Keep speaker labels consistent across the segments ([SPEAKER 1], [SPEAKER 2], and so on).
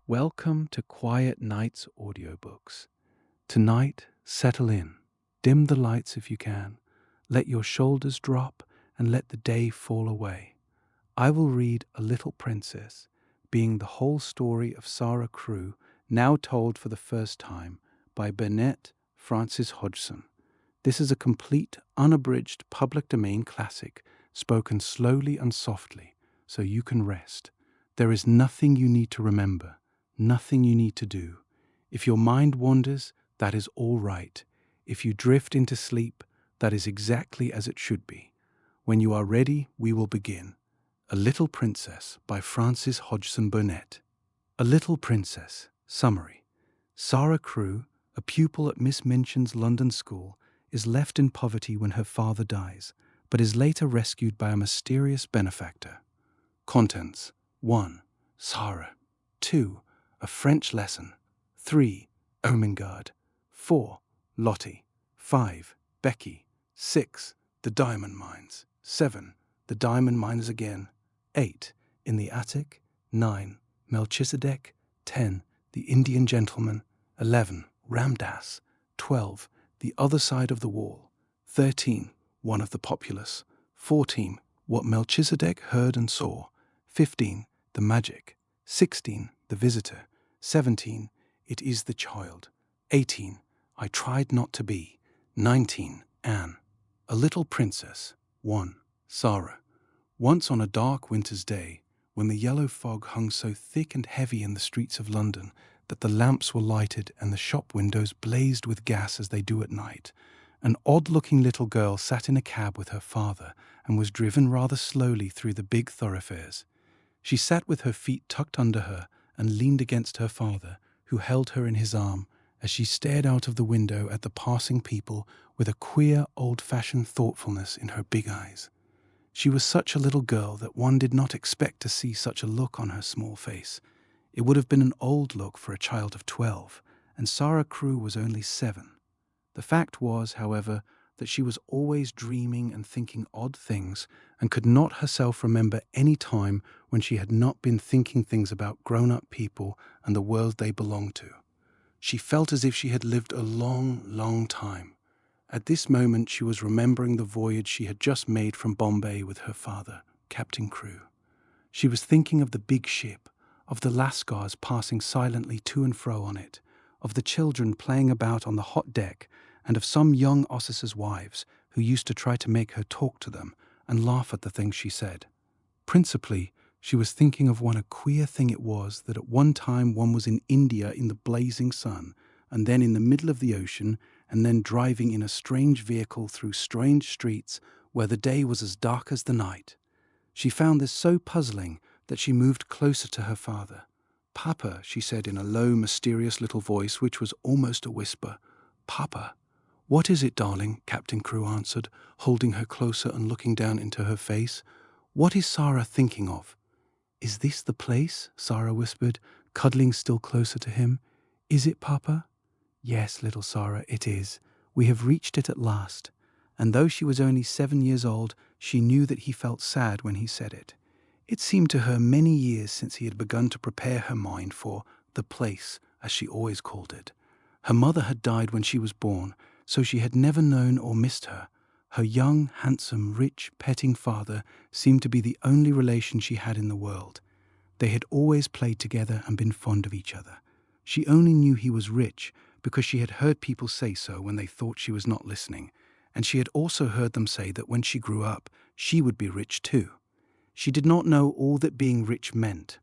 [SPEAKER 1] Welcome to Quiet Nights Audiobooks. Tonight, settle in. Dim the lights if you can. Let your shoulders drop and let the day fall away. I will read A Little Princess, being the whole story of Sara Crewe, now told for the first time by Burnett, Francis Hodgson. This is a complete, unabridged, public domain classic, spoken slowly and softly, so you can rest. There is nothing you need to remember, nothing you need to do. If your mind wanders, that is all right. If you drift into sleep, that is exactly as it should be. When you are ready, we will begin. A Little Princess by Francis Hodgson Burnett. A Little Princess. Summary. Sara Crewe, a pupil at Miss Minchin's London school, is left in poverty when her father dies, but is later rescued by a mysterious benefactor. Contents: 1. Sara. 2. A French lesson. 3. Ermengarde. 4. Lottie. 5. Becky. 6. The diamond mines. 7. The diamond mines again. 8. In the attic. 9. Melchizedek. 10. The Indian gentleman. 11. Ramdas. 12. The other side of the wall. 13. One of the populace. 14. What Melchizedek heard and saw. 15. The magic. 16. The visitor. 17. It is the child. 18. I tried not to be. 19. Anne. A Little Princess. 1. Sara. Once on a dark winter's day, when the yellow fog hung so thick and heavy in the streets of London that the lamps were lighted and the shop windows blazed with gas as they do at night, an odd-looking little girl sat in a cab with her father and was driven rather slowly through the big thoroughfares. She sat with her feet tucked under her and leaned against her father, who held her in his arm, as she stared out of the window at the passing people with a queer, old-fashioned thoughtfulness in her big eyes. She was such a little girl that one did not expect to see such a look on her small face. It would have been an old look for a child of 12, and Sara Crewe was only 7. The fact was, however, that she was always dreaming and thinking odd things and could not herself remember any time when she had not been thinking things about grown-up people and the world they belonged to. She felt as if she had lived a long, long time. At this moment she was remembering the voyage she had just made from Bombay with her father, Captain Crewe. She was thinking of the big ship, of the lascars passing silently to and fro on it, of the children playing about on the hot deck, and of some young officers' wives who used to try to make her talk to them and laugh at the things she said. Principally, she was thinking of what a queer thing it was that at one time one was in India in the blazing sun, and then in the middle of the ocean, and then driving in a strange vehicle through strange streets where the day was as dark as the night. She found this so puzzling that she moved closer to her father. "Papa," she said in a low, mysterious little voice which was almost a whisper. "Papa." "What is it, darling?" Captain Crewe answered, holding her closer and looking down into her face. "What is Sara thinking of?" "Is this the place?" Sara whispered, cuddling still closer to him. "Is it, Papa?" "Yes, little Sara, it is. We have reached it at last." And though she was only 7 years old, she knew that he felt sad when he said it. It seemed to her many years since he had begun to prepare her mind for the place, as she always called it. Her mother had died when she was born, so she had never known or missed her. Her young, handsome, rich, petting father seemed to be the only relation she had in the world. They had always played together and been fond of each other. She only knew he was rich because she had heard people say so when they thought she was not listening, and she had also heard them say that when she grew up, she would be rich too. She did not know all that being rich meant.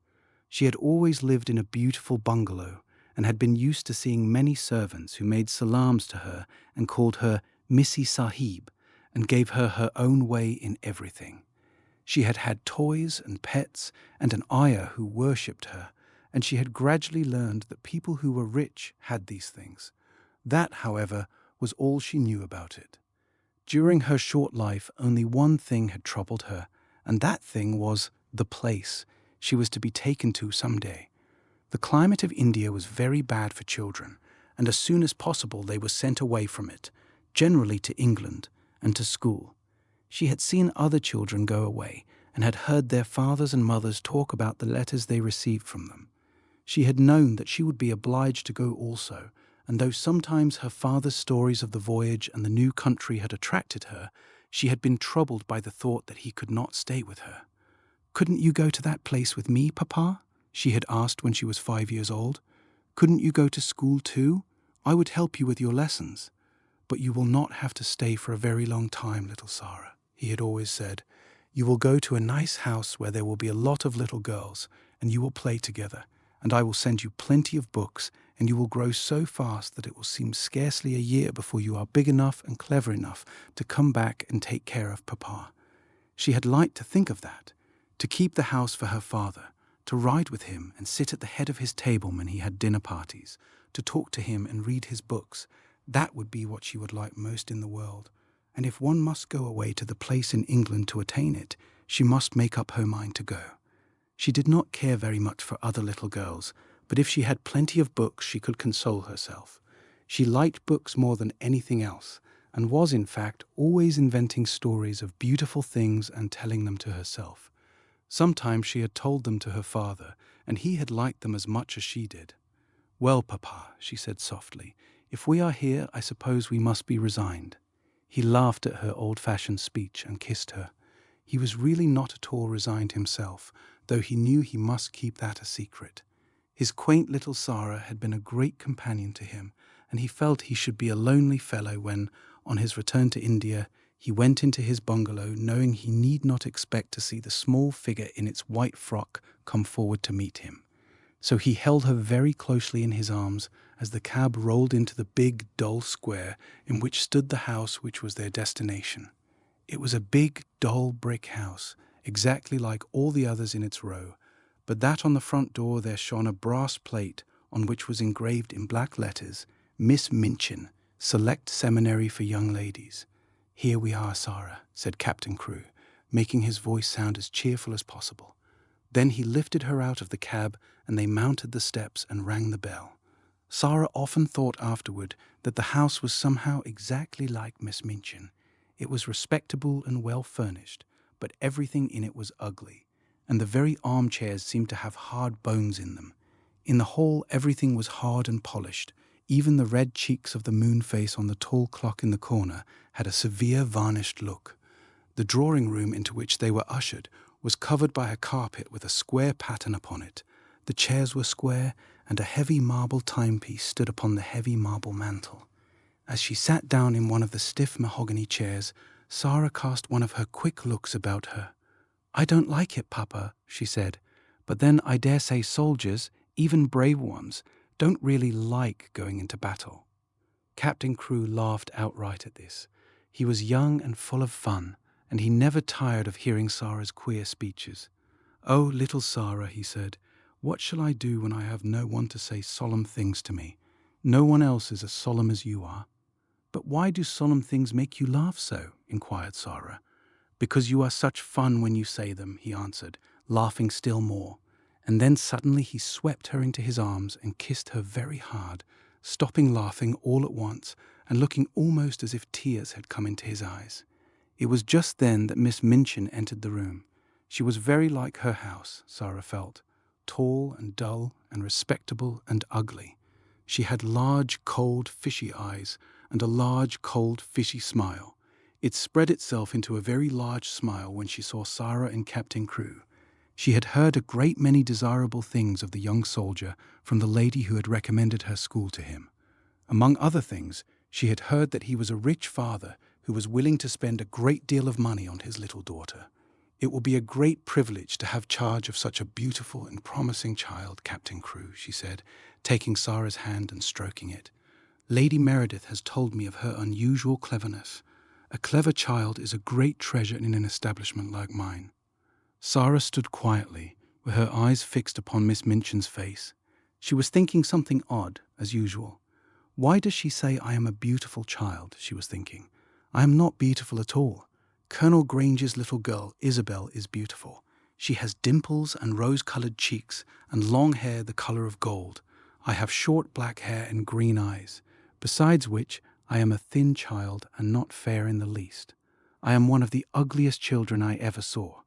[SPEAKER 1] She had always lived in a beautiful bungalow and had been used to seeing many servants who made salams to her and called her Missy Sahib and gave her her own way in everything. She had had toys and pets and an ayah who worshipped her, and she had gradually learned that people who were rich had these things. That, however, was all she knew about it. During her short life, only one thing had troubled her, and that thing was the place she was to be taken to someday. The climate of India was very bad for children, and as soon as possible they were sent away from it, generally to England and to school. She had seen other children go away and had heard their fathers and mothers talk about the letters they received from them. She had known that she would be obliged to go also, and though sometimes her father's stories of the voyage and the new country had attracted her, she had been troubled by the thought that he could not stay with her. "Couldn't you go to that place with me, Papa?" she had asked when she was 5 years old. "Couldn't you go to school too? I would help you with your lessons." "But you will not have to stay for a very long time, little Sara," he had always said. "You will go to a nice house where there will be a lot of little girls, and you will play together, and I will send you plenty of books, and you will grow so fast that it will seem scarcely a year before you are big enough and clever enough to come back and take care of Papa." She had liked to think of that, to keep the house for her father, to ride with him and sit at the head of his table when he had dinner parties, to talk to him and read his books. That would be what she would like most in the world. And if one must go away to the place in England to attain it, she must make up her mind to go. She did not care very much for other little girls, but if she had plenty of books she could console herself. She liked books more than anything else, and was in fact always inventing stories of beautiful things and telling them to herself. Sometimes she had told them to her father, and he had liked them as much as she did. "Well, Papa," she said softly, "if we are here, I suppose we must be resigned." He laughed at her old-fashioned speech and kissed her. He was really not at all resigned himself, though he knew he must keep that a secret. His quaint little Sara had been a great companion to him, and he felt he should be a lonely fellow when, on his return to India, he went into his bungalow knowing he need not expect to see the small figure in its white frock come forward to meet him. So he held her very closely in his arms as the cab rolled into the big, dull square in which stood the house which was their destination. It was a big, dull brick house, exactly like all the others in its row, but that on the front door there shone a brass plate on which was engraved in black letters, "Miss Minchin, Select Seminary for Young Ladies." "Here we are, Sara," said Captain Crewe, making his voice sound as cheerful as possible. Then he lifted her out of the cab, and they mounted the steps and rang the bell. Sara often thought afterward that the house was somehow exactly like Miss Minchin. It was respectable and well furnished, but everything in it was ugly, and the very armchairs seemed to have hard bones in them. In the hall everything was hard and polished. Even the red cheeks of the moon face on the tall clock in the corner had a severe varnished look. The drawing-room into which they were ushered was covered by a carpet with a square pattern upon it. The chairs were square, and a heavy marble timepiece stood upon the heavy marble mantel. As she sat down in one of the stiff mahogany chairs, Sara cast one of her quick looks about her. "I don't like it, Papa," she said, "but then I dare say soldiers, even brave ones, don't really like going into battle." Captain Crewe laughed outright at this. He was young and full of fun, and he never tired of hearing Sara's queer speeches. "Oh, little Sara," he said, "what shall I do when I have no one to say solemn things to me? No one else is as solemn as you are." "But why do solemn things make you laugh so?" inquired Sara. "Because you are such fun when you say them," he answered, laughing still more. And then suddenly he swept her into his arms and kissed her very hard, stopping laughing all at once and looking almost as if tears had come into his eyes. It was just then that Miss Minchin entered the room. She was very like her house, Sara felt, tall and dull and respectable and ugly. She had large, cold, fishy eyes and a large, cold, fishy smile. It spread itself into a very large smile when she saw Sara and Captain Crewe. She had heard a great many desirable things of the young soldier from the lady who had recommended her school to him. Among other things, she had heard that he was a rich father who was willing to spend a great deal of money on his little daughter. "It will be a great privilege to have charge of such a beautiful and promising child, Captain Crewe," she said, taking Sara's hand and stroking it. "Lady Meredith has told me of her unusual cleverness. A clever child is a great treasure in an establishment like mine." Sara stood quietly, with her eyes fixed upon Miss Minchin's face. She was thinking something odd, as usual. "Why does she say I am a beautiful child?" she was thinking. "I am not beautiful at all. Colonel Granger's little girl, Isabel, is beautiful. She has dimples and rose-colored cheeks and long hair the color of gold. I have short black hair and green eyes. Besides which, I am a thin child and not fair in the least. I am one of the ugliest children I ever saw.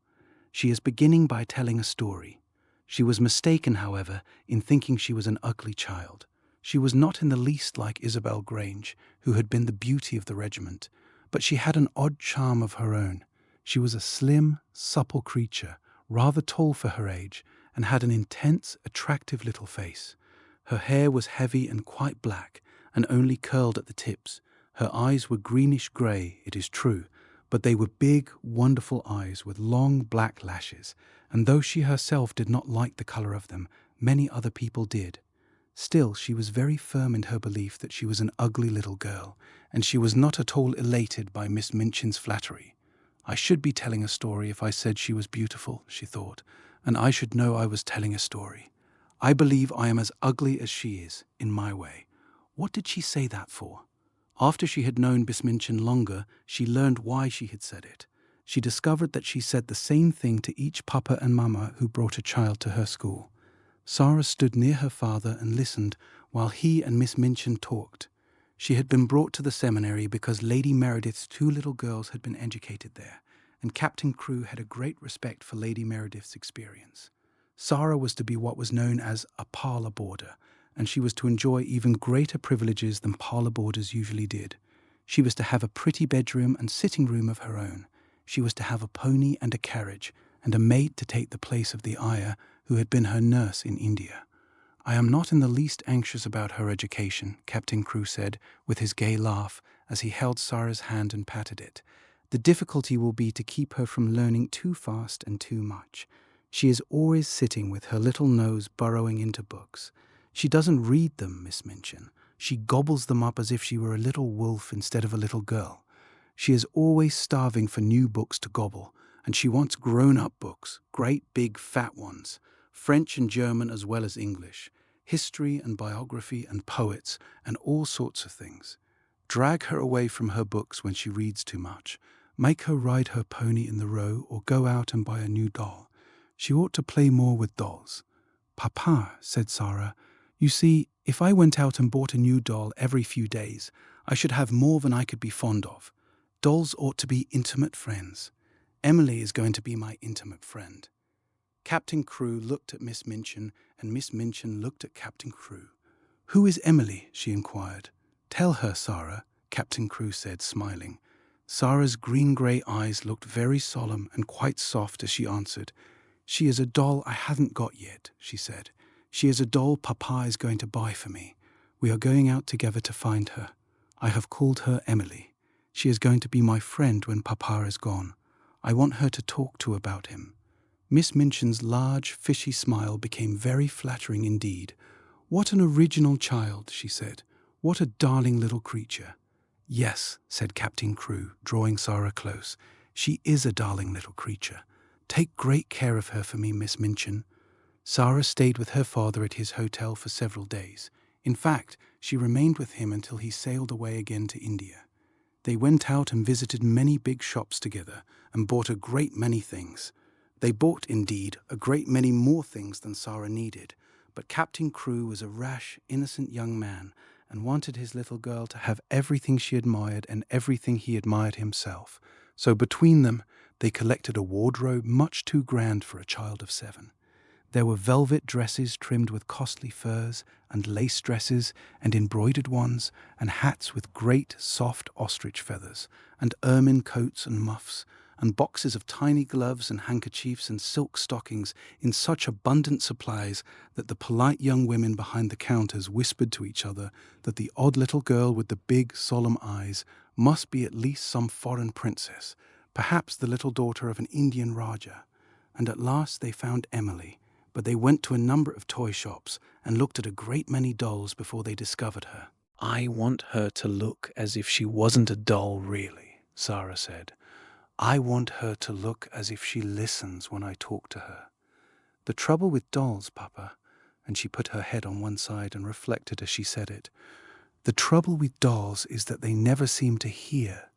[SPEAKER 1] She is beginning by telling a story. She was mistaken, however, in thinking she was an ugly child. She was not in the least like Isabel Grange, who had been the beauty of the regiment, but she had an odd charm of her own. She was a slim, supple creature, rather tall for her age, and had an intense, attractive little face. Her hair was heavy and quite black, and only curled at the tips. Her eyes were greenish-grey, it is true, but they were big, wonderful eyes with long black lashes, and though she herself did not like the colour of them, many other people did. Still, she was very firm in her belief that she was an ugly little girl, and she was not at all elated by Miss Minchin's flattery. I should be telling a story if I said she was beautiful, she thought, and I should know I was telling a story. I believe I am as ugly as she is, in my way. What did she say that for? After she had known Miss Minchin longer, she learned why she had said it. She discovered that she said the same thing to each papa and mamma who brought a child to her school. Sara stood near her father and listened while he and Miss Minchin talked. She had been brought to the seminary because Lady Meredith's 2 little girls had been educated there, and Captain Crewe had a great respect for Lady Meredith's experience. Sara was to be what was known as a parlour boarder, and she was to enjoy even greater privileges than parlour boarders usually did. She was to have a pretty bedroom and sitting room of her own. She was to have a pony and a carriage, and a maid to take the place of the ayah who had been her nurse in India. I am not in the least anxious about her education, Captain Crewe said, with his gay laugh, as he held Sara's hand and patted it. The difficulty will be to keep her from learning too fast and too much. She is always sitting with her little nose burrowing into books. She doesn't read them, Miss Minchin. She gobbles them up as if she were a little wolf instead of a little girl. She is always starving for new books to gobble, and she wants grown-up books, great big fat ones, French and German as well as English, history and biography and poets and all sorts of things. Drag her away from her books when she reads too much. Make her ride her pony in the Row or go out and buy a new doll. She ought to play more with dolls. Papa, said Sara, you see, if I went out and bought a new doll every few days, I should have more than I could be fond of. Dolls ought to be intimate friends. Emily is going to be my intimate friend. Captain Crewe looked at Miss Minchin, and Miss Minchin looked at Captain Crewe. Who is Emily? She inquired. Tell her, Sara, Captain Crewe said, smiling. Sara's green-grey eyes looked very solemn and quite soft as she answered. She is a doll I haven't got yet, she said. She is a doll Papa is going to buy for me. We are going out together to find her. I have called her Emily. She is going to be my friend when Papa is gone. I want her to talk to about him. Miss Minchin's large, fishy smile became very flattering indeed. What an original child, she said. What a darling little creature. Yes, said Captain Crewe, drawing Sara close. She is a darling little creature. Take great care of her for me, Miss Minchin. Sara stayed with her father at his hotel for several days. In fact, she remained with him until he sailed away again to India. They went out and visited many big shops together and bought a great many things. They bought, indeed, a great many more things than Sara needed, but Captain Crewe was a rash, innocent young man and wanted his little girl to have everything she admired and everything he admired himself. So between them, they collected a wardrobe much too grand for a child of 7. There were velvet dresses trimmed with costly furs, and lace dresses, and embroidered ones, and hats with great, soft ostrich feathers, and ermine coats and muffs, and boxes of tiny gloves and handkerchiefs and silk stockings in such abundant supplies that the polite young women behind the counters whispered to each other that the odd little girl with the big, solemn eyes must be at least some foreign princess, perhaps the little daughter of an Indian Rajah. And at last they found Emily, but they went to a number of toy shops and looked at a great many dolls before they discovered her. I want her to look as if she wasn't a doll really, Sara said. I want her to look as if she listens when I talk to her. The trouble with dolls, Papa, and she put her head on one side and reflected as she said it, the trouble with dolls is that they never seem to hear.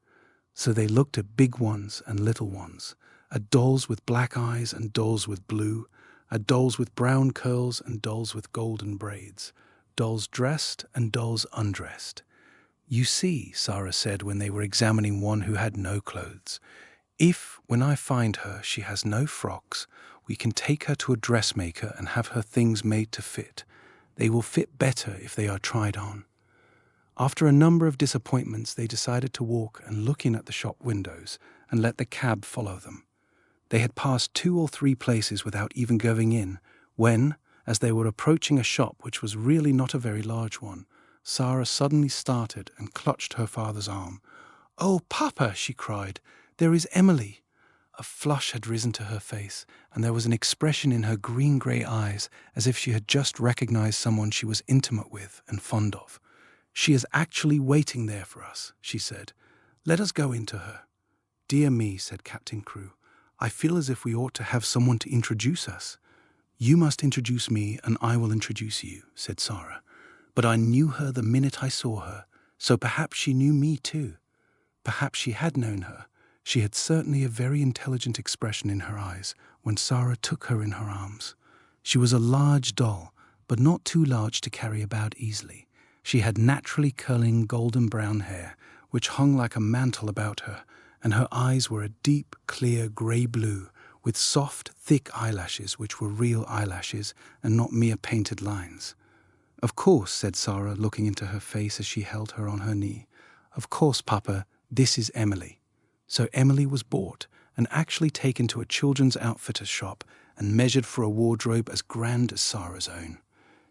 [SPEAKER 1] So they looked at big ones and little ones, at dolls with black eyes and dolls with blue, at dolls with brown curls and dolls with golden braids, dolls dressed and dolls undressed. You see, Sara said when they were examining one who had no clothes, if, when I find her, she has no frocks, We can take her to a dressmaker and have her things made to fit. They will fit better if they are tried on." After a number of disappointments, they decided to walk and look in at the shop windows and let the cab follow them. They had passed 2 or 3 places without even going in, when, as they were approaching a shop which was really not a very large one, Sara suddenly started and clutched her father's arm. "Oh, Papa!" she cried. "There is Emily!" A flush had risen to her face, and there was an expression in her green-grey eyes as if she had just recognized someone she was intimate with and fond of. "She is actually waiting there for us," she said. "Let us go into her." "Dear me," said Captain Crewe. "I feel as if we ought to have someone to introduce us." "You must introduce me and I will introduce you," said Sara. "But I knew her the minute I saw her, so perhaps she knew me too." Perhaps she had known her. She had certainly a very intelligent expression in her eyes when Sara took her in her arms. She was a large doll, but not too large to carry about easily. She had naturally curling golden brown hair, which hung like a mantle about her, and her eyes were a deep, clear grey blue, with soft, thick eyelashes which were real eyelashes and not mere painted lines. "Of course," said Sara, looking into her face as she held her on her knee. "Of course, Papa, this is Emily." So Emily was bought and actually taken to a children's outfitter's shop and measured for a wardrobe as grand as Sara's own.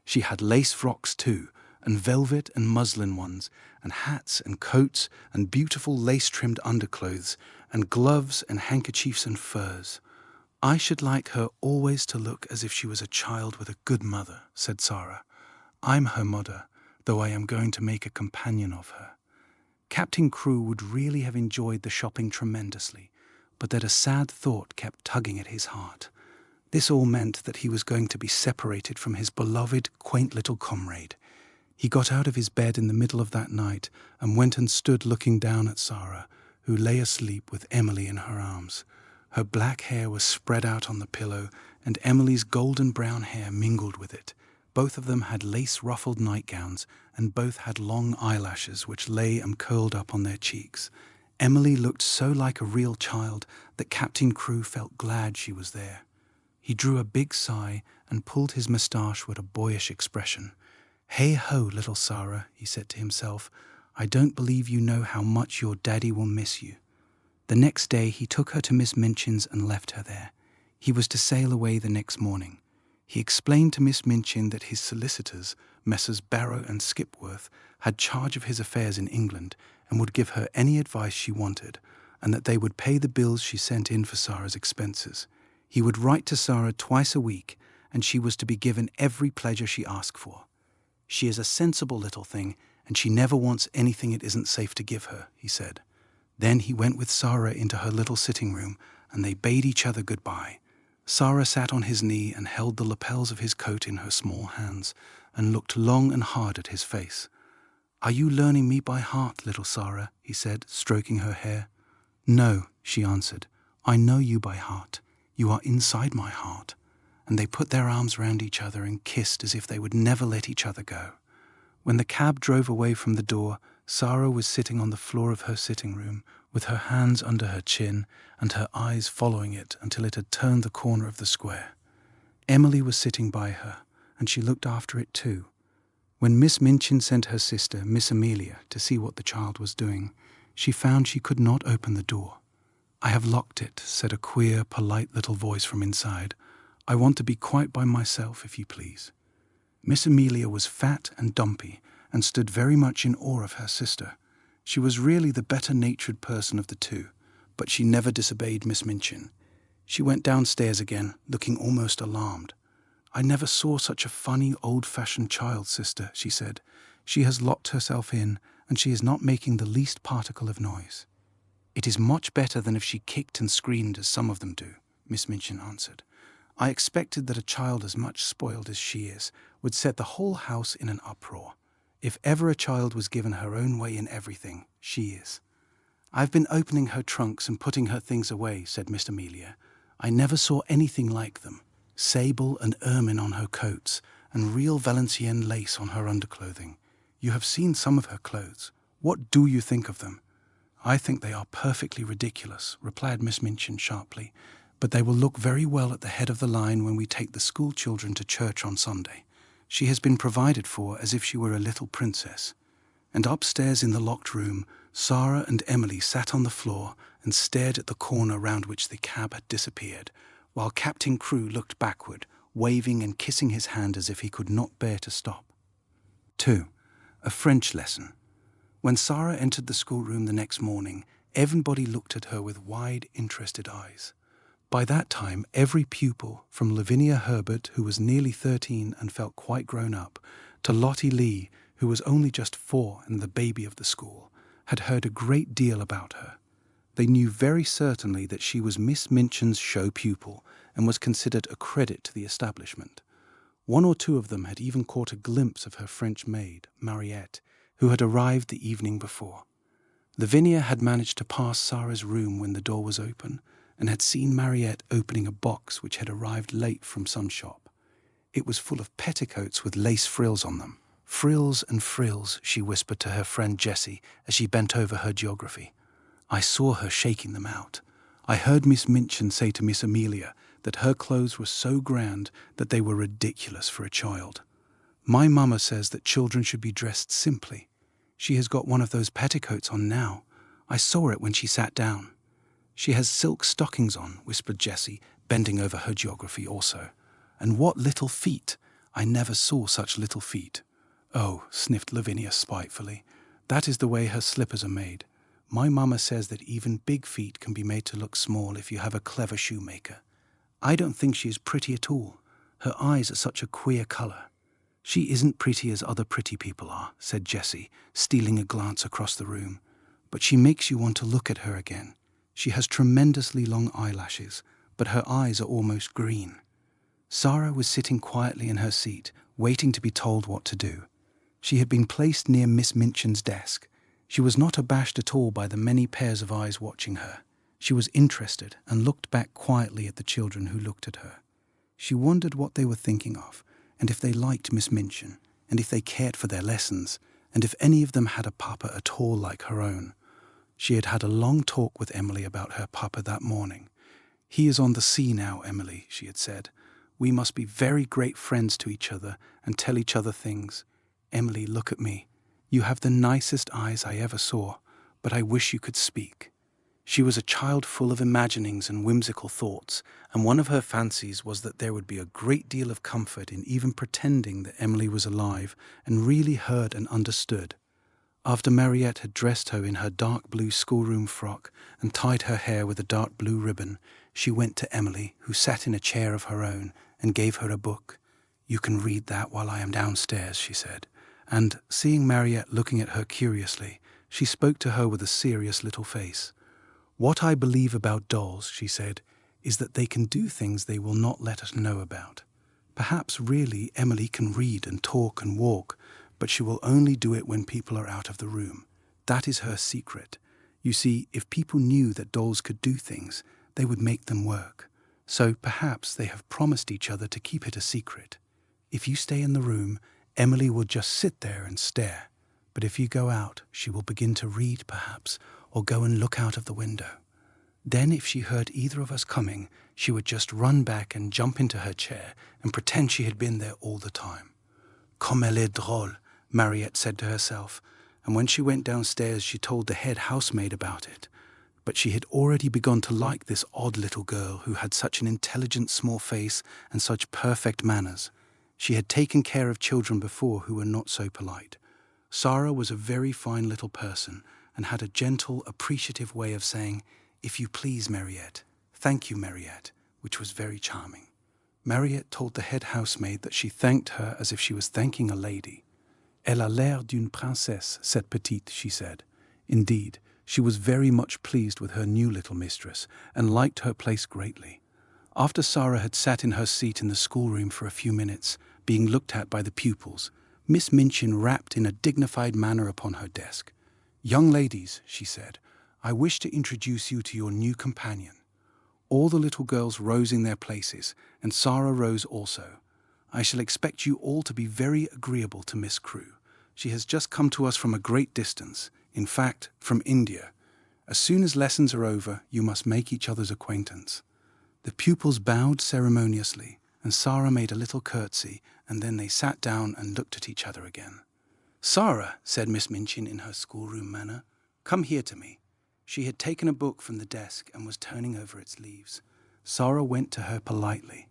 [SPEAKER 1] She had lace frocks too, and velvet and muslin ones, and hats and coats and beautiful lace-trimmed underclothes, and gloves and handkerchiefs and furs. "I should like her always to look as if she was a child with a good mother," said Sara. "I'm her mother, though I am going to make a companion of her." Captain Crewe would really have enjoyed the shopping tremendously, but that a sad thought kept tugging at his heart. This all meant that he was going to be separated from his beloved, quaint little comrade. He got out of his bed in the middle of that night and went and stood looking down at Sara, who lay asleep with Emily in her arms. Her black hair was spread out on the pillow, and Emily's golden brown hair mingled with it. Both of them had lace-ruffled nightgowns, and both had long eyelashes which lay and curled up on their cheeks. Emily looked so like a real child that Captain Crewe felt glad she was there. He drew a big sigh and pulled his moustache with a boyish expression. "Hey-ho, little Sara," he said to himself. "I don't believe you know how much your daddy will miss you." The next day he took her to Miss Minchin's and left her there. He was to sail away the next morning. He explained to Miss Minchin that his solicitors, Messrs. Barrow and Skipworth, had charge of his affairs in England and would give her any advice she wanted, and that they would pay the bills she sent in for Sara's expenses. He would write to Sara twice a week, and she was to be given every pleasure she asked for. "She is a sensible little thing, and she never wants anything it isn't safe to give her," he said. Then he went with Sara into her little sitting room, and they bade each other goodbye. Sara sat on his knee and held the lapels of his coat in her small hands, and looked long and hard at his face. "Are you learning me by heart, little Sara?" he said, stroking her hair. "No," she answered. "I know you by heart. You are inside my heart." And they put their arms round each other and kissed as if they would never let each other go. When the cab drove away from the door, Sara was sitting on the floor of her sitting room, with her hands under her chin and her eyes following it until it had turned the corner of the square. Emily was sitting by her, and she looked after it too. When Miss Minchin sent her sister, Miss Amelia, to see what the child was doing, she found she could not open the door. "I have locked it," said a queer, polite little voice from inside. "I want to be quite by myself, if you please." Miss Amelia was fat and dumpy, and stood very much in awe of her sister. She was really the better-natured person of the two, but she never disobeyed Miss Minchin. She went downstairs again, looking almost alarmed. "I never saw such a funny, old-fashioned child, sister," she said. "She has locked herself in, and she is not making the least particle of noise." "It is much better than if she kicked and screamed as some of them do," Miss Minchin answered. "I expected that a child as much spoiled as she is would set the whole house in an uproar. If ever a child was given her own way in everything, she is." "I've been opening her trunks and putting her things away," said Miss Amelia. "I never saw anything like them. Sable and ermine on her coats, and real Valenciennes lace on her underclothing. You have seen some of her clothes. What do you think of them?" "I think they are perfectly ridiculous," replied Miss Minchin sharply. but they will look very well at the head of the line when we take the school children to church on Sunday. She has been provided for as if she were a little princess." And upstairs in the locked room, Sara and Emily sat on the floor and stared at the corner round which the cab had disappeared, while Captain Crewe looked backward, waving and kissing his hand as if he could not bear to stop. 2. A French lesson. When Sara entered the schoolroom the next morning, everybody looked at her with wide, interested eyes. By that time, every pupil, from Lavinia Herbert, who was nearly 13 and felt quite grown up, to Lottie Lee, who was only just 4 and the baby of the school, had heard a great deal about her. They knew very certainly that she was Miss Minchin's show pupil and was considered a credit to the establishment. One or two of them had even caught a glimpse of her French maid, Mariette, who had arrived the evening before. Lavinia had managed to pass Sara's room when the door was open, and had seen Mariette opening a box which had arrived late from some shop. It was full of petticoats with lace frills on them. "Frills and frills," she whispered to her friend Jessie as she bent over her geography. "I saw her shaking them out. I heard Miss Minchin say to Miss Amelia that her clothes were so grand that they were ridiculous for a child. My mamma says that children should be dressed simply. She has got one of those petticoats on now. I saw it when she sat down." "She has silk stockings on," whispered Jessie, bending over her geography also. "And what little feet! I never saw such little feet." "Oh," sniffed Lavinia spitefully, "that is the way her slippers are made. My mamma says that even big feet can be made to look small if you have a clever shoemaker. I don't think she is pretty at all. Her eyes are such a queer colour." "She isn't pretty as other pretty people are," said Jessie, stealing a glance across the room. "But she makes you want to look at her again. She has tremendously long eyelashes, but her eyes are almost green." Sara was sitting quietly in her seat, waiting to be told what to do. She had been placed near Miss Minchin's desk. She was not abashed at all by the many pairs of eyes watching her. She was interested and looked back quietly at the children who looked at her. She wondered what they were thinking of, and if they liked Miss Minchin, and if they cared for their lessons, and if any of them had a papa at all like her own. She had had a long talk with Emily about her papa that morning. "He is on the sea now, Emily," she had said. "We must be very great friends to each other and tell each other things. Emily, look at me. You have the nicest eyes I ever saw, but I wish you could speak." She was a child full of imaginings and whimsical thoughts, and one of her fancies was that there would be a great deal of comfort in even pretending that Emily was alive and really heard and understood. After Mariette had dressed her in her dark blue schoolroom frock and tied her hair with a dark blue ribbon, she went to Emily, who sat in a chair of her own, and gave her a book. "You can read that while I am downstairs," she said. And, seeing Mariette looking at her curiously, she spoke to her with a serious little face. "What I believe about dolls," she said, "is that they can do things they will not let us know about. Perhaps really Emily can read and talk and walk, but she will only do it when people are out of the room. That is her secret. You see, if people knew that dolls could do things, they would make them work. So perhaps they have promised each other to keep it a secret. If you stay in the room, Emily will just sit there and stare. But if you go out, she will begin to read perhaps, or go and look out of the window. Then if she heard either of us coming, she would just run back and jump into her chair and pretend she had been there all the time." "Comme elle est drôle," Mariette said to herself, and when she went downstairs she told the head housemaid about it. But she had already begun to like this odd little girl who had such an intelligent small face and such perfect manners. She had taken care of children before who were not so polite. Sara was a very fine little person and had a gentle, appreciative way of saying, "If you please, Mariette. Thank you, Mariette," which was very charming. Mariette told the head housemaid that she thanked her as if she was thanking a lady. "Elle a l'air d'une princesse, cette petite," she said. Indeed, she was very much pleased with her new little mistress and liked her place greatly. After Sara had sat in her seat in the schoolroom for a few minutes, being looked at by the pupils, Miss Minchin rapped in a dignified manner upon her desk. "Young ladies," she said, "I wish to introduce you to your new companion." All the little girls rose in their places, and Sara rose also. "I shall expect you all to be very agreeable to Miss Crewe. She has just come to us from a great distance, in fact, from India. As soon as lessons are over, you must make each other's acquaintance." The pupils bowed ceremoniously, and Sara made a little curtsy, and then they sat down and looked at each other again. "Sara," said Miss Minchin in her schoolroom manner, "come here to me." She had taken a book from the desk and was turning over its leaves. Sara went to her politely.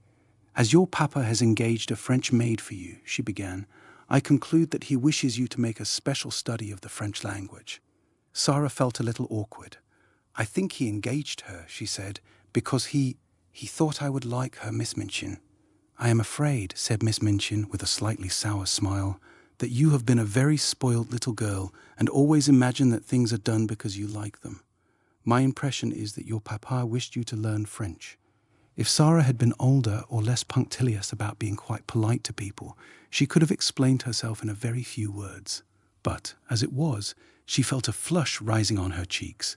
[SPEAKER 1] "As your papa has engaged a French maid for you," she began, "I conclude that he wishes you to make a special study of the French language." Sara felt a little awkward. "I think he engaged her," she said, "because he thought I would like her, Miss Minchin." "I am afraid," said Miss Minchin with a slightly sour smile, "that you have been a very spoiled little girl and always imagine that things are done because you like them. My impression is that your papa wished you to learn French." If Sara had been older or less punctilious about being quite polite to people, she could have explained herself in a very few words. But, as it was, she felt a flush rising on her cheeks.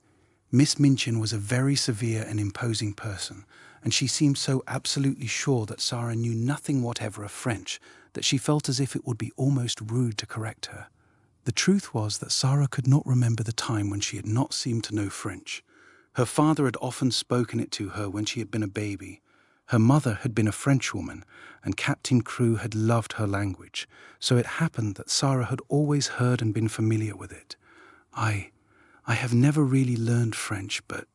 [SPEAKER 1] Miss Minchin was a very severe and imposing person, and she seemed so absolutely sure that Sara knew nothing whatever of French that she felt as if it would be almost rude to correct her. The truth was that Sara could not remember the time when she had not seemed to know French. Her father had often spoken it to her when she had been a baby. Her mother had been a Frenchwoman, and Captain Crewe had loved her language, so it happened that Sara had always heard and been familiar with it. I have never really learned French, but,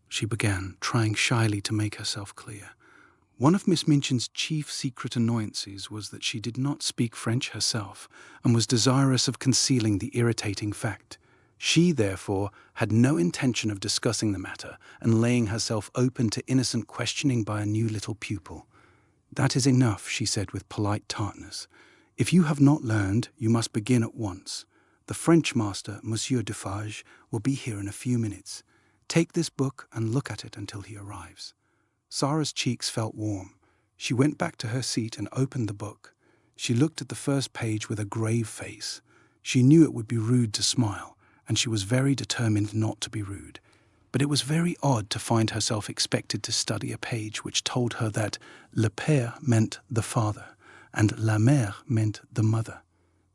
[SPEAKER 1] she began, trying shyly to make herself clear. One of Miss Minchin's chief secret annoyances was that she did not speak French herself, and was desirous of concealing the irritating fact. She, therefore, had no intention of discussing the matter and laying herself open to innocent questioning by a new little pupil. "That is enough," she said with polite tartness. "If you have not learned, you must begin at once. The French master, Monsieur Defarge, will be here in a few minutes. Take this book and look at it until he arrives." Sara's cheeks felt warm. She went back to her seat and opened the book. She looked at the first page with a grave face. She knew it would be rude to smile, and she was very determined not to be rude. But it was very odd to find herself expected to study a page which told her that le père meant the father, and la mère meant the mother.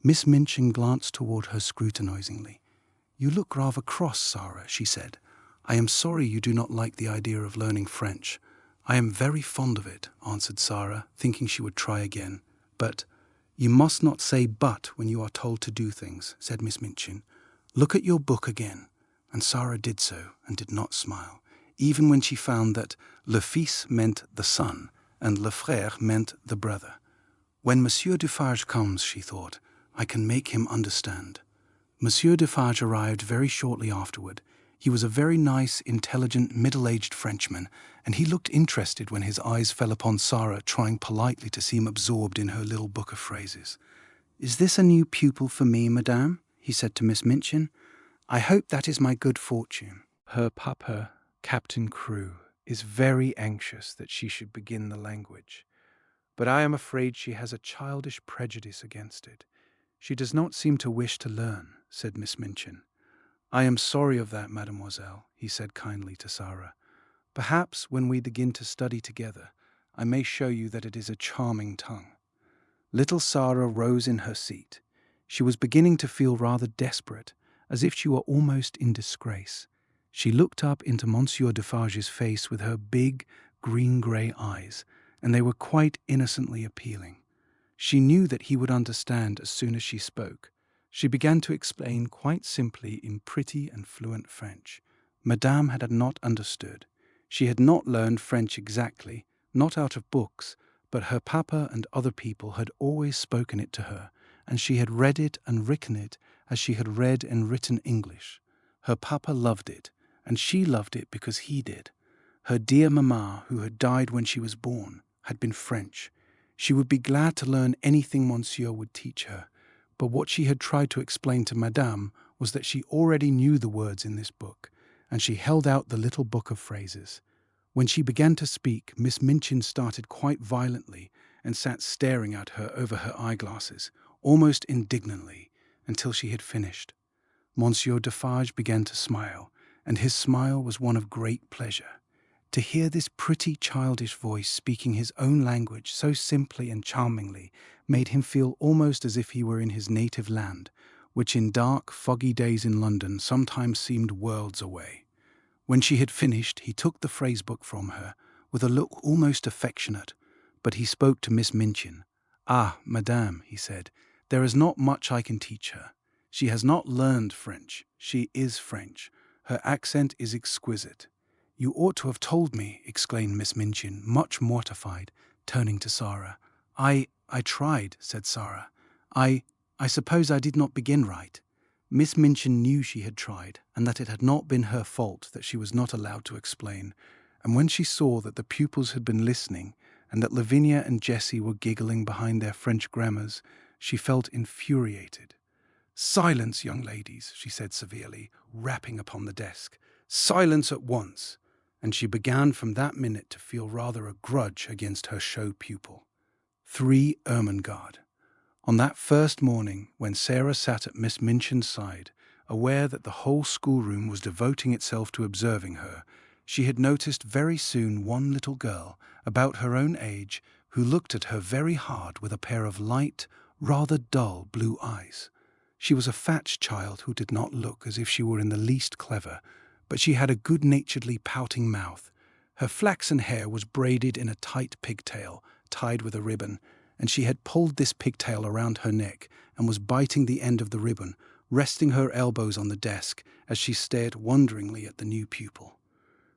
[SPEAKER 1] Miss Minchin glanced toward her scrutinizingly. "You look rather cross, Sara," she said. "I am sorry you do not like the idea of learning French." "I am very fond of it," answered Sara, thinking she would try again. "But you must not say 'but' when you are told to do things," said Miss Minchin. "Look at your book again." And Sara did so, and did not smile, even when she found that le fils meant the son, and le frère meant the brother. "When Monsieur Defarge comes," she thought, "I can make him understand." Monsieur Defarge arrived very shortly afterward. He was a very nice, intelligent, middle-aged Frenchman, and he looked interested when his eyes fell upon Sara, trying politely to seem absorbed in her little book of phrases. "Is this a new pupil for me, madame?" he said to Miss Minchin. "I hope that is my good fortune. Her papa, Captain Crewe, is very anxious that she should begin the language, but I am afraid she has a childish prejudice against it. She does not seem to wish to learn," said Miss Minchin. "I am sorry of that, mademoiselle," he said kindly to Sara. "Perhaps, when we begin to study together, I may show you that it is a charming tongue." Little Sara rose in her seat. She was beginning to feel rather desperate, as if she were almost in disgrace. She looked up into Monsieur Defarge's face with her big, green-grey eyes, and they were quite innocently appealing. She knew that he would understand as soon as she spoke. She began to explain quite simply in pretty and fluent French. Madame had not understood. She had not learned French exactly, not out of books, but her papa and other people had always spoken it to her, and she had read it and written it as she had read and written English. Her papa loved it, and she loved it because he did. Her dear mamma, who had died when she was born, had been French. She would be glad to learn anything Monsieur would teach her, but what she had tried to explain to Madame was that she already knew the words in this book, and she held out the little book of phrases. When she began to speak, Miss Minchin started quite violently and sat staring at her over her eyeglasses, almost indignantly, until she had finished. Monsieur Defarge began to smile, and his smile was one of great pleasure. To hear this pretty childish voice speaking his own language so simply and charmingly made him feel almost as if he were in his native land, which in dark, foggy days in London sometimes seemed worlds away. When she had finished, he took the phrase book from her, with a look almost affectionate, but he spoke to Miss Minchin. "Ah, madame," he said, "there is not much I can teach her. She has not learned French. She is French. Her accent is exquisite." "You ought to have told me," exclaimed Miss Minchin, much mortified, turning to Sara. I tried," said Sara. I suppose I did not begin right." Miss Minchin knew she had tried, and that it had not been her fault that she was not allowed to explain, and when she saw that the pupils had been listening, and that Lavinia and Jessie were giggling behind their French grammars, she felt infuriated. "Silence, young ladies," she said severely, rapping upon the desk. "Silence at once." And she began from that minute to feel rather a grudge against her show pupil. 3 Ermengarde. On that first morning, when Sara sat at Miss Minchin's side, aware that the whole schoolroom was devoting itself to observing her, she had noticed very soon one little girl, about her own age, who looked at her very hard with a pair of light, rather dull blue eyes. She was a fat child who did not look as if she were in the least clever, but she had a good-naturedly pouting mouth. Her flaxen hair was braided in a tight pigtail, tied with a ribbon, and she had pulled this pigtail around her neck and was biting the end of the ribbon, resting her elbows on the desk as she stared wonderingly at the new pupil.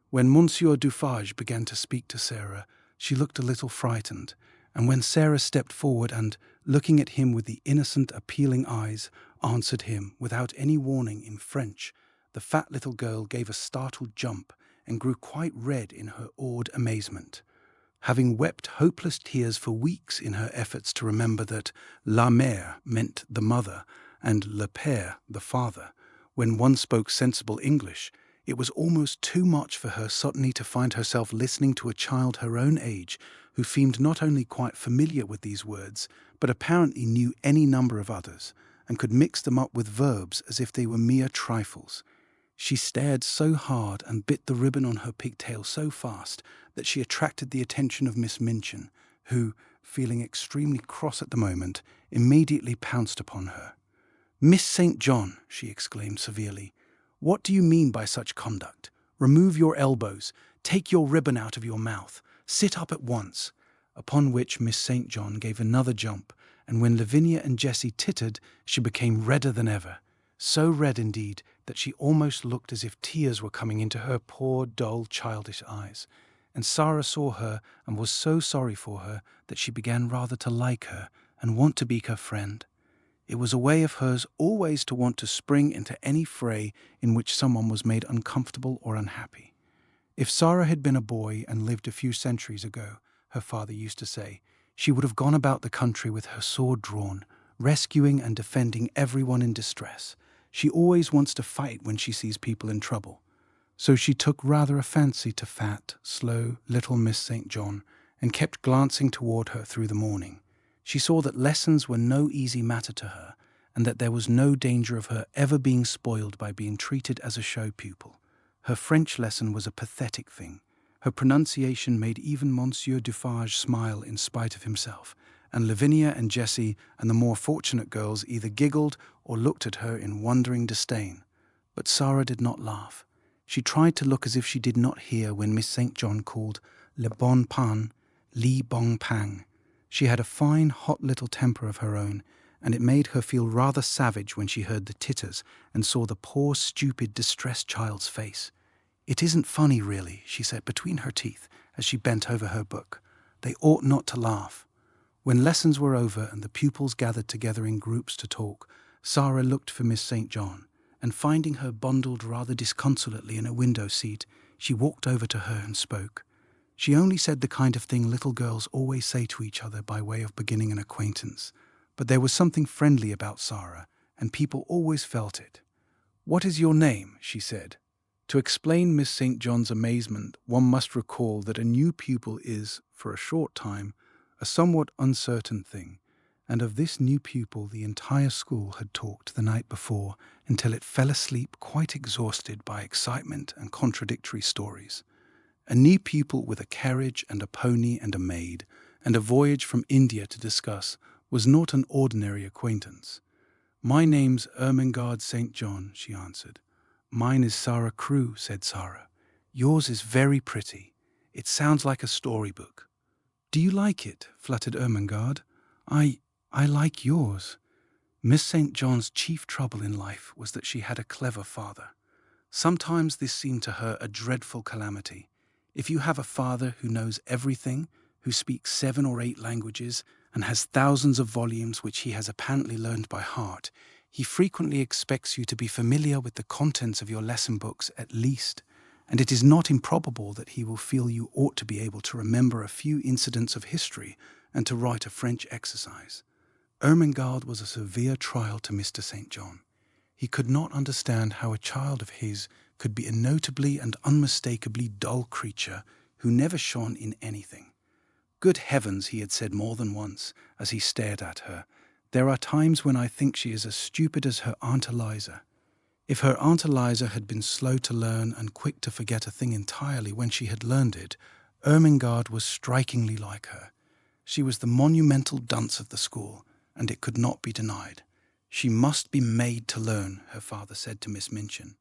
[SPEAKER 1] When Monsieur Dufages began to speak to Sara, she looked a little frightened, and when Sara stepped forward and, looking at him with the innocent, appealing eyes, answered him without any warning in French, the fat little girl gave a startled jump and grew quite red in her awed amazement. Having wept hopeless tears for weeks in her efforts to remember that la mère meant the mother and le père the father, when one spoke sensible English, it was almost too much for her suddenly to find herself listening to a child her own age who seemed not only quite familiar with these words, but apparently knew any number of others, and could mix them up with verbs as if they were mere trifles. She stared so hard and bit the ribbon on her pigtail so fast that she attracted the attention of Miss Minchin, who, feeling extremely cross at the moment, immediately pounced upon her. "Miss St. John," she exclaimed severely, "what do you mean by such conduct? Remove your elbows, take your ribbon out of your mouth, sit up at once." Upon which Miss St. John gave another jump, and when Lavinia and Jessie tittered, she became redder than ever. So red indeed that she almost looked as if tears were coming into her poor, dull, childish eyes. And Sara saw her and was so sorry for her that she began rather to like her and want to be her friend. It was a way of hers always to want to spring into any fray in which someone was made uncomfortable or unhappy. If Sara had been a boy and lived a few centuries ago, her father used to say, she would have gone about the country with her sword drawn, rescuing and defending everyone in distress. She always wants to fight when she sees people in trouble. So she took rather a fancy to fat, slow, little Miss St. John, and kept glancing toward her through the morning. She saw that lessons were no easy matter to her, and that there was no danger of her ever being spoiled by being treated as a show pupil. Her French lesson was a pathetic thing. Her pronunciation made even Monsieur Dufages smile in spite of himself, and Lavinia and Jessie and the more fortunate girls either giggled or looked at her in wondering disdain. But Sara did not laugh. She tried to look as if she did not hear when Miss St. John called le bon pain, li bon pain. She had a fine, hot little temper of her own, and it made her feel rather savage when she heard the titters and saw the poor, stupid, distressed child's face. "It isn't funny, really," she said between her teeth as she bent over her book. "They ought not to laugh." When lessons were over and the pupils gathered together in groups to talk, Sara looked for Miss St. John, and finding her bundled rather disconsolately in a window seat, she walked over to her and spoke. She only said the kind of thing little girls always say to each other by way of beginning an acquaintance, but there was something friendly about Sara, and people always felt it. "What is your name?" she said. To explain Miss St. John's amazement, one must recall that a new pupil is, for a short time, a somewhat uncertain thing, and of this new pupil the entire school had talked the night before until it fell asleep quite exhausted by excitement and contradictory stories. A new pupil with a carriage and a pony and a maid, and a voyage from India to discuss, was not an ordinary acquaintance. "My name's Ermengarde St. John," she answered. "Mine is Sara Crewe," said Sara. "Yours is very pretty. It sounds like a storybook." "Do you like it?" fluttered Ermengarde. I like yours." Miss St. John's chief trouble in life was that she had a clever father. Sometimes this seemed to her a dreadful calamity. If you have a father who knows everything, who speaks 7 or 8 languages, and has thousands of volumes which he has apparently learned by heart, he frequently expects you to be familiar with the contents of your lesson books at least, and it is not improbable that he will feel you ought to be able to remember a few incidents of history and to write a French exercise. Ermengarde was a severe trial to Mr. St. John. He could not understand how a child of his could be a notably and unmistakably dull creature who never shone in anything. "Good heavens," he had said more than once, as he stared at her, "there are times when I think she is as stupid as her Aunt Eliza." If her Aunt Eliza had been slow to learn and quick to forget a thing entirely when she had learned it, Ermengarde was strikingly like her. She was the monumental dunce of the school, and it could not be denied. "She must be made to learn," her father said to Miss Minchin.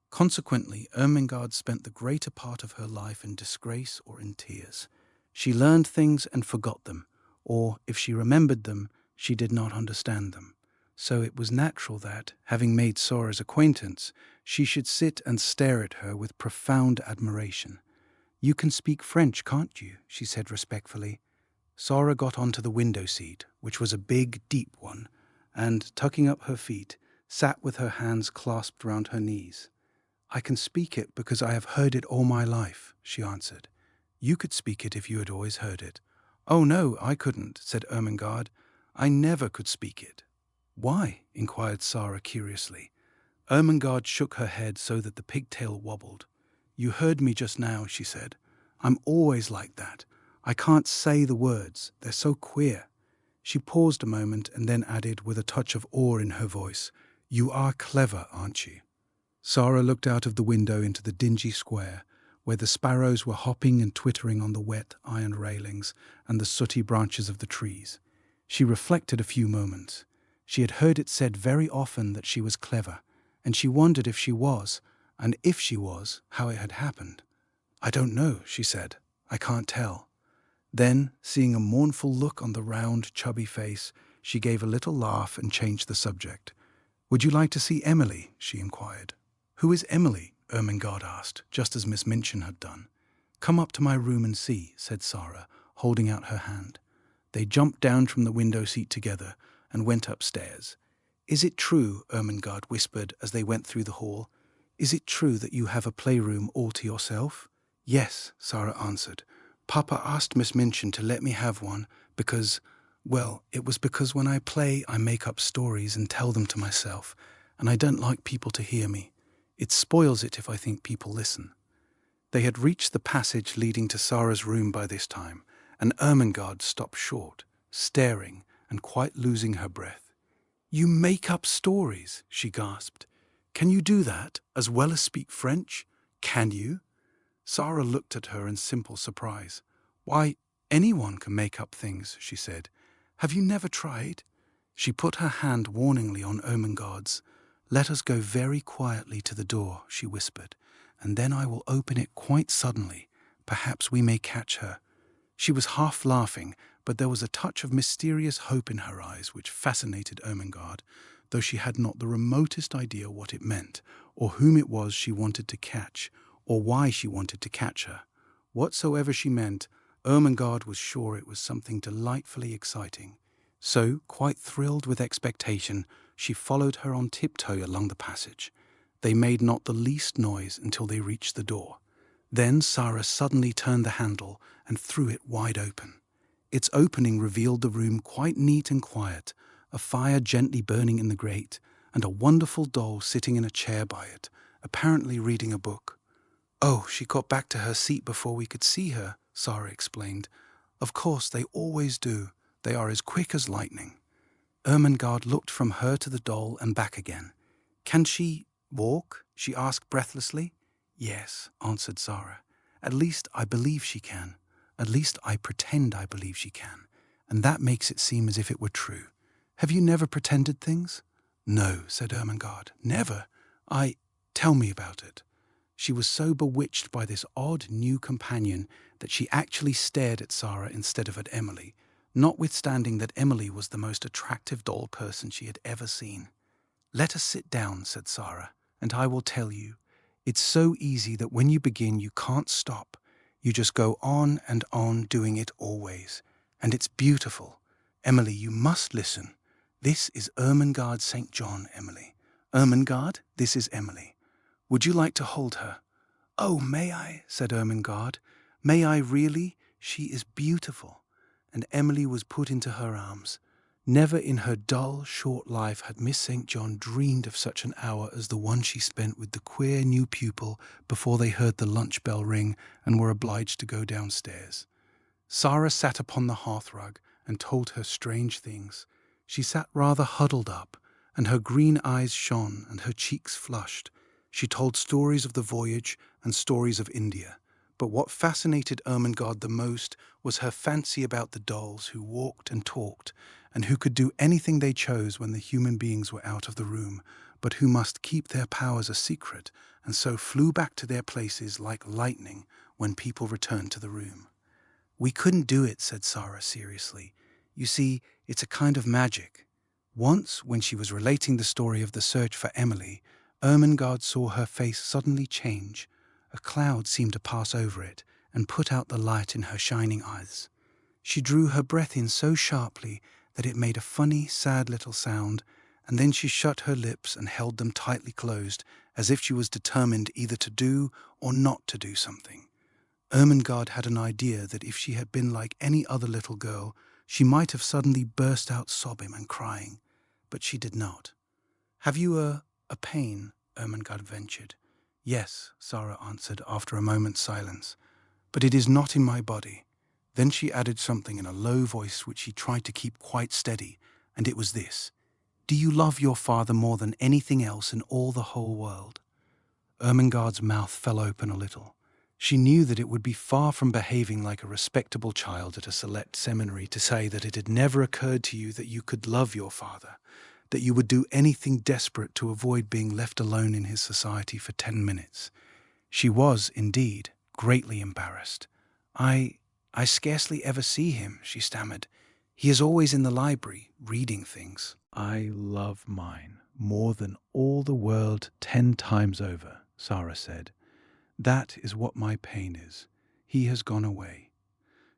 [SPEAKER 1] Consequently, Ermengarde spent the greater part of her life in disgrace or in tears. She learned things and forgot them, or, if she remembered them, she did not understand them. So it was natural that, having made Sara's acquaintance, she should sit and stare at her with profound admiration. "You can speak French, can't you?" she said respectfully. Sara got onto the window seat, which was a big, deep one, and, tucking up her feet, sat with her hands clasped round her knees. "I can speak it because I have heard it all my life," she answered. "You could speak it if you had always heard it." "Oh, no, I couldn't," said Ermengarde. "I never could speak it." "Why?" inquired Sara curiously. Ermengarde shook her head so that the pigtail wobbled. "You heard me just now," she said. "I'm always like that. I can't say the words. They're so queer." She paused a moment and then added, with a touch of awe in her voice, "You are clever, aren't you?" Sara looked out of the window into the dingy square, where the sparrows were hopping and twittering on the wet iron railings and the sooty branches of the trees. She reflected a few moments. She had heard it said very often that she was clever, and she wondered if she was, and if she was, how it had happened. "I don't know," she said. "I can't tell." Then, seeing a mournful look on the round, chubby face, she gave a little laugh and changed the subject. "Would you like to see Emily?" she inquired. "Who is Emily?" Ermengarde asked, just as Miss Minchin had done. "Come up to my room and see," said Sara, holding out her hand. They jumped down from the window seat together and went upstairs. "Is it true," Ermengarde whispered as they went through the hall, "is it true that you have a playroom all to yourself?" "Yes," Sara answered. "Papa asked Miss Minchin to let me have one because, well, it was because when I play I make up stories and tell them to myself, and I don't like people to hear me. It spoils it if I think people listen." They had reached the passage leading to Sara's room by this time, and Ermengarde stopped short, staring and quite losing her breath. "You make up stories," she gasped. "Can you do that, as well as speak French? Can you?" Sara looked at her in simple surprise. "Why, anyone can make up things," she said. "Have you never tried?" She put her hand warningly on Ermengarde's. "Let us go very quietly to the door," she whispered, "and then I will open it quite suddenly. Perhaps we may catch her." She was half laughing, but there was a touch of mysterious hope in her eyes which fascinated Ermengarde, though she had not the remotest idea what it meant, or whom it was she wanted to catch, or why she wanted to catch her. Whatsoever she meant, Ermengarde was sure it was something delightfully exciting. So, quite thrilled with expectation, she followed her on tiptoe along the passage. They made not the least noise until they reached the door. Then Sara suddenly turned the handle and threw it wide open. Its opening revealed the room quite neat and quiet, a fire gently burning in the grate, and a wonderful doll sitting in a chair by it, apparently reading a book. "Oh, she got back to her seat before we could see her," Sara explained. "Of course, they always do. They are as quick as lightning." Ermengarde looked from her to the doll and back again. "Can she walk?" she asked breathlessly. "Yes," answered Sara. "At least I believe she can. At least I pretend I believe she can. And that makes it seem as if it were true. Have you never pretended things?" "No," said Ermengarde. "Never. Tell me about it." She was so bewitched by this odd new companion that she actually stared at Sara instead of at Emily, notwithstanding that Emily was the most attractive doll person she had ever seen. "Let us sit down," said Sara, "and I will tell you. It's so easy that when you begin you can't stop. You just go on and on doing it always. And it's beautiful. Emily, you must listen. This is Ermengarde St. John, Emily. Ermengarde, this is Emily. Would you like to hold her?" "Oh, may I?" said Ermengarde. "May I really? She is beautiful." And Emily was put into her arms. Never in her dull, short life had Miss St. John dreamed of such an hour as the one she spent with the queer new pupil before they heard the lunch bell ring and were obliged to go downstairs. Sara sat upon the hearthrug and told her strange things. She sat rather huddled up, and her green eyes shone and her cheeks flushed. She told stories of the voyage and stories of India. But what fascinated Ermengarde the most was her fancy about the dolls who walked and talked, and who could do anything they chose when the human beings were out of the room, but who must keep their powers a secret, and so flew back to their places like lightning when people returned to the room. "We couldn't do it," said Sara seriously. "You see, it's a kind of magic." Once, when she was relating the story of the search for Emily, Ermengarde saw her face suddenly change. A cloud seemed to pass over it and put out the light in her shining eyes. She drew her breath in so sharply that it made a funny, sad little sound, and then she shut her lips and held them tightly closed, as if she was determined either to do or not to do something. Ermengarde had an idea that if she had been like any other little girl, she might have suddenly burst out sobbing and crying, but she did not. "Have you a pain?" Ermengarde ventured. "Yes," Sara answered after a moment's silence, "but it is not in my body." Then she added something in a low voice which she tried to keep quite steady, and it was this: "Do you love your father more than anything else in all the whole world?" Ermengarde's mouth fell open a little. She knew that it would be far from behaving like a respectable child at a select seminary to say that it had never occurred to you that you could love your father, that you would do anything desperate to avoid being left alone in his society for 10 minutes. She was, indeed, greatly embarrassed. I scarcely ever see him," she stammered. "He is always in the library, reading things." "I love mine more than all the world 10 times over," Sara said. "That is what my pain is. He has gone away."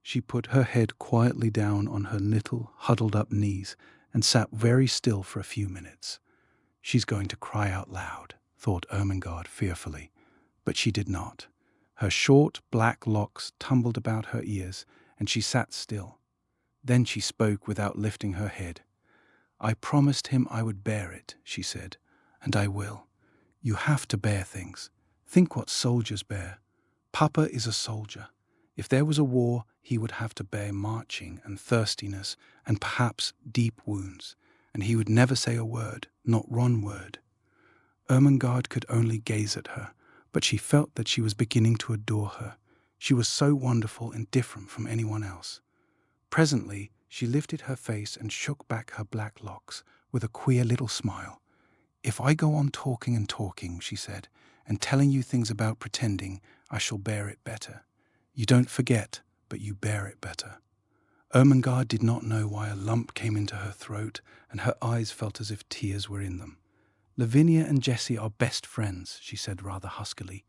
[SPEAKER 1] She put her head quietly down on her little, huddled-up knees and sat very still for a few minutes. "She's going to cry out loud," thought Ermengarde fearfully, but she did not. Her short, black locks tumbled about her ears, and she sat still. Then she spoke without lifting her head. "I promised him I would bear it," she said, "and I will. You have to bear things. Think what soldiers bear. Papa is a soldier. If there was a war, he would have to bear marching and thirstiness and perhaps deep wounds, and he would never say a word, not one word." Ermengarde could only gaze at her, but she felt that she was beginning to adore her. She was so wonderful and different from anyone else. Presently, she lifted her face and shook back her black locks with a queer little smile. "If I go on talking and talking," she said, "and telling you things about pretending, I shall bear it better. You don't forget, but you bear it better." Ermengarde did not know why a lump came into her throat, and her eyes felt as if tears were in them. "Lavinia and Jessie are best friends," she said rather huskily.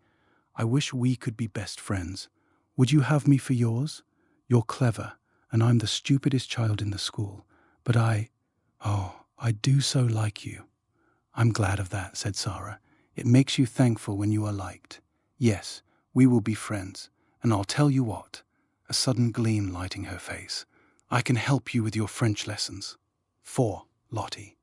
[SPEAKER 1] "I wish we could be best friends. Would you have me for yours? You're clever, and I'm the stupidest child in the school, but I do so like you." "I'm glad of that," said Sara. "It makes you thankful when you are liked. Yes, we will be friends, and I'll tell you what," a sudden gleam lighting her face, "I can help you with your French lessons. For Lottie."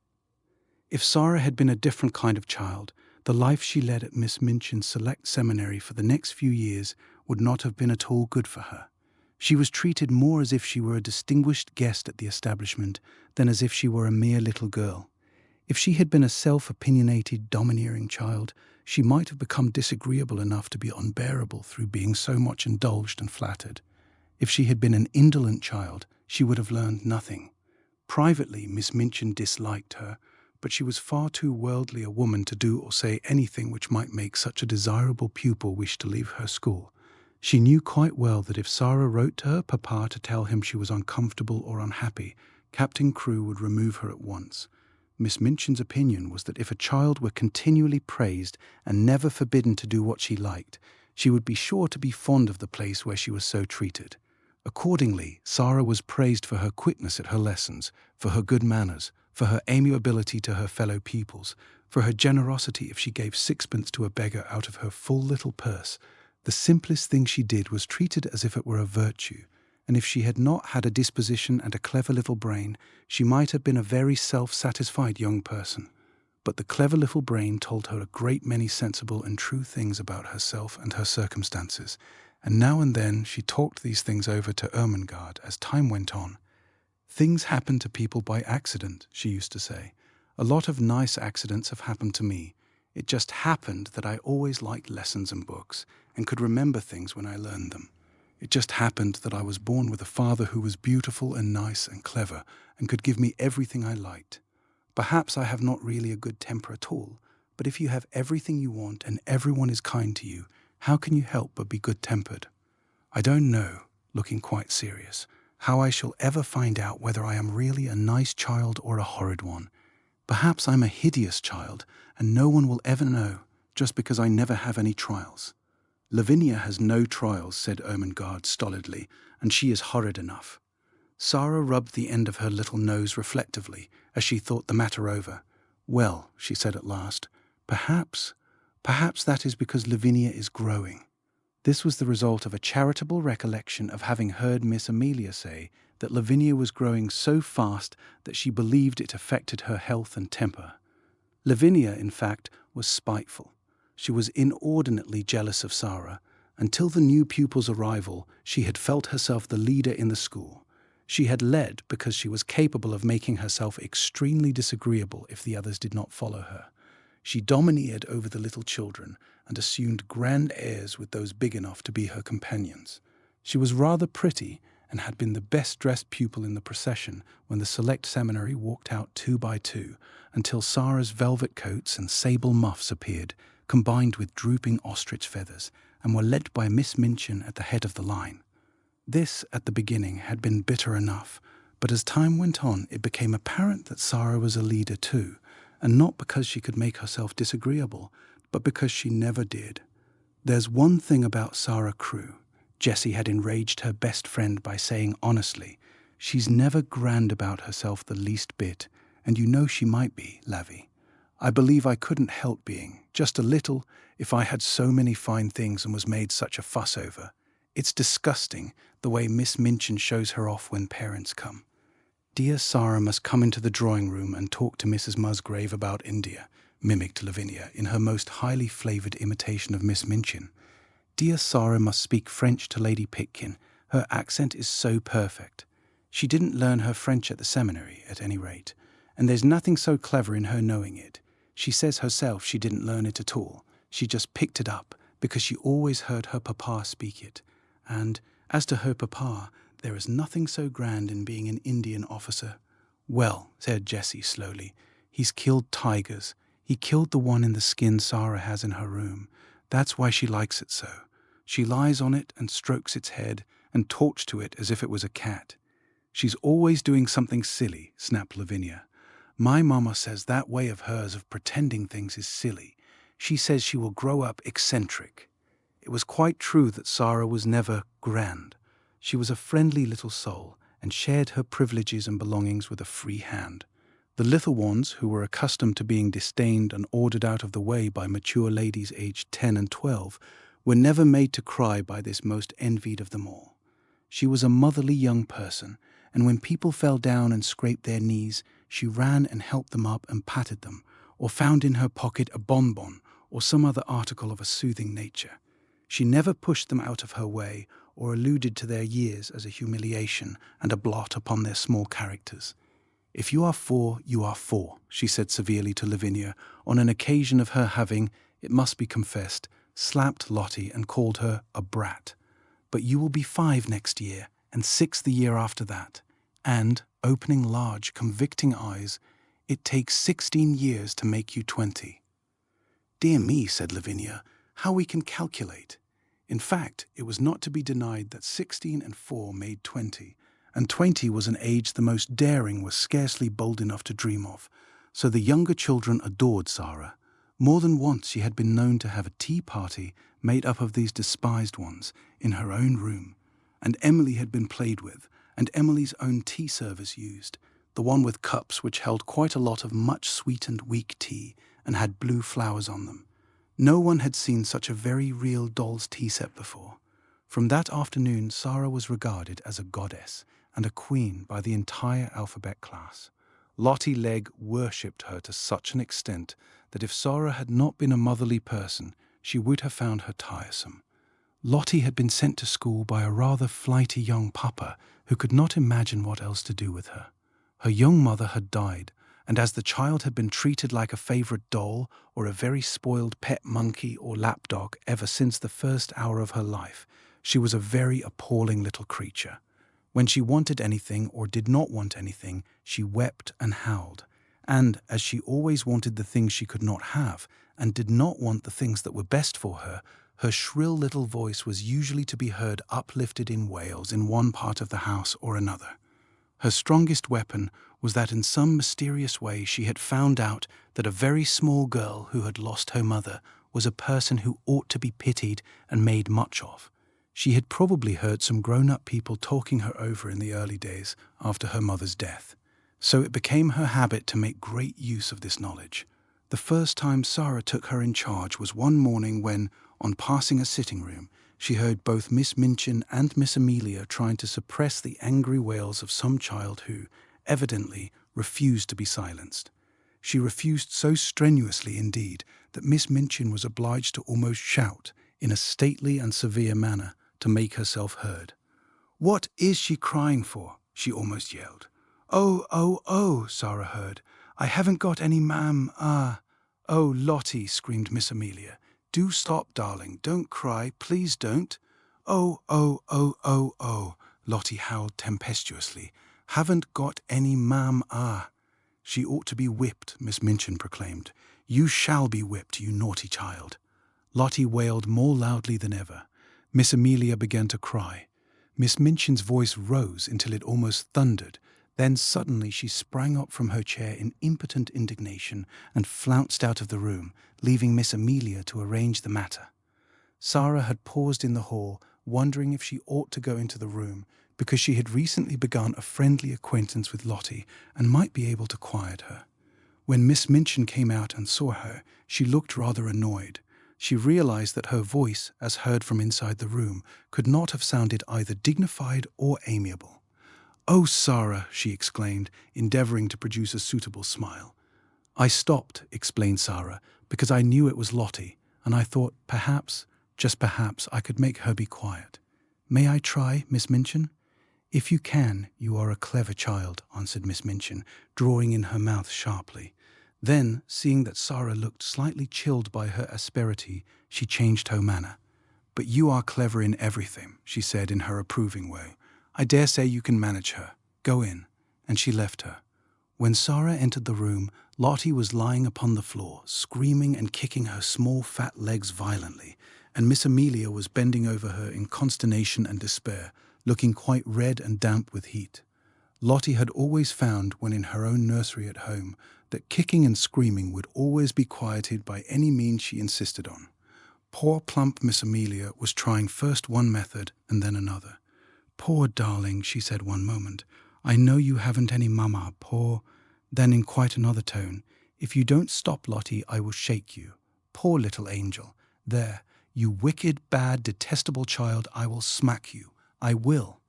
[SPEAKER 1] If Sara had been a different kind of child, the life she led at Miss Minchin's select seminary for the next few years would not have been at all good for her. She was treated more as if she were a distinguished guest at the establishment than as if she were a mere little girl. If she had been a self-opinionated, domineering child, she might have become disagreeable enough to be unbearable through being so much indulged and flattered. If she had been an indolent child, she would have learned nothing. Privately, Miss Minchin disliked her, but she was far too worldly a woman to do or say anything which might make such a desirable pupil wish to leave her school. She knew quite well that if Sara wrote to her papa to tell him she was uncomfortable or unhappy, Captain Crewe would remove her at once. Miss Minchin's opinion was that if a child were continually praised and never forbidden to do what she liked, she would be sure to be fond of the place where she was so treated. Accordingly, Sara was praised for her quickness at her lessons, for her good manners, for her amiability to her fellow pupils, for her generosity if she gave sixpence to a beggar out of her full little purse. The simplest thing she did was treated as if it were a virtue, and if she had not had a disposition and a clever little brain, she might have been a very self-satisfied young person. But the clever little brain told her a great many sensible and true things about herself and her circumstances, and now and then she talked these things over to Ermengarde as time went on. "Things happen to people by accident," she used to say. "A lot of nice accidents have happened to me. It just happened that I always liked lessons and books, and could remember things when I learned them. It just happened that I was born with a father who was beautiful and nice and clever, and could give me everything I liked. Perhaps I have not really a good temper at all, but if you have everything you want and everyone is kind to you, how can you help but be good-tempered? I don't know," looking quite serious, "how I shall ever find out whether I am really a nice child or a horrid one. Perhaps I'm a hideous child, and no one will ever know, just because I never have any trials." "Lavinia has no trials," said Ermengarde stolidly, "and she is horrid enough." Sara rubbed the end of her little nose reflectively as she thought the matter over. "Well," she said at last, perhaps that is because Lavinia is growing." This was the result of a charitable recollection of having heard Miss Amelia say that Lavinia was growing so fast that she believed it affected her health and temper. Lavinia, in fact, was spiteful. She was inordinately jealous of Sara. Until the new pupil's arrival, she had felt herself the leader in the school. She had led because she was capable of making herself extremely disagreeable if the others did not follow her. She domineered over the little children and assumed grand airs with those big enough to be her companions. She was rather pretty and had been the best-dressed pupil in the procession when the select seminary walked out 2 by 2, until Sara's velvet coats and sable muffs appeared, combined with drooping ostrich feathers, and were led by Miss Minchin at the head of the line. This, at the beginning, had been bitter enough, but as time went on it became apparent that Sara was a leader too, and not because she could make herself disagreeable, but because she never did. "There's one thing about Sara Crewe," Jessie had enraged her best friend by saying honestly, "she's never grand about herself the least bit, and you know she might be, Lavvy. I believe I couldn't help being, just a little, if I had so many fine things and was made such a fuss over. It's disgusting, the way Miss Minchin shows her off when parents come. Dear Sara must come into the drawing-room and talk to Mrs. Musgrave about India," mimicked Lavinia in her most highly flavoured imitation of Miss Minchin. "Dear Sara must speak French to Lady Pitkin. Her accent is so perfect. She didn't learn her French at the seminary, at any rate, and there's nothing so clever in her knowing it. She says herself she didn't learn it at all. She just picked it up because she always heard her papa speak it. And, as to her papa, there is nothing so grand in being an Indian officer." "Well," said Jessie slowly, "he's killed tigers. He killed the one in the skin Sara has in her room. That's why she likes it so. She lies on it and strokes its head and talks to it as if it was a cat." "She's always doing something silly," snapped Lavinia. "My mamma says that way of hers of pretending things is silly. She says she will grow up eccentric." It was quite true that Sara was never grand. She was a friendly little soul, and shared her privileges and belongings with a free hand. The little ones, who were accustomed to being disdained and ordered out of the way by mature ladies aged 10 and 12, were never made to cry by this most envied of them all. She was a motherly young person, and when people fell down and scraped their knees, she ran and helped them up and patted them, or found in her pocket a bonbon or some other article of a soothing nature. She never pushed them out of her way or alluded to their years as a humiliation and a blot upon their small characters. "If you are 4, you are 4, she said severely to Lavinia on an occasion of her having, it must be confessed, slapped Lottie and called her a brat. "But you will be 5 next year, and 6 the year after that. And," opening large, convicting eyes, "it takes 16 years to make you 20. "Dear me," said Lavinia, "how we can calculate. In fact, it was not to be denied that 16 and 4 made 20, and 20 was an age the most daring were scarcely bold enough to dream of. So the younger children adored Sara. More than once she had been known to have a tea party made up of these despised ones in her own room, and Emily had been played with, and Emily's own tea service used, the one with cups which held quite a lot of much sweetened weak tea and had blue flowers on them. No one had seen such a very real doll's tea set before. From that afternoon Sara was regarded as a goddess and a queen by the entire alphabet class. Lottie Legg worshipped her to such an extent that if Sara had not been a motherly person, she would have found her tiresome. Lottie had been sent to school by a rather flighty young papa who could not imagine what else to do with her. Her young mother had died, and as the child had been treated like a favourite doll or a very spoiled pet monkey or lapdog ever since the first hour of her life, she was a very appalling little creature. When she wanted anything or did not want anything, she wept and howled. And, as she always wanted the things she could not have, and did not want the things that were best for her, her shrill little voice was usually to be heard uplifted in wails in one part of the house or another. Her strongest weapon was that in some mysterious way she had found out that a very small girl who had lost her mother was a person who ought to be pitied and made much of. She had probably heard some grown-up people talking her over in the early days after her mother's death. So it became her habit to make great use of this knowledge. The first time Sara took her in charge was one morning when, on passing a sitting room, she heard both Miss Minchin and Miss Amelia trying to suppress the angry wails of some child who, evidently, refused to be silenced. She refused so strenuously indeed that Miss Minchin was obliged to almost shout, in a stately and severe manner, to make herself heard. "What is she crying for?" she almost yelled. "Oh, oh, oh," Sara heard. "I haven't got any Oh, Lottie," screamed Miss Amelia. "Do stop, darling. Don't cry. Please don't." "Oh, oh, oh, oh, oh," Lottie howled tempestuously. "Haven't got any She ought to be whipped," Miss Minchin proclaimed. "You shall be whipped, you naughty child." Lottie wailed more loudly than ever. Miss Amelia began to cry. Miss Minchin's voice rose until it almost thundered. Then suddenly she sprang up from her chair in impotent indignation and flounced out of the room, leaving Miss Amelia to arrange the matter. Sara had paused in the hall, wondering if she ought to go into the room, because she had recently begun a friendly acquaintance with Lottie and might be able to quiet her. When Miss Minchin came out and saw her, she looked rather annoyed. She realized that her voice, as heard from inside the room, could not have sounded either dignified or amiable. "Oh, Sara," she exclaimed, endeavouring to produce a suitable smile. "I stopped," explained Sara, "because I knew it was Lottie, and I thought perhaps, just perhaps, I could make her be quiet. May I try, Miss Minchin?" "If you can, you are a clever child," answered Miss Minchin, drawing in her mouth sharply. Then, seeing that Sara looked slightly chilled by her asperity, she changed her manner. "But you are clever in everything," she said in her approving way. "I dare say you can manage her. Go in." And she left her. When Sara entered the room, Lottie was lying upon the floor, screaming and kicking her small fat legs violently, and Miss Amelia was bending over her in consternation and despair, looking quite red and damp with heat. Lottie had always found, when in her own nursery at home, that kicking and screaming would always be quieted by any means she insisted on. Poor plump Miss Amelia was trying first one method and then another. "Poor darling," she said one moment. "I know you haven't any mamma, poor—" Then in quite another tone, "If you don't stop, Lottie, I will shake you. Poor little angel. There, you wicked, bad, detestable child, I will smack you. I will."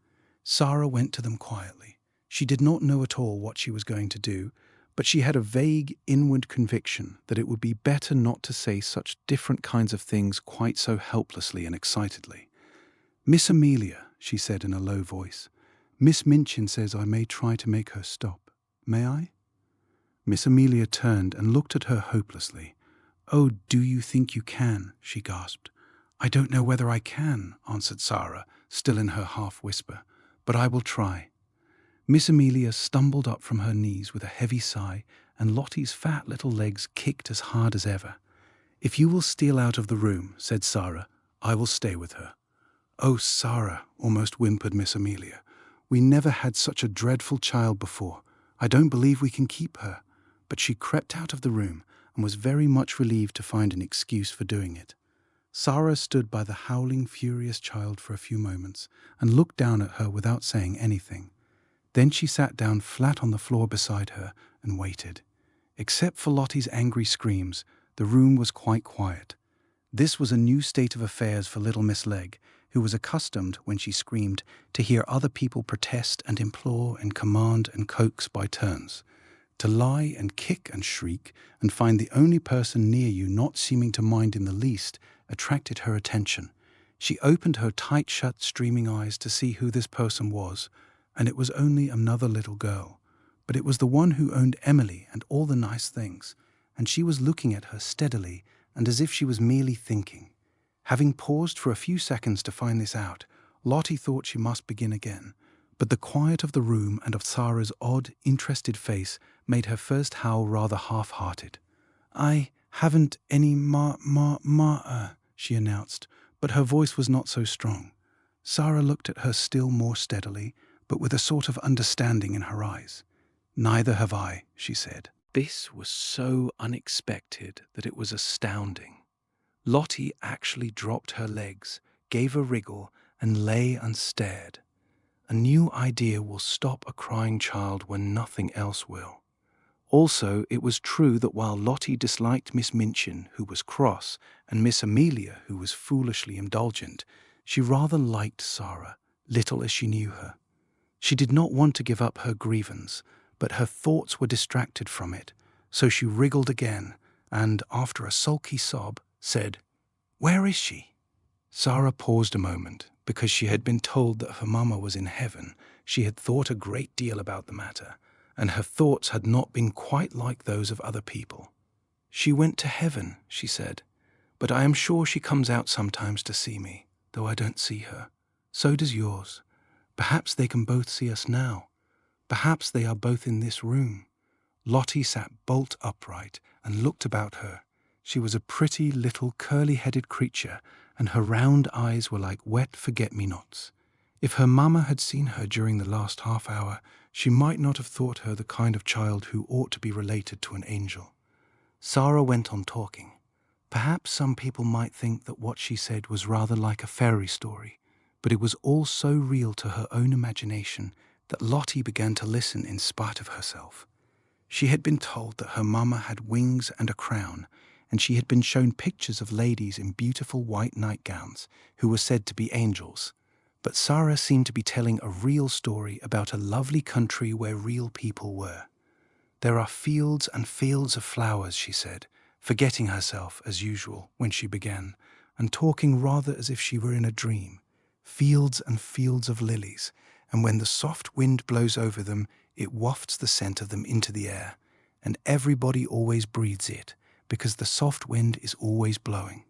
[SPEAKER 1] Sara went to them quietly. She did not know at all what she was going to do, but she had a vague inward conviction that it would be better not to say such different kinds of things quite so helplessly and excitedly. "Miss Amelia," she said in a low voice, "Miss Minchin says I may try to make her stop. May I?" Miss Amelia turned and looked at her hopelessly. "Oh, do you think you can?" she gasped. "I don't know whether I can," answered Sara, still in her half-whisper, "but I will try." Miss Amelia stumbled up from her knees with a heavy sigh, and Lottie's fat little legs kicked as hard as ever. "If you will steal out of the room," said Sara, I will stay with her." "Oh, Sara," almost whimpered Miss Amelia. "We never had such a dreadful child before. I don't believe we can keep her." But she crept out of the room and was very much relieved to find an excuse for doing it. Sara stood by the howling, furious child for a few moments and looked down at her without saying anything. Then she sat down flat on the floor beside her and waited. Except for Lottie's angry screams, the room was quite quiet. This was a new state of affairs for little Miss Legg, who was accustomed, when she screamed, to hear other people protest and implore and command and coax by turns. To lie and kick and shriek and find the only person near you not seeming to mind in the least attracted her attention. She opened her tight-shut, streaming eyes to see who this person was, and it was only another little girl. But it was the one who owned Emily and all the nice things, and she was looking at her steadily and as if she was merely thinking. Having paused for a few seconds to find this out, Lottie thought she must begin again, but the quiet of the room and of Sara's odd, interested face made her first howl rather half-hearted. "I haven't any she announced, but her voice was not so strong. Sara looked at her still more steadily, but with a sort of understanding in her eyes. "Neither have I," she said. This was so unexpected that it was astounding. Lottie actually dropped her legs, gave a wriggle, and lay and stared. A new idea will stop a crying child when nothing else will. Also, it was true that while Lottie disliked Miss Minchin, who was cross, and Miss Amelia, who was foolishly indulgent, she rather liked Sara, little as she knew her. She did not want to give up her grievance, but her thoughts were distracted from it, so she wriggled again, and, after a sulky sob, said, "Where is she?" Sara paused a moment. Because she had been told that her mamma was in heaven, she had thought a great deal about the matter, and her thoughts had not been quite like those of other people. "She went to heaven," she said, "but I am sure she comes out sometimes to see me, though I don't see her. So does yours. Perhaps they can both see us now. Perhaps they are both in this room." Lottie sat bolt upright and looked about her. She was a pretty little curly-headed creature, and her round eyes were like wet forget-me-nots. If her mamma had seen her during the last half hour, she might not have thought her the kind of child who ought to be related to an angel. Sara went on talking. Perhaps some people might think that what she said was rather like a fairy story, but it was all so real to her own imagination that Lottie began to listen in spite of herself. She had been told that her mamma had wings and a crown, and she had been shown pictures of ladies in beautiful white nightgowns who were said to be angels. But Sara seemed to be telling a real story about a lovely country where real people were. "There are fields and fields of flowers," she said, forgetting herself, as usual, when she began, and talking rather as if she were in a dream. "Fields and fields of lilies, and when the soft wind blows over them, it wafts the scent of them into the air, and everybody always breathes it, because the soft wind is always blowing.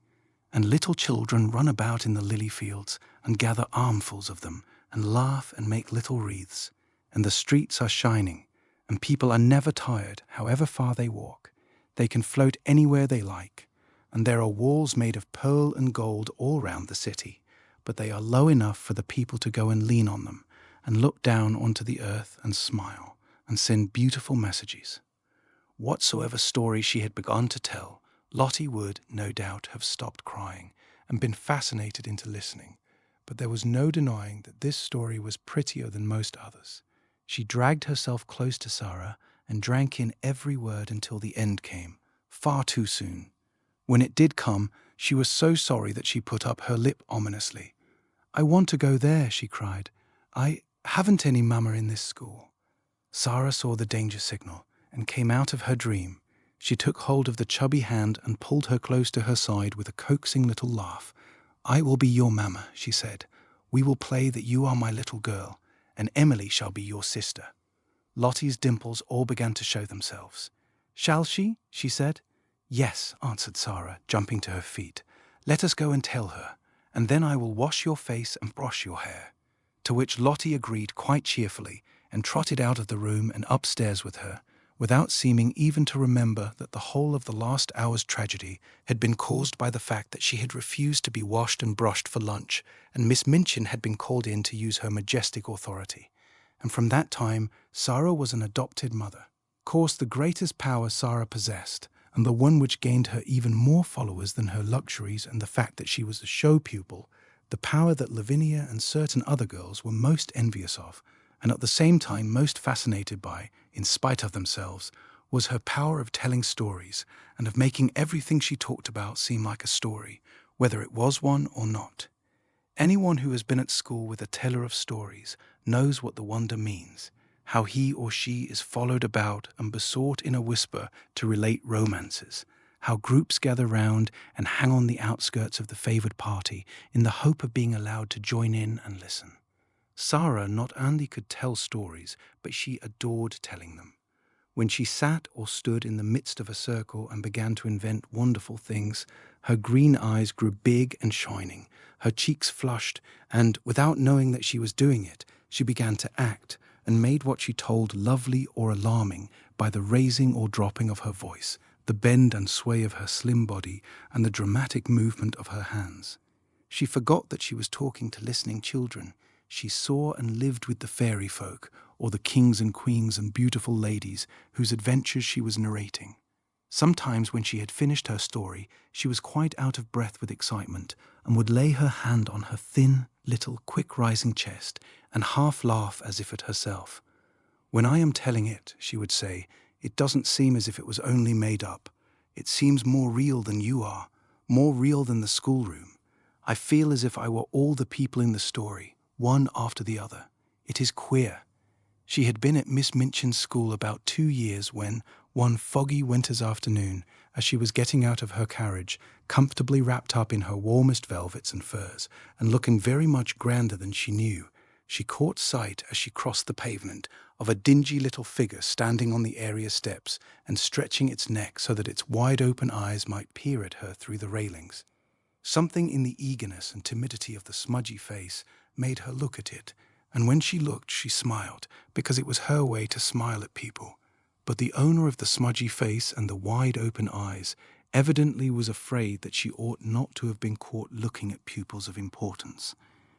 [SPEAKER 1] And little children run about in the lily fields and gather armfuls of them and laugh and make little wreaths. And the streets are shining, and people are never tired, however far they walk. They can float anywhere they like. And there are walls made of pearl and gold all round the city, but they are low enough for the people to go and lean on them and look down onto the earth and smile and send beautiful messages." Whatsoever story she had begun to tell, Lottie would, no doubt, have stopped crying and been fascinated into listening, but there was no denying that this story was prettier than most others. She dragged herself close to Sara and drank in every word until the end came, far too soon. When it did come, she was so sorry that she put up her lip ominously. "I want to go there," she cried. "I haven't any mamma in this school." Sara saw the danger signal and came out of her dream. She took hold of the chubby hand and pulled her close to her side with a coaxing little laugh. "I will be your mamma," she said. "We will play that you are my little girl, and Emily shall be your sister." Lottie's dimples all began to show themselves. "Shall she?" she said. "Yes," answered Sara, jumping to her feet. "Let us go and tell her, and then I will wash your face and brush your hair." To which Lottie agreed quite cheerfully and trotted out of the room and upstairs with her, without seeming even to remember that the whole of the last hour's tragedy had been caused by the fact that she had refused to be washed and brushed for lunch, and Miss Minchin had been called in to use her majestic authority. And from that time, Sara was an adopted mother. Of course, the greatest power Sara possessed, and the one which gained her even more followers than her luxuries and the fact that she was a show pupil, the power that Lavinia and certain other girls were most envious of, and at the same time most fascinated by, in spite of themselves, was her power of telling stories and of making everything she talked about seem like a story, whether it was one or not. Anyone who has been at school with a teller of stories knows what the wonder means, how he or she is followed about and besought in a whisper to relate romances, how groups gather round and hang on the outskirts of the favoured party in the hope of being allowed to join in and listen. Sara not only could tell stories, but she adored telling them. When she sat or stood in the midst of a circle and began to invent wonderful things, her green eyes grew big and shining, her cheeks flushed, and, without knowing that she was doing it, she began to act and made what she told lovely or alarming by the raising or dropping of her voice, the bend and sway of her slim body, and the dramatic movement of her hands. She forgot that she was talking to listening children. She saw and lived with the fairy folk, or the kings and queens and beautiful ladies whose adventures she was narrating. Sometimes when she had finished her story, she was quite out of breath with excitement and would lay her hand on her thin, little, quick-rising chest and half laugh as if at herself. "When I am telling it," she would say, "it doesn't seem as if it was only made up. It seems more real than you are, more real than the schoolroom. I feel as if I were all the people in the story, one after the other. It is queer." She had been at Miss Minchin's school about 2 years when, one foggy winter's afternoon, as she was getting out of her carriage, comfortably wrapped up in her warmest velvets and furs, and looking very much grander than she knew, she caught sight, as she crossed the pavement, of a dingy little figure standing on the area steps and stretching its neck so that its wide-open eyes might peer at her through the railings. Something in the eagerness and timidity of the smudgy face made her look at it, and when she looked she smiled, because it was her way to smile at people. But the owner of the smudgy face and the wide-open eyes evidently was afraid that she ought not to have been caught looking at pupils of importance.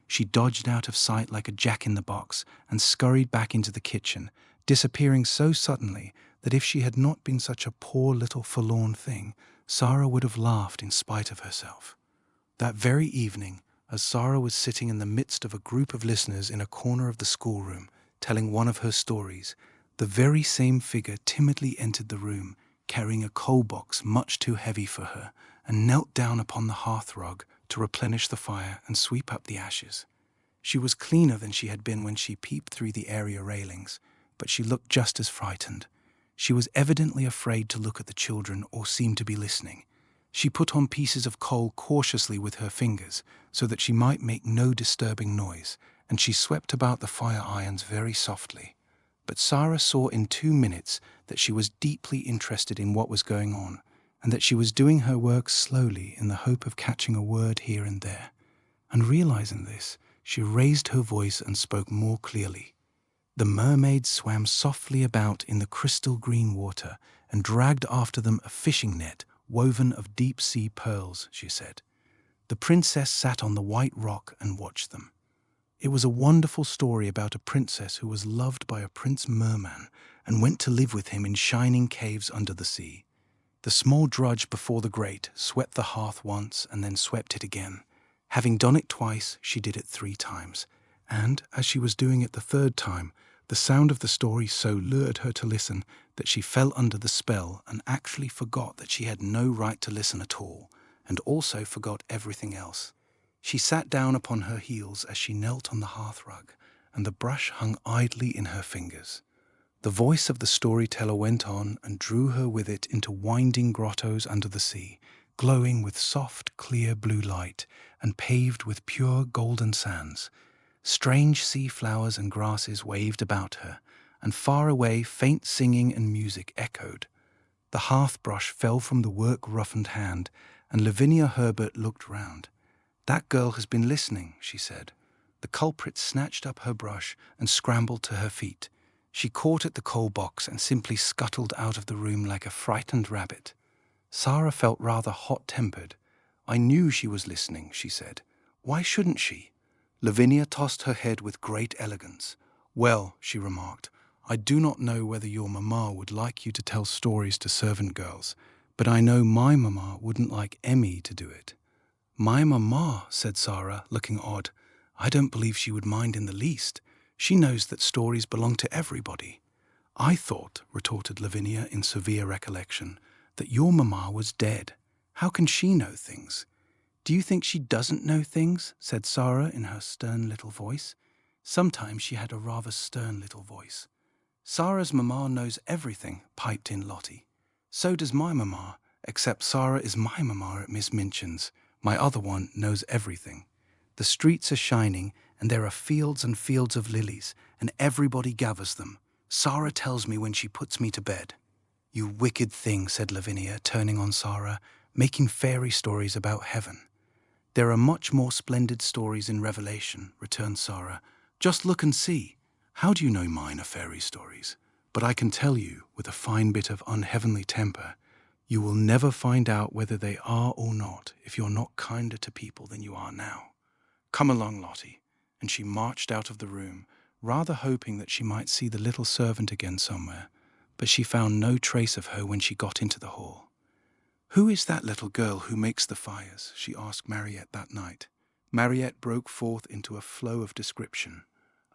[SPEAKER 1] She dodged out of sight like a jack-in-the-box and scurried back into the kitchen, disappearing so suddenly that if she had not been such a poor little forlorn thing, Sara would have laughed in spite of herself. That very evening, as Sara was sitting in the midst of a group of listeners in a corner of the schoolroom, telling one of her stories, the very same figure timidly entered the room, carrying a coal-box much too heavy for her, and knelt down upon the hearth-rug to replenish the fire and sweep up the ashes. She was cleaner than she had been when she peeped through the area railings, but she looked just as frightened. She was evidently afraid to look at the children or seem to be listening. She put on pieces of coal cautiously with her fingers so that she might make no disturbing noise, and she swept about the fire irons very softly. But Sara saw in 2 minutes that she was deeply interested in what was going on, and that she was doing her work slowly in the hope of catching a word here and there. And realizing this, she raised her voice and spoke more clearly. The mermaids swam softly about in the crystal green water and dragged after them a fishing net woven of deep-sea pearls, she said. The princess sat on the white rock and watched them. It was a wonderful story about a princess who was loved by a prince merman and went to live with him in shining caves under the sea. The small drudge before the grate swept the hearth once and then swept it again. Having done it twice, she did it 3 times, and, as she was doing it the 3rd time, the sound of the story so lured her to listen that she fell under the spell and actually forgot that she had no right to listen at all, and also forgot everything else. She sat down upon her heels as she knelt on the hearth-rug, and the brush hung idly in her fingers. The voice of the storyteller went on and drew her with it into winding grottos under the sea, glowing with soft, clear blue light and paved with pure golden sands. Strange sea flowers and grasses waved about her, and far away faint singing and music echoed. The hearth-brush fell from the work-roughened hand, and Lavinia Herbert looked round. "That girl has been listening," she said. The culprit snatched up her brush and scrambled to her feet. She caught at the coal box and simply scuttled out of the room like a frightened rabbit. Sara felt rather hot-tempered. "I knew she was listening," she said. "Why shouldn't she?" Lavinia tossed her head with great elegance. "Well," she remarked, "I do not know whether your mamma would like you to tell stories to servant girls, but I know my mamma wouldn't like Emmy to do it." "My mamma," said Sara, looking odd. "I don't believe she would mind in the least. She knows that stories belong to everybody." "I thought," retorted Lavinia in severe recollection, "that your mamma was dead. How can she know things?" "Do you think she doesn't know things?" said Sara in her stern little voice. Sometimes she had a rather stern little voice. "Sara's mamma knows everything," piped in Lottie. "So does my mamma, except Sara is my mamma at Miss Minchin's. My other one knows everything. The streets are shining, and there are fields and fields of lilies, and everybody gathers them. Sara tells me when she puts me to bed." "You wicked thing," said Lavinia, turning on Sara, "making fairy stories about heaven." "There are much more splendid stories in Revelation," returned Sara. "Just look and see. How do you know mine are fairy stories? But I can tell you, with a fine bit of unheavenly temper, you will never find out whether they are or not if you're not kinder to people than you are now. Come along, Lottie." And she marched out of the room, rather hoping that she might see the little servant again somewhere, but she found no trace of her when she got into the hall. "Who is that little girl who makes the fires?" she asked Mariette that night. Mariette broke forth into a flow of description.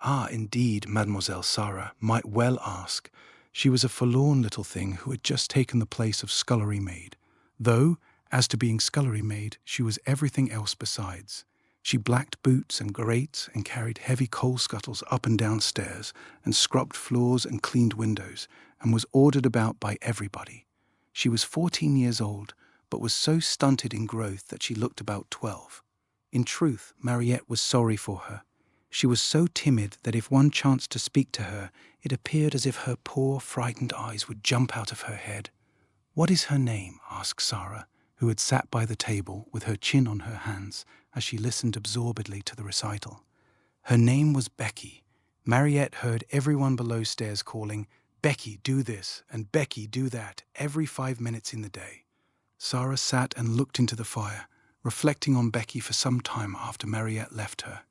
[SPEAKER 1] Ah, indeed, Mademoiselle Sara might well ask. She was a forlorn little thing who had just taken the place of scullery maid, though, as to being scullery maid, she was everything else besides. She blacked boots and grates and carried heavy coal scuttles up and down stairs and scrubbed floors and cleaned windows and was ordered about by everybody. She was 14 years old, but was so stunted in growth that she looked about 12. In truth, Mariette was sorry for her. She was so timid that if one chanced to speak to her, it appeared as if her poor, frightened eyes would jump out of her head. "What is her name?" asked Sara, who had sat by the table with her chin on her hands as she listened absorbedly to the recital. Her name was Becky. Mariette heard everyone below stairs calling, "Becky, do this," and "Becky, do that," every 5 minutes in the day. Sara sat and looked into the fire, reflecting on Becky for some time after Mariette left her.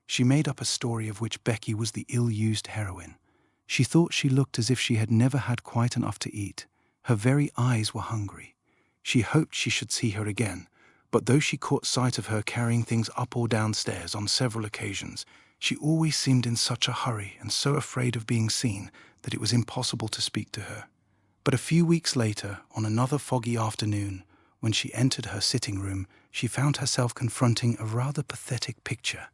[SPEAKER 1] She made up a story of which Becky was the ill-used heroine. She thought she looked as if she had never had quite enough to eat. Her very eyes were hungry. She hoped she should see her again, but though she caught sight of her carrying things up or downstairs on several occasions, she always seemed in such a hurry and so afraid of being seen that it was impossible to speak to her. But a few weeks later, on another foggy afternoon, when she entered her sitting room, she found herself confronting a rather pathetic picture.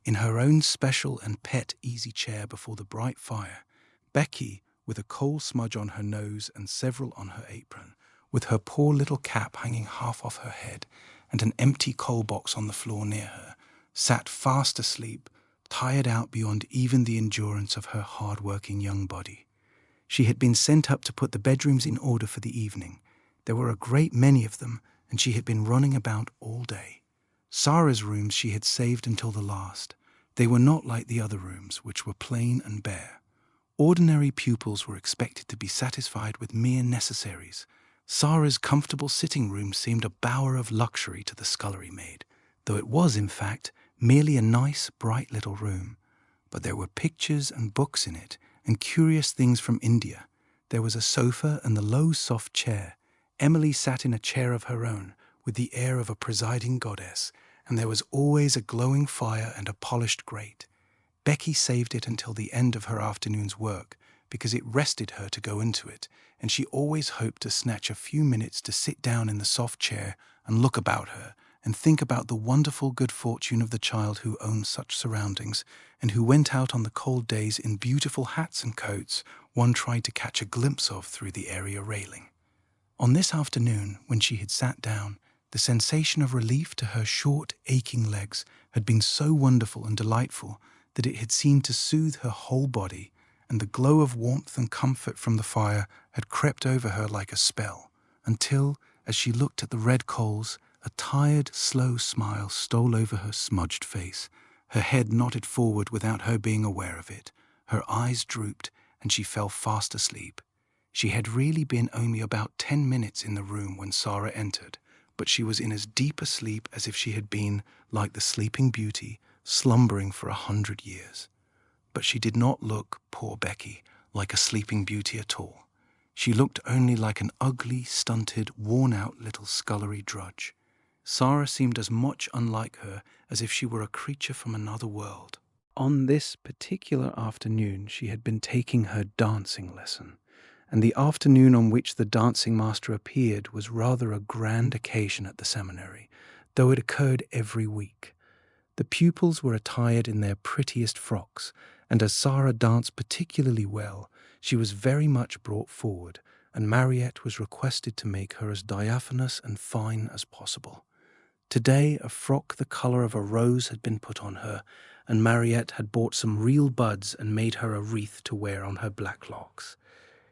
[SPEAKER 1] In her own special and pet easy chair before the bright fire, Becky, with a coal smudge on her nose and several on her apron, with her poor little cap hanging half off her head, and an empty coal box on the floor near her, sat fast asleep, tired out beyond even the endurance of her hard-working young body. She had been sent up to put the bedrooms in order for the evening. There were a great many of them, and she had been running about all day. Sara's rooms she had saved until the last. They were not like the other rooms, which were plain and bare. Ordinary pupils were expected to be satisfied with mere necessaries. Sara's comfortable sitting room seemed a bower of luxury to the scullery maid, though it was, in fact, merely a nice, bright little room. But there were pictures and books in it, and curious things from India. There was a sofa and the low, soft chair. Emily sat in a chair of her own, with the air of a presiding goddess, and there was always a glowing fire and a polished grate. Becky saved it until the end of her afternoon's work, because it rested her to go into it, and she always hoped to snatch a few minutes to sit down in the soft chair and look about her, and think about the wonderful good fortune of the child who owned such surroundings, and who went out on the cold days in beautiful hats and coats one tried to catch a glimpse of through the area railing. On this afternoon, when she had sat down, the sensation of relief to her short, aching legs had been so wonderful and delightful that it had seemed to soothe her whole body, and the glow of warmth and comfort from the fire had crept over her like a spell, until, as she looked at the red coals, a tired, slow smile stole over her smudged face. Her head nodded forward without her being aware of it. Her eyes drooped, and she fell fast asleep. She had really been only about 10 minutes in the room when Sara entered, but she was in as deep a sleep as if she had been, like the Sleeping Beauty, slumbering for 100 years. But she did not look, poor Becky, like a Sleeping Beauty at all. She looked only like an ugly, stunted, worn-out little scullery drudge. Sara seemed as much unlike her as if she were a creature from another world. On this particular afternoon, she had been taking her dancing lesson, and the afternoon on which the dancing master appeared was rather a grand occasion at the seminary, though it occurred every week. The pupils were attired in their prettiest frocks, and as Sara danced particularly well, she was very much brought forward, and Mariette was requested to make her as diaphanous and fine as possible. Today a frock the colour of a rose had been put on her, and Mariette had bought some real buds and made her a wreath to wear on her black locks.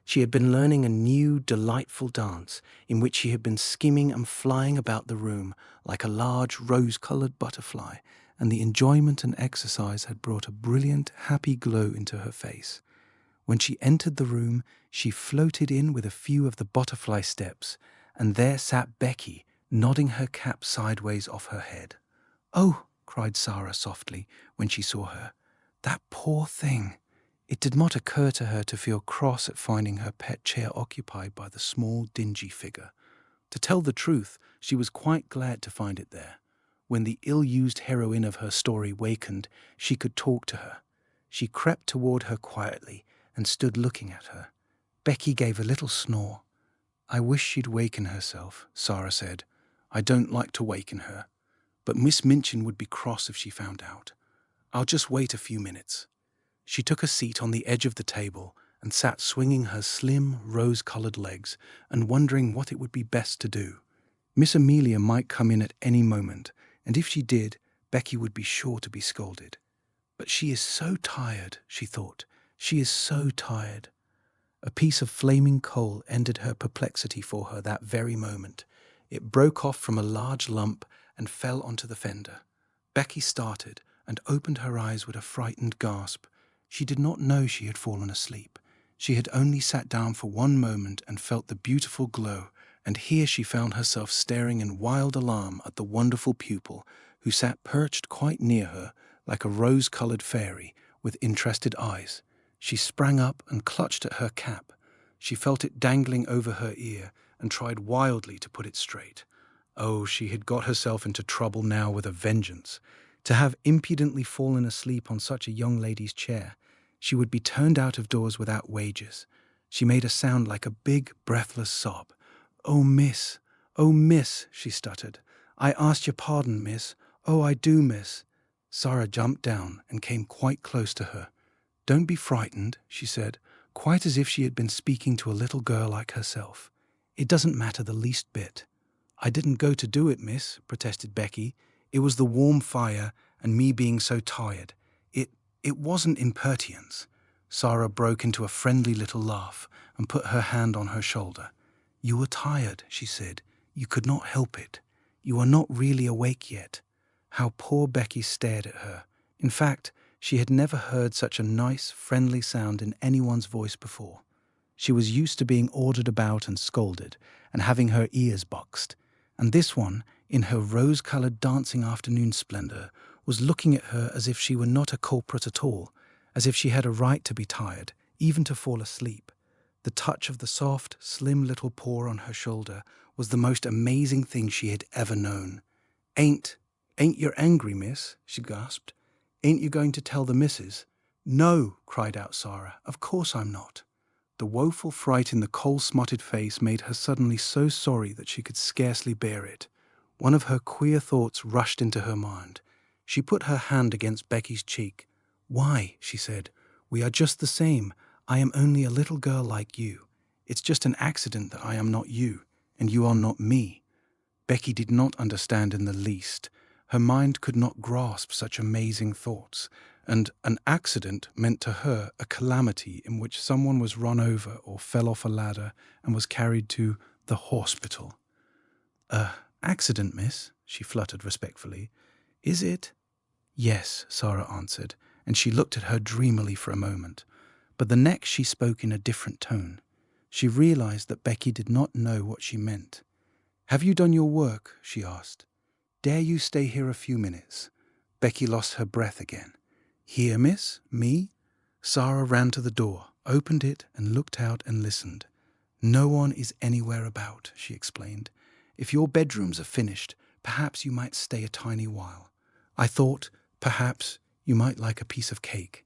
[SPEAKER 1] She had been learning a new, delightful dance in which she had been skimming and flying about the room like a large rose-coloured butterfly, and the enjoyment and exercise had brought a brilliant, happy glow into her face. When she entered the room, she floated in with a few of the butterfly steps, and there sat Becky, nodding her cap sideways off her head. "Oh," cried Sara softly when she saw her, "that poor thing!" It did not occur to her to feel cross at finding her pet chair occupied by the small, dingy figure. To tell the truth, she was quite glad to find it there. When the ill-used heroine of her story wakened, she could talk to her. She crept toward her quietly and stood looking at her. Becky gave a little snore. "I wish she'd waken herself," Sara said. "I don't like to waken her, but Miss Minchin would be cross if she found out. I'll just wait a few minutes." She took a seat on the edge of the table and sat swinging her slim, rose-coloured legs and wondering what it would be best to do. Miss Amelia might come in at any moment, and if she did, Becky would be sure to be scolded. "But she is so tired," she thought. "She is so tired." A piece of flaming coal ended her perplexity for her that very moment. It broke off from a large lump and fell onto the fender. Becky started and opened her eyes with a frightened gasp. She did not know she had fallen asleep. She had only sat down for one moment and felt the beautiful glow, and here she found herself staring in wild alarm at the wonderful pupil, who sat perched quite near her, like a rose-coloured fairy, with interested eyes. She sprang up and clutched at her cap. She felt it dangling over her ear and tried wildly to put it straight. Oh, she had got herself into trouble now with a vengeance. To have impudently fallen asleep on such a young lady's chair, she would be turned out of doors without wages. She made a sound like a big, breathless sob. "Oh, miss, she stuttered. "I ask your pardon, miss. Oh, I do, miss." Sara jumped down and came quite close to her. "Don't be frightened," she said, quite as if she had been speaking to a little girl like herself. "It doesn't matter the least bit." "I didn't go to do it, miss," protested Becky. "It was the warm fire and me being so tired. It wasn't impertinence." Sara broke into a friendly little laugh and put her hand on her shoulder. "You were tired," she said. "You could not help it. You are not really awake yet." How poor Becky stared at her. In fact, she had never heard such a nice, friendly sound in anyone's voice before. She was used to being ordered about and scolded, and having her ears boxed. And this one, in her rose-coloured dancing afternoon splendour, was looking at her as if she were not a culprit at all, as if she had a right to be tired, even to fall asleep. The touch of the soft, slim little paw on her shoulder was the most amazing thing she had ever known. Ain't you angry, miss?" she gasped. "Ain't you going to tell the missus?" "No," cried out Sara. "Of course I'm not." The woeful fright in the coal-smutted face made her suddenly so sorry that she could scarcely bear it. One of her queer thoughts rushed into her mind. She put her hand against Becky's cheek. "Why," she said, "we are just the same. I am only a little girl like you. It's just an accident that I am not you, and you are not me." Becky did not understand in the least. Her mind could not grasp such amazing thoughts, and an accident meant to her a calamity in which someone was run over or fell off a ladder and was carried to the hospital. Accident, miss?" she fluttered respectfully. "Is it?" "Yes," Sara answered, and she looked at her dreamily for a moment. But the next she spoke in a different tone. She realized that Becky did not know what she meant. "Have you done your work?" she asked. "Dare you stay here a few minutes?" Becky lost her breath again. "Here, miss? Me?" Sara ran to the door, opened it, and looked out and listened. "No one is anywhere about," she explained. "If your bedrooms are finished, perhaps you might stay a tiny while. I thought, perhaps, you might like a piece of cake."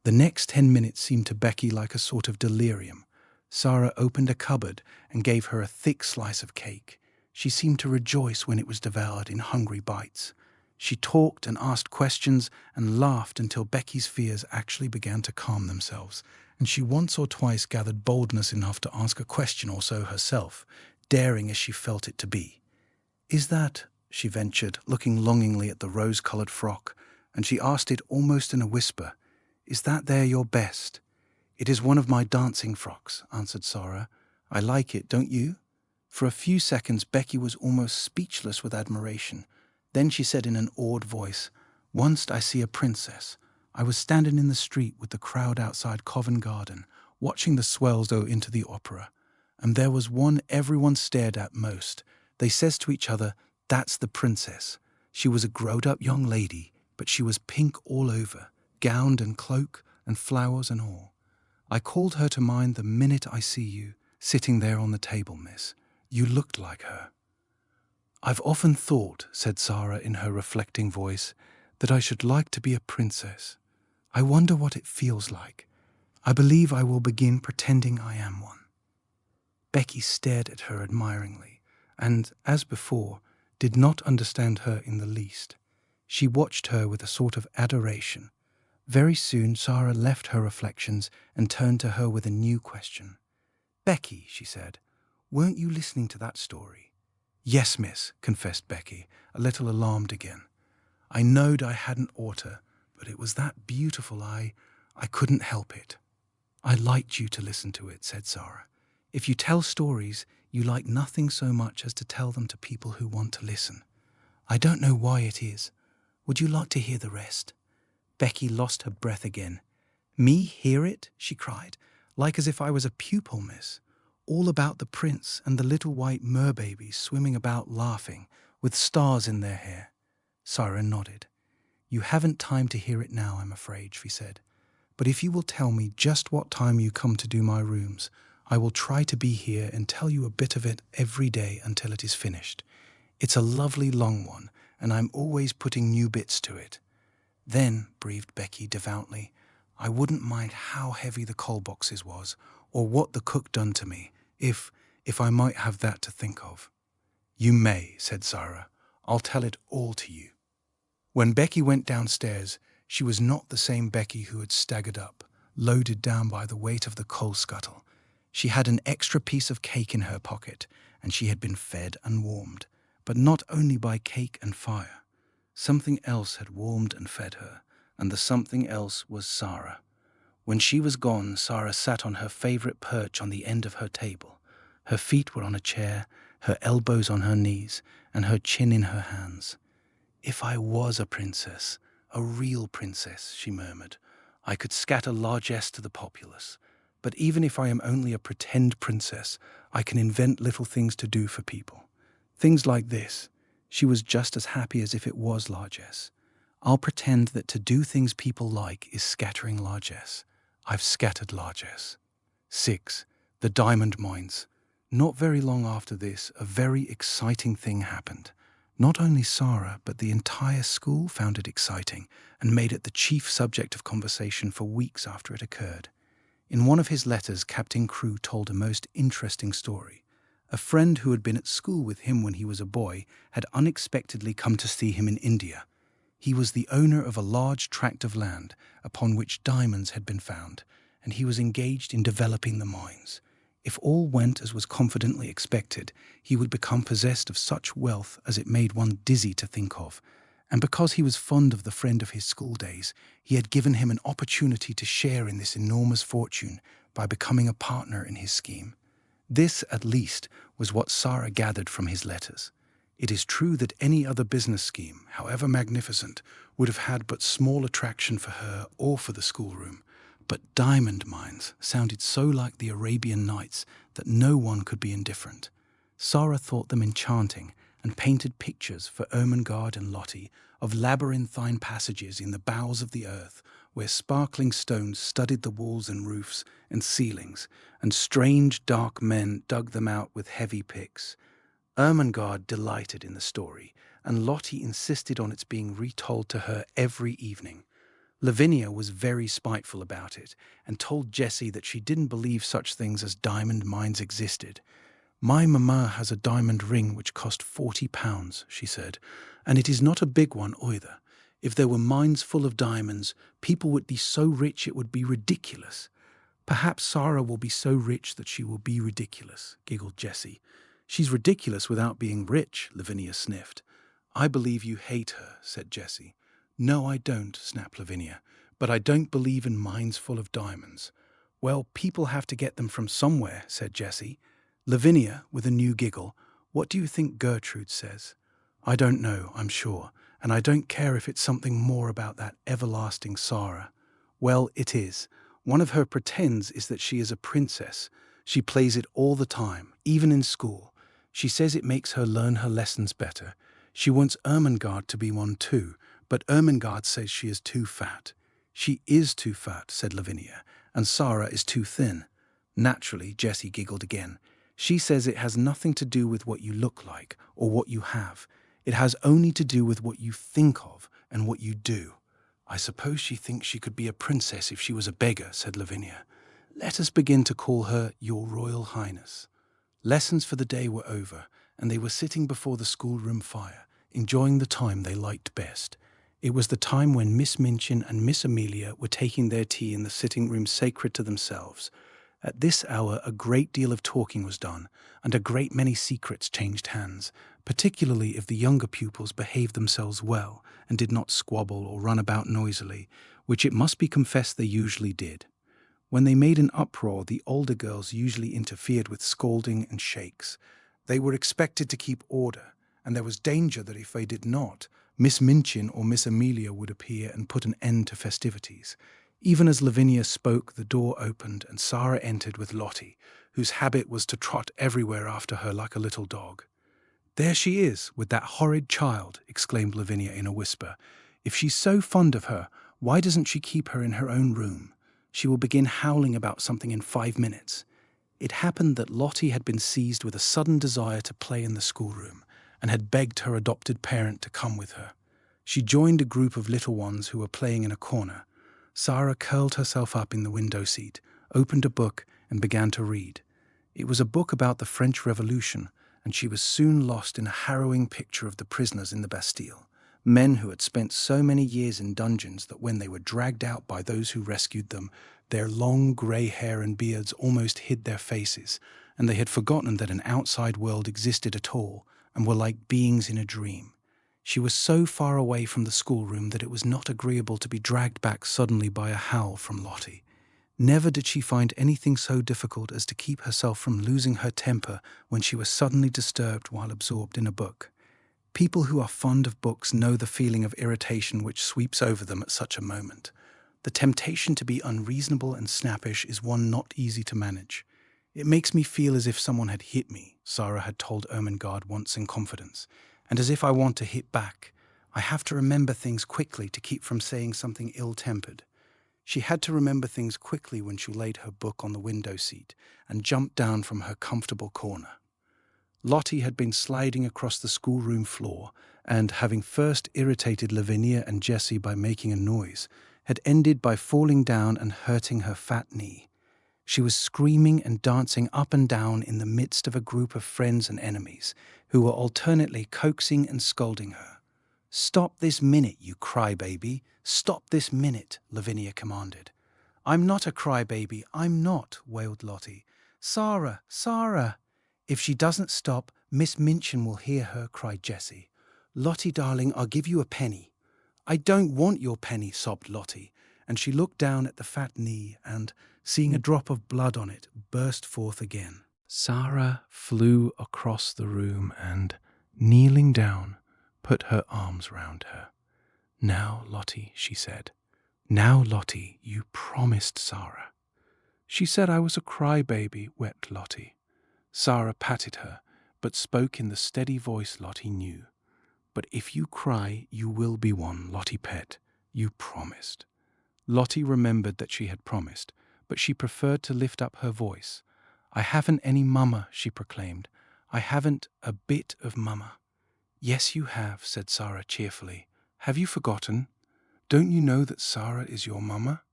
[SPEAKER 1] The next 10 minutes seemed to Becky like a sort of delirium. Sara opened a cupboard and gave her a thick slice of cake. She seemed to rejoice when it was devoured in hungry bites. She talked and asked questions and laughed until Becky's fears actually began to calm themselves, and she once or twice gathered boldness enough to ask a question or so herself, daring as she felt it to be. "Is that," she ventured, looking longingly at the rose-coloured frock, and she asked it almost in a whisper, "is that there your best?" "It is one of my dancing frocks," answered Sara. "I like it, don't you?" For a few seconds Becky was almost speechless with admiration. Then she said in an awed voice, "Once I see a princess. I was standing in the street with the crowd outside Covent Garden, watching the swells go into the opera. And there was one everyone stared at most. They says to each other, 'That's the princess.' She was a growed-up young lady, but she was pink all over, gowned and cloak and flowers and all. I called her to mind the minute I see you, sitting there on the table, miss. You looked like her." "I've often thought," said Sara in her reflecting voice, "that I should like to be a princess. I wonder what it feels like. I believe I will begin pretending I am one." Becky stared at her admiringly, and, as before, did not understand her in the least. She watched her with a sort of adoration. Very soon Sara left her reflections and turned to her with a new question. "Becky," she said, "weren't you listening to that story?" "Yes, miss," confessed Becky, a little alarmed again. "I knowed I hadn't oughter, but it was that beautiful I couldn't help it." "I liked you to listen to it," said Sara. "If you tell stories, you like nothing so much as to tell them to people who want to listen. I don't know why it is. Would you like to hear the rest?" Becky lost her breath again. "Me hear it?" she cried, "like as if I was a pupil, miss. All about the prince and the little white mer-babies swimming about laughing, with stars in their hair." Sara nodded. "You haven't time to hear it now, I'm afraid," she said. "But if you will tell me just what time you come to do my rooms, I will try to be here and tell you a bit of it every day until it is finished. It's a lovely long one, and I'm always putting new bits to it." "Then," breathed Becky devoutly, "I wouldn't mind how heavy the coal boxes was, or what the cook done to me, if I might have that to think of." "You may," said Sara. "I'll tell it all to you." When Becky went downstairs, she was not the same Becky who had staggered up, loaded down by the weight of the coal scuttle. She had an extra piece of cake in her pocket, and she had been fed and warmed, but not only by cake and fire. Something else had warmed and fed her, and the something else was Sara. When she was gone, Sara sat on her favourite perch on the end of her table. Her feet were on a chair, her elbows on her knees, and her chin in her hands. "If I was a princess, a real princess," she murmured, "I could scatter largesse to the populace. But even if I am only a pretend princess, I can invent little things to do for people. Things like this." She was just as happy as if it was largesse. "I'll pretend that to do things people like is scattering largesse. I've scattered largesse." 6. The diamond mines. Not very long after this, a very exciting thing happened. Not only Sara, but the entire school found it exciting and made it the chief subject of conversation for weeks after it occurred. In one of his letters, Captain Crewe told a most interesting story. A friend who had been at school with him when he was a boy had unexpectedly come to see him in India. He was the owner of a large tract of land upon which diamonds had been found, and he was engaged in developing the mines. If all went as was confidently expected, he would become possessed of such wealth as it made one dizzy to think of, and because he was fond of the friend of his school days, he had given him an opportunity to share in this enormous fortune by becoming a partner in his scheme. This, at least, was what Sara gathered from his letters. It is true that any other business scheme, however magnificent, would have had but small attraction for her or for the schoolroom, but diamond mines sounded so like the Arabian Nights that no one could be indifferent. Sara thought them enchanting and painted pictures for Ermengarde and Lottie of labyrinthine passages in the bowels of the earth where sparkling stones studded the walls and roofs and ceilings, and strange dark men dug them out with heavy picks. Ermengarde delighted in the story, and Lottie insisted on its being retold to her every evening. Lavinia was very spiteful about it and told Jessie that she didn't believe such things as diamond mines existed. "My mamma has a diamond ring which cost £40, she said, "and it is not a big one either. If there were mines full of diamonds, people would be so rich it would be ridiculous." "Perhaps Sara will be so rich that she will be ridiculous," giggled Jessie. "She's ridiculous without being rich," Lavinia sniffed. "I believe you hate her," said Jessie. "No, I don't," snapped Lavinia, "but I don't believe in mines full of diamonds." "Well, people have to get them from somewhere," said Jessie. Lavinia, with a new giggle, "What do you think Gertrude says?" "I don't know, I'm sure, and I don't care if it's something more about that everlasting Sara." "Well, it is. One of her pretends is that she is a princess. She plays it all the time, even in school. She says it makes her learn her lessons better. She wants Ermengarde to be one too, but Ermengarde says she is too fat." "She is too fat," said Lavinia, "and Sara is too thin." Naturally, Jessie giggled again. "She says it has nothing to do with what you look like or what you have. It has only to do with what you think of and what you do." "I suppose she thinks she could be a princess if she was a beggar," said Lavinia. "Let us begin to call her Your Royal Highness." Lessons for the day were over, and they were sitting before the schoolroom fire, enjoying the time they liked best. It was the time when Miss Minchin and Miss Amelia were taking their tea in the sitting room sacred to themselves. At this hour a great deal of talking was done, and a great many secrets changed hands, particularly if the younger pupils behaved themselves well and did not squabble or run about noisily, which it must be confessed they usually did. When they made an uproar, the older girls usually interfered with scolding and shakes. They were expected to keep order, and there was danger that if they did not, Miss Minchin or Miss Amelia would appear and put an end to festivities. Even as Lavinia spoke, the door opened and Sara entered with Lottie, whose habit was to trot everywhere after her like a little dog. "There she is, with that horrid child," exclaimed Lavinia in a whisper. "If she's so fond of her, why doesn't she keep her in her own room? She will begin howling about something in 5 minutes." It happened that Lottie had been seized with a sudden desire to play in the schoolroom, and had begged her adopted parent to come with her. She joined a group of little ones who were playing in a corner. Sara curled herself up in the window seat, opened a book, and began to read. It was a book about the French Revolution, and she was soon lost in a harrowing picture of the prisoners in the Bastille, men who had spent so many years in dungeons that when they were dragged out by those who rescued them, their long grey hair and beards almost hid their faces, and they had forgotten that an outside world existed at all, and were like beings in a dream. She was so far away from the schoolroom that it was not agreeable to be dragged back suddenly by a howl from Lottie. Never did she find anything so difficult as to keep herself from losing her temper when she was suddenly disturbed while absorbed in a book. People who are fond of books know the feeling of irritation which sweeps over them at such a moment. The temptation to be unreasonable and snappish is one not easy to manage. "It makes me feel as if someone had hit me," Sara had told Ermengarde once in confidence, "and as if I want to hit back. I have to remember things quickly to keep from saying something ill-tempered." She had to remember things quickly when she laid her book on the window seat and jumped down from her comfortable corner. Lottie had been sliding across the schoolroom floor and, having first irritated Lavinia and Jessie by making a noise, had ended by falling down and hurting her fat knee. She was screaming and dancing up and down in the midst of a group of friends and enemies who were alternately coaxing and scolding her. "Stop this minute, you crybaby! Stop this minute!" Lavinia commanded. "I'm not a crybaby, I'm not," wailed Lottie. "Sara, Sara!" "If she doesn't stop, Miss Minchin will hear her," cried Jessie. "Lottie, darling, I'll give you a penny." "I don't want your penny," sobbed Lottie, and she looked down at the fat knee and, seeing a drop of blood on it, burst forth again. Sara flew across the room and, kneeling down, put her arms round her. "Now, Lottie," she said, "Now, Lottie, you promised Sara." "She said I was a crybaby," wept Lottie. Sara patted her, but spoke in the steady voice Lottie knew. "But if you cry, you will be one, Lottie pet. You promised." Lottie remembered that she had promised, but she preferred to lift up her voice. "I haven't any mama," she proclaimed. "I haven't a bit of mama." "Yes, you have," said Sara cheerfully. "Have you forgotten? Don't you know that Sara is your mama?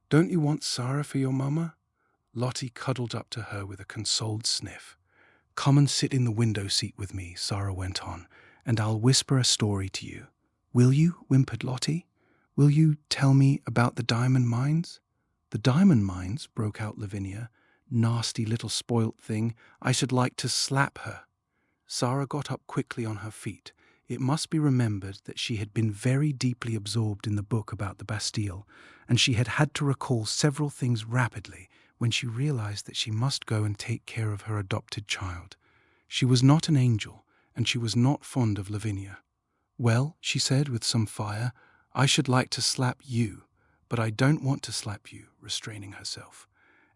[SPEAKER 1] Don't you want Sara for your mama?" Lottie cuddled up to her with a consoled sniff. "Come and sit in the window seat with me," Sara went on, "and I'll whisper a story to you." "Will you?" whimpered Lottie. "Will you tell me about the diamond mines?" "The diamond mines?" broke out Lavinia. "Nasty little spoilt thing. I should like to slap her." Sara got up quickly on her feet. It must be remembered that she had been very deeply absorbed in the book about the Bastille, and she had to recall several things rapidly when she realized that she must go and take care of her adopted child. She was not an angel, and she was not fond of Lavinia. "Well," she said with some fire, "I should like to slap you, but I don't want to slap you," restraining herself.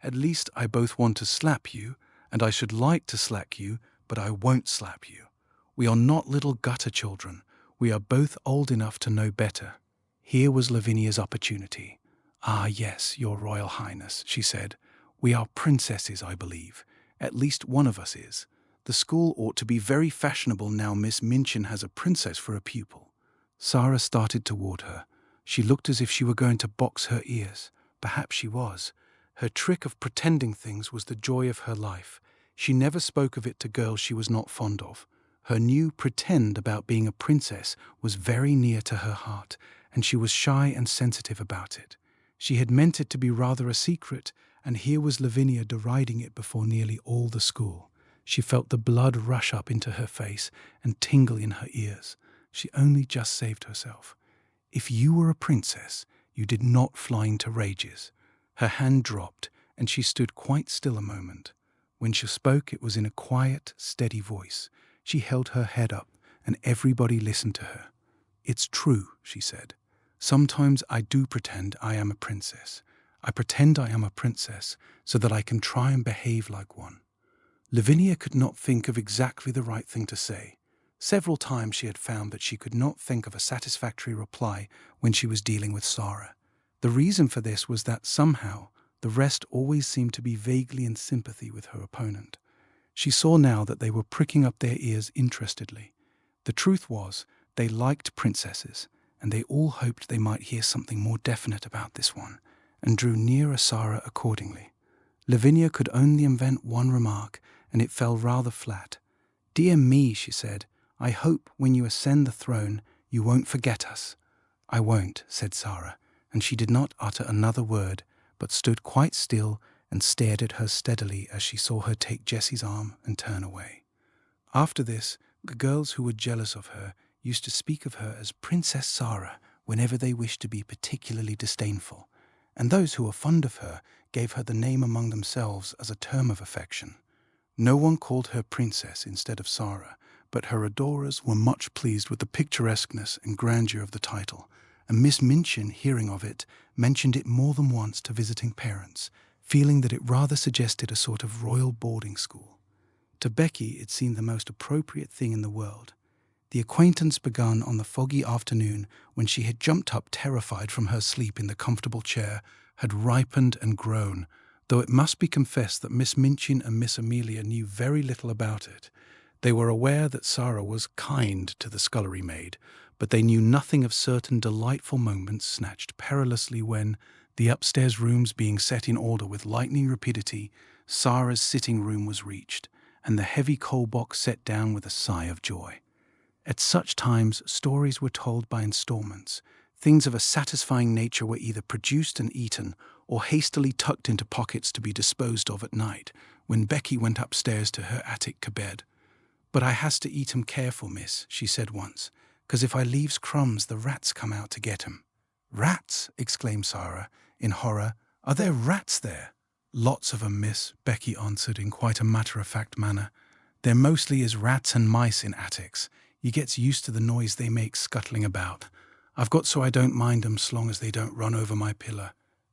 [SPEAKER 1] "At least I both want to slap you, and I should like to slap you, but I won't slap you. We are not little gutter children. We are both old enough to know better." Here was Lavinia's opportunity. "Ah, yes, Your Royal Highness," she said. "We are princesses, I believe. At least one of us is. The school ought to be very fashionable now Miss Minchin has a princess for a pupil." Sara started toward her. She looked as if she were going to box her ears. Perhaps she was. Her trick of pretending things was the joy of her life. She never spoke of it to girls she was not fond of. Her new pretend about being a princess was very near to her heart, and she was shy and sensitive about it. She had meant it to be rather a secret, and here was Lavinia deriding it before nearly all the school. She felt the blood rush up into her face and tingle in her ears. She only just saved herself. "If you were a princess, you did not fly into rages." Her hand dropped, and she stood quite still a moment. When she spoke, it was in a quiet, steady voice. She held her head up, and everybody listened to her. "It's true," she said. "Sometimes I do pretend I am a princess. I pretend I am a princess so that I can try and behave like one." Lavinia could not think of exactly the right thing to say. Several times she had found that she could not think of a satisfactory reply when she was dealing with Sara. The reason for this was that somehow the rest always seemed to be vaguely in sympathy with her opponent. She saw now that they were pricking up their ears interestedly. The truth was, they liked princesses, and they all hoped they might hear something more definite about this one, and drew nearer Sara accordingly. Lavinia could only invent one remark, and it fell rather flat. "Dear me," she said, "I hope when you ascend the throne you won't forget us." "I won't," said Sara, and she did not utter another word, but stood quite still and stared at her steadily as she saw her take Jessie's arm and turn away. After this, the girls who were jealous of her used to speak of her as Princess Sara whenever they wished to be particularly disdainful, and those who were fond of her gave her the name among themselves as a term of affection. No one called her Princess instead of Sara, but her adorers were much pleased with the picturesqueness and grandeur of the title, and Miss Minchin, hearing of it, mentioned it more than once to visiting parents, feeling that it rather suggested a sort of royal boarding school. To Becky it seemed the most appropriate thing in the world. The acquaintance began on the foggy afternoon when she had jumped up terrified from her sleep in the comfortable chair, had ripened and grown, though it must be confessed that Miss Minchin and Miss Amelia knew very little about it. They were aware that Sara was kind to the scullery maid, but they knew nothing of certain delightful moments snatched perilously when, the upstairs rooms being set in order with lightning rapidity, Sara's sitting room was reached, and the heavy coal box set down with a sigh of joy. At such times, stories were told by installments. Things of a satisfying nature were either produced and eaten, or hastily tucked into pockets to be disposed of at night, when Becky went upstairs to her attic bed. "But I has to eat 'em careful, miss," she said once, "'cause if I leaves crumbs, the rats come out to get 'em." "Rats!" exclaimed Sara, in horror. "Are there rats there?" "Lots of 'em, miss," Becky answered in quite a matter-of-fact manner. "There mostly is rats and mice in attics. You gets used to the noise they make scuttling about. I've got so I don't mind 'em so long as they don't run over my pillow."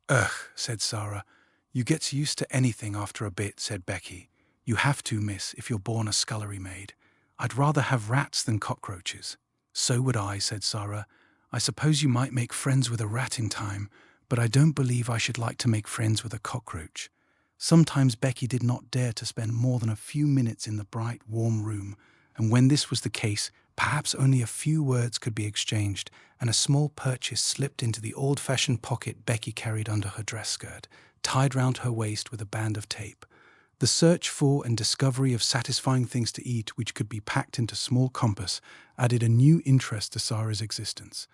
[SPEAKER 1] "Ugh," said Sara. "You gets used to anything after a bit," said Becky. "You have to, miss, if you're born a scullery maid. I'd rather have rats than cockroaches." "So would I," said Sara. "I suppose you might make friends with a rat in time, but I don't believe I should like to make friends with a cockroach." Sometimes Becky did not dare to spend more than a few minutes in the bright, warm room, and when this was the case, perhaps only a few words could be exchanged, and a small purchase slipped into the old-fashioned pocket Becky carried under her dress skirt, tied round her waist with a band of tape. The search for and discovery of satisfying things to eat which could be packed into small compass added a new interest to Sara's existence.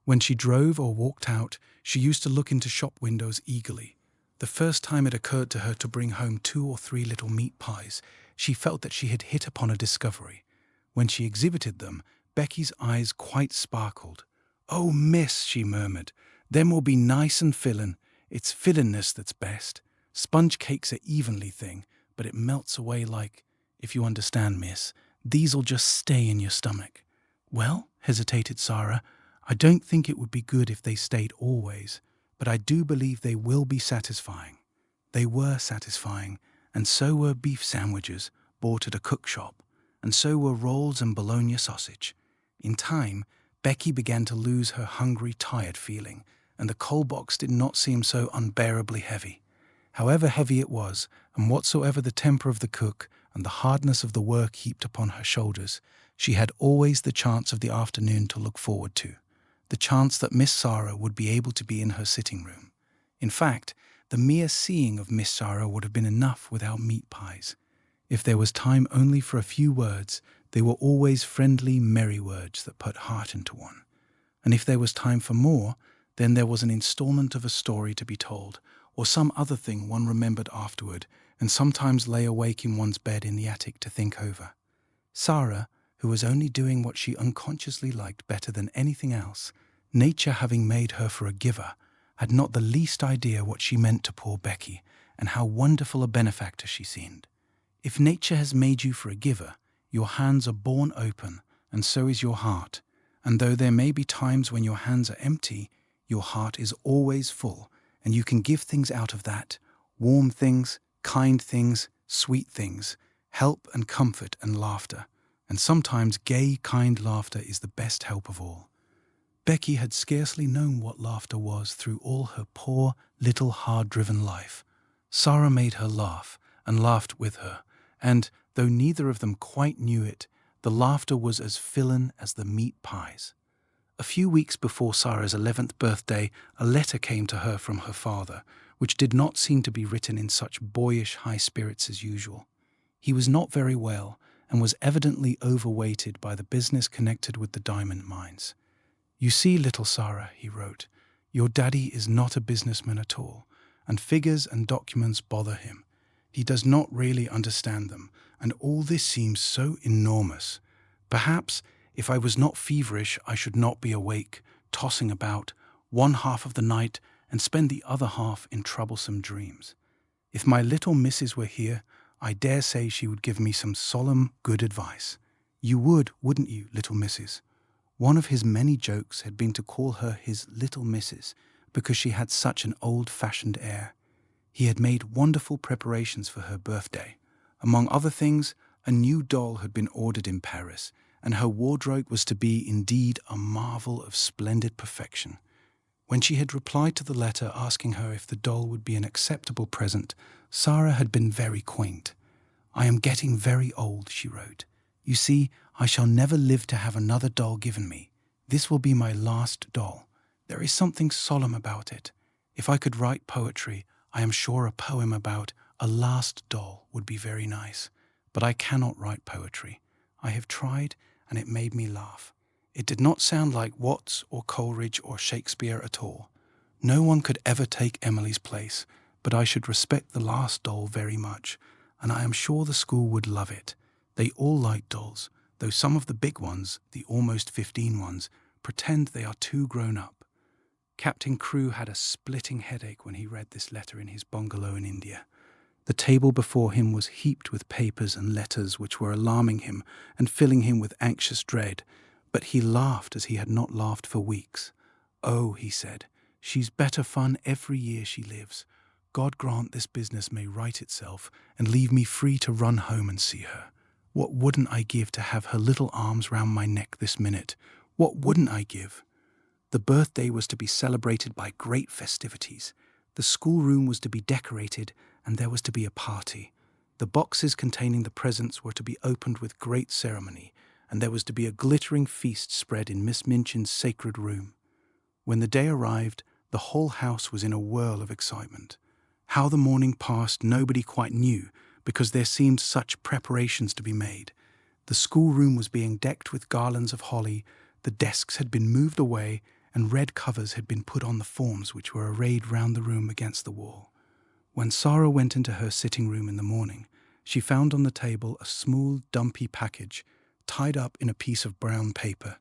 [SPEAKER 1] When she drove or walked out, she used to look into shop windows eagerly. The first time it occurred to her to bring home 2 or 3 little meat pies, she felt that she had hit upon a discovery. When she exhibited them, Becky's eyes quite sparkled. "Oh, miss," she murmured, "them will be nice and fillin'. It's fillin'ness that's best. Sponge cakes are evenly thing, but it melts away like, if you understand, miss. These'll just stay in your stomach." "Well," hesitated Sara, "I don't think it would be good if they stayed always, but I do believe they will be satisfying." They were satisfying, and so were beef sandwiches bought at a cook shop, and so were rolls and bologna sausage. In time, Becky began to lose her hungry, tired feeling, and the coal box did not seem so unbearably heavy. However heavy it was, and whatsoever the temper of the cook and the hardness of the work heaped upon her shoulders, she had always the chance of the afternoon to look forward to, the chance that Miss Sara would be able to be in her sitting room. In fact, the mere seeing of Miss Sara would have been enough without meat pies. If there was time only for a few words, they were always friendly, merry words that put heart into one. And if there was time for more, then there was an installment of a story to be told, or some other thing one remembered afterward, and sometimes lay awake in one's bed in the attic to think over. Sara, who was only doing what she unconsciously liked better than anything else, nature having made her for a giver, had not the least idea what she meant to poor Becky, and how wonderful a benefactor she seemed. If nature has made you for a giver, your hands are born open, and so is your heart, and though there may be times when your hands are empty, your heart is always full, and you can give things out of that, warm things, kind things, sweet things, help and comfort and laughter, and sometimes gay, kind laughter is the best help of all. Becky had scarcely known what laughter was through all her poor, little, hard-driven life. Sara made her laugh, and laughed with her, and, though neither of them quite knew it, the laughter was as fillin' as the meat pies. A few weeks before Sara's 11th birthday, a letter came to her from her father, which did not seem to be written in such boyish high spirits as usual. He was not very well, and was evidently overweighted by the business connected with the diamond mines. "You see, little Sara," he wrote, "your daddy is not a businessman at all, and figures and documents bother him. He does not really understand them, and all this seems so enormous. Perhaps, if I was not feverish, I should not be awake, tossing about, one half of the night, and spend the other half in troublesome dreams. If my little missus were here, I dare say she would give me some solemn good advice. You would, wouldn't you, little missus?" One of his many jokes had been to call her his little missus, because she had such an old-fashioned air. He had made wonderful preparations for her birthday. Among other things, a new doll had been ordered in Paris, and her wardrobe was to be indeed a marvel of splendid perfection. When she had replied to the letter asking her if the doll would be an acceptable present, Sara had been very quaint. "I am getting very old," she wrote. "You see, I shall never live to have another doll given me. This will be my last doll. There is something solemn about it. If I could write poetry, I am sure a poem about a last doll would be very nice. But I cannot write poetry. I have tried, and it made me laugh. It did not sound like Watts or Coleridge or Shakespeare at all. No one could ever take Emily's place, but I should respect the last doll very much, and I am sure the school would love it. They all like dolls, though some of the big ones, the almost 15 ones, pretend they are too grown up." Captain Crewe had a splitting headache when he read this letter in his bungalow in India. The table before him was heaped with papers and letters which were alarming him and filling him with anxious dread, but he laughed as he had not laughed for weeks. "Oh," he said, "she's better fun every year she lives. God grant this business may right itself and leave me free to run home and see her. What wouldn't I give to have her little arms round my neck this minute? What wouldn't I give?" The birthday was to be celebrated by great festivities. The schoolroom was to be decorated, and there was to be a party. The boxes containing the presents were to be opened with great ceremony, and there was to be a glittering feast spread in Miss Minchin's sacred room. When the day arrived, the whole house was in a whirl of excitement. How the morning passed nobody quite knew, because there seemed such preparations to be made. The schoolroom was being decked with garlands of holly, the desks had been moved away, and red covers had been put on the forms which were arrayed round the room against the wall. When Sara went into her sitting room in the morning, she found on the table a small, dumpy package, tied up in a piece of brown paper.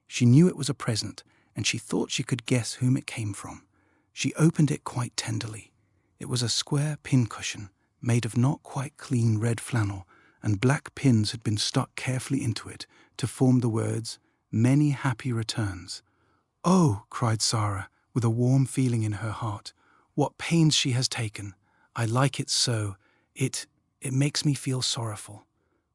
[SPEAKER 1] She knew it was a present, and she thought she could guess whom it came from. She opened it quite tenderly. It was a square pincushion, made of not quite clean red flannel, and black pins had been stuck carefully into it to form the words, "Many happy returns." "Oh," cried Sara, with a warm feeling in her heart, "what pains she has taken! I like it so. It makes me feel sorrowful."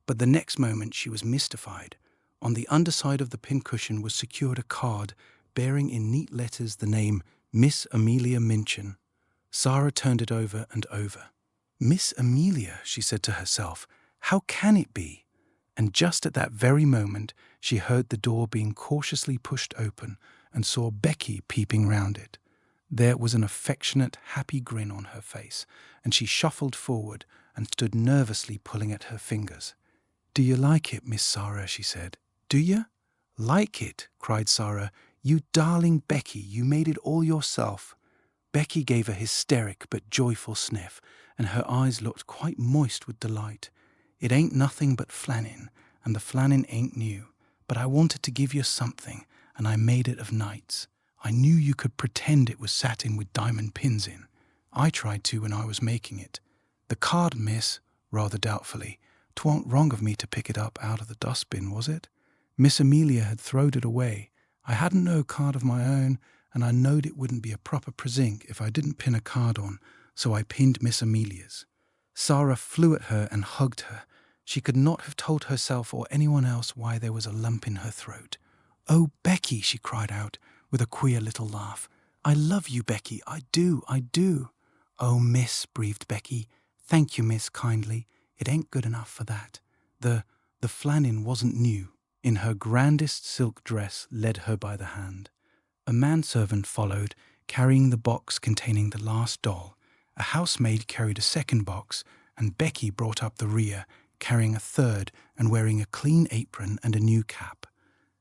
[SPEAKER 1] But the next moment she was mystified. On the underside of the pincushion was secured a card bearing in neat letters the name Miss Amelia Minchin. Sara turned it over and over. "Miss Amelia," she said to herself, "how can it be?" And just at that very moment she heard the door being cautiously pushed open and saw Becky peeping round it. There was an affectionate, happy grin on her face, and she shuffled forward and stood nervously pulling at her fingers. "Do you like it, Miss Sara?" she said. "Do you?" "Like it?" cried Sara. "You darling Becky, you made it all yourself." Becky gave a hysteric but joyful sniff, and her eyes looked quite moist with delight. "It ain't nothing but flannin, and the flannin ain't new, but I wanted to give you something, and I made it of nights. I knew you could pretend it was satin with diamond pins in. I tried to when I was making it. The card, miss," rather doubtfully, "'twa'n't wrong of me to pick it up out of the dustbin, was it? Miss Amelia had throwed it away. I hadn't no card of my own, and I knowed it wouldn't be a proper presink if I didn't pin a card on, so I pinned Miss Amelia's." Sara flew at her and hugged her. She could not have told herself or anyone else why there was a lump in her throat. "Oh, Becky," she cried out, with a queer little laugh. "I love you, Becky, I do, I do." "Oh, miss," breathed Becky. "Thank you, miss, kindly. It ain't good enough for that." The flannin wasn't new. In her grandest silk dress led her by the hand. A manservant followed, carrying the box containing the last doll. A housemaid carried a second box, and Becky brought up the rear, carrying a third and wearing a clean apron and a new cap.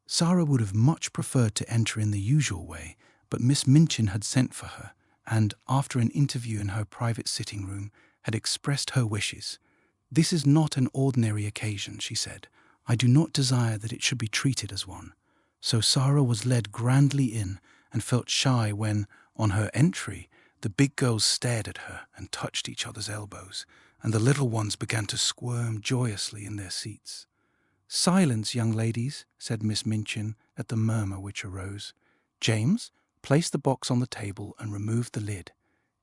[SPEAKER 1] Sara would have much preferred to enter in the usual way, but Miss Minchin had sent for her, and, after an interview in her private sitting room, had expressed her wishes. "This is not an ordinary occasion," she said. "I do not desire that it should be treated as one." So Sara was led grandly in, and felt shy when, on her entry, the big girls stared at her and touched each other's elbows, and the little ones began to squirm joyously in their seats. "Silence, young ladies," said Miss Minchin at the murmur which arose. "James, place the box on the table and remove the lid.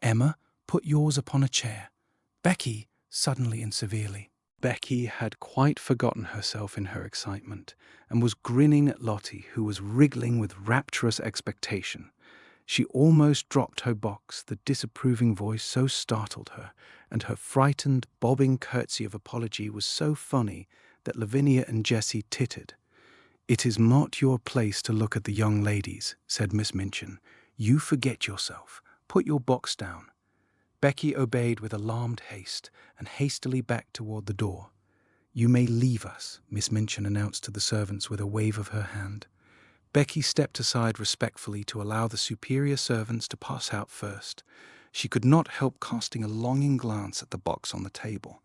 [SPEAKER 1] Emma, put yours upon a chair. Becky," suddenly and severely. Becky had quite forgotten herself in her excitement, and was grinning at Lottie, who was wriggling with rapturous expectation. She almost dropped her box, the disapproving voice so startled her, and her frightened, bobbing curtsy of apology was so funny that Lavinia and Jessie tittered. "It is not your place to look at the young ladies," said Miss Minchin. "You forget yourself. Put your box down." Becky obeyed with alarmed haste, and hastily backed toward the door. "You may leave us," Miss Minchin announced to the servants with a wave of her hand. Becky stepped aside respectfully to allow the superior servants to pass out first. She could not help casting a longing glance at the box on the table.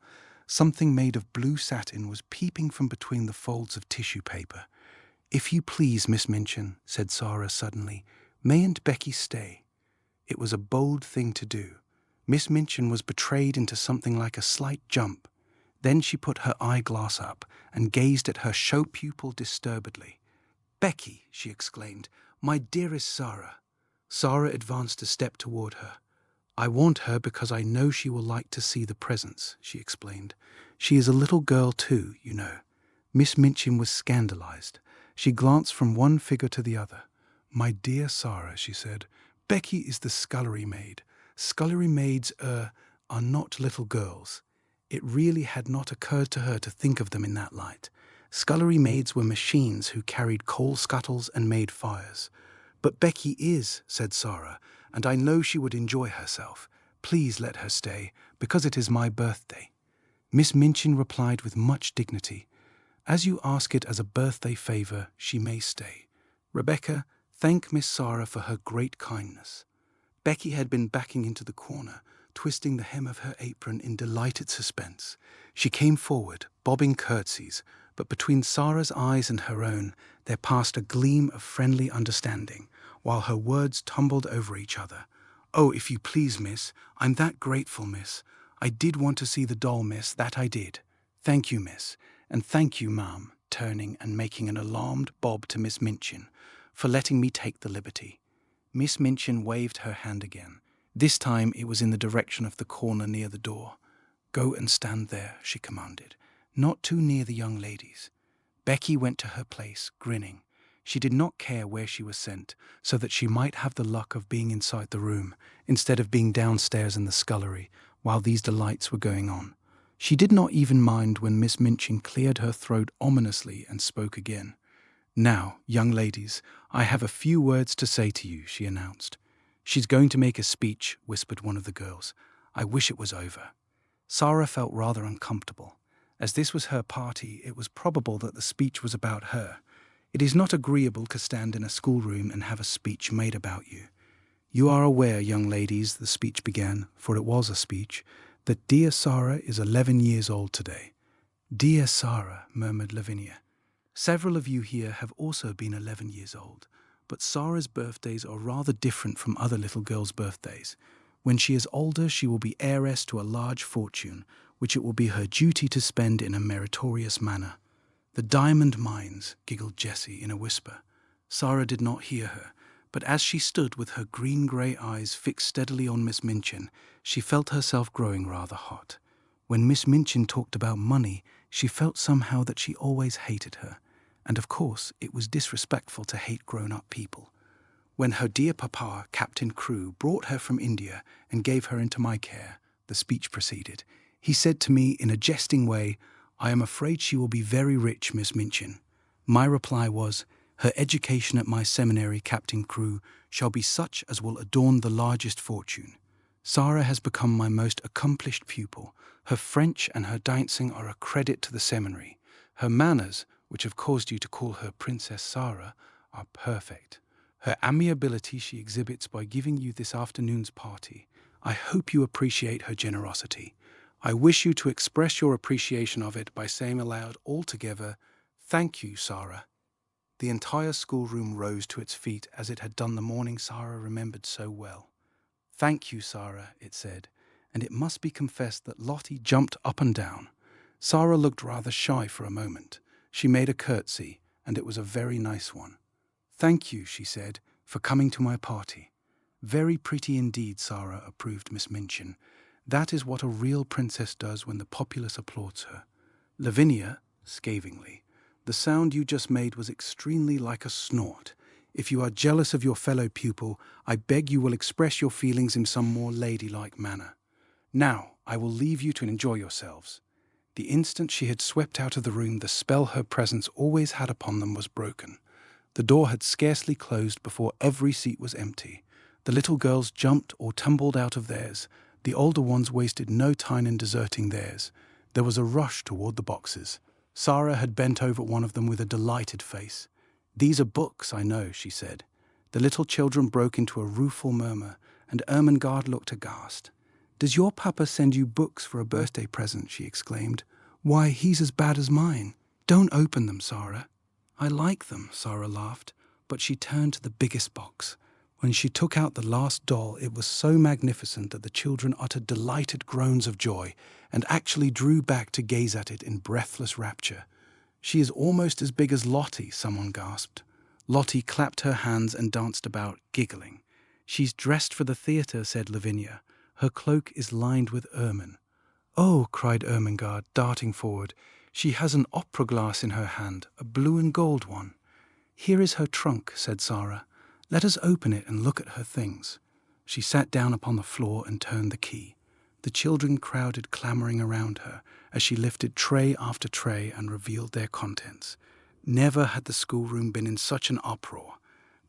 [SPEAKER 1] Something made of blue satin was peeping from between the folds of tissue paper. "If you please, Miss Minchin," said Sara suddenly, "mayn't Becky stay?" It was a bold thing to do. Miss Minchin was betrayed into something like a slight jump. Then she put her eyeglass up and gazed at her show pupil disturbedly. "Becky," she exclaimed, "my dearest Sara, Sara advanced a step toward her. "I want her because I know she will like to see the presents," she explained. "She is a little girl too, you know." Miss Minchin was scandalized. She glanced from one figure to the other. "My dear Sara," she said, "Becky is the scullery maid. Scullery maids, are not little girls." It really had not occurred to her to think of them in that light. Scullery maids were machines who carried coal scuttles and made fires. "But Becky is," said Sara, "and I know she would enjoy herself. Please let her stay, because it is my birthday." Miss Minchin replied with much dignity, "As you ask it as a birthday favor, she may stay. Rebecca, thank Miss Sara for her great kindness." Becky had been backing into the corner, twisting the hem of her apron in delighted suspense. She came forward, bobbing curtsies, but between Sara's eyes and her own there passed a gleam of friendly understanding, while her words tumbled over each other. "Oh, if you please, miss, I'm that grateful, miss. I did want to see the doll, miss, that I did. Thank you, miss, and thank you, ma'am," turning and making an alarmed bob to Miss Minchin, "for letting me take the liberty." Miss Minchin waved her hand again. This time it was in the direction of the corner near the door. "Go and stand there," she commanded. "Not too near the young ladies." Becky went to her place, grinning. She did not care where she was sent, so that she might have the luck of being inside the room, instead of being downstairs in the scullery, while these delights were going on. She did not even mind when Miss Minchin cleared her throat ominously and spoke again. "Now, young ladies, I have a few words to say to you," she announced. "She's going to make a speech," whispered one of the girls. "I wish it was over." Sara felt rather uncomfortable. As this was her party, it was probable that the speech was about her. It is not agreeable to stand in a schoolroom and have a speech made about you. "You are aware, young ladies," the speech began, for it was a speech, "that dear Sara is 11 years old today." "Dear Sara," murmured Lavinia. "Several of you here have also been 11 years old, but Sara's birthdays are rather different from other little girls' birthdays. When she is older, she will be heiress to a large fortune, which it will be her duty to spend in a meritorious manner." "The diamond mines," giggled Jessie in a whisper. Sara did not hear her, but as she stood with her green-grey eyes fixed steadily on Miss Minchin, she felt herself growing rather hot. When Miss Minchin talked about money, she felt somehow that she always hated her. And of course, it was disrespectful to hate grown-up people. "When her dear papa, Captain Crewe, brought her from India and gave her into my care," the speech proceeded, "he said to me in a jesting way, 'I am afraid she will be very rich, Miss Minchin.' My reply was, 'Her education at my seminary, Captain Crewe, shall be such as will adorn the largest fortune.' Sara has become my most accomplished pupil. Her French and her dancing are a credit to the seminary. Her manners, which have caused you to call her Princess Sara, are perfect. Her amiability she exhibits by giving you this afternoon's party. I hope you appreciate her generosity. I wish you to express your appreciation of it by saying aloud all together, 'Thank you, Sara.'" The entire schoolroom rose to its feet as it had done the morning Sara remembered so well. "Thank you, Sara," it said, and it must be confessed that Lottie jumped up and down. Sara looked rather shy for a moment. She made a curtsy, and it was a very nice one. "Thank you," she said, "for coming to my party." "Very pretty indeed, Sara," approved Miss Minchin. "That is what a real princess does when the populace applauds her." "Lavinia," scathingly, "the sound you just made was extremely like a snort. If you are jealous of your fellow pupil, I beg you will express your feelings in some more ladylike manner. Now, I will leave you to enjoy yourselves." The instant she had swept out of the room, the spell her presence always had upon them was broken. The door had scarcely closed before every seat was empty. The little girls jumped or tumbled out of theirs. The older ones wasted no time in deserting theirs. There was a rush toward the boxes. Sara had bent over one of them with a delighted face. "These are books, I know," she said. The little children broke into a rueful murmur, and Ermengarde looked aghast. "Does your papa send you books for a birthday present?" she exclaimed. "Why, he's as bad as mine. Don't open them, Sara." "I like them," Sara laughed, but she turned to the biggest box. When she took out the last doll, it was so magnificent that the children uttered delighted groans of joy and actually drew back to gaze at it in breathless rapture. "She is almost as big as Lottie," someone gasped. Lottie clapped her hands and danced about, giggling. "She's dressed for the theatre," said Lavinia. "Her cloak is lined with ermine." "Oh," cried Ermengarde, darting forward. "She has an opera glass in her hand, a blue and gold one." "Here is her trunk," said Sara. "Let us open it and look at her things." She sat down upon the floor and turned the key. The children crowded, clamoring around her, as she lifted tray after tray and revealed their contents. Never had the schoolroom been in such an uproar.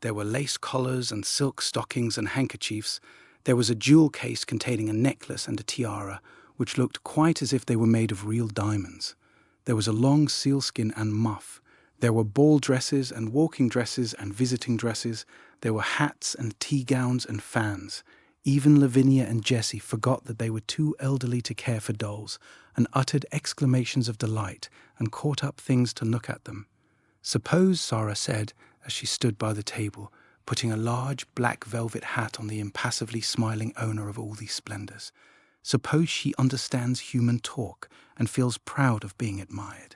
[SPEAKER 1] There were lace collars and silk stockings and handkerchiefs. There was a jewel case containing a necklace and a tiara, which looked quite as if they were made of real diamonds. There was a long sealskin and muff. There were ball dresses and walking dresses and visiting dresses. There were hats and tea gowns and fans. Even Lavinia and Jessie forgot that they were too elderly to care for dolls, and uttered exclamations of delight and caught up things to look at them. "Suppose," Sara said, as she stood by the table, putting a large black velvet hat on the impassively smiling owner of all these splendors, "suppose she understands human talk and feels proud of being admired."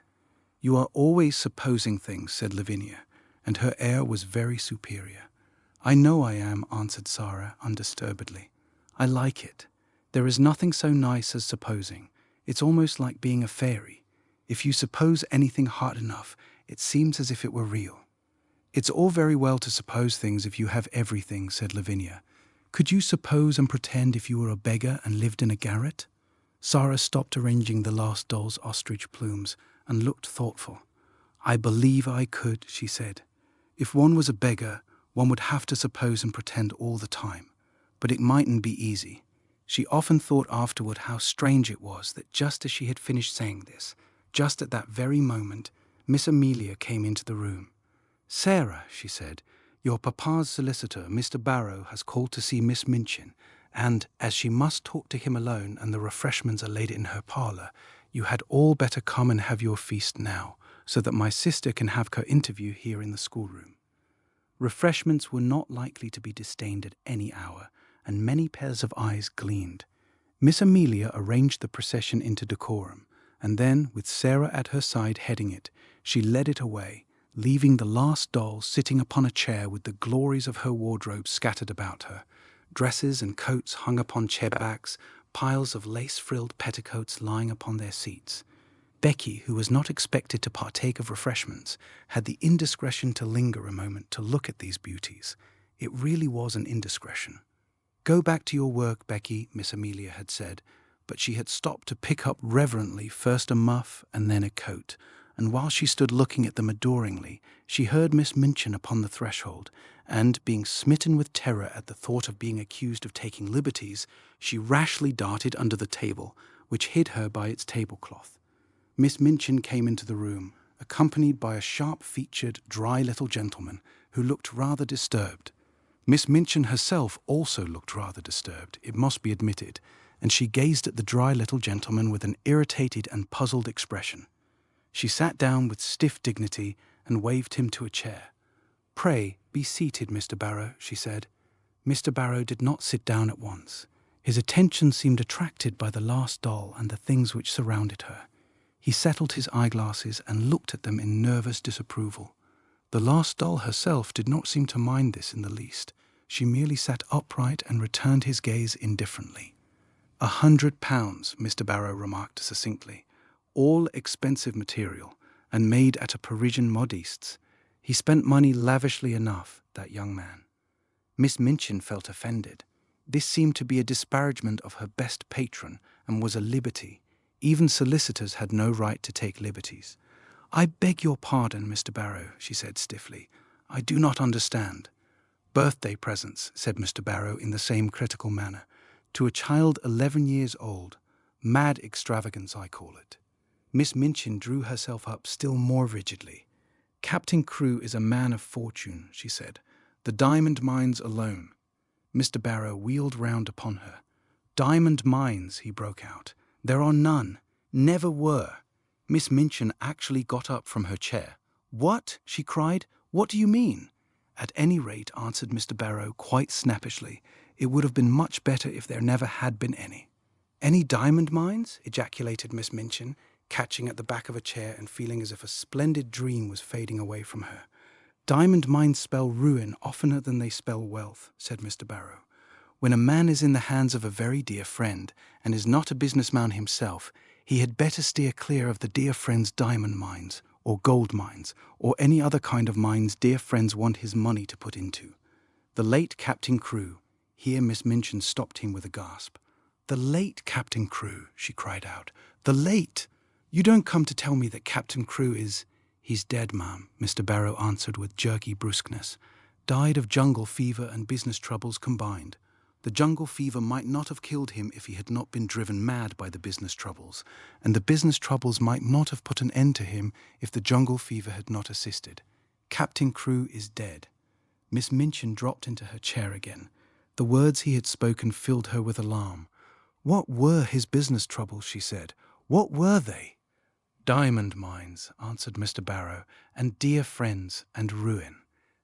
[SPEAKER 1] "You are always supposing things," said Lavinia, and her air was very superior. "I know I am," answered Sara undisturbedly. "I like it. There is nothing so nice as supposing. It's almost like being a fairy. If you suppose anything hard enough, it seems as if it were real." "It's all very well to suppose things if you have everything," said Lavinia. "Could you suppose and pretend if you were a beggar and lived in a garret?" Sara stopped arranging the last doll's ostrich plumes and looked thoughtful. "I believe I could," she said. "If one was a beggar, one would have to suppose and pretend all the time. But it mightn't be easy." She often thought afterward how strange it was that just as she had finished saying this, just at that very moment, Miss Amelia came into the room. "Sara," she said, "your papa's solicitor, Mr. Barrow, has called to see Miss Minchin, and, as she must talk to him alone and the refreshments are laid in her parlour, you had all better come and have your feast now, so that my sister can have her interview here in the schoolroom." Refreshments were not likely to be disdained at any hour, and many pairs of eyes gleamed. Miss Amelia arranged the procession into decorum, and then, with Sara at her side heading it, she led it away, leaving the last doll sitting upon a chair with the glories of her wardrobe scattered about her. Dresses and coats hung upon chairbacks, piles of lace-frilled petticoats lying upon their seats. Becky, who was not expected to partake of refreshments, had the indiscretion to linger a moment to look at these beauties. It really was an indiscretion. "Go back to your work, Becky," Miss Amelia had said, but she had stopped to pick up reverently first a muff and then a coat, and while she stood looking at them adoringly, she heard Miss Minchin upon the threshold, and, being smitten with terror at the thought of being accused of taking liberties, she rashly darted under the table, which hid her by its tablecloth. Miss Minchin came into the room, accompanied by a sharp-featured, dry little gentleman who looked rather disturbed. Miss Minchin herself also looked rather disturbed, it must be admitted, and she gazed at the dry little gentleman with an irritated and puzzled expression. She sat down with stiff dignity and waved him to a chair. "Pray, be seated, Mr. Barrow," she said. Mr. Barrow did not sit down at once. His attention seemed attracted by the last doll and the things which surrounded her. He settled his eyeglasses and looked at them in nervous disapproval. The last doll herself did not seem to mind this in the least. She merely sat upright and returned his gaze indifferently. £100, Mr. Barrow remarked succinctly. All expensive material, and made at a Parisian modiste's. He spent money lavishly enough, that young man. Miss Minchin felt offended. This seemed to be a disparagement of her best patron, and was a liberty. Even solicitors had no right to take liberties. "I beg your pardon, Mr. Barrow," she said stiffly. "I do not understand." "Birthday presents," said Mr. Barrow in the same critical manner. "To a child 11 years old. Mad extravagance, I call it." Miss Minchin drew herself up still more rigidly. "Captain Crewe is a man of fortune," she said. "The diamond mines alone." Mr. Barrow wheeled round upon her. "Diamond mines," he broke out. "There are none. Never were." Miss Minchin actually got up from her chair. "What?" she cried. "What do you mean?" "At any rate," answered Mr. Barrow quite snappishly, "it would have been much better if there never had been any." "Any diamond mines?" ejaculated Miss Minchin, catching at the back of a chair and feeling as if a splendid dream was fading away from her. "Diamond mines spell ruin oftener than they spell wealth," said Mr. Barrow. "When a man is in the hands of a very dear friend, and is not a businessman himself, he had better steer clear of the dear friend's diamond mines, or gold mines, or any other kind of mines dear friends want his money to put into. The late Captain Crewe—" Here Miss Minchin stopped him with a gasp. "The late Captain Crewe," she cried out. "The late! You don't come to tell me that Captain Crewe is—" "He's dead, ma'am," Mr. Barrow answered with jerky brusqueness. "Died of jungle fever and business troubles combined. The jungle fever might not have killed him if he had not been driven mad by the business troubles, and the business troubles might not have put an end to him if the jungle fever had not assisted. Captain Crewe is dead." Miss Minchin dropped into her chair again. The words he had spoken filled her with alarm. "What were his business troubles?" she said. "What were they?" "Diamond mines," answered Mr. Barrow, "and dear friends, and ruin."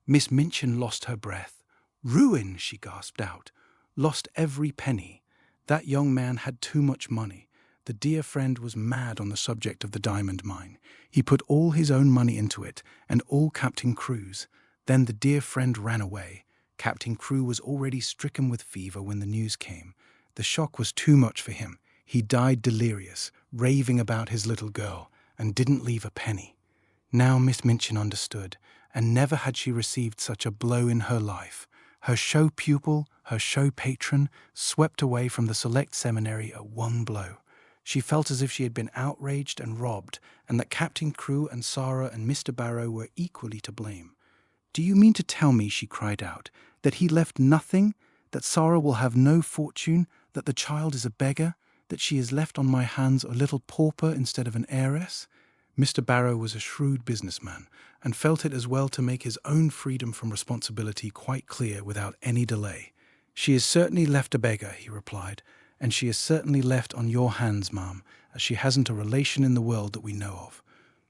[SPEAKER 1] Miss Minchin lost her breath. "Ruin!" she gasped out. "Lost every penny. That young man had too much money. The dear friend was mad on the subject of the diamond mine. He put all his own money into it, and all Captain Crewe's. Then the dear friend ran away. Captain Crewe was already stricken with fever when the news came. The shock was too much for him. He died delirious, raving about his little girl, and didn't leave a penny." Now Miss Minchin understood, and never had she received such a blow in her life. Her show pupil, her show patron, swept away from the select seminary at one blow. She felt as if she had been outraged and robbed, and that Captain Crewe and Sara and Mr. Barrow were equally to blame. "Do you mean to tell me," she cried out, "that he left nothing, that Sara will have no fortune, that the child is a beggar, that she is left on my hands a little pauper instead of an heiress?" Mr. Barrow was a shrewd businessman, and felt it as well to make his own freedom from responsibility quite clear without any delay. "She is certainly left a beggar," he replied, "and she is certainly left on your hands, ma'am, as she hasn't a relation in the world that we know of."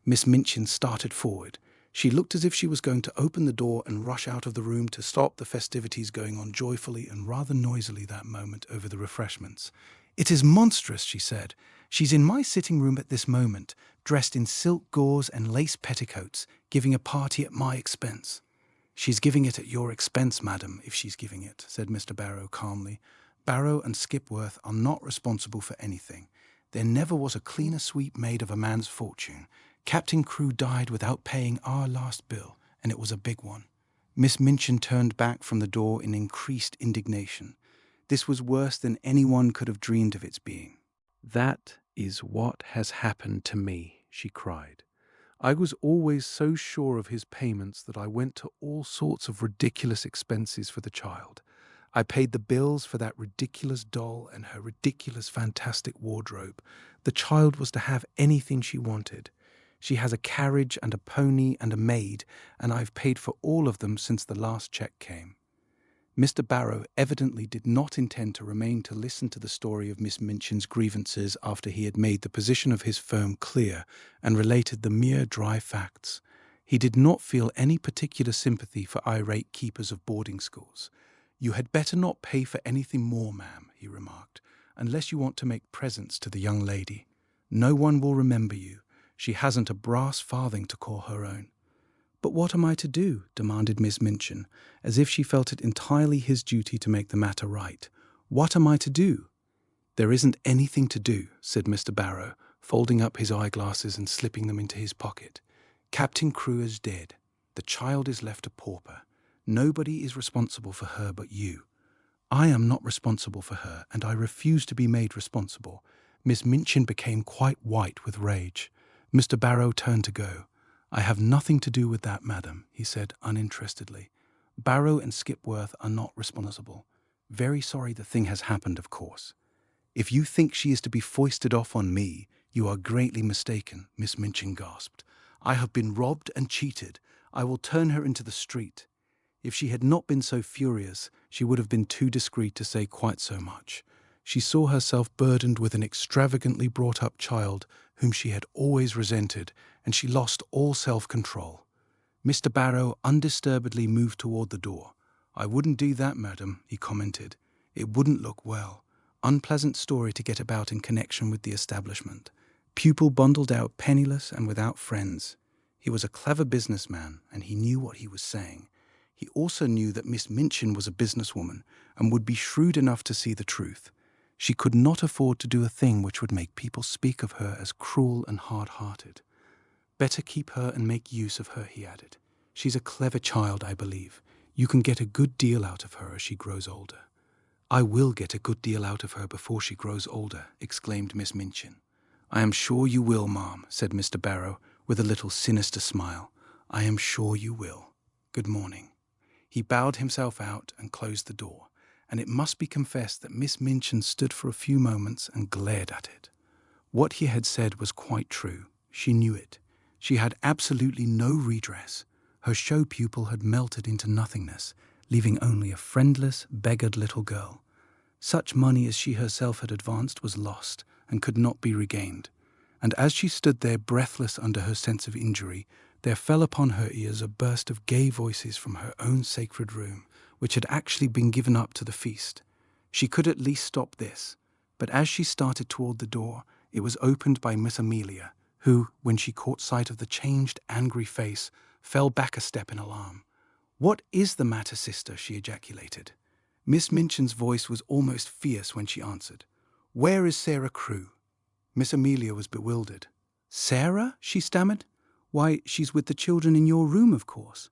[SPEAKER 1] Miss Minchin started forward. She looked as if she was going to open the door and rush out of the room to stop the festivities going on joyfully and rather noisily that moment over the refreshments. "It is monstrous," she said. "She's in my sitting room at this moment, dressed in silk gauze and lace petticoats, giving a party at my expense." "She's giving it at your expense, madam, if she's giving it," said Mr. Barrow calmly. "Barrow and Skipworth are not responsible for anything. There never was a cleaner sweep made of a man's fortune. Captain Crewe died without paying our last bill, and it was a big one." Miss Minchin turned back from the door in increased indignation. This was worse than anyone could have dreamed of its being. "That is what has happened to me," she cried. "I was always so sure of his payments that I went to all sorts of ridiculous expenses for the child. I paid the bills for that ridiculous doll and her ridiculous fantastic wardrobe. The child was to have anything she wanted. She has a carriage and a pony and a maid, and I've paid for all of them since the last check came." Mr. Barrow evidently did not intend to remain to listen to the story of Miss Minchin's grievances after he had made the position of his firm clear and related the mere dry facts. He did not feel any particular sympathy for irate keepers of boarding schools. "You had better not pay for anything more, ma'am," he remarked, "unless you want to make presents to the young lady. No one will remember you. She hasn't a brass farthing to call her own." "But what am I to do?" demanded Miss Minchin, as if she felt it entirely his duty to make the matter right. "What am I to do?" "There isn't anything to do," said Mr. Barrow, folding up his eyeglasses and slipping them into his pocket. "Captain Crewe is dead. The child is left a pauper. Nobody is responsible for her but you. I am not responsible for her, and I refuse to be made responsible." Miss Minchin became quite white with rage. Mr. Barrow turned to go. "I have nothing to do with that, madam," he said uninterestedly. "Barrow and Skipworth are not responsible. Very sorry the thing has happened, of course." "If you think she is to be foisted off on me, you are greatly mistaken," Miss Minchin gasped. "I have been robbed and cheated. I will turn her into the street." If she had not been so furious, she would have been too discreet to say quite so much. She saw herself burdened with an extravagantly brought-up child whom she had always resented, and she lost all self-control. Mr. Barrow undisturbedly moved toward the door. "I wouldn't do that, madam," he commented. "It wouldn't look well. Unpleasant story to get about in connection with the establishment. Pupil bundled out penniless and without friends." He was a clever businessman, and he knew what he was saying. He also knew that Miss Minchin was a businesswoman and would be shrewd enough to see the truth. She could not afford to do a thing which would make people speak of her as cruel and hard-hearted. Better keep her and make use of her, he added. She's a clever child, I believe. You can get a good deal out of her as she grows older. I will get a good deal out of her before she grows older, exclaimed Miss Minchin. I am sure you will, ma'am, said Mr. Barrow, with a little sinister smile. I am sure you will. Good morning. He bowed himself out and closed the door, and it must be confessed that Miss Minchin stood for a few moments and glared at it. What he had said was quite true. She knew it. She had absolutely no redress. Her show pupil had melted into nothingness, leaving only a friendless, beggared little girl. Such money as she herself had advanced was lost and could not be regained. And as she stood there breathless under her sense of injury, there fell upon her ears a burst of gay voices from her own sacred room, which had actually been given up to the feast. She could at least stop this, but as she started toward the door, it was opened by Miss Amelia, who, when she caught sight of the changed, angry face, fell back a step in alarm. What is the matter, sister? She ejaculated. Miss Minchin's voice was almost fierce when she answered. Where is Sara Crewe? Miss Amelia was bewildered. Sara? She stammered. Why, she's with the children in your room, of course.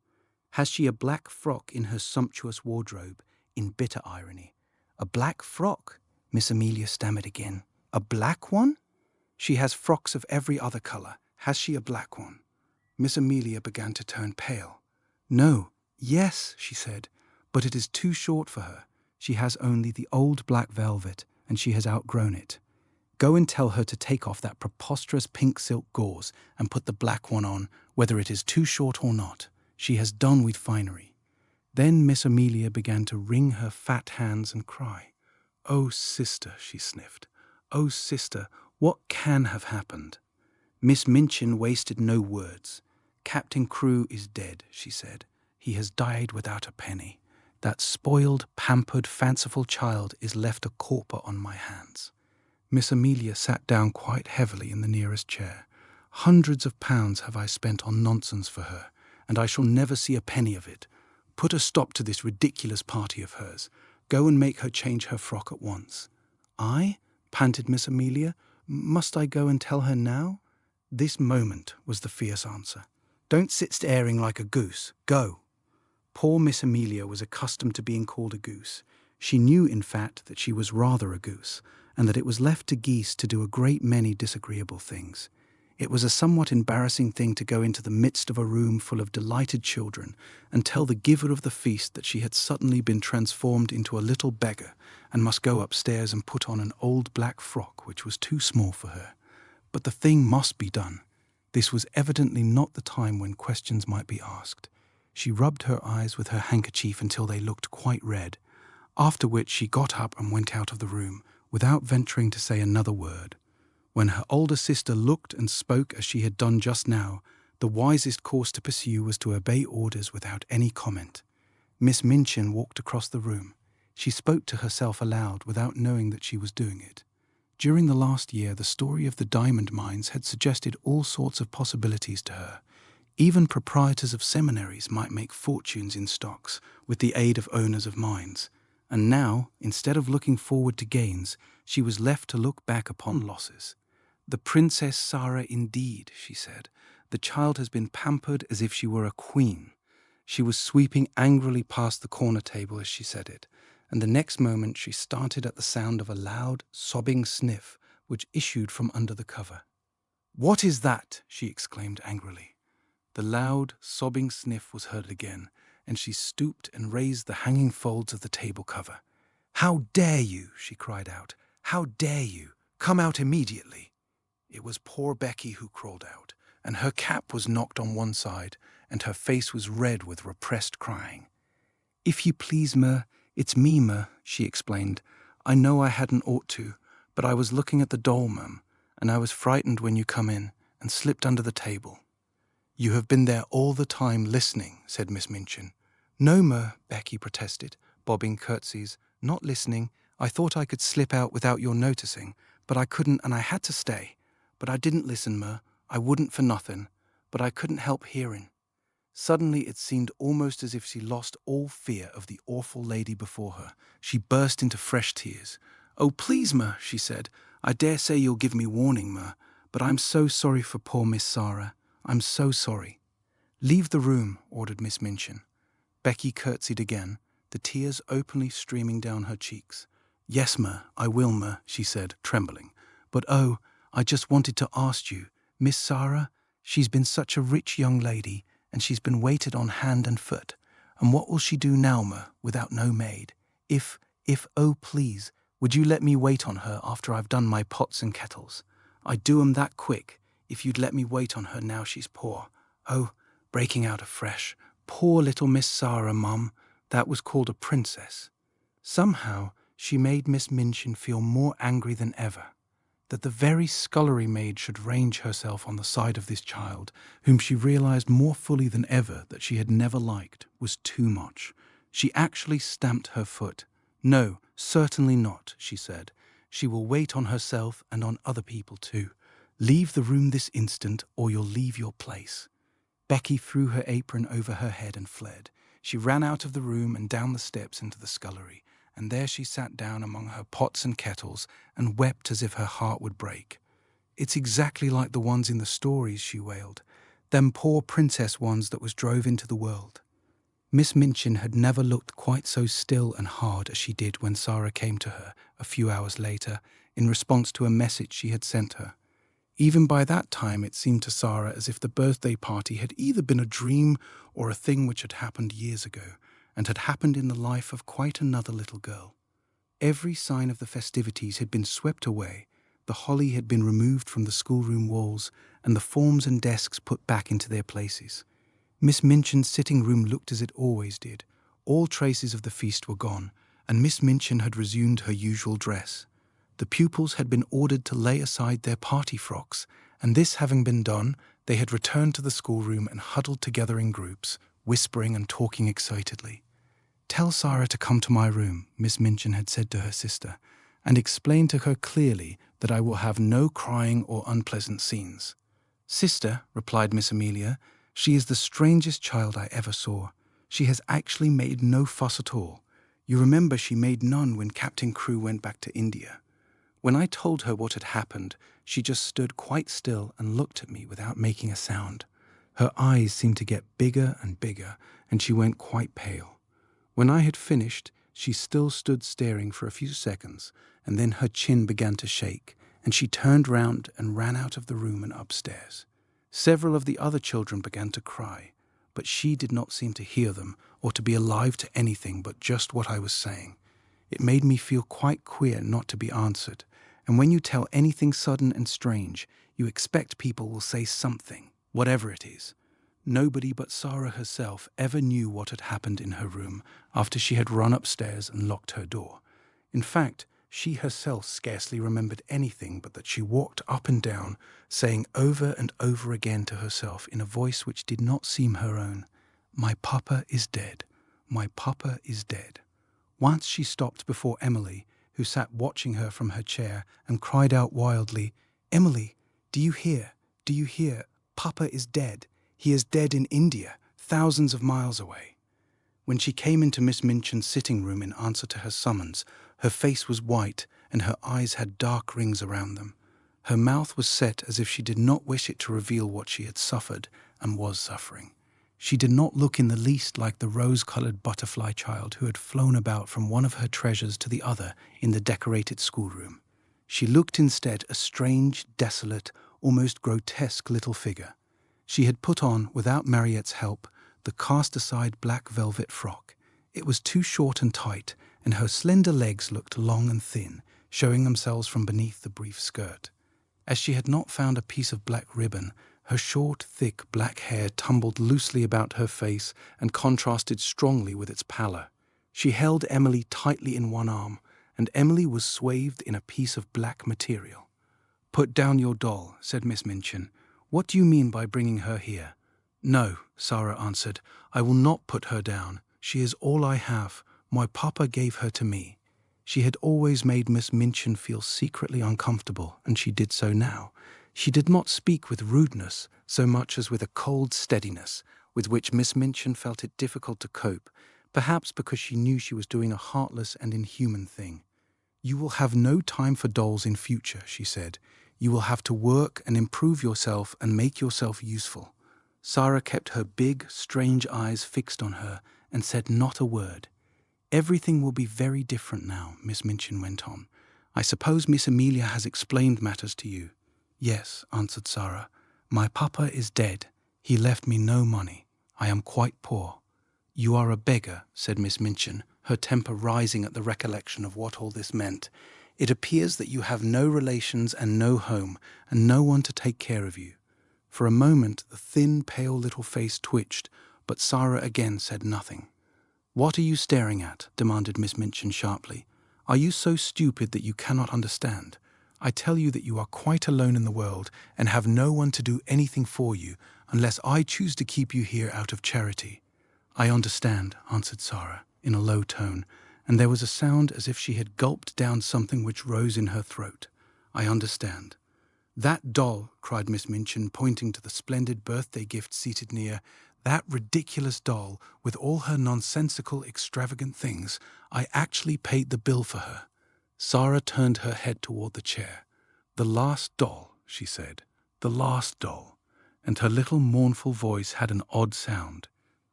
[SPEAKER 1] Has she a black frock in her sumptuous wardrobe? In bitter irony. A black frock? Miss Amelia stammered again. A black one? She has frocks of every other colour. Has she a black one? Miss Amelia began to turn pale. No, yes, she said, but it is too short for her. She has only the old black velvet, and she has outgrown it. Go and tell her to take off that preposterous pink silk gauze and put the black one on, whether it is too short or not. She has done with finery. Then Miss Amelia began to wring her fat hands and cry. Oh, sister, she sniffed. Oh, sister, what can have happened? Miss Minchin wasted no words. Captain Crewe is dead, she said. He has died without a penny. That spoiled, pampered, fanciful child is left a pauper on my hands. Miss Amelia sat down quite heavily in the nearest chair. Hundreds of pounds have I spent on nonsense for her, and I shall never see a penny of it. Put a stop to this ridiculous party of hers. Go and make her change her frock at once. I? Panted Miss Amelia. Must I go and tell her now? This moment, was the fierce answer. Don't sit staring like a goose. Go. Poor Miss Amelia was accustomed to being called a goose. She knew, in fact, that she was rather a goose, and that it was left to geese to do a great many disagreeable things. It was a somewhat embarrassing thing to go into the midst of a room full of delighted children and tell the giver of the feast that she had suddenly been transformed into a little beggar and must go upstairs and put on an old black frock which was too small for her. But the thing must be done. This was evidently not the time when questions might be asked. She rubbed her eyes with her handkerchief until they looked quite red, after which she got up and went out of the room, without venturing to say another word. When her older sister looked and spoke as she had done just now, the wisest course to pursue was to obey orders without any comment. Miss Minchin walked across the room. She spoke to herself aloud without knowing that she was doing it. During the last year, the story of the diamond mines had suggested all sorts of possibilities to her. Even proprietors of seminaries might make fortunes in stocks with the aid of owners of mines. And now, instead of looking forward to gains, she was left to look back upon losses. The Princess Sara indeed, she said. The child has been pampered as if she were a queen. She was sweeping angrily past the corner table as she said it, and the next moment she started at the sound of a loud, sobbing sniff which issued from under the cover. "What is that?" she exclaimed angrily. The loud, sobbing sniff was heard again, and she stooped and raised the hanging folds of the table cover. "How dare you?" she cried out. "How dare you? Come out immediately." It was poor Becky who crawled out, and her cap was knocked on one side, and her face was red with repressed crying. "If you please, it's me, she explained. "I know I hadn't ought to, but I was looking at the doll, mum, and I was frightened when you come in, and slipped under the table." "You have been there all the time listening," said Miss Minchin. "No, Becky protested, bobbing curtsies. "Not listening. I thought I could slip out without your noticing, but I couldn't and I had to stay. But I didn't listen, I wouldn't for nothing. but I couldn't help hearing. Suddenly it seemed almost as if she lost all fear of the awful lady before her. She burst into fresh tears. "Oh, please, ma," she said. "I dare say you'll give me warning, ma, but I'm so sorry for poor Miss Sara. I'm so sorry." "Leave the room," ordered Miss Minchin. Becky curtsied again, the tears openly streaming down her cheeks. "Yes, ma, I will, ma," she said, trembling. "But oh, I just wanted to ask you, Miss Sara, she's been such a rich young lady, and she's been waited on hand and foot. And what will she do now, ma, without no maid? Oh, please, would you let me wait on her after I've done my pots and kettles? I'd do 'em that quick, if you'd let me wait on her now she's poor. Oh," breaking out afresh, "poor little Miss Sara, mum, that was called a princess." Somehow, she made Miss Minchin feel more angry than ever. That the very scullery maid should range herself on the side of this child, whom she realized more fully than ever that she had never liked, was too much. She actually stamped her foot. "No, certainly not," she said. "She will wait on herself and on other people too. Leave the room this instant, or you'll leave your place." Becky threw her apron over her head and fled. She ran out of the room and down the steps into the scullery, and there she sat down among her pots and kettles and wept as if her heart would break. "It's exactly like the ones in the stories," she wailed. "Them poor princess ones that was drove into the world." Miss Minchin had never looked quite so still and hard as she did when Sara came to her a few hours later in response to a message she had sent her. Even by that time it seemed to Sara as if the birthday party had either been a dream or a thing which had happened years ago, and had happened in the life of quite another little girl. Every sign of the festivities had been swept away, the holly had been removed from the schoolroom walls, and the forms and desks put back into their places. Miss Minchin's sitting room looked as it always did. All traces of the feast were gone, and Miss Minchin had resumed her usual dress. The pupils had been ordered to lay aside their party frocks, and this having been done, they had returned to the schoolroom and huddled together in groups, whispering and talking excitedly. "Tell Sara to come to my room," Miss Minchin had said to her sister, "and explain to her clearly that I will have no crying or unpleasant scenes." "Sister," replied Miss Amelia, "she is the strangest child I ever saw. She has actually made no fuss at all. You remember she made none when Captain Crewe went back to India. When I told her what had happened, she just stood quite still and looked at me without making a sound. Her eyes seemed to get bigger and bigger, and she went quite pale. When I had finished, she still stood staring for a few seconds, and then her chin began to shake, and she turned round and ran out of the room and upstairs. Several of the other children began to cry, but she did not seem to hear them or to be alive to anything but just what I was saying. It made me feel quite queer not to be answered, and when you tell anything sudden and strange, you expect people will say something, whatever it is. Nobody but Sara herself ever knew what had happened in her room after she had run upstairs and locked her door. In fact, she herself scarcely remembered anything but that she walked up and down, saying over and over again to herself in a voice which did not seem her own, "My papa is dead. My papa is dead." Once she stopped before Emily, who sat watching her from her chair, and cried out wildly, "Emily, do you hear? Do you hear? Papa is dead. He is dead in India, thousands of miles away." When she came into Miss Minchin's sitting room in answer to her summons, her face was white and her eyes had dark rings around them. Her mouth was set as if she did not wish it to reveal what she had suffered and was suffering. She did not look in the least like the rose-colored butterfly child who had flown about from one of her treasures to the other in the decorated schoolroom. She looked instead a strange, desolate, almost grotesque little figure. She had put on, without Mariette's help, the cast-aside black velvet frock. It was too short and tight, and her slender legs looked long and thin, showing themselves from beneath the brief skirt. As she had not found a piece of black ribbon, her short, thick, black hair tumbled loosely about her face and contrasted strongly with its pallor. She held Emily tightly in one arm, and Emily was swathed in a piece of black material. "Put down your doll," said Miss Minchin. "What do you mean by bringing her here?" "No," Sara answered, "I will not put her down. She is all I have. My papa gave her to me." She had always made Miss Minchin feel secretly uncomfortable, and she did so now. She did not speak with rudeness so much as with a cold steadiness with which Miss Minchin felt it difficult to cope, perhaps because she knew she was doing a heartless and inhuman thing. "You will have no time for dolls in future," she said. "You will have to work and improve yourself and make yourself useful." Sara kept her big, strange eyes fixed on her and said not a word. "Everything will be very different now," Miss Minchin went on. "I suppose Miss Amelia has explained matters to you." "Yes," answered Sara. "My papa is dead. He left me no money. I am quite poor." "You are a beggar," said Miss Minchin, her temper rising at the recollection of what all this meant. "It appears that you have no relations and no home, and no one to take care of you." For a moment the thin, pale little face twitched, but Sara again said nothing. "What are you staring at?" demanded Miss Minchin sharply. "Are you so stupid that you cannot understand? I tell you that you are quite alone in the world and have no one to do anything for you unless I choose to keep you here out of charity." "I understand," answered Sara in a low tone, and there was a sound as if she had gulped down something which rose in her throat. "I understand." "That doll," cried Miss Minchin, pointing to the splendid birthday gift seated near, "that ridiculous doll, with all her nonsensical, extravagant things, I actually paid the bill for her." Sara turned her head toward the chair. "The last doll," she said. "The last doll." And her little mournful voice had an odd sound.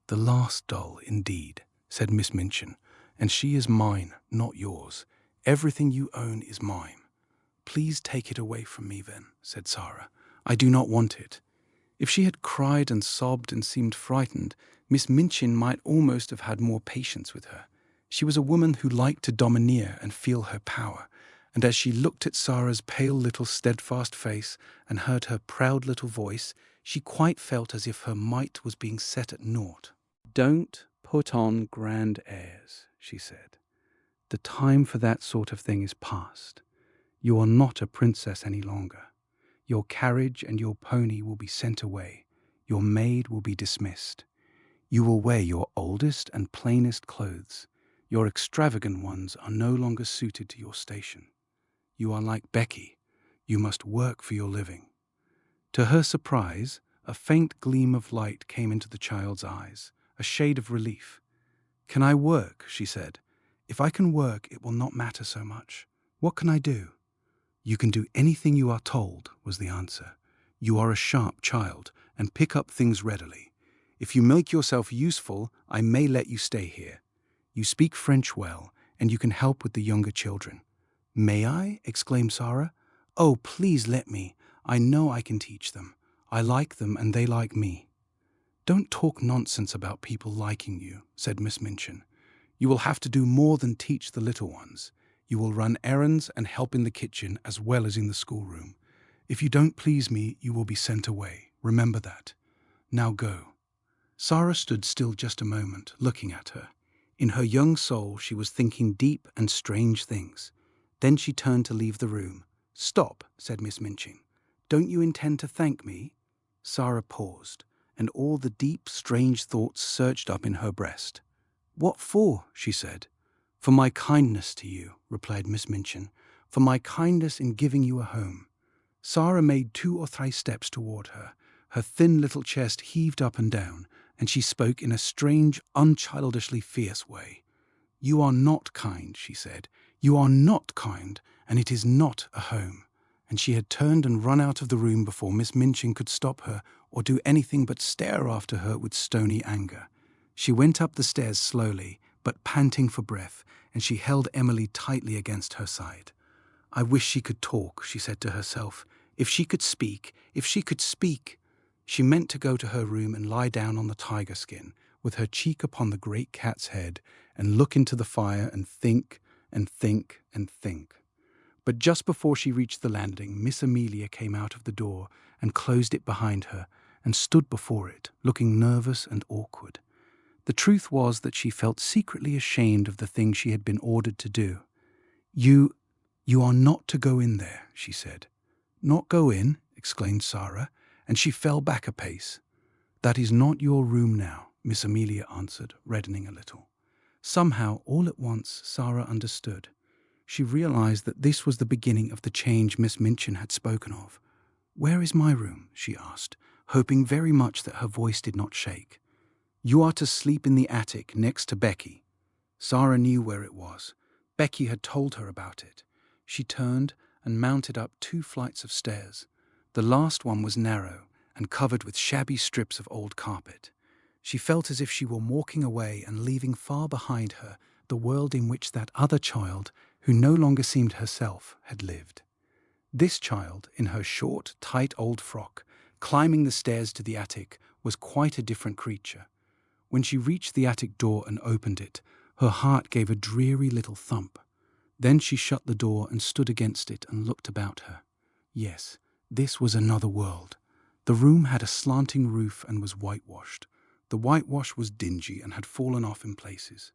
[SPEAKER 1] "The last doll, indeed," said Miss Minchin. "And she is mine, not yours. Everything you own is mine." "Please take it away from me, then," said Sara. "I do not want it." If she had cried and sobbed and seemed frightened, Miss Minchin might almost have had more patience with her. She was a woman who liked to domineer and feel her power, and as she looked at Sara's pale little steadfast face and heard her proud little voice, she quite felt as if her might was being set at naught. "Don't put on grand airs," she said. "The time for that sort of thing is past. You are not a princess any longer. Your carriage and your pony will be sent away. Your maid will be dismissed. You will wear your oldest and plainest clothes. Your extravagant ones are no longer suited to your station. You are like Becky. You must work for your living." To her surprise, a faint gleam of light came into the child's eyes, a shade of relief. "Can I work?" she said. "If I can work, it will not matter so much. What can I do?" "You can do anything you are told," was the answer. "You are a sharp child and pick up things readily. If you make yourself useful, I may let you stay here. You speak French well, and you can help with the younger children." "May I?" exclaimed Sara. "Oh, please let me. I know I can teach them. I like them and they like me." "Don't talk nonsense about people liking you," said Miss Minchin. "You will have to do more than teach the little ones. You will run errands and help in the kitchen as well as in the schoolroom. If you don't please me, you will be sent away. Remember that. Now go." Sara stood still just a moment, looking at her. In her young soul, she was thinking deep and strange things. Then she turned to leave the room. "Stop," said Miss Minchin. "Don't you intend to thank me?" Sara paused, and all the deep, strange thoughts surged up in her breast. "What for?" she said. "For my kindness to you," replied Miss Minchin. "For my kindness in giving you a home." Sara made 2 or 3 steps toward her. Her thin little chest heaved up and down, and she spoke in a strange, unchildishly fierce way. "You are not kind," she said. "You are not kind, and it is not a home." And she had turned and run out of the room before Miss Minchin could stop her or do anything but stare after her with stony anger. She went up the stairs slowly, but panting for breath, and she held Emily tightly against her side. "I wish she could talk," she said to herself. "If she could speak, if she could speak." She meant to go to her room and lie down on the tiger skin, with her cheek upon the great cat's head, and look into the fire and think and think and think. But just before she reached the landing, Miss Amelia came out of the door and closed it behind her, and stood before it, looking nervous and awkward. The truth was that she felt secretly ashamed of the thing she had been ordered to do. You are not to go in there," she said. "Not go in?" exclaimed Sara, and she fell back a pace. "That is not your room now," Miss Amelia answered, reddening a little. Somehow, all at once, Sara understood. She realized that this was the beginning of the change Miss Minchin had spoken of. "Where is my room?" she asked, hoping very much that her voice did not shake. "You are to sleep in the attic next to Becky." Sara knew where it was. Becky had told her about it. She turned and mounted up 2 flights of stairs. The last one was narrow and covered with shabby strips of old carpet. She felt as if she were walking away and leaving far behind her the world in which that other child, who no longer seemed herself, had lived. This child, in her short, tight old frock, climbing the stairs to the attic, was quite a different creature. When she reached the attic door and opened it, her heart gave a dreary little thump. Then she shut the door and stood against it and looked about her. Yes, this was another world. The room had a slanting roof and was whitewashed. The whitewash was dingy and had fallen off in places.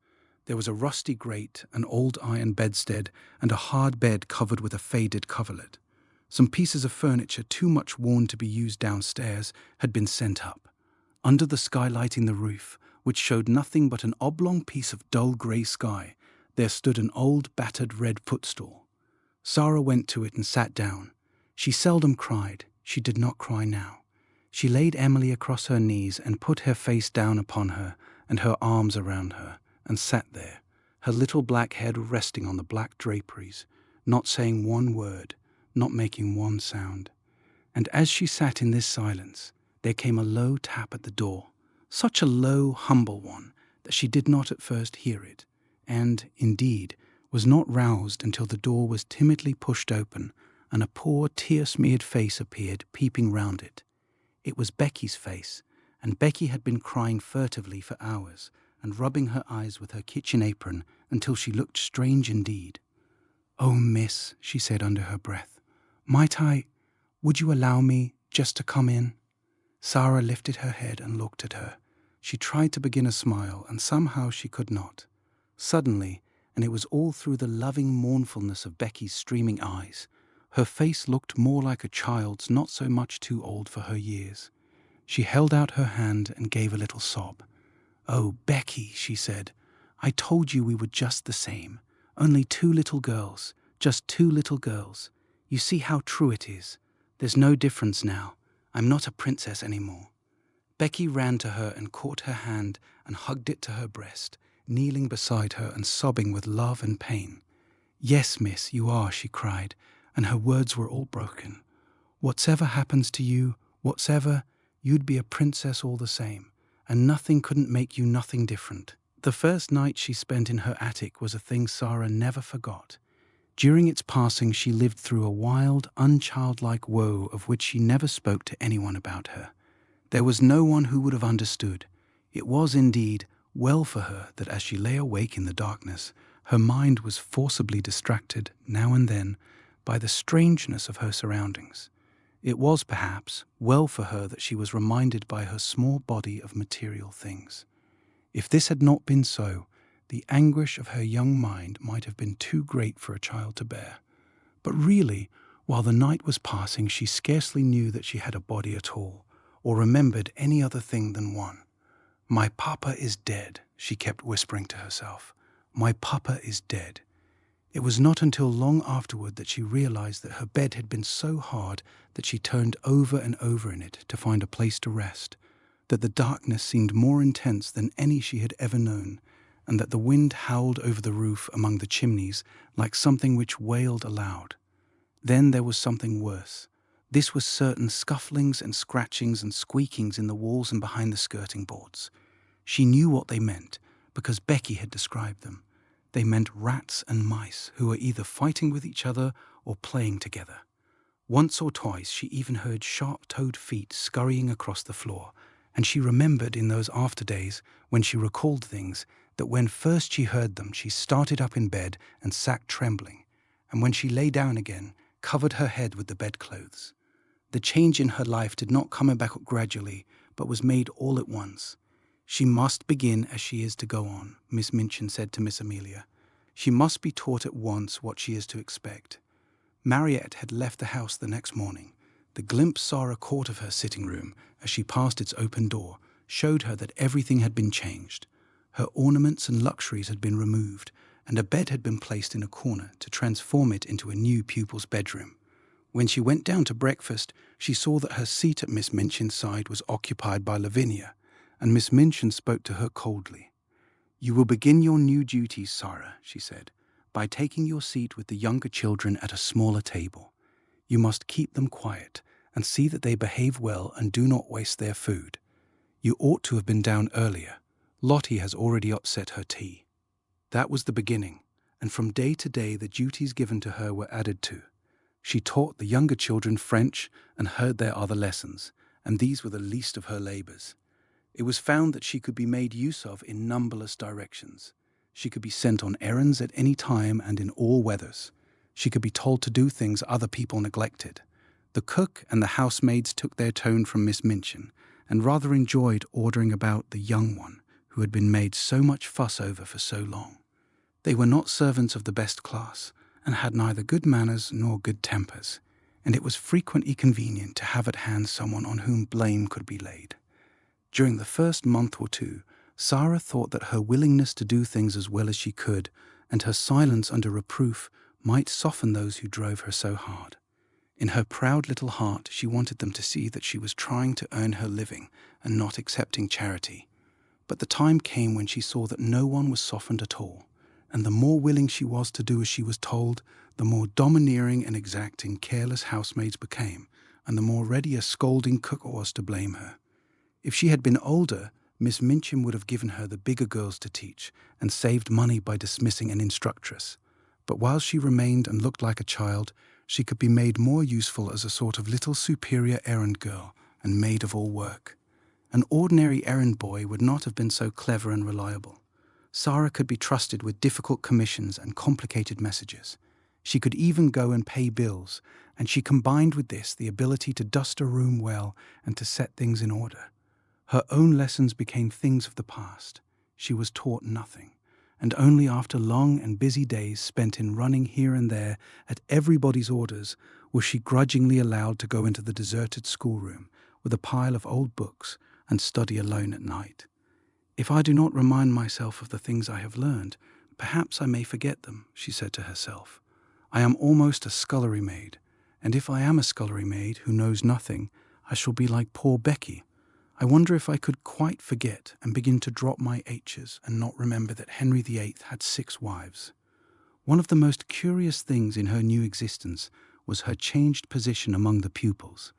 [SPEAKER 1] There was a rusty grate, an old iron bedstead, and a hard bed covered with a faded coverlet. Some pieces of furniture too much worn to be used downstairs had been sent up. Under the skylight in the roof, which showed nothing but an oblong piece of dull grey sky, there stood an old battered red footstool. Sara went to it and sat down. She seldom cried. She did not cry now. She laid Emily across her knees and put her face down upon her and her arms around her, and sat there, her little black head resting on the black draperies, not saying one word, not making one sound. And as she sat in this silence, there came a low tap at the door, such a low, humble one that she did not at first hear it, and, indeed, was not roused until the door was timidly pushed open and a poor tear-smeared face appeared peeping round it. It was Becky's face, and Becky had been crying furtively for hours and rubbing her eyes with her kitchen apron until she looked strange indeed. "Oh, miss," she said under her breath, would you allow me just to come in?" Sara lifted her head and looked at her. She tried to begin a smile, and somehow she could not. Suddenly, and it was all through the loving mournfulness of Becky's streaming eyes, her face looked more like a child's not so much too old for her years. She held out her hand and gave a little sob. "Oh, Becky," she said, "I told you we were just the same. Only 2 little girls, just 2 little girls. You see how true it is. There's no difference now. I'm not a princess anymore." Becky ran to her and caught her hand and hugged it to her breast, kneeling beside her and sobbing with love and pain. "Yes, miss, you are," she cried, and her words were all broken. "Whatever happens to you, whatever, you'd be a princess all the same, and nothing couldn't make you nothing different." The first night she spent in her attic was a thing Sara never forgot. During its passing she lived through a wild, unchildlike woe of which she never spoke to anyone about her. There was no one who would have understood. It was, indeed, well for her that as she lay awake in the darkness, her mind was forcibly distracted, now and then, by the strangeness of her surroundings. It was, perhaps, well for her that she was reminded by her small body of material things. If this had not been so, the anguish of her young mind might have been too great for a child to bear. But really, while the night was passing, she scarcely knew that she had a body at all, or remembered any other thing than one. "My papa is dead," she kept whispering to herself. "My papa is dead." It was not until long afterward that she realized that her bed had been so hard that she turned over and over in it to find a place to rest, that the darkness seemed more intense than any she had ever known, and that the wind howled over the roof among the chimneys like something which wailed aloud. Then there was something worse. This was certain scufflings and scratchings and squeakings in the walls and behind the skirting boards. She knew what they meant, because Becky had described them. They meant rats and mice who were either fighting with each other or playing together. Once or twice she even heard sharp-toed feet scurrying across the floor, and she remembered in those after days, when she recalled things, that when first she heard them she started up in bed and sat trembling, and when she lay down again, covered her head with the bedclothes. The change in her life did not come about gradually, but was made all at once. "She must begin as she is to go on," Miss Minchin said to Miss Amelia. "She must be taught at once what she is to expect." Mariette had left the house the next morning. The glimpse Sara caught of her sitting room as she passed its open door showed her that everything had been changed. Her ornaments and luxuries had been removed, and a bed had been placed in a corner to transform it into a new pupil's bedroom. When she went down to breakfast, she saw that her seat at Miss Minchin's side was occupied by Lavinia, and Miss Minchin spoke to her coldly. "You will begin your new duties, Sara," she said, "by taking your seat with the younger children at a smaller table. You must keep them quiet and see that they behave well and do not waste their food. You ought to have been down earlier. Lottie has already upset her tea." That was the beginning, and from day to day the duties given to her were added to. She taught the younger children French and heard their other lessons, and these were the least of her labors. It was found that she could be made use of in numberless directions. She could be sent on errands at any time and in all weathers. She could be told to do things other people neglected. The cook and the housemaids took their tone from Miss Minchin, and rather enjoyed ordering about the young one, who had been made so much fuss over for so long. They were not servants of the best class, and had neither good manners nor good tempers, and it was frequently convenient to have at hand someone on whom blame could be laid. During the first month or two, Sara thought that her willingness to do things as well as she could, and her silence under reproof, might soften those who drove her so hard. In her proud little heart, she wanted them to see that she was trying to earn her living and not accepting charity. But the time came when she saw that no one was softened at all, and the more willing she was to do as she was told, the more domineering and exacting careless housemaids became, and the more ready a scolding cook was to blame her. If she had been older, Miss Minchin would have given her the bigger girls to teach, and saved money by dismissing an instructress. But while she remained and looked like a child, she could be made more useful as a sort of little superior errand girl and maid of all work. An ordinary errand boy would not have been so clever and reliable. Sara could be trusted with difficult commissions and complicated messages. She could even go and pay bills, and she combined with this the ability to dust a room well and to set things in order. Her own lessons became things of the past. She was taught nothing, and only after long and busy days spent in running here and there at everybody's orders was she grudgingly allowed to go into the deserted schoolroom with a pile of old books and study alone at night. "If I do not remind myself of the things I have learned, perhaps I may forget them," she said to herself. "I am almost a scullery maid, and if I am a scullery maid who knows nothing, I shall be like poor Becky. I wonder if I could quite forget and begin to drop my H's and not remember that Henry VIII had 6 wives." One of the most curious things in her new existence was her changed position among the pupils.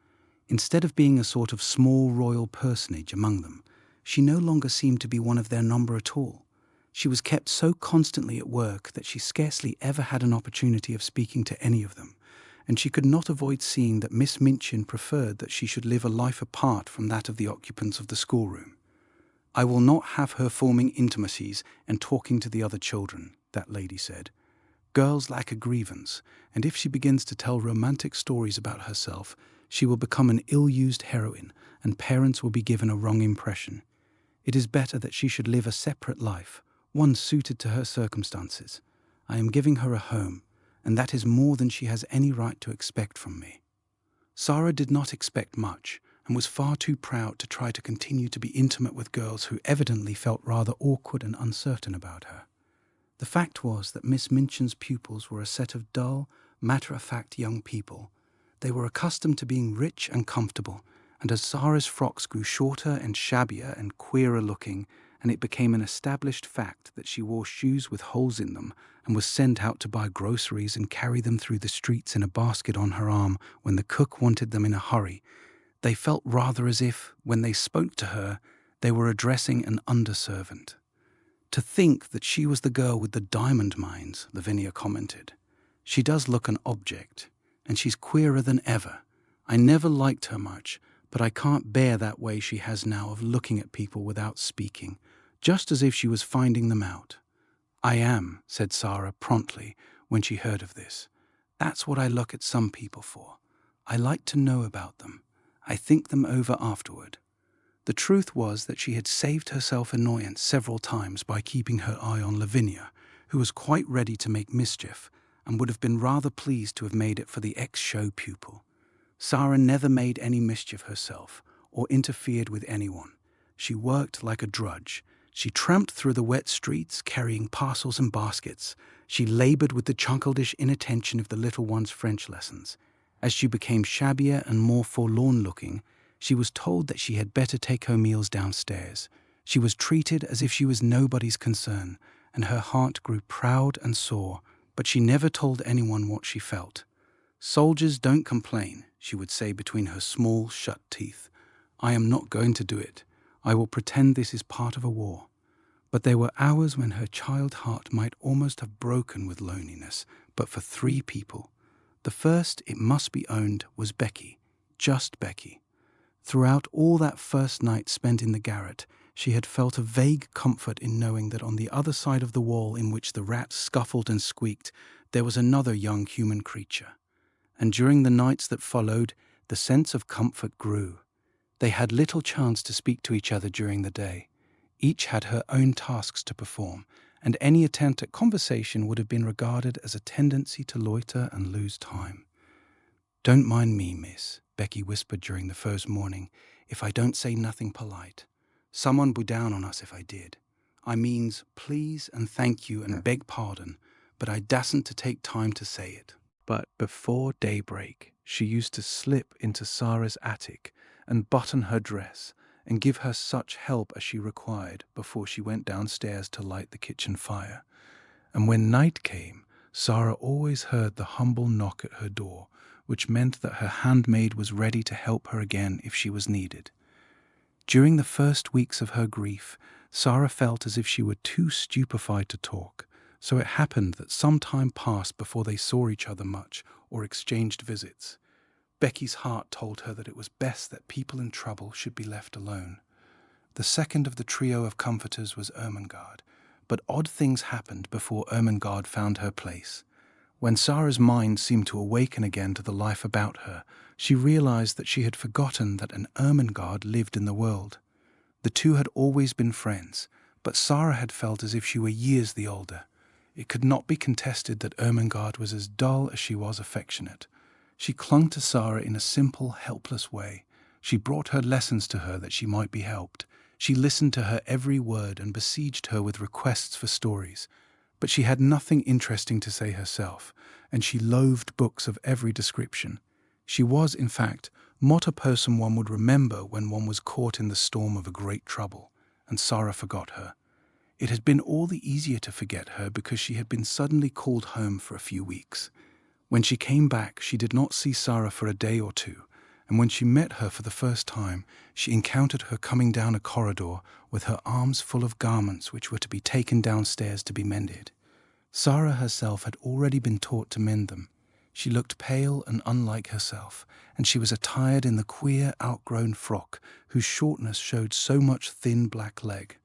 [SPEAKER 1] Instead of being a sort of small royal personage among them, she no longer seemed to be one of their number at all. She was kept so constantly at work that she scarcely ever had an opportunity of speaking to any of them, and she could not avoid seeing that Miss Minchin preferred that she should live a life apart from that of the occupants of the schoolroom. "I will not have her forming intimacies and talking to the other children," that lady said. "Girls lack a grievance, and if she begins to tell romantic stories about herself, she will become an ill-used heroine, and parents will be given a wrong impression. It is better that she should live a separate life, one suited to her circumstances. I am giving her a home, and that is more than she has any right to expect from me." Sara did not expect much, and was far too proud to try to continue to be intimate with girls who evidently felt rather awkward and uncertain about her. The fact was that Miss Minchin's pupils were a set of dull, matter-of-fact young people. They were accustomed to being rich and comfortable, and as Sara's frocks grew shorter and shabbier and queerer looking, and it became an established fact that she wore shoes with holes in them and was sent out to buy groceries and carry them through the streets in a basket on her arm when the cook wanted them in a hurry, they felt rather as if, when they spoke to her, they were addressing an underservant. "To think that she was the girl with the diamond mines," Lavinia commented. "She does look an object, and she's queerer than ever. I never liked her much, but I can't bear that way she has now of looking at people without speaking, just as if she was finding them out." "I am," said Sara promptly when she heard of this. "That's what I look at some people for. I like to know about them. I think them over afterward." The truth was that she had saved herself annoyance several times by keeping her eye on Lavinia, who was quite ready to make mischief, and would have been rather pleased to have made it for the ex-show pupil. Sara never made any mischief herself, or interfered with anyone. She worked like a drudge. She tramped through the wet streets, carrying parcels and baskets. She labored with the childish inattention of the little one's French lessons. As she became shabbier and more forlorn-looking, she was told that she had better take her meals downstairs. She was treated as if she was nobody's concern, and her heart grew proud and sore, but she never told anyone what she felt. "Soldiers don't complain," she would say between her small, shut teeth. "I am not going to do it. I will pretend this is part of a war." But there were hours when her child heart might almost have broken with loneliness, but for 3 people. The first, it must be owned, was Becky, just Becky. Throughout all that first night spent in the garret, she had felt a vague comfort in knowing that on the other side of the wall in which the rats scuffled and squeaked, there was another young human creature. And during the nights that followed, the sense of comfort grew. They had little chance to speak to each other during the day. Each had her own tasks to perform, and any attempt at conversation would have been regarded as a tendency to loiter and lose time. "Don't mind me, miss," Becky whispered during the first morning, "if I don't say nothing polite. Someone would down on us if I did. I means please and thank you and beg pardon, but I dasn't to take time to say it." But before daybreak, she used to slip into Sara's attic and button her dress and give her such help as she required before she went downstairs to light the kitchen fire. And when night came, Sara always heard the humble knock at her door, which meant that her handmaid was ready to help her again if she was needed. During the first weeks of her grief, Sara felt as if she were too stupefied to talk, so it happened that some time passed before they saw each other much or exchanged visits. Becky's heart told her that it was best that people in trouble should be left alone. The second of the trio of comforters was Ermengarde, but odd things happened before Ermengarde found her place. When Sara's mind seemed to awaken again to the life about her, she realized that she had forgotten that an Ermengarde lived in the world. The two had always been friends, but Sara had felt as if she were years the older. It could not be contested that Ermengarde was as dull as she was affectionate. She clung to Sara in a simple, helpless way. She brought her lessons to her that she might be helped. She listened to her every word and besieged her with requests for stories. But she had nothing interesting to say herself, and she loathed books of every description. She was, in fact, not a person one would remember when one was caught in the storm of a great trouble, and Sara forgot her. It had been all the easier to forget her because she had been suddenly called home for a few weeks. When she came back, she did not see Sara for a day or two, and when she met her for the first time, she encountered her coming down a corridor with her arms full of garments which were to be taken downstairs to be mended. Sara herself had already been taught to mend them. She looked pale and unlike herself, and she was attired in the queer, outgrown frock whose shortness showed so much thin black leg.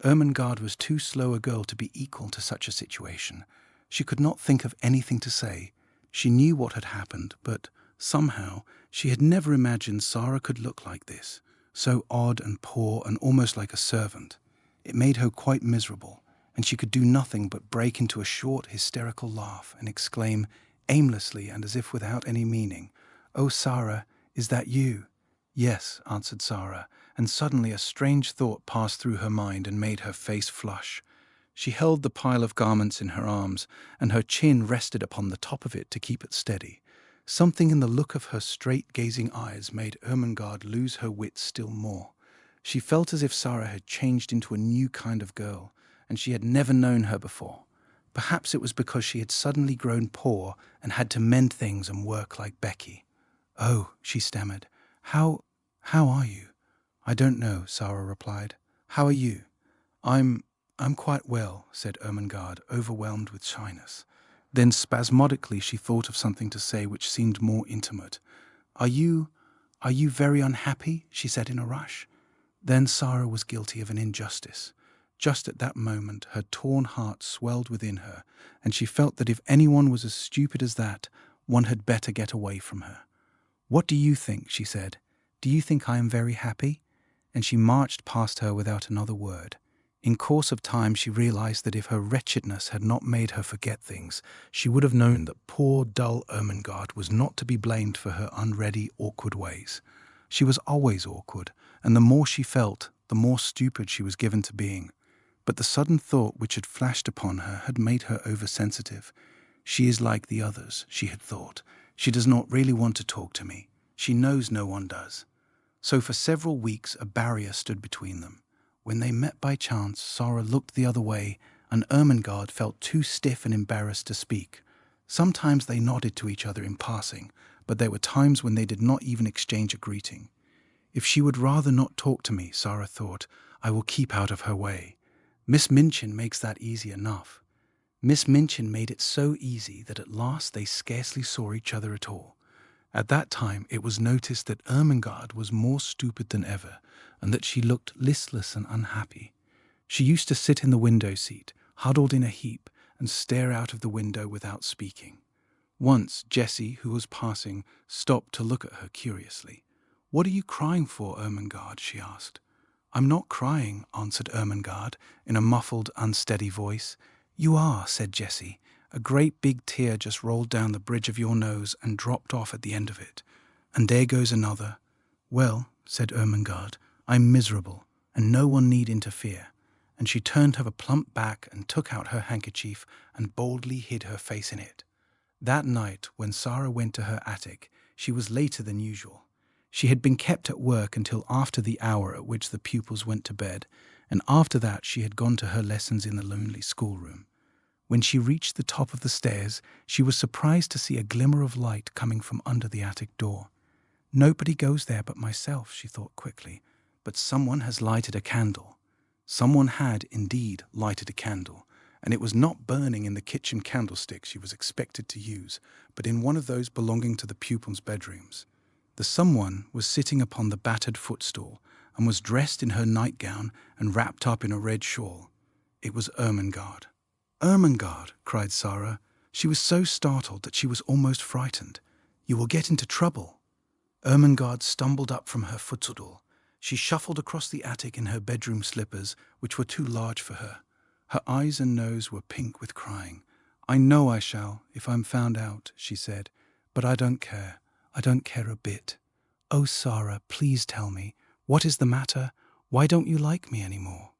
[SPEAKER 1] Ermengarde was too slow a girl to be equal to such a situation. She could not think of anything to say. She knew what had happened, but somehow she had never imagined Sara could look like this, so odd and poor and almost like a servant. It made her quite miserable, and she could do nothing but break into a short, hysterical laugh and exclaim, aimlessly and as if without any meaning, "Oh, Sara, is that you?" "Yes," answered Sara, and suddenly a strange thought passed through her mind and made her face flush. She held the pile of garments in her arms, and her chin rested upon the top of it to keep it steady. Something in the look of her straight-gazing eyes made Ermengarde lose her wits still more. She felt as if Sara had changed into a new kind of girl, and she had never known her before. Perhaps it was because she had suddenly grown poor and had to mend things and work like Becky. "Oh," she stammered, How are you?" "I don't know," Sara replied. "How are you?" I'm quite well," said Ermengarde, overwhelmed with shyness. Then spasmodically she thought of something to say which seemed more intimate. Are you very unhappy?" she said in a rush. Then Sara was guilty of an injustice. Just at that moment her torn heart swelled within her, and she felt that if anyone was as stupid as that, one had better get away from her. "What do you think?" she said. "Do you think I am very happy?" And she marched past her without another word. In course of time she realized that if her wretchedness had not made her forget things, she would have known that poor, dull Ermengarde was not to be blamed for her unready, awkward ways. She was always awkward, and the more she felt, the more stupid she was given to being. But the sudden thought which had flashed upon her had made her oversensitive. She is like the others, she had thought. She does not really want to talk to me. She knows no one does. So for several weeks a barrier stood between them. When they met by chance, Sara looked the other way, and Ermengarde felt too stiff and embarrassed to speak. Sometimes they nodded to each other in passing, but there were times when they did not even exchange a greeting. If she would rather not talk to me, Sara thought, I will keep out of her way. Miss Minchin makes that easy enough. Miss Minchin made it so easy that at last they scarcely saw each other at all. At that time it was noticed that Ermengarde was more stupid than ever, and that she looked listless and unhappy. She used to sit in the window seat, huddled in a heap, and stare out of the window without speaking. Once Jessie, who was passing, stopped to look at her curiously. "What are you crying for, Ermengarde?" she asked. "I'm not crying," answered Ermengarde in a muffled, unsteady voice. "You are," said Jessie. "A great big tear just rolled down the bridge of your nose and dropped off at the end of it. And there goes another." "Well," said Ermengarde, "I'm miserable, and no one need interfere." And she turned her plump back and took out her handkerchief and boldly hid her face in it. That night, when Sara went to her attic, she was later than usual. She had been kept at work until after the hour at which the pupils went to bed, and after that she had gone to her lessons in the lonely schoolroom. When she reached the top of the stairs, she was surprised to see a glimmer of light coming from under the attic door. "Nobody goes there but myself," she thought quickly, "but someone has lighted a candle." Someone had, indeed, lighted a candle, and it was not burning in the kitchen candlestick she was expected to use, but in one of those belonging to the pupils' bedrooms. The someone was sitting upon the battered footstool, and was dressed in her nightgown and wrapped up in a red shawl. It was Ermengarde. "Ermengarde!" cried Sara. She was so startled that she was almost frightened. "You will get into trouble." Ermengarde stumbled up from her footstool. She shuffled across the attic in her bedroom slippers, which were too large for her. Her eyes and nose were pink with crying. "I know I shall, if I'm found out," she said. "But I don't care. I don't care a bit. Oh, Sara, please tell me. What is the matter? Why don't you like me any more?"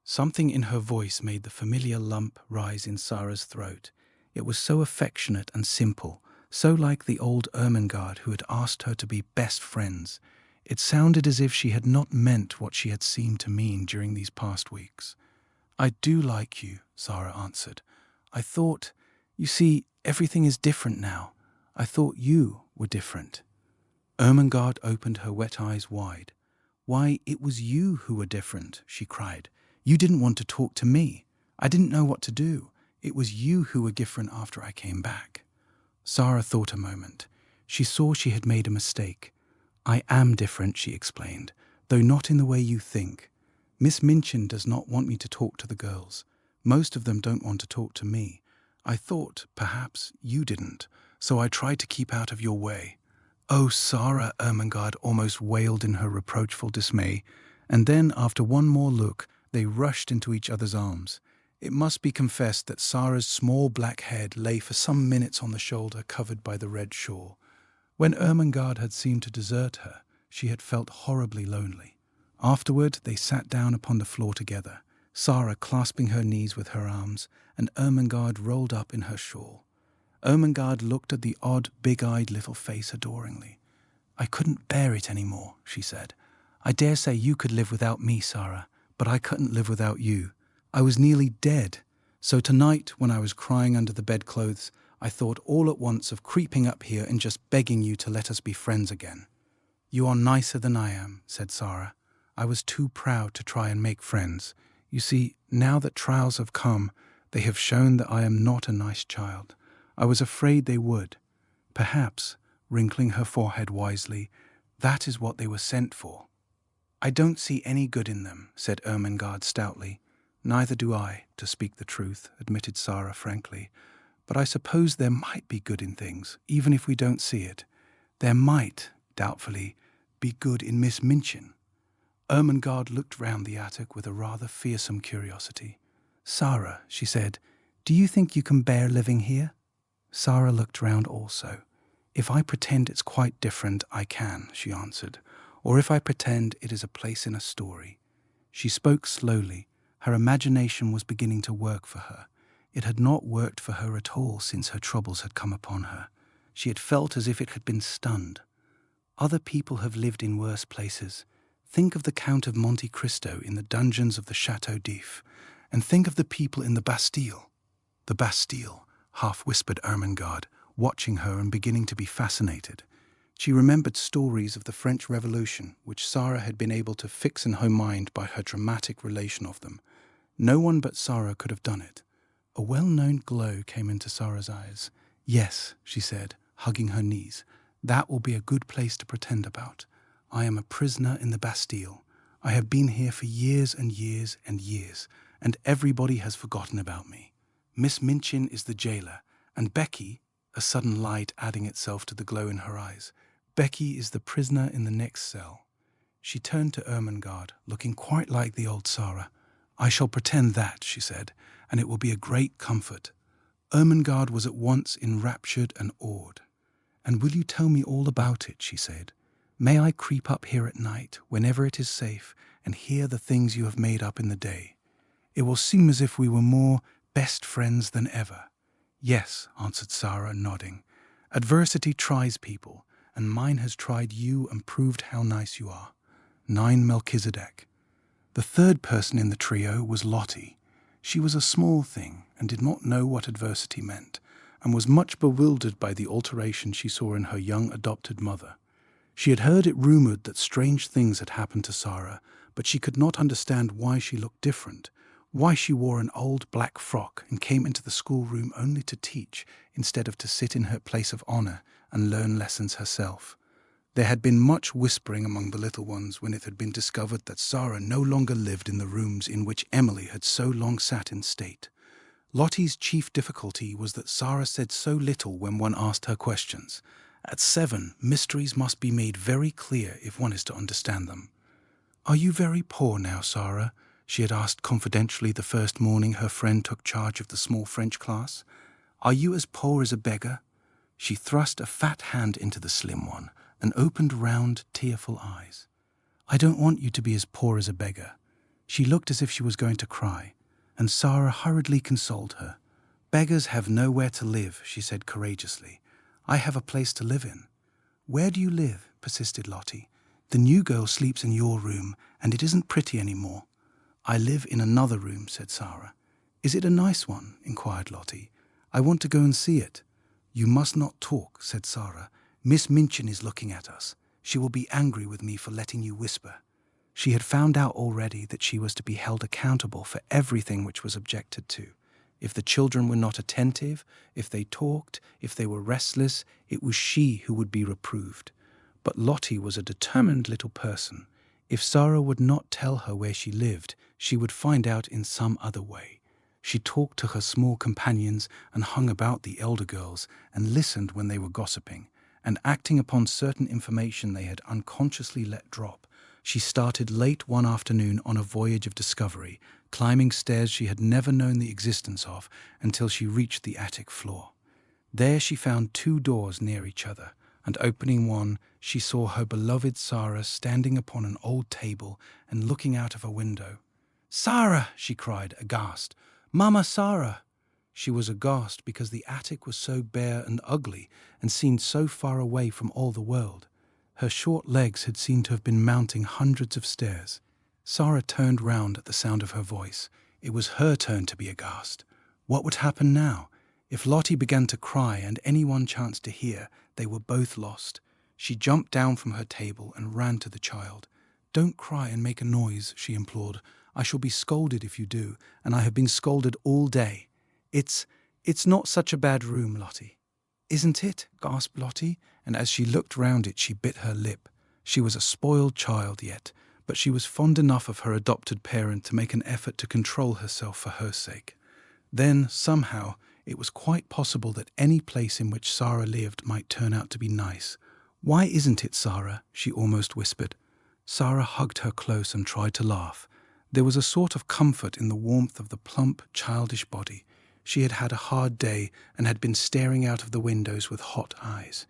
[SPEAKER 1] Something in her voice made the familiar lump rise in Sara's throat. It was so affectionate and simple, so like the old Ermengarde who had asked her to be best friends. It sounded as if she had not meant what she had seemed to mean during these past weeks. "I do like you," Sara answered. "I thought, you see, everything is different now. I thought you were different." Ermengarde opened her wet eyes wide. "Why, it was you who were different," she cried. "You didn't want to talk to me. I didn't know what to do. It was you who were different after I came back." Sara thought a moment. She saw she had made a mistake. "I am different," she explained, "though not in the way you think. Miss Minchin does not want me to talk to the girls. Most of them don't want to talk to me. I thought, perhaps, you didn't, so I tried to keep out of your way." "Oh, Sara," Ermengarde almost wailed in her reproachful dismay, and then, after one more look, they rushed into each other's arms. It must be confessed that Sara's small black head lay for some minutes on the shoulder covered by the red shawl. When Ermengarde had seemed to desert her, she had felt horribly lonely. Afterward, they sat down upon the floor together, Sara clasping her knees with her arms, and Ermengarde rolled up in her shawl. Ermengarde looked at the odd, big-eyed little face adoringly. "I couldn't bear it any more," she said. "I dare say you could live without me, Sara, but I couldn't live without you. I was nearly dead. So tonight, when I was crying under the bedclothes, I thought all at once of creeping up here and just begging you to let us be friends again." "You are nicer than I am," said Sara. "I was too proud to try and make friends. You see, now that trials have come, they have shown that I am not a nice child. I was afraid they would. Perhaps," wrinkling her forehead wisely, "that is what they were sent for." "I don't see any good in them," said Ermengarde stoutly. "Neither do I, to speak the truth," admitted Sara frankly. "But I suppose there might be good in things, even if we don't see it. There might," doubtfully, "be good in Miss Minchin." Ermengarde looked round the attic with a rather fearsome curiosity. "Sara," she said, "do you think you can bear living here?" Sara looked round also. "If I pretend it's quite different, I can," she answered, "or if I pretend it is a place in a story." She spoke slowly. Her imagination was beginning to work for her. It had not worked for her at all since her troubles had come upon her. She had felt as if it had been stunned. Other people have lived in worse places. Think of the Count of Monte Cristo in the dungeons of the Château d'If, and think of the people in the Bastille. The Bastille, half-whispered Ermengarde, watching her and beginning to be fascinated. She remembered stories of the French Revolution, which Sara had been able to fix in her mind by her dramatic relation of them. No one but Sara could have done it. A well-known glow came into Sara's eyes. "Yes," she said, hugging her knees, "that will be a good place to pretend about. I am a prisoner in the Bastille. I have been here for years and years and years, and everybody has forgotten about me. Miss Minchin is the jailer, and Becky," a sudden light adding itself to the glow in her eyes, "Becky is the prisoner in the next cell." She turned to Ermengarde, looking quite like the old Sara. "I shall pretend that," she said, "and it will be a great comfort." Ermengarde was at once enraptured and awed. "And will you tell me all about it?" she said. "May I creep up here at night, whenever it is safe, and hear the things you have made up in the day? It will seem as if we were more best friends than ever." "Yes," answered Sara, nodding. "Adversity tries people, and mine has tried you and proved how nice you are." 9 Melchizedek. The third person in the trio was Lottie. She was a small thing and did not know what adversity meant, and was much bewildered by the alteration she saw in her young adopted mother. She had heard it rumoured that strange things had happened to Sara, but she could not understand why she looked different, why she wore an old black frock and came into the schoolroom only to teach, instead of to sit in her place of honour and learn lessons herself. There had been much whispering among the little ones when it had been discovered that Sara no longer lived in the rooms in which Emily had so long sat in state. Lottie's chief difficulty was that Sara said so little when one asked her questions. At 7, mysteries must be made very clear if one is to understand them. "Are you very poor now, Sara?" she had asked confidentially the first morning her friend took charge of the small French class. "Are you as poor as a beggar?" She thrust a fat hand into the slim one and opened round, tearful eyes. "I don't want you to be as poor as a beggar." She looked as if she was going to cry, and Sara hurriedly consoled her. "Beggars have nowhere to live," she said courageously. "I have a place to live in." "Where do you live?" persisted Lottie. "The new girl sleeps in your room, and it isn't pretty any more." "I live in another room," said Sara. "Is it a nice one?" inquired Lottie. "I want to go and see it." "You must not talk," said Sara. "Miss Minchin is looking at us. She will be angry with me for letting you whisper." She had found out already that she was to be held accountable for everything which was objected to. If the children were not attentive, if they talked, if they were restless, it was she who would be reproved. But Lottie was a determined little person. If Sara would not tell her where she lived, she would find out in some other way. She talked to her small companions and hung about the elder girls and listened when they were gossiping, and acting upon certain information they had unconsciously let drop, she started late one afternoon on a voyage of discovery, climbing stairs she had never known the existence of until she reached the attic floor. There she found 2 doors near each other, and opening one, she saw her beloved Sara standing upon an old table and looking out of a window. "Sara!" she cried, aghast. "Mama Sara!" She was aghast because the attic was so bare and ugly and seemed so far away from all the world. Her short legs had seemed to have been mounting hundreds of stairs. Sara turned round at the sound of her voice. It was her turn to be aghast. What would happen now? If Lottie began to cry and anyone chanced to hear, they were both lost. She jumped down from her table and ran to the child. "Don't cry and make a noise," she implored. "I shall be scolded if you do, and I have been scolded all day. It's not such a bad room, Lottie." "Isn't it?" gasped Lottie, and as she looked round it she bit her lip. She was a spoiled child yet, but she was fond enough of her adopted parent to make an effort to control herself for her sake. Then, somehow, it was quite possible that any place in which Sara lived might turn out to be nice. "Why isn't it, Sara?" she almost whispered. Sara hugged her close and tried to laugh. There was a sort of comfort in the warmth of the plump, childish body. She had had a hard day and had been staring out of the windows with hot eyes.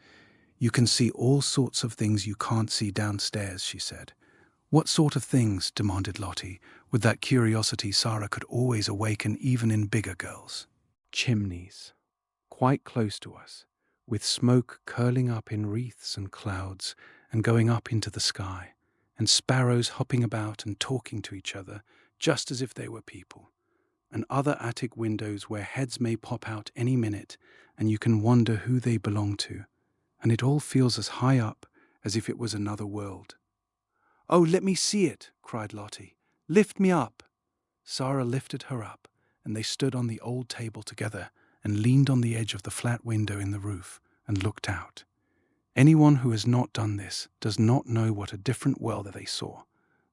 [SPEAKER 1] "You can see all sorts of things you can't see downstairs," she said. "What sort of things?" demanded Lottie, with that curiosity Sara could always awaken even in bigger girls. "Chimneys. Quite close to us. with smoke curling up in wreaths and clouds and going up into the sky, and sparrows hopping about and talking to each other just as if they were people, and other attic windows where heads may pop out any minute and you can wonder who they belong to, and it all feels as high up as if it was another world. "Oh, let me see it," cried Lottie. "Lift me up." Sara lifted her up, and they stood on the old table together and leaned on the edge of the flat window in the roof and looked out. Anyone who has not done this does not know what a different world they saw.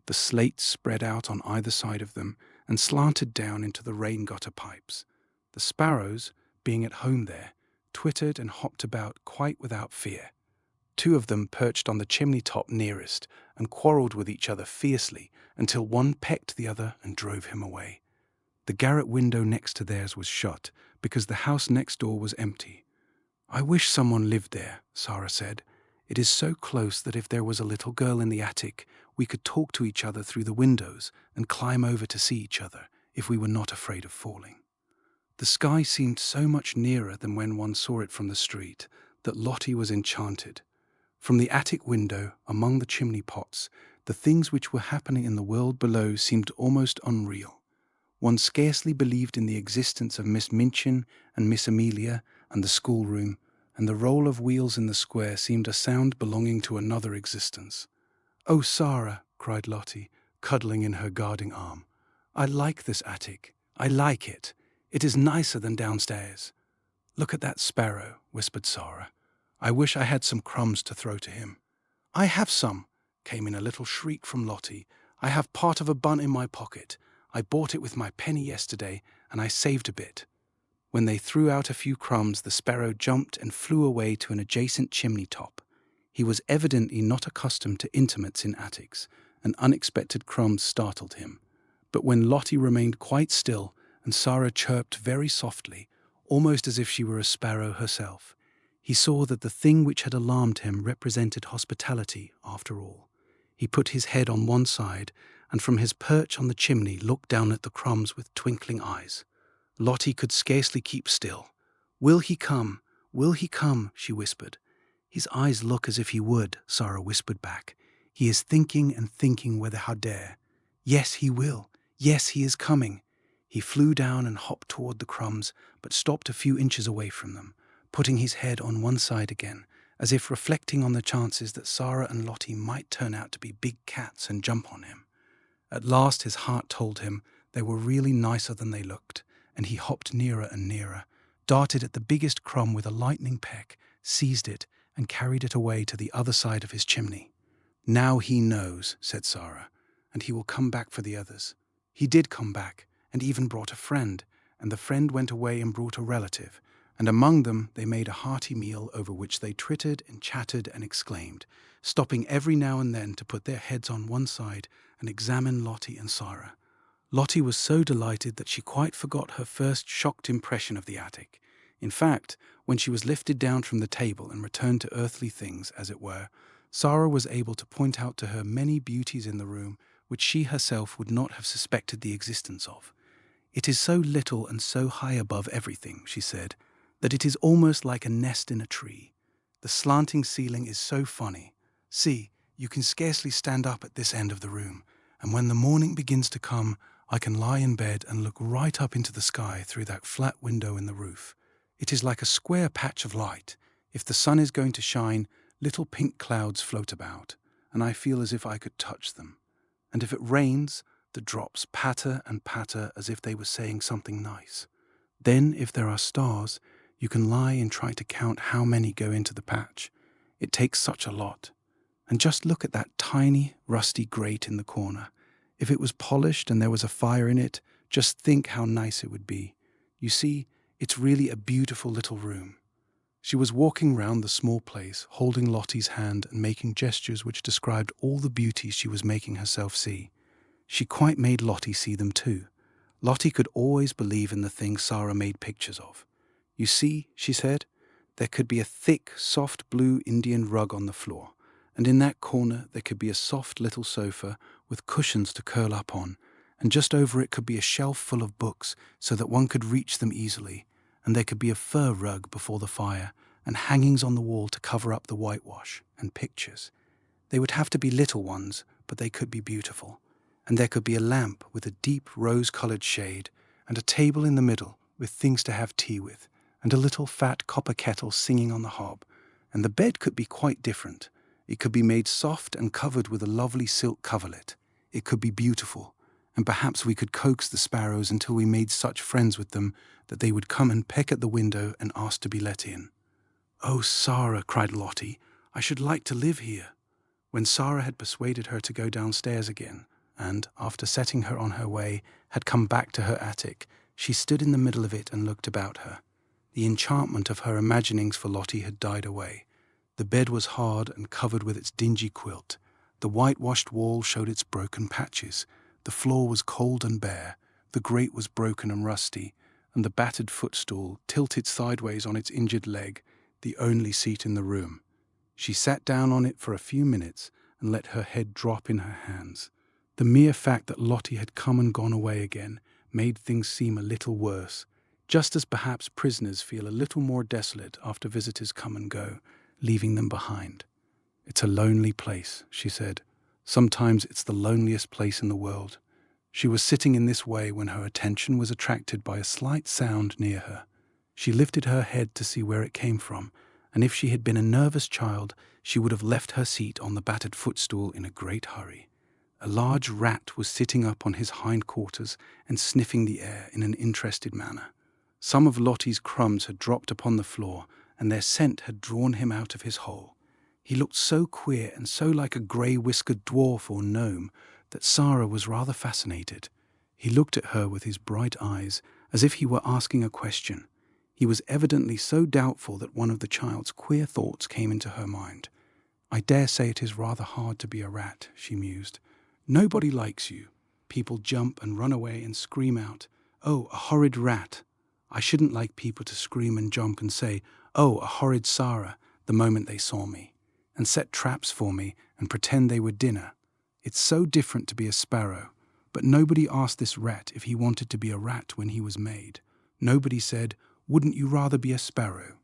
[SPEAKER 1] The slates spread out on either side of them and slanted down into the rain gutter pipes. The sparrows, being at home there, twittered and hopped about quite without fear. 2 of them perched on the chimney top nearest and quarrelled with each other fiercely until one pecked the other and drove him away. The garret window next to theirs was shut because the house next door was empty. "I wish someone lived there," Sara said. "It is so close that if there was a little girl in the attic, we could talk to each other through the windows and climb over to see each other if we were not afraid of falling." The sky seemed so much nearer than when one saw it from the street that Lottie was enchanted. From the attic window, among the chimney pots, the things which were happening in the world below seemed almost unreal. One scarcely believed in the existence of Miss Minchin and Miss Amelia and the schoolroom, and the roll of wheels in the square seemed a sound belonging to another existence. "Oh, Sara," cried Lottie, cuddling in her guarding arm. "I like this attic. I like it. It is nicer than downstairs." "Look at that sparrow," whispered Sara. "I wish I had some crumbs to throw to him." "I have some," came in a little shriek from Lottie. "I have part of a bun in my pocket. I bought it with my penny yesterday, and I saved a bit." When they threw out a few crumbs, the sparrow jumped and flew away to an adjacent chimney top. He was evidently not accustomed to intimates in attics, and unexpected crumbs startled him. But when Lottie remained quite still and Sara chirped very softly, almost as if she were a sparrow herself, he saw that the thing which had alarmed him represented hospitality after all. He put his head on one side and from his perch on the chimney looked down at the crumbs with twinkling eyes. Lottie could scarcely keep still. "Will he come? Will he come?" she whispered. "His eyes look as if he would," Sara whispered back. "He is thinking and thinking whether how dare. Yes, he will. Yes, he is coming." He flew down and hopped toward the crumbs, but stopped a few inches away from them, putting his head on one side again, as if reflecting on the chances that Sara and Lottie might turn out to be big cats and jump on him. At last his heart told him they were really nicer than they looked, and he hopped nearer and nearer, darted at the biggest crumb with a lightning peck, seized it, and carried it away to the other side of his chimney. "Now he knows," said Sara, "and he will come back for the others." He did come back, and even brought a friend, and the friend went away and brought a relative, and among them they made a hearty meal over which they twittered and chattered and exclaimed, stopping every now and then to put their heads on one side and examine Lottie and Sara. Lottie was so delighted that she quite forgot her first shocked impression of the attic. In fact, when she was lifted down from the table and returned to earthly things, as it were, Sara was able to point out to her many beauties in the room which she herself would not have suspected the existence of. "It is so little and so high above everything," she said, "that it is almost like a nest in a tree. The slanting ceiling is so funny. See, you can scarcely stand up at this end of the room, and when the morning begins to come, I can lie in bed and look right up into the sky through that flat window in the roof. It is like a square patch of light. If the sun is going to shine, little pink clouds float about, and I feel as if I could touch them. And if it rains, the drops patter and patter as if they were saying something nice. Then, if there are stars, you can lie and try to count how many go into the patch. It takes such a lot. And just look at that tiny, rusty grate in the corner. If it was polished and there was a fire in it, just think how nice it would be. You see, it's really a beautiful little room." She was walking round the small place, holding Lottie's hand and making gestures which described all the beauties she was making herself see. She quite made Lottie see them too. Lottie could always believe in the things Sara made pictures of. "You see," she said, "there could be a thick, soft blue Indian rug on the floor, and in that corner there could be a soft little sofa with cushions to curl up on, and just over it could be a shelf full of books so that one could reach them easily, and there could be a fur rug before the fire, and hangings on the wall to cover up the whitewash, and pictures. They would have to be little ones, but they could be beautiful. And there could be a lamp with a deep rose-colored shade, and a table in the middle with things to have tea with, and a little fat copper kettle singing on the hob. And the bed could be quite different. It could be made soft and covered with a lovely silk coverlet. It could be beautiful, and perhaps we could coax the sparrows until we made such friends with them that they would come and peck at the window and ask to be let in. "Oh, Sara," cried Lottie, "I should like to live here." When Sara had persuaded her to go downstairs again, and, after setting her on her way, had come back to her attic, she stood in the middle of it and looked about her. The enchantment of her imaginings for Lottie had died away. The bed was hard and covered with its dingy quilt. The whitewashed wall showed its broken patches. The floor was cold and bare. The grate was broken and rusty, and the battered footstool tilted sideways on its injured leg, the only seat in the room. She sat down on it for a few minutes and let her head drop in her hands. The mere fact that Lottie had come and gone away again made things seem a little worse, just as perhaps prisoners feel a little more desolate after visitors come and go, leaving them behind. "It's a lonely place," she said. "Sometimes it's the loneliest place in the world." She was sitting in this way when her attention was attracted by a slight sound near her. She lifted her head to see where it came from, and if she had been a nervous child, she would have left her seat on the battered footstool in a great hurry. A large rat was sitting up on his hindquarters and sniffing the air in an interested manner. Some of Lottie's crumbs had dropped upon the floor, and their scent had drawn him out of his hole. He looked so queer and so like a grey-whiskered dwarf or gnome that Sara was rather fascinated. He looked at her with his bright eyes, as if he were asking a question. He was evidently so doubtful that one of the child's queer thoughts came into her mind. "I dare say it is rather hard to be a rat," she mused. "Nobody likes you. People jump and run away and scream out, 'Oh, a horrid rat!' I shouldn't like people to scream and jump and say, 'Oh, a horrid Sara,' the moment they saw me, and set traps for me and pretend they were dinner. It's so different to be a sparrow. But nobody asked this rat if he wanted to be a rat when he was made. Nobody said, 'Wouldn't you rather be a sparrow?'"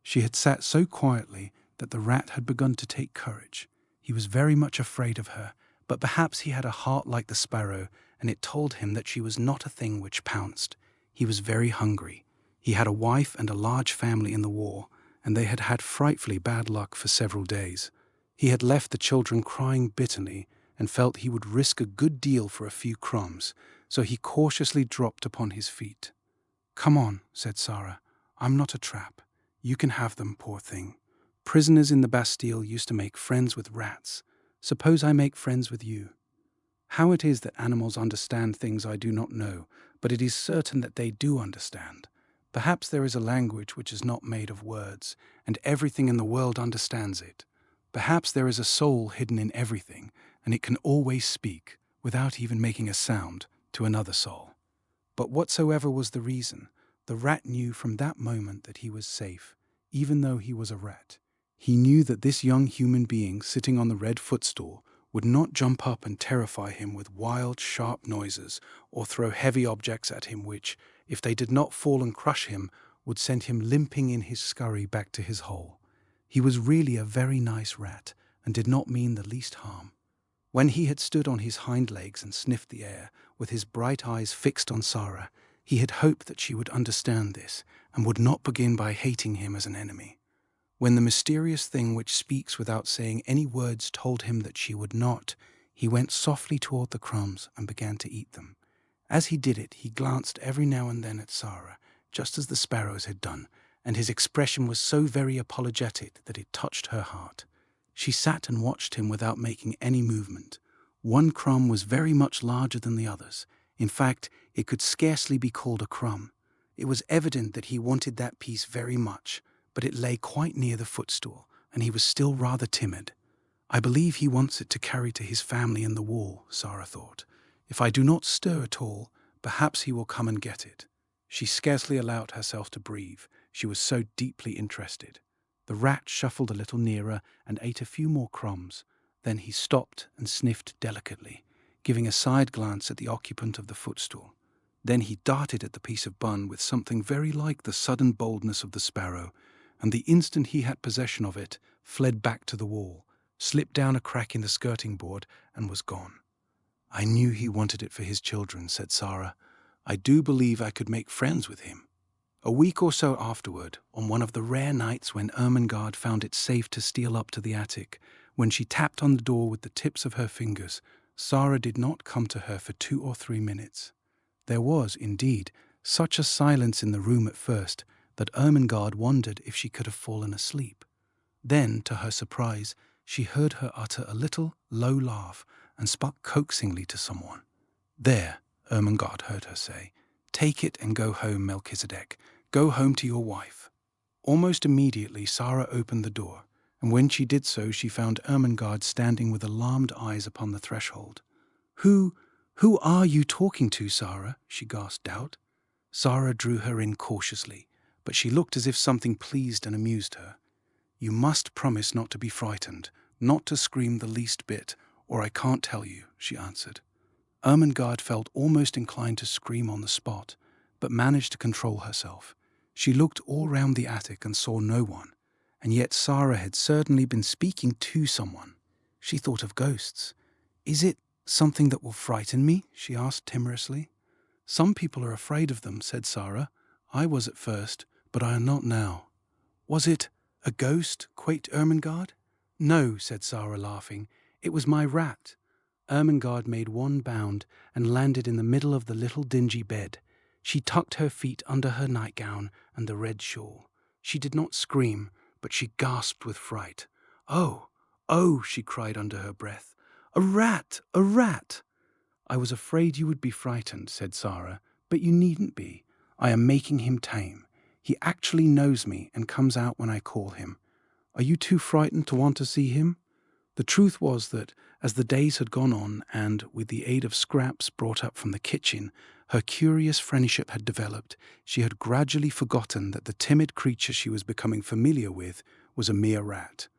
[SPEAKER 1] She had sat so quietly that the rat had begun to take courage. He was very much afraid of her, but perhaps he had a heart like the sparrow, and it told him that she was not a thing which pounced. He was very hungry. He had a wife and a large family in the war, and they had had frightfully bad luck for several days. He had left the children crying bitterly and felt he would risk a good deal for a few crumbs, so he cautiously dropped upon his feet. "Come on," said Sara. "I'm not a trap. You can have them, poor thing. Prisoners in the Bastille used to make friends with rats. Suppose I make friends with you." How it is that animals understand things I do not know, but it is certain that they do understand. Perhaps there is a language which is not made of words, and everything in the world understands it. Perhaps there is a soul hidden in everything, and it can always speak, without even making a sound, to another soul. But whatsoever was the reason, the rat knew from that moment that he was safe, even though he was a rat. He knew that this young human being sitting on the red footstool would not jump up and terrify him with wild, sharp noises, or throw heavy objects at him which, if they did not fall and crush him, would send him limping in his scurry back to his hole. He was really a very nice rat, and did not mean the least harm. When he had stood on his hind legs and sniffed the air, with his bright eyes fixed on Sara, he had hoped that she would understand this, and would not begin by hating him as an enemy. When the mysterious thing which speaks without saying any words told him that she would not, he went softly toward the crumbs and began to eat them. As he did it, he glanced every now and then at Sara, just as the sparrows had done, and his expression was so very apologetic that it touched her heart. She sat and watched him without making any movement. One crumb was very much larger than the others. In fact, it could scarcely be called a crumb. It was evident that he wanted that piece very much, but it lay quite near the footstool, and he was still rather timid. "I believe he wants it to carry to his family in the war," Sara thought. "If I do not stir at all, perhaps he will come and get it." She scarcely allowed herself to breathe. She was so deeply interested. The rat shuffled a little nearer and ate a few more crumbs. Then he stopped and sniffed delicately, giving a side glance at the occupant of the footstool. Then he darted at the piece of bun with something very like the sudden boldness of the sparrow, and the instant he had possession of it, fled back to the wall, slipped down a crack in the skirting board, and was gone. "I knew he wanted it for his children," said Sara. "I do believe I could make friends with him." A week or so afterward, on one of the rare nights when Ermengarde found it safe to steal up to the attic, when she tapped on the door with the tips of her fingers, Sara did not come to her for 2 or 3 minutes. There was, indeed, such a silence in the room at first that Ermengarde wondered if she could have fallen asleep. Then, to her surprise, she heard her utter a little, low laugh and spoke coaxingly to someone. "There," Ermengarde heard her say, "take it and go home, Melchizedek. Go home to your wife." Almost immediately Sara opened the door, and when she did so she found Ermengarde standing with alarmed eyes upon the threshold. Who are you talking to, Sara?" she gasped out. Sara drew her in cautiously, but she looked as if something pleased and amused her. "You must promise not to be frightened, not to scream the least bit, or I can't tell you," she answered. Ermengarde felt almost inclined to scream on the spot, but managed to control herself. She looked all round the attic and saw no one, and yet Sara had certainly been speaking to someone. She thought of ghosts. "Is it something that will frighten me?" she asked timorously. "Some people are afraid of them," said Sara. "I was at first, but I am not now." "Was it a ghost?" quaked Ermengarde. "No," said Sara, laughing. "It was my rat." Ermengarde made one bound and landed in the middle of the little dingy bed. She tucked her feet under her nightgown and the red shawl. She did not scream, but she gasped with fright. "Oh, oh," she cried under her breath. "A rat! A rat!" "I was afraid you would be frightened," said Sara, "but you needn't be. I am making him tame. He actually knows me and comes out when I call him. Are you too frightened to want to see him?" The truth was that, as the days had gone on and, with the aid of scraps brought up from the kitchen, her curious friendship had developed, she had gradually forgotten that the timid creature she was becoming familiar with was a mere rat.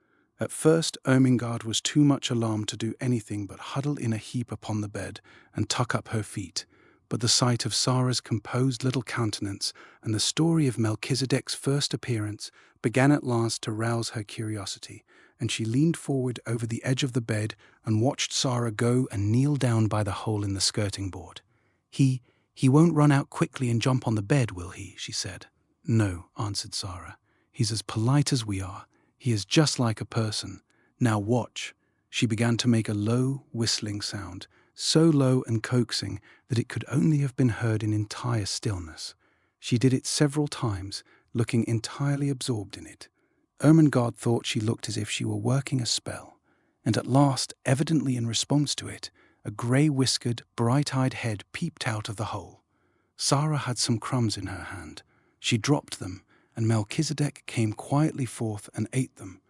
[SPEAKER 1] At first, Ermengarde was too much alarmed to do anything but huddle in a heap upon the bed and tuck up her feet. But the sight of Sara's composed little countenance and the story of Melchizedek's first appearance began at last to rouse her curiosity, and she leaned forward over the edge of the bed and watched Sara go and kneel down by the hole in the skirting board. He won't run out quickly and jump on the bed, will he?" she said. "No," answered Sara. "He's as polite as we are. He is just like a person. Now watch." She began to make a low, whistling sound, so low and coaxing that it could only have been heard in entire stillness. She did it several times, looking entirely absorbed in it. Ermengarde thought she looked as if she were working a spell, and at last, evidently in response to it, a grey-whiskered, bright-eyed head peeped out of the hole. Sara had some crumbs in her hand. She dropped them, and Melchizedek came quietly forth and ate them.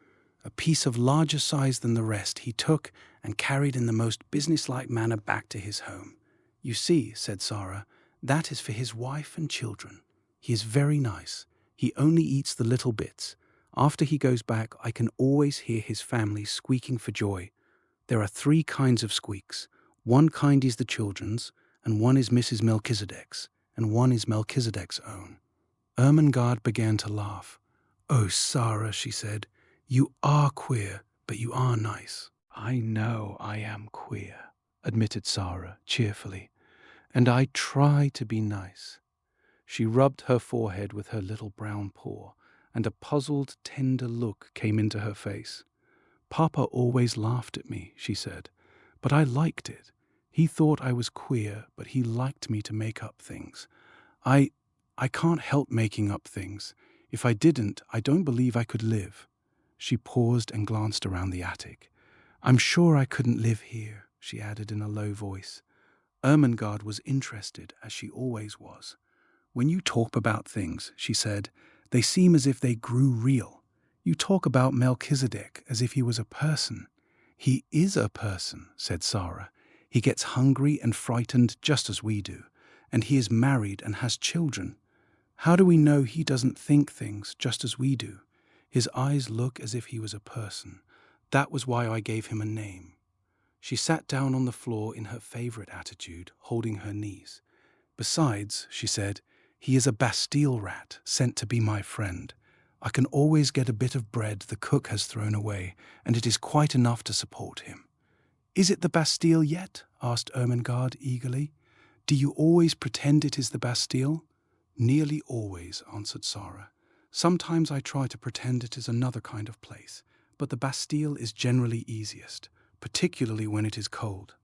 [SPEAKER 1] A piece of larger size than the rest he took and carried in the most businesslike manner back to his home. "You see," said Sara, "that is for his wife and children. He is very nice. He only eats the little bits. After he goes back, I can always hear his family squeaking for joy. There are 3 kinds of squeaks. One kind is the children's, and one is Mrs. Melchizedek's, and one is Melchizedek's own." Ermengarde began to laugh. "Oh, Sara," she said, "you are queer, but you are nice." "I know I am queer," admitted Sara cheerfully, "and I try to be nice." She rubbed her forehead with her little brown paw, and a puzzled, tender look came into her face. "Papa always laughed at me," she said, "but I liked it. He thought I was queer, but he liked me to make up things. I can't help making up things. If I didn't, I don't believe I could live." She paused and glanced around the attic. "I'm sure I couldn't live here," she added in a low voice. Ermengarde was interested, as she always was. "When you talk about things," she said, "they seem as if they grew real. You talk about Melchizedek as if he was a person." "He is a person," said Sara. "He gets hungry and frightened just as we do, and he is married and has children. How do we know he doesn't think things just as we do? His eyes look as if he was a person. That was why I gave him a name." She sat down on the floor in her favorite attitude, holding her knees. "Besides," she said, "he is a Bastille rat sent to be my friend. I can always get a bit of bread the cook has thrown away, and it is quite enough to support him." "Is it the Bastille yet?" asked Ermengarde eagerly. "Do you always pretend it is the Bastille?" "Nearly always," answered Sara. "Sometimes I try to pretend it is another kind of place, but the Bastille is generally easiest, particularly when it is cold."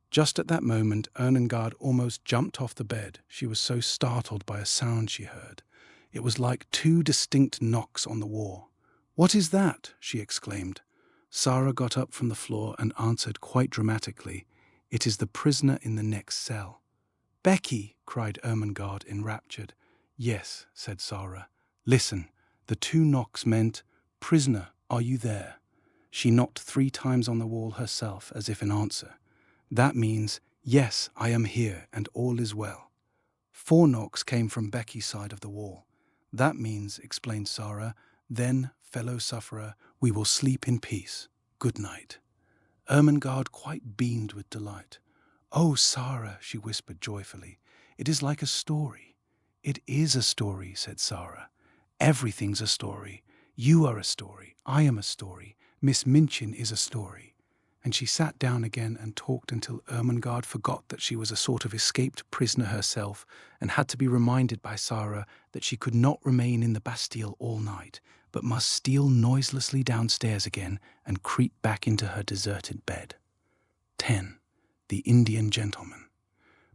[SPEAKER 1] Just at that moment, Ermengarde almost jumped off the bed. She was so startled by a sound she heard. It was like two distinct knocks on the wall. "What is that?" she exclaimed. Sara got up from the floor and answered quite dramatically, "It is the prisoner in the next cell." "Becky!" cried Ermengarde, enraptured. "Yes," said Sara. "Listen, the two knocks meant, 'Prisoner, are you there?'" She knocked 3 times on the wall herself, as if in answer. "That means, 'Yes, I am here, and all is well.'" 4 knocks came from Becky's side of the wall. "That means," explained Sara, "then, fellow sufferer, we will sleep in peace. Good night." Ermengarde quite beamed with delight. "Oh, Sara," she whispered joyfully, "it is like a story." "It is a story," said Sara. "Everything's a story. You are a story. I am a story. Miss Minchin is a story." And she sat down again and talked until Ermengarde forgot that she was a sort of escaped prisoner herself and had to be reminded by Sara that she could not remain in the Bastille all night, but must steal noiselessly downstairs again and creep back into her deserted bed. 10. The Indian Gentleman.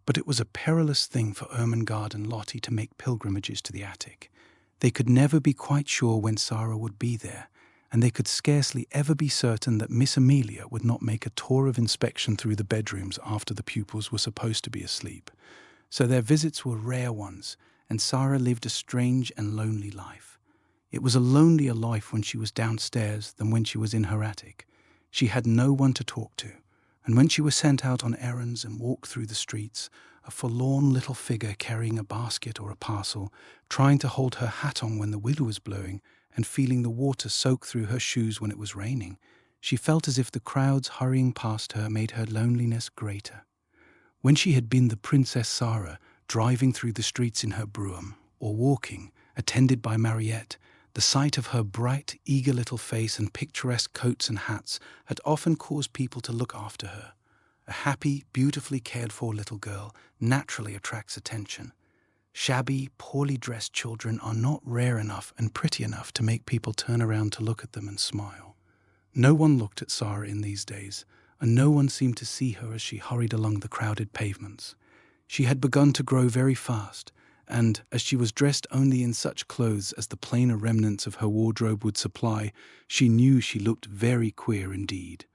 [SPEAKER 1] But it was a perilous thing for Ermengarde and Lottie to make pilgrimages to the attic. They could never be quite sure when Sara would be there, and they could scarcely ever be certain that Miss Amelia would not make a tour of inspection through the bedrooms after the pupils were supposed to be asleep. So their visits were rare ones, and Sara lived a strange and lonely life. It was a lonelier life when she was downstairs than when she was in her attic. She had no one to talk to, and when she was sent out on errands and walked through the streets, a forlorn little figure carrying a basket or a parcel, trying to hold her hat on when the wind was blowing, and feeling the water soak through her shoes when it was raining, she felt as if the crowds hurrying past her made her loneliness greater. When she had been the Princess Sara, driving through the streets in her brougham, or walking, attended by Mariette, the sight of her bright, eager little face and picturesque coats and hats had often caused people to look after her. A happy, beautifully cared-for little girl naturally attracts attention. Shabby, poorly dressed children are not rare enough and pretty enough to make people turn around to look at them and smile. No one looked at Sara in these days, and no one seemed to see her as she hurried along the crowded pavements. She had begun to grow very fast, and, as she was dressed only in such clothes as the plainer remnants of her wardrobe would supply, she knew she looked very queer indeed.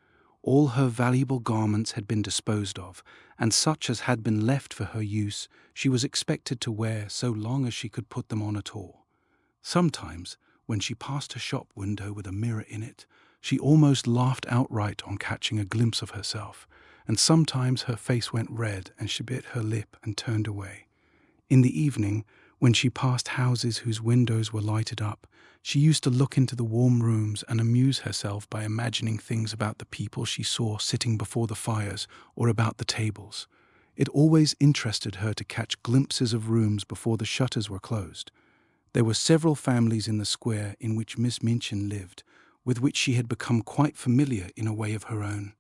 [SPEAKER 1] All her valuable garments had been disposed of, and such as had been left for her use she was expected to wear so long as she could put them on at all. Sometimes, when she passed a shop window with a mirror in it, she almost laughed outright on catching a glimpse of herself, and sometimes her face went red and she bit her lip and turned away. In the evening, when she passed houses whose windows were lighted up, she used to look into the warm rooms and amuse herself by imagining things about the people she saw sitting before the fires or about the tables. It always interested her to catch glimpses of rooms before the shutters were closed. There were several families in the square in which Miss Minchin lived, with which she had become quite familiar in a way of her own.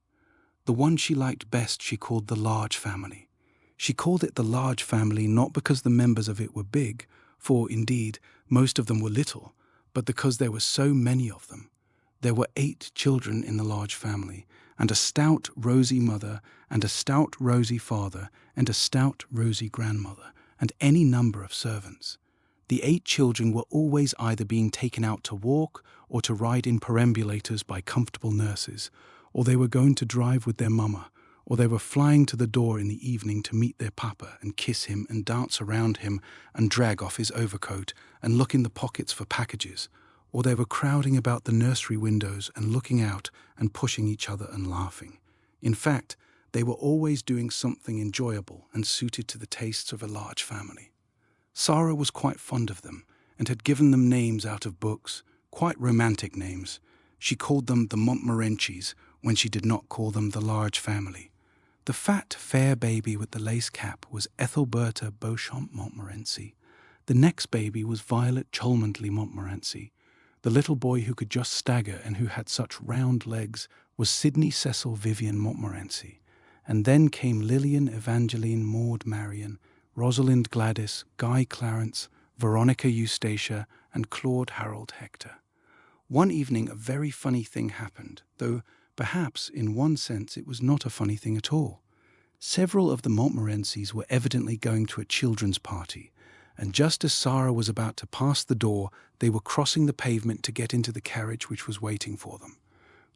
[SPEAKER 1] The one she liked best she called the large family. She called it the large family not because the members of it were big, for, indeed, most of them were little, but because there were so many of them. There were 8 children in the large family, and a stout, rosy mother, and a stout, rosy father, and a stout, rosy grandmother, and any number of servants. The 8 children were always either being taken out to walk or to ride in perambulators by comfortable nurses, or they were going to drive with their mamma, or they were flying to the door in the evening to meet their papa and kiss him and dance around him and drag off his overcoat and look in the pockets for packages, or they were crowding about the nursery windows and looking out and pushing each other and laughing. In fact, they were always doing something enjoyable and suited to the tastes of a large family. Sara was quite fond of them and had given them names out of books, quite romantic names. She called them the Montmorencys when she did not call them the large family. The fat, fair baby with the lace cap was Ethelberta Beauchamp Montmorency. The next baby was Violet Cholmondeley Montmorency. The little boy who could just stagger and who had such round legs was Sidney Cecil Vivian Montmorency. And then came Lillian Evangeline Maud Marian, Rosalind Gladys, Guy Clarence, Veronica Eustacia, and Claude Harold Hector. One evening a very funny thing happened, though perhaps in one sense it was not a funny thing at all. Several of the Montmorencys were evidently going to a children's party, and just as Sara was about to pass the door, they were crossing the pavement to get into the carriage which was waiting for them.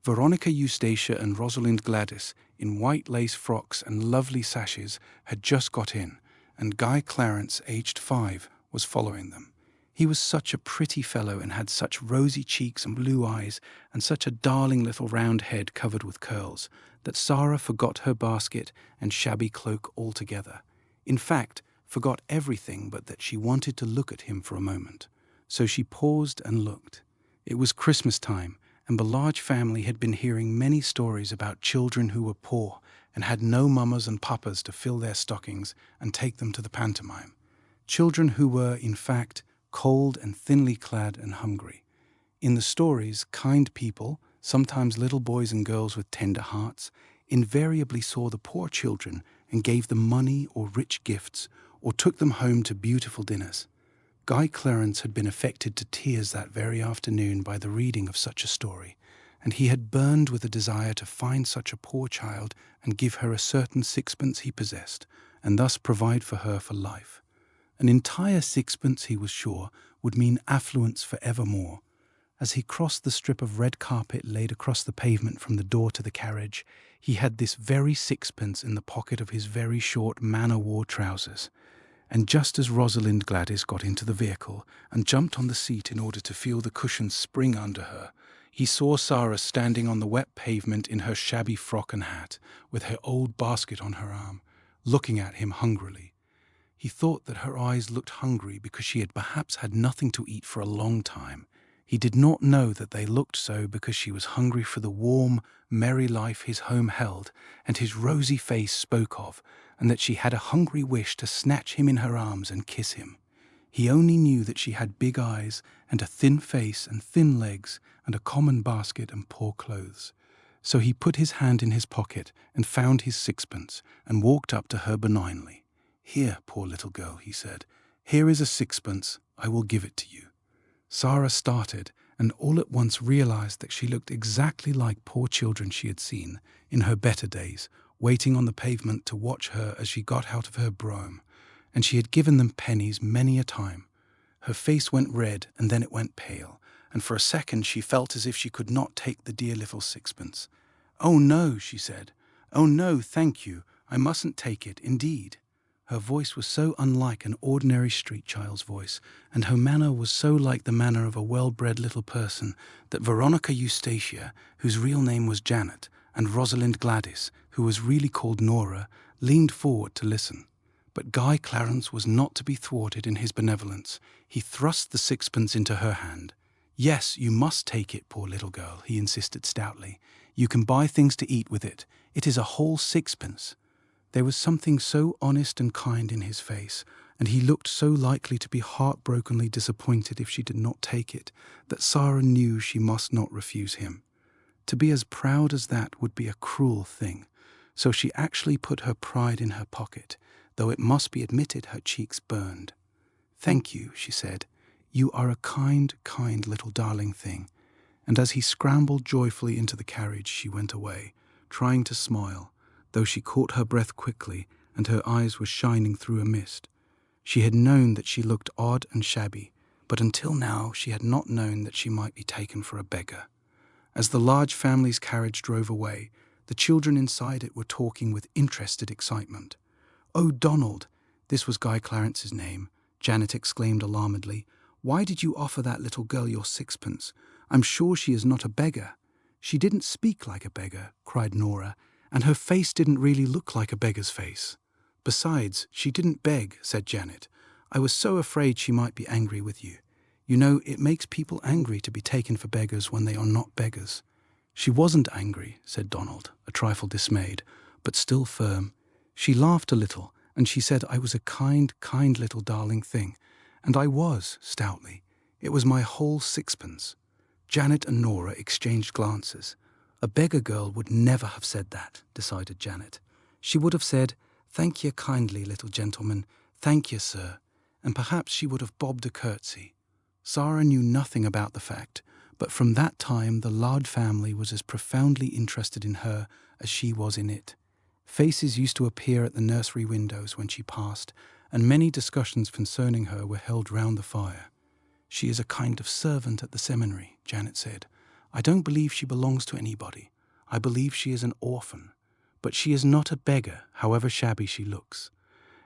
[SPEAKER 1] Veronica Eustacia and Rosalind Gladys, in white lace frocks and lovely sashes, had just got in, and Guy Clarence, aged 5, was following them. He was such a pretty fellow and had such rosy cheeks and blue eyes and such a darling little round head covered with curls that Sara forgot her basket and shabby cloak altogether. In fact, forgot everything but that she wanted to look at him for a moment. So she paused and looked. It was Christmas time, and the large family had been hearing many stories about children who were poor and had no mammas and papas to fill their stockings and take them to the pantomime. Children who were, in fact, cold and thinly clad and hungry. In the stories, kind people, sometimes little boys and girls with tender hearts, invariably saw the poor children and gave them money or rich gifts or took them home to beautiful dinners. Guy Clarence had been affected to tears that very afternoon by the reading of such a story, and he had burned with a desire to find such a poor child and give her a certain sixpence he possessed, and thus provide for her for life. An entire sixpence, he was sure, would mean affluence for evermore. As he crossed the strip of red carpet laid across the pavement from the door to the carriage, he had this very sixpence in the pocket of his very short man-o'-war trousers. And just as Rosalind Gladys got into the vehicle and jumped on the seat in order to feel the cushions spring under her, he saw Sara standing on the wet pavement in her shabby frock and hat, with her old basket on her arm, looking at him hungrily. He thought that her eyes looked hungry because she had perhaps had nothing to eat for a long time. He did not know that they looked so because she was hungry for the warm, merry life his home held and his rosy face spoke of, and that she had a hungry wish to snatch him in her arms and kiss him. He only knew that she had big eyes and a thin face and thin legs and a common basket and poor clothes. So he put his hand in his pocket and found his sixpence and walked up to her benignly. "Here, poor little girl," he said. "Here is a sixpence. I will give it to you." Sara started and all at once realized that she looked exactly like poor children she had seen, in her better days, waiting on the pavement to watch her as she got out of her brougham, and she had given them pennies many a time. Her face went red and then it went pale, and for a second she felt as if she could not take the dear little sixpence. "Oh no," she said. "Oh no, thank you. I mustn't take it, indeed." Her voice was so unlike an ordinary street child's voice, and her manner was so like the manner of a well-bred little person, that Veronica Eustacia, whose real name was Janet, and Rosalind Gladys, who was really called Nora, leaned forward to listen. But Guy Clarence was not to be thwarted in his benevolence. He thrust the sixpence into her hand. "Yes, you must take it, poor little girl," he insisted stoutly. "You can buy things to eat with it. It is a whole sixpence." There was something so honest and kind in his face, and he looked so likely to be heartbrokenly disappointed if she did not take it, that Sara knew she must not refuse him. To be as proud as that would be a cruel thing, so she actually put her pride in her pocket, though it must be admitted her cheeks burned. "Thank you," she said. "You are a kind, kind little darling thing." And as he scrambled joyfully into the carriage, she went away, trying to smile, though she caught her breath quickly and her eyes were shining through a mist. She had known that she looked odd and shabby, but until now she had not known that she might be taken for a beggar. As the large family's carriage drove away, the children inside it were talking with interested excitement. "Oh, Donald," this was Guy Clarence's name, Janet exclaimed alarmedly, "why did you offer that little girl your sixpence? I'm sure she is not a beggar." "She didn't speak like a beggar," cried Nora, "and her face didn't really look like a beggar's face." "Besides, she didn't beg," said Janet. "I was so afraid she might be angry with you. You know, it makes people angry to be taken for beggars when they are not beggars." "She wasn't angry," said Donald, a trifle dismayed, but still firm. "She laughed a little, and she said I was a kind, kind little darling thing. And I was, stoutly. It was my whole sixpence." Janet and Nora exchanged glances. A beggar girl would never have said that, decided Janet. She would have said, "Thank ye kindly, little gentleman. Thank ye, sir." And perhaps she would have bobbed a curtsy. Sara knew nothing about the fact, but from that time the Lard family was as profoundly interested in her as she was in it. Faces used to appear at the nursery windows when she passed, and many discussions concerning her were held round the fire. "She is a kind of servant at the seminary," Janet said. "I don't believe she belongs to anybody. I believe she is an orphan. But she is not a beggar, however shabby she looks."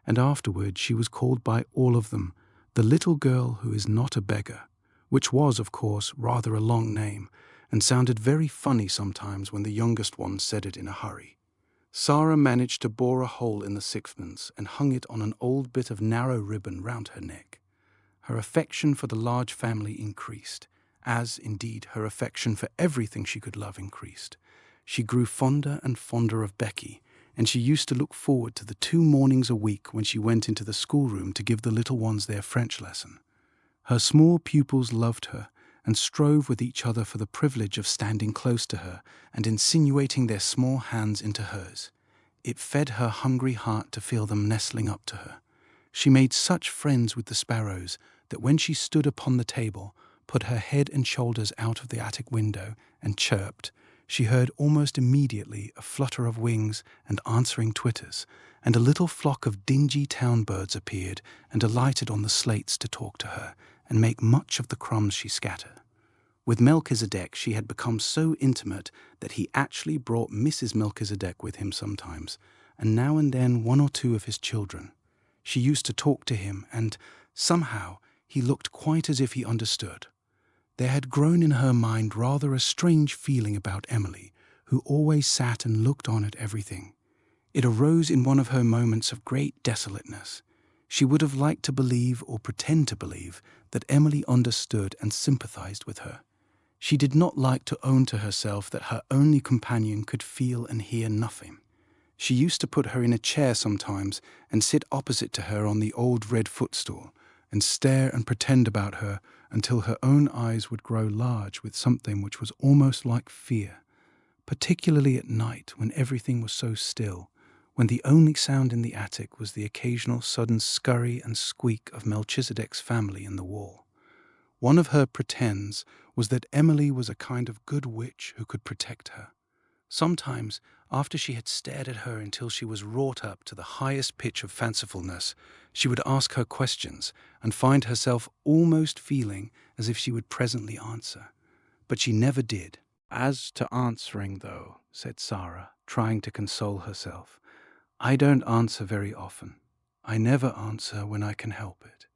[SPEAKER 1] And afterward she was called by all of them the little girl who is not a beggar, which was, of course, rather a long name, and sounded very funny sometimes when the youngest one said it in a hurry. Sara managed to bore a hole in the sixpence and hung it on an old bit of narrow ribbon round her neck. Her affection for the large family increased, as, indeed, her affection for everything she could love increased. She grew fonder and fonder of Becky, and she used to look forward to the 2 mornings a week when she went into the schoolroom to give the little ones their French lesson. Her small pupils loved her and strove with each other for the privilege of standing close to her and insinuating their small hands into hers. It fed her hungry heart to feel them nestling up to her. She made such friends with the sparrows that when she stood upon the table, put her head and shoulders out of the attic window, and chirped, she heard almost immediately a flutter of wings and answering twitters, and a little flock of dingy town birds appeared and alighted on the slates to talk to her and make much of the crumbs she scattered. With Melchizedek she had become so intimate that he actually brought Mrs. Melchizedek with him sometimes, and now and then 1 or 2 of his children. She used to talk to him, and, somehow, he looked quite as if he understood. There had grown in her mind rather a strange feeling about Emily, who always sat and looked on at everything. It arose in one of her moments of great desolateness. She would have liked to believe, or pretend to believe, that Emily understood and sympathized with her. She did not like to own to herself that her only companion could feel and hear nothing. She used to put her in a chair sometimes and sit opposite to her on the old red footstool, and stare and pretend about her until her own eyes would grow large with something which was almost like fear, particularly at night when everything was so still, when the only sound in the attic was the occasional sudden scurry and squeak of Melchizedek's family in the wall. One of her pretends was that Emily was a kind of good witch who could protect her. Sometimes, after she had stared at her until she was wrought up to the highest pitch of fancifulness, she would ask her questions and find herself almost feeling as if she would presently answer. But she never did. "As to answering, though," said Sara, trying to console herself, "I don't answer very often. I never answer when I can help it.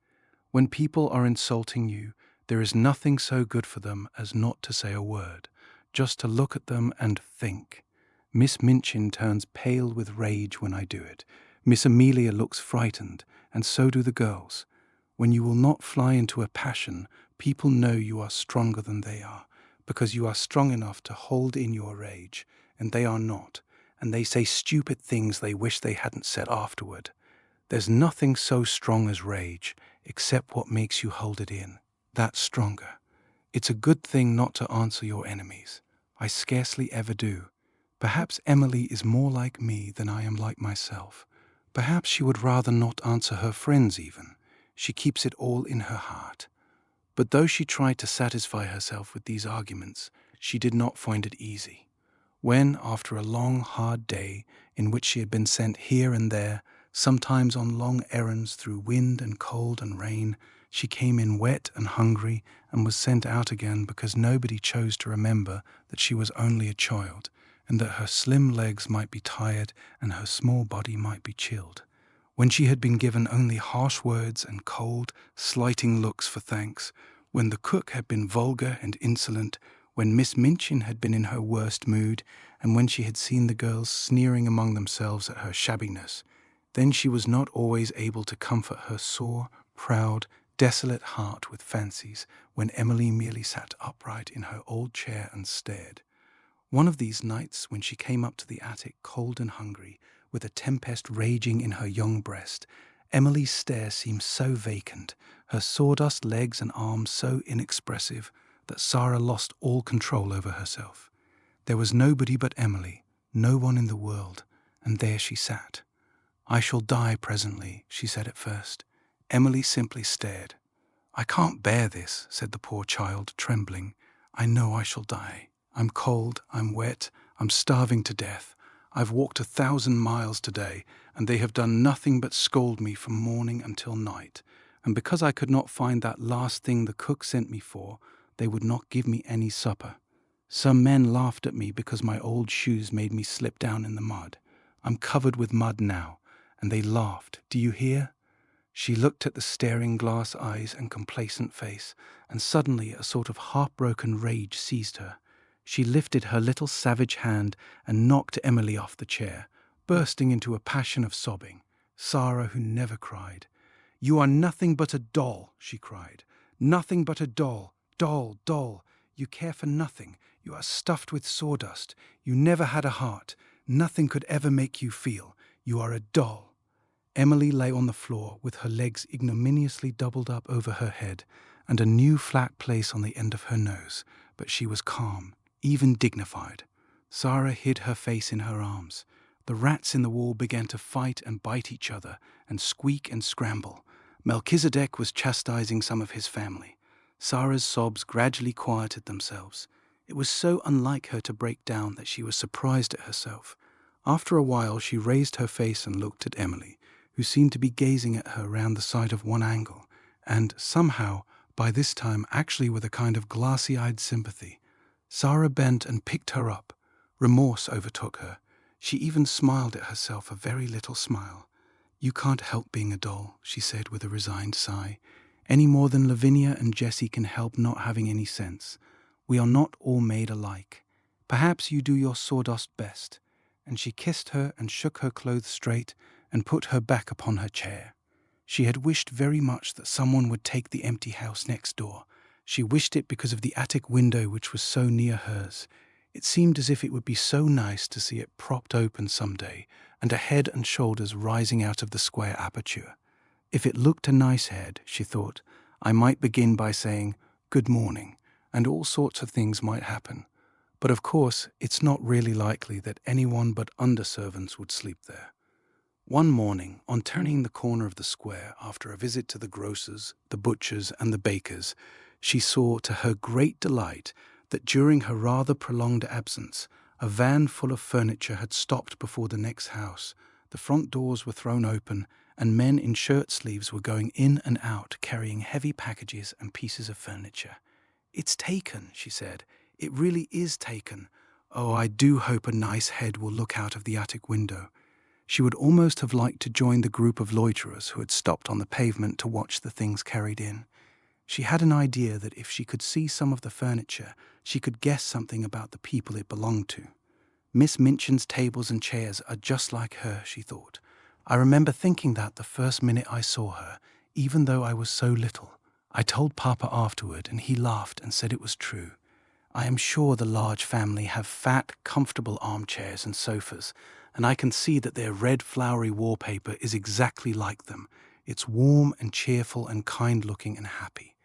[SPEAKER 1] When people are insulting you, there is nothing so good for them as not to say a word, just to look at them and think. Miss Minchin turns pale with rage when I do it. Miss Amelia looks frightened, and so do the girls. When you will not fly into a passion, people know you are stronger than they are, because you are strong enough to hold in your rage, and they are not, and they say stupid things they wish they hadn't said afterward. There's nothing so strong as rage, except what makes you hold it in. That's stronger. It's a good thing not to answer your enemies. I scarcely ever do. Perhaps Emily is more like me than I am like myself. Perhaps she would rather not answer her friends even. She keeps it all in her heart." But though she tried to satisfy herself with these arguments, she did not find it easy. When, after a long, hard day, in which she had been sent here and there, sometimes on long errands through wind and cold and rain, she came in wet and hungry and was sent out again because nobody chose to remember that she was only a child, and that her slim legs might be tired and her small body might be chilled. When she had been given only harsh words and cold, slighting looks for thanks, when the cook had been vulgar and insolent, when Miss Minchin had been in her worst mood, and when she had seen the girls sneering among themselves at her shabbiness, then she was not always able to comfort her sore, proud, desolate heart with fancies when Emily merely sat upright in her old chair and stared. One of these nights, when she came up to the attic cold and hungry, with a tempest raging in her young breast, Emily's stare seemed so vacant, her sawdust legs and arms so inexpressive, that Sara lost all control over herself. There was nobody but Emily, no one in the world, and there she sat. "I shall die presently," she said at first. Emily simply stared. "I can't bear this," said the poor child, trembling. "I know I shall die. I'm cold, I'm wet, I'm starving to death. I've walked 1,000 miles today, and they have done nothing but scold me from morning until night. And because I could not find that last thing the cook sent me for, they would not give me any supper. Some men laughed at me because my old shoes made me slip down in the mud. I'm covered with mud now, and they laughed. Do you hear?" She looked at the staring glass eyes and complacent face, and suddenly a sort of heartbroken rage seized her. She lifted her little savage hand and knocked Emily off the chair, bursting into a passion of sobbing. Sara, who never cried. "You are nothing but a doll," she cried. "Nothing but a doll. Doll, doll. You care for nothing. You are stuffed with sawdust. You never had a heart. Nothing could ever make you feel. You are a doll." Emily lay on the floor with her legs ignominiously doubled up over her head and a new flat place on the end of her nose, but she was calm, even dignified. Sara hid her face in her arms. The rats in the wall began to fight and bite each other and squeak and scramble. Melchizedek was chastising some of his family. Sara's sobs gradually quieted themselves. It was so unlike her to break down that she was surprised at herself. After a while she raised her face and looked at Emily, who seemed to be gazing at her round the side of one angle, and somehow, by this time actually with a kind of glassy-eyed sympathy. Sara bent and picked her up. Remorse overtook her. She even smiled at herself, a very little smile. "You can't help being a doll," she said with a resigned sigh, "any more than Lavinia and Jessie can help not having any sense. We are not all made alike. Perhaps you do your sawdust best." And she kissed her and shook her clothes straight and put her back upon her chair. She had wished very much that someone would take the empty house next door. She wished it because of the attic window which was so near hers. It seemed as if it would be so nice to see it propped open some day, and a head and shoulders rising out of the square aperture. If it looked a nice head, she thought, I might begin by saying, "Good morning," and all sorts of things might happen. But of course, it's not really likely that anyone but underservants would sleep there. One morning, on turning the corner of the square after a visit to the grocers, the butchers, and the bakers, she saw, to her great delight, that during her rather prolonged absence, a van full of furniture had stopped before the next house. The front doors were thrown open, and men in shirt sleeves were going in and out, carrying heavy packages and pieces of furniture. "It's taken," she said. "It really is taken. Oh, I do hope a nice head will look out of the attic window." She would almost have liked to join the group of loiterers who had stopped on the pavement to watch the things carried in. She had an idea that if she could see some of the furniture, she could guess something about the people it belonged to. Miss Minchin's tables and chairs are just like her, she thought. I remember thinking that the first minute I saw her, even though I was so little. I told Papa afterward, and he laughed and said it was true. I am sure the large family have fat, comfortable armchairs and sofas, and I can see that their red flowery wallpaper is exactly like them. It's warm and cheerful and kind-looking and happy.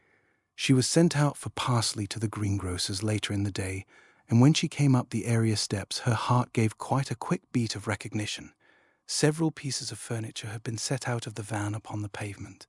[SPEAKER 1] She was sent out for parsley to the greengrocer's later in the day, and when she came up the area steps, her heart gave quite a quick beat of recognition. Several pieces of furniture had been set out of the van upon the pavement.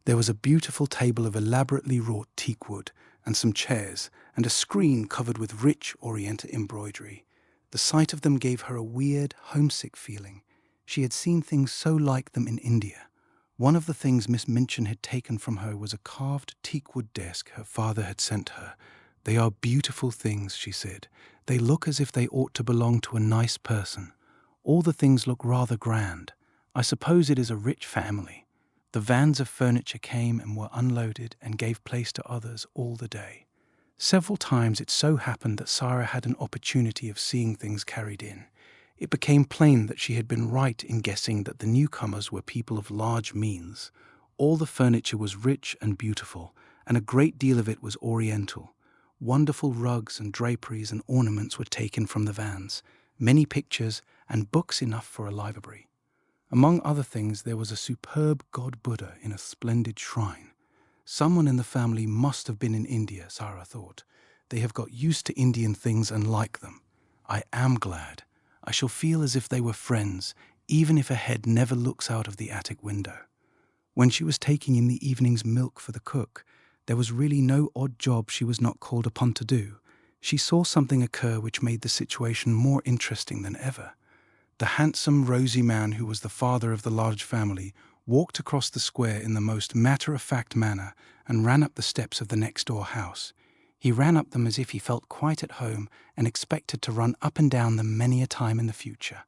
[SPEAKER 1] There was a beautiful table of elaborately wrought teak wood, and some chairs, and a screen covered with rich Oriental embroidery. The sight of them gave her a weird, homesick feeling. She had seen things so like them in India. One of the things Miss Minchin had taken from her was a carved teakwood desk her father had sent her. "They are beautiful things," she said. "They look as if they ought to belong to a nice person. All the things look rather grand. I suppose it is a rich family." The vans of furniture came and were unloaded and gave place to others all the day. Several times it so happened that Sara had an opportunity of seeing things carried in. It became plain that she had been right in guessing that the newcomers were people of large means. All the furniture was rich and beautiful, and a great deal of it was Oriental. Wonderful rugs and draperies and ornaments were taken from the vans, many pictures, and books enough for a library. Among other things, there was a superb god Buddha in a splendid shrine. Someone in the family must have been in India, Sara thought. They have got used to Indian things and like them. I am glad. I shall feel as if they were friends, even if a head never looks out of the attic window. When she was taking in the evening's milk for the cook, there was really no odd job she was not called upon to do. She saw something occur which made the situation more interesting than ever. The handsome, rosy man who was the father of the large family walked across the square in the most matter-of-fact manner and ran up the steps of the next-door house. He ran up them as if he felt quite at home and expected to run up and down them many a time in the future.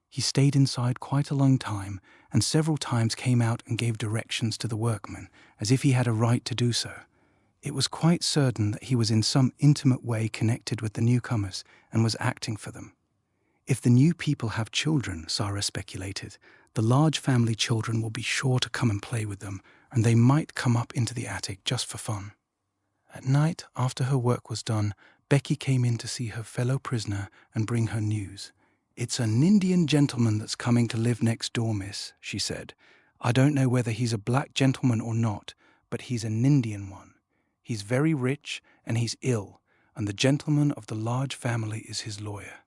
[SPEAKER 1] He stayed inside quite a long time and several times came out and gave directions to the workmen, as if he had a right to do so. It was quite certain that he was in some intimate way connected with the newcomers and was acting for them. If the new people have children, Sara speculated, the large family children will be sure to come and play with them, and they might come up into the attic just for fun. At night, after her work was done, Becky came in to see her fellow prisoner and bring her news. "It's an Indian gentleman that's coming to live next door, miss," she said. "I don't know whether he's a black gentleman or not, but he's an Indian one. He's very rich and he's ill, and the gentleman of the large family is his lawyer.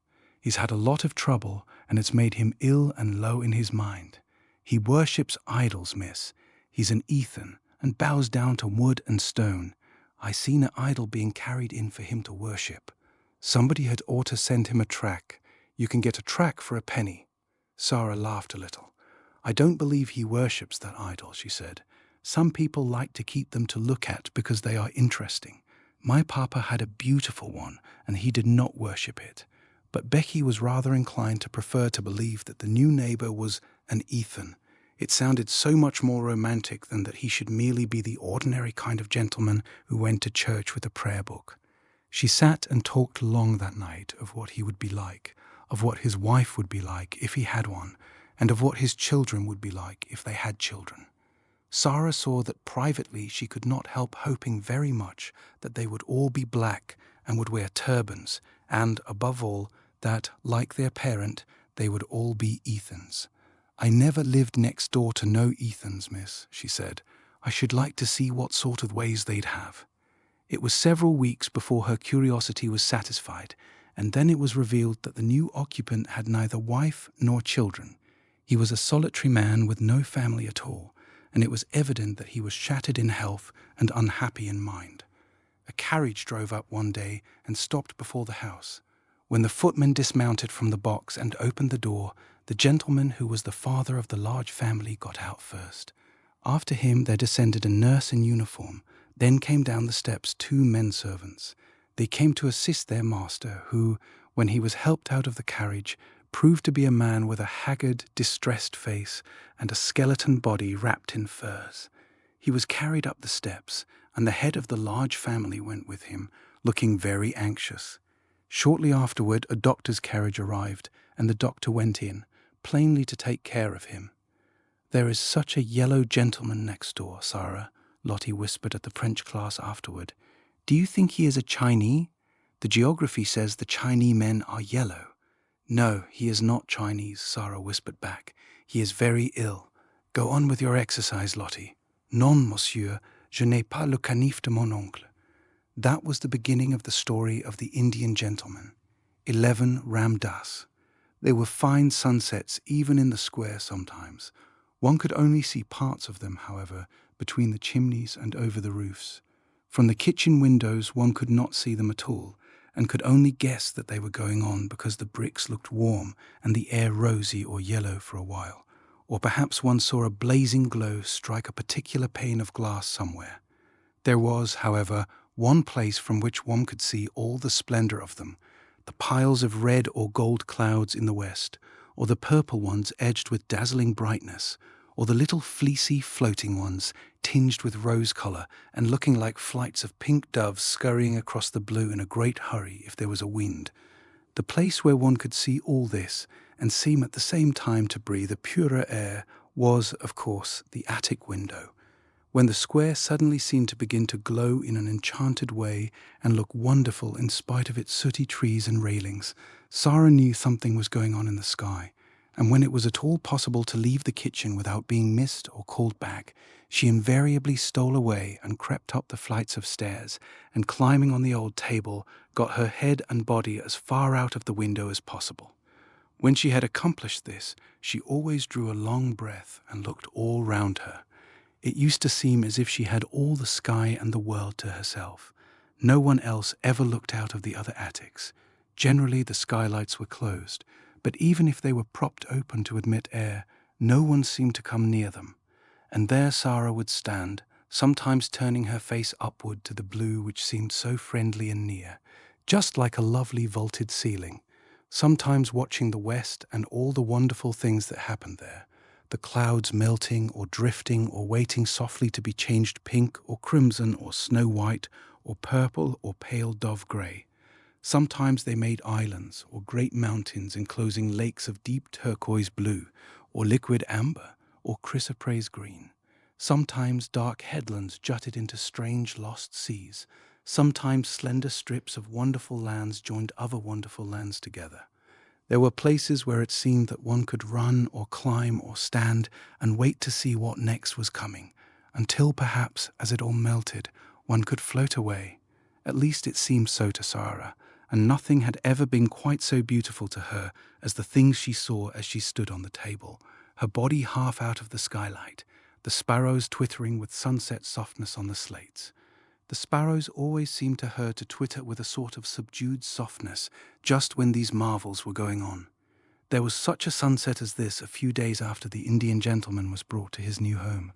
[SPEAKER 1] He's had a lot of trouble, and it's made him ill and low in his mind. He worships idols, miss. He's an heathen, and bows down to wood and stone. I seen an idol being carried in for him to worship. Somebody had ought to send him a track. You can get a track for a penny." Sara laughed a little. "I don't believe he worships that idol," she said. "Some people like to keep them to look at because they are interesting. My papa had a beautiful one, and he did not worship it." But Becky was rather inclined to prefer to believe that the new neighbor was an heathen. It sounded so much more romantic than that he should merely be the ordinary kind of gentleman who went to church with a prayer book. She sat and talked long that night of what he would be like, of what his wife would be like if he had one, and of what his children would be like if they had children. Sara saw that privately she could not help hoping very much that they would all be black and would wear turbans, and, above all, that, like their parent, they would all be heathens. "I never lived next door to no heathens, miss," she said. "I should like to see what sort of ways they'd have." It was several weeks before her curiosity was satisfied, and then it was revealed that the new occupant had neither wife nor children. He was a solitary man with no family at all, and it was evident that he was shattered in health and unhappy in mind. A carriage drove up one day and stopped before the house. When the footman dismounted from the box and opened the door, the gentleman who was the father of the large family got out first. After him there descended a nurse in uniform. Then came down the steps 2 men-servants. They came to assist their master, who, when he was helped out of the carriage, proved to be a man with a haggard, distressed face and a skeleton body wrapped in furs. He was carried up the steps, and the head of the large family went with him, looking very anxious. Shortly afterward, a doctor's carriage arrived, and the doctor went in, plainly to take care of him. "There is such a yellow gentleman next door, Sara," Lottie whispered at the French class afterward. "Do you think he is a Chinese? The geography says the Chinese men are yellow." "No, he is not Chinese," Sara whispered back. "He is very ill. Go on with your exercise, Lottie." "Non, monsieur, je n'ai pas le canif de mon oncle." That was the beginning of the story of the Indian gentleman. 11 Ram Das. There were fine sunsets even in the square sometimes. One could only see parts of them, however, between the chimneys and over the roofs. From the kitchen windows one could not see them at all, and could only guess that they were going on because the bricks looked warm and the air rosy or yellow for a while, or perhaps one saw a blazing glow strike a particular pane of glass somewhere. There was, however, one place from which one could see all the splendor of them, the piles of red or gold clouds in the west, or the purple ones edged with dazzling brightness, or the little fleecy floating ones tinged with rose color and looking like flights of pink doves scurrying across the blue in a great hurry if there was a wind. The place where one could see all this and seem at the same time to breathe a purer air was, of course, the attic window. When the square suddenly seemed to begin to glow in an enchanted way and look wonderful in spite of its sooty trees and railings, Sara knew something was going on in the sky, and when it was at all possible to leave the kitchen without being missed or called back, she invariably stole away and crept up the flights of stairs, and climbing on the old table, got her head and body as far out of the window as possible. When she had accomplished this, she always drew a long breath and looked all round her. It used to seem as if she had all the sky and the world to herself. No one else ever looked out of the other attics. Generally, the skylights were closed, but even if they were propped open to admit air, no one seemed to come near them. And there Sara would stand, sometimes turning her face upward to the blue which seemed so friendly and near, just like a lovely vaulted ceiling, sometimes watching the west and all the wonderful things that happened there, the clouds melting or drifting or waiting softly to be changed pink or crimson or snow white or purple or pale dove grey. Sometimes they made islands or great mountains enclosing lakes of deep turquoise blue or liquid amber or chrysoprase green. Sometimes dark headlands jutted into strange lost seas. Sometimes slender strips of wonderful lands joined other wonderful lands together. There were places where it seemed that one could run or climb or stand and wait to see what next was coming, until perhaps, as it all melted, one could float away. At least it seemed so to Sara, and nothing had ever been quite so beautiful to her as the things she saw as she stood on the table, her body half out of the skylight, the sparrows twittering with sunset softness on the slates. The sparrows always seemed to her to twitter with a sort of subdued softness just when these marvels were going on. There was such a sunset as this a few days after the Indian gentleman was brought to his new home,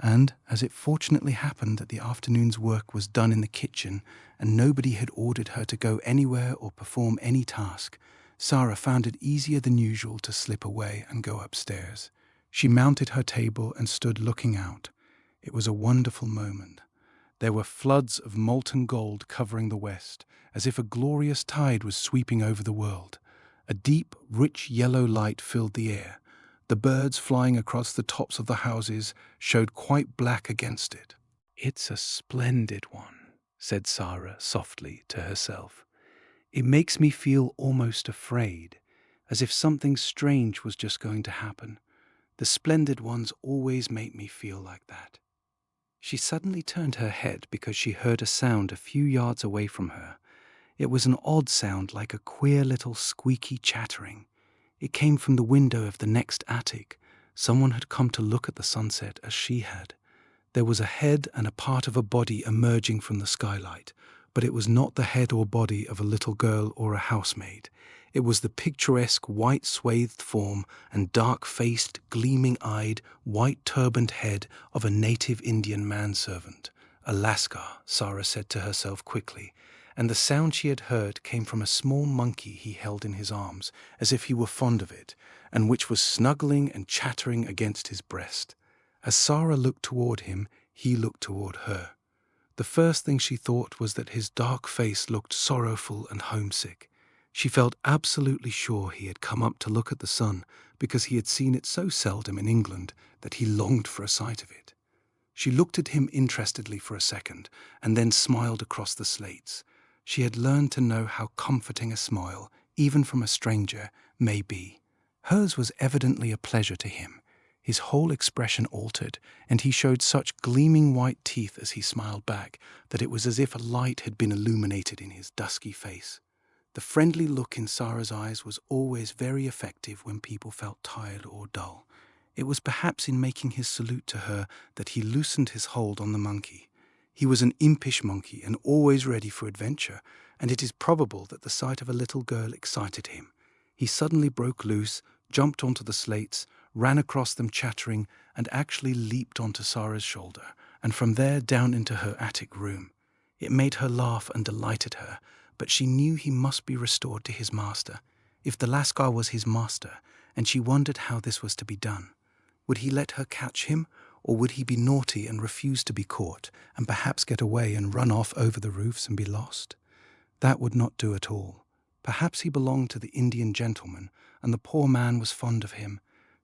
[SPEAKER 1] and as it fortunately happened that the afternoon's work was done in the kitchen and nobody had ordered her to go anywhere or perform any task, Sara found it easier than usual to slip away and go upstairs. She mounted her table and stood looking out. It was a wonderful moment. There were floods of molten gold covering the west, as if a glorious tide was sweeping over the world. A deep, rich yellow light filled the air. The birds flying across the tops of the houses showed quite black against it. "It's a splendid one," said Sara softly to herself. "It makes me feel almost afraid, as if something strange was just going to happen. The splendid ones always make me feel like that." She suddenly turned her head because she heard a sound a few yards away from her. It was an odd sound, like a queer little squeaky chattering. It came from the window of the next attic. Someone had come to look at the sunset as she had. There was a head and a part of a body emerging from the skylight, but it was not the head or body of a little girl or a housemaid. It was the picturesque white-swathed form and dark-faced, gleaming-eyed, white-turbaned head of a native Indian manservant. A Lascar, Sara said to herself quickly, and the sound she had heard came from a small monkey he held in his arms, as if he were fond of it, and which was snuggling and chattering against his breast. As Sara looked toward him, he looked toward her. The first thing she thought was that his dark face looked sorrowful and homesick. She felt absolutely sure he had come up to look at the sun because he had seen it so seldom in England that he longed for a sight of it. She looked at him interestedly for a second and then smiled across the slates. She had learned to know how comforting a smile, even from a stranger, may be. Hers was evidently a pleasure to him. His whole expression altered, and he showed such gleaming white teeth as he smiled back that it was as if a light had been illuminated in his dusky face. The friendly look in Sara's eyes was always very effective when people felt tired or dull. It was perhaps in making his salute to her that he loosened his hold on the monkey. He was an impish monkey and always ready for adventure, and it is probable that the sight of a little girl excited him. He suddenly broke loose, jumped onto the slates, ran across them chattering, and actually leaped onto Sara's shoulder, and from there down into her attic room. It made her laugh and delighted her, but she knew he must be restored to his master, if the Lascar was his master, and she wondered how this was to be done. Would he let her catch him, or would he be naughty and refuse to be caught, and perhaps get away and run off over the roofs and be lost? That would not do at all. Perhaps he belonged to the Indian gentleman, and the poor man was fond of him.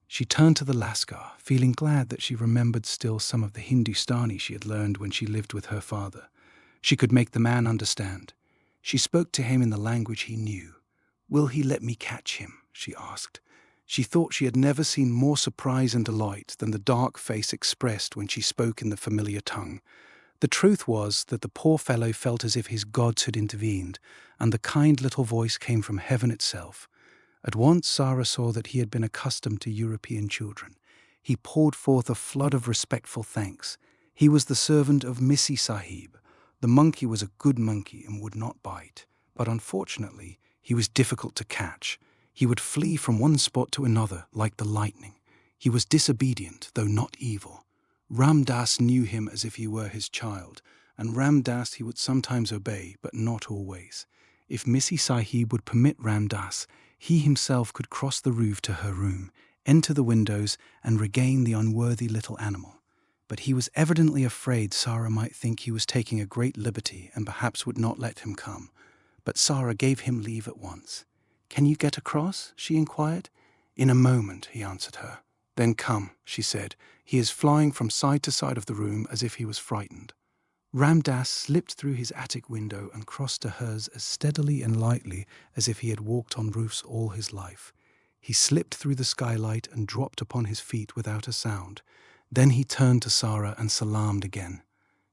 [SPEAKER 1] She turned to the Lascar, feeling glad that she remembered still some of the Hindustani she had learned when she lived with her father. She could make the man understand. She spoke to him in the language he knew. "Will he let me catch him?" she asked. She thought she had never seen more surprise and delight than the dark face expressed when she spoke in the familiar tongue. The truth was that the poor fellow felt as if his gods had intervened, and the kind little voice came from heaven itself. At once Sara saw that he had been accustomed to European children. He poured forth a flood of respectful thanks. He was the servant of Missy Sahib. The monkey was a good monkey and would not bite, but unfortunately he was difficult to catch. He would flee from one spot to another like the lightning. He was disobedient, though not evil. Ram Das knew him as if he were his child, and Ram Das he would sometimes obey, but not always. If Missy Sahib would permit Ram Das, he himself could cross the roof to her room, enter the windows, and regain the unworthy little animal. But he was evidently afraid Sara might think he was taking a great liberty and perhaps would not let him come. But Sara gave him leave at once. "Can you get across?" she inquired. "In a moment," he answered her. "Then come," she said. "He is flying from side to side of the room as if he was frightened." Ram Das slipped through his attic window and crossed to hers as steadily and lightly as if he had walked on roofs all his life. He slipped through the skylight and dropped upon his feet without a sound. Then he turned to Sara and salaamed again.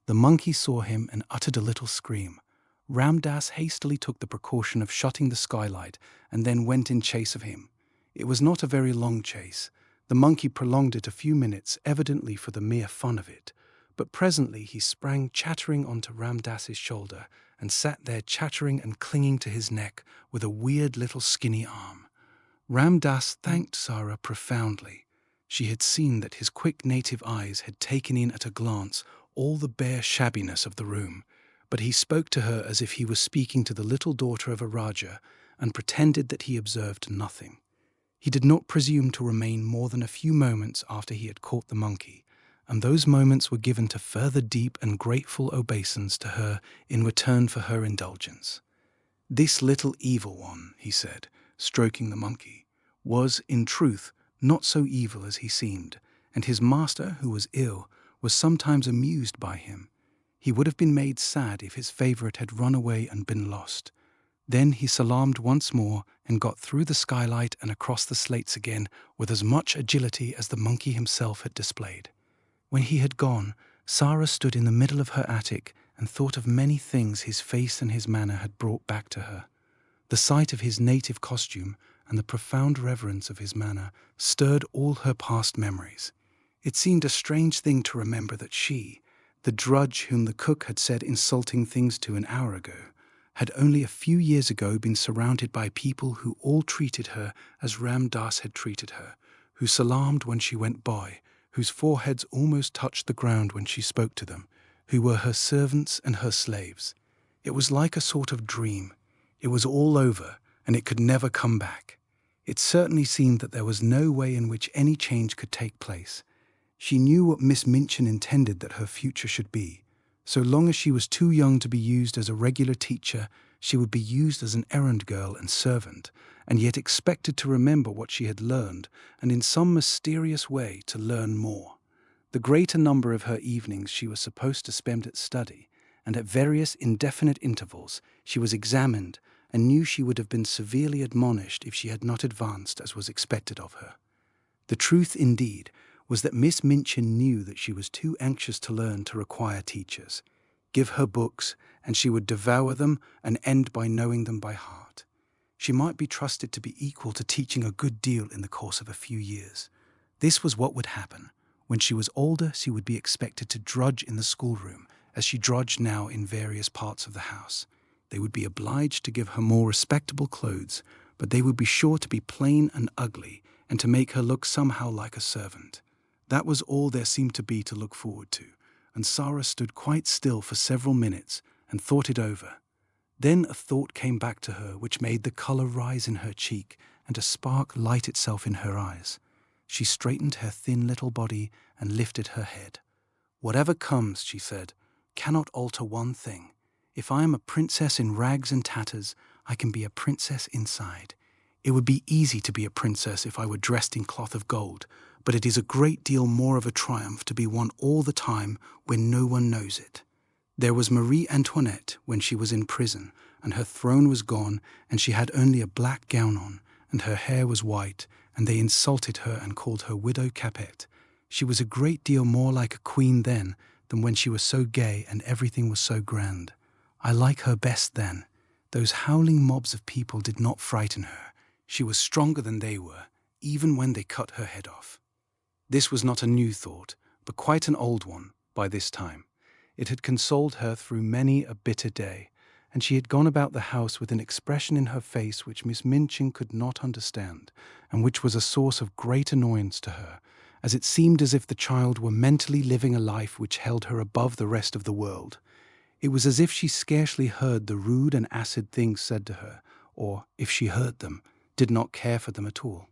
[SPEAKER 1] The monkey saw him and uttered a little scream. Ram Das hastily took the precaution of shutting the skylight and then went in chase of him. It was not a very long chase. The monkey prolonged it a few minutes, evidently for the mere fun of it. But presently he sprang chattering onto Ram Das's shoulder and sat there chattering and clinging to his neck with a weird little skinny arm. Ram Das thanked Sara profoundly. She had seen that his quick native eyes had taken in at a glance all the bare shabbiness of the room, but he spoke to her as if he was speaking to the little daughter of a Rajah and pretended that he observed nothing. He did not presume to remain more than a few moments after he had caught the monkey, and those moments were given to further deep and grateful obeisance to her in return for her indulgence. "This little evil one," he said, stroking the monkey, "was, in truth, not so evil as he seemed, and his master, who was ill, was sometimes amused by him. He would have been made sad if his favourite had run away and been lost." Then he salaamed once more and got through the skylight and across the slates again with as much agility as the monkey himself had displayed. When he had gone, Sara stood in the middle of her attic and thought of many things his face and his manner had brought back to her. The sight of his native costume and the profound reverence of his manner stirred all her past memories. It seemed a strange thing to remember that she, the drudge whom the cook had said insulting things to an hour ago, had only a few years ago been surrounded by people who all treated her as Ram Das had treated her, who salaamed when she went by, whose foreheads almost touched the ground when she spoke to them, who were her servants and her slaves. It was like a sort of dream. It was all over, and it could never come back. It certainly seemed that there was no way in which any change could take place. She knew what Miss Minchin intended that her future should be. So long as she was too young to be used as a regular teacher, she would be used as an errand girl and servant, and yet expected to remember what she had learned, and in some mysterious way to learn more. The greater number of her evenings she was supposed to spend at study, and at various indefinite intervals she was examined and knew she would have been severely admonished if she had not advanced as was expected of her. The truth, indeed, was that Miss Minchin knew that she was too anxious to learn to require teachers. Give her books, and she would devour them and end by knowing them by heart. She might be trusted to be equal to teaching a good deal in the course of a few years. This was what would happen. When she was older, she would be expected to drudge in the schoolroom, as she drudged now in various parts of the house. They would be obliged to give her more respectable clothes, but they would be sure to be plain and ugly, and to make her look somehow like a servant. That was all there seemed to be to look forward to, and Sara stood quite still for several minutes and thought it over. Then a thought came back to her which made the colour rise in her cheek and a spark light itself in her eyes. She straightened her thin little body and lifted her head. "Whatever comes," she said, "cannot alter one thing. If I am a princess in rags and tatters, I can be a princess inside. It would be easy to be a princess if I were dressed in cloth of gold, but it is a great deal more of a triumph to be one all the time when no one knows it. There was Marie Antoinette when she was in prison, and her throne was gone, and she had only a black gown on, and her hair was white, and they insulted her and called her Widow Capet. She was a great deal more like a queen then than when she was so gay and everything was so grand. I like her best then. Those howling mobs of people did not frighten her. She was stronger than they were, even when they cut her head off. This was not a new thought, but quite an old one by this time. It had consoled her through many a bitter day, and she had gone about the house with an expression in her face which Miss Minchin could not understand, and which was a source of great annoyance to her, as it seemed as if the child were mentally living a life which held her above the rest of the world. It was as if she scarcely heard the rude and acid things said to her, or, if she heard them, did not care for them at all.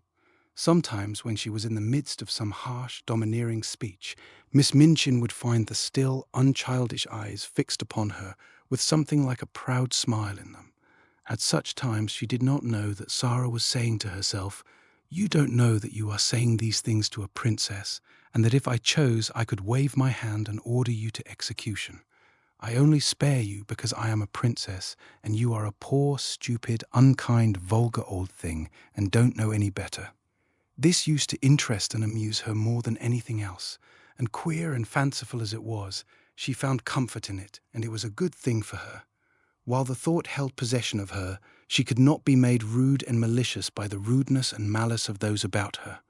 [SPEAKER 1] Sometimes, when she was in the midst of some harsh, domineering speech, Miss Minchin would find the still, unchildish eyes fixed upon her with something like a proud smile in them. At such times she did not know that Sara was saying to herself, "You don't know that you are saying these things to a princess, and that if I chose I could wave my hand and order you to execution. I only spare you because I am a princess, and you are a poor, stupid, unkind, vulgar old thing, and don't know any better." This used to interest and amuse her more than anything else, and queer and fanciful as it was, she found comfort in it, and it was a good thing for her. While the thought held possession of her, she could not be made rude and malicious by the rudeness and malice of those about her.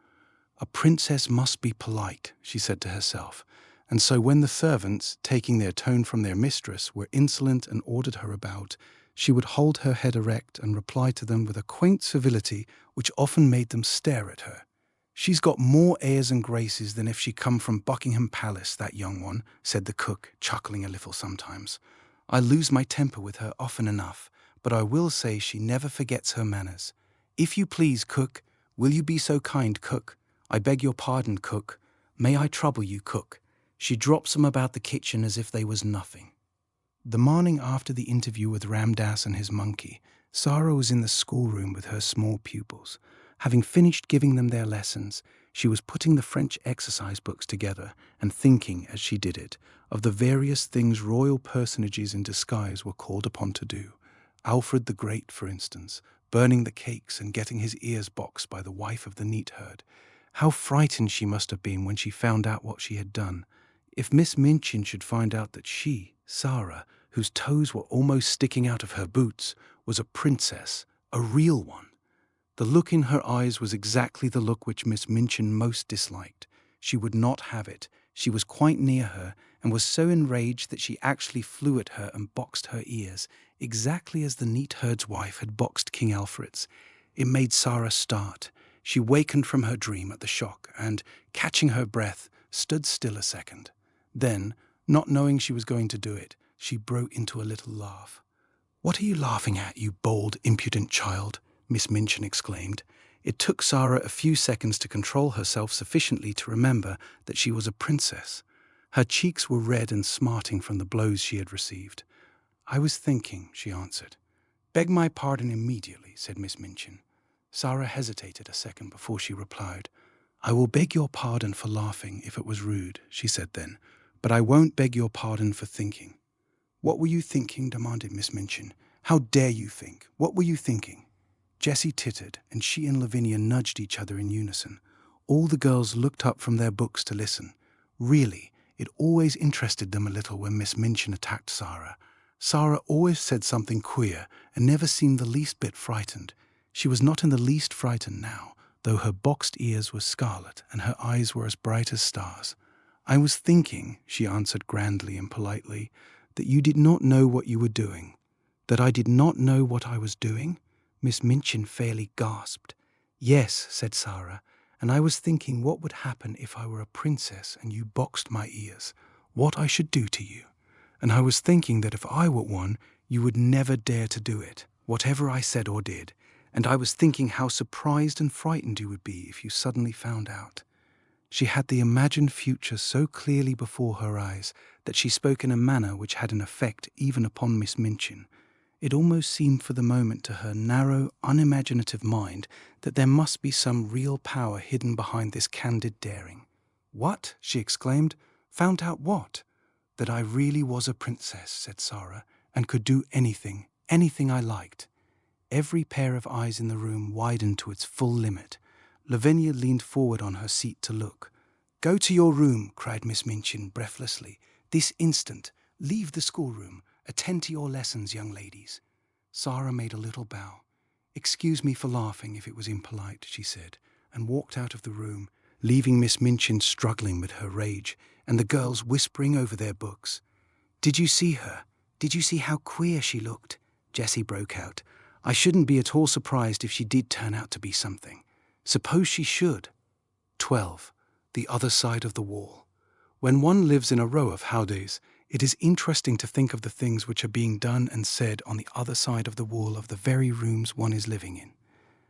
[SPEAKER 1] A princess must be polite, she said to herself, and so when the servants, taking their tone from their mistress, were insolent and ordered her about, she would hold her head erect and reply to them with a quaint civility which often made them stare at her. "She's got more airs and graces than if she come from Buckingham Palace, that young one," said the cook, chuckling a little sometimes. "I lose my temper with her often enough, but I will say she never forgets her manners. If you please, cook, will you be so kind, cook? I beg your pardon, cook. May I trouble you, cook?" She drops them about the kitchen as if they was nothing. The morning after the interview with Ramdas and his monkey, Sara was in the schoolroom with her small pupils. Having finished giving them their lessons, she was putting the French exercise books together and thinking, as she did it, of the various things royal personages in disguise were called upon to do. Alfred the Great, for instance, burning the cakes and getting his ears boxed by the wife of the neatherd. How frightened she must have been when she found out what she had done. If Miss Minchin should find out that she, Sara, whose toes were almost sticking out of her boots, was a princess, a real one. The look in her eyes was exactly the look which Miss Minchin most disliked. She would not have it. She was quite near her, and was so enraged that she actually flew at her and boxed her ears, exactly as the neatherd's wife had boxed King Alfred's. It made Sara start. She wakened from her dream at the shock, and, catching her breath, stood still a second. Then, not knowing she was going to do it, she broke into a little laugh. "What are you laughing at, you bold, impudent child?" Miss Minchin exclaimed. It took Sara a few seconds to control herself sufficiently to remember that she was a princess. Her cheeks were red and smarting from the blows she had received. "I was thinking," she answered. "Beg my pardon immediately," said Miss Minchin. Sara hesitated a second before she replied. "I will beg your pardon for laughing if it was rude," she said then, "but I won't beg your pardon for thinking." "What were you thinking?" demanded Miss Minchin. "How dare you think? What were you thinking?" Jessie tittered, and she and Lavinia nudged each other in unison. All the girls looked up from their books to listen. Really, it always interested them a little when Miss Minchin attacked Sara. Sara always said something queer and never seemed the least bit frightened. She was not in the least frightened now, though her boxed ears were scarlet and her eyes were as bright as stars. "I was thinking," she answered grandly and politely, "that you did not know what you were doing." "That I did not know what I was doing?" Miss Minchin fairly gasped. "Yes," said Sara, "and I was thinking what would happen if I were a princess and you boxed my ears, what I should do to you. And I was thinking that if I were one, you would never dare to do it, whatever I said or did. And I was thinking how surprised and frightened you would be if you suddenly found out." She had the imagined future so clearly before her eyes that she spoke in a manner which had an effect even upon Miss Minchin. It almost seemed for the moment to her narrow, unimaginative mind that there must be some real power hidden behind this candid daring. "What?" she exclaimed. "Found out what?" "That I really was a princess," said Sara, "and could do anything I liked." Every pair of eyes in the room widened to its full limit. Lavinia leaned forward on her seat to look. "Go to your room," cried Miss Minchin breathlessly. "This instant. Leave the schoolroom. Attend to your lessons, young ladies." Sara made a little bow. "Excuse me for laughing if it was impolite," she said, and walked out of the room, leaving Miss Minchin struggling with her rage and the girls whispering over their books. "Did you see her? Did you see how queer she looked?" Jessie broke out. "I shouldn't be at all surprised if she did turn out to be something. Suppose she should." 12. The Other Side of the Wall. When one lives in a row of howdays, it is interesting to think of the things which are being done and said on the other side of the wall of the very rooms one is living in.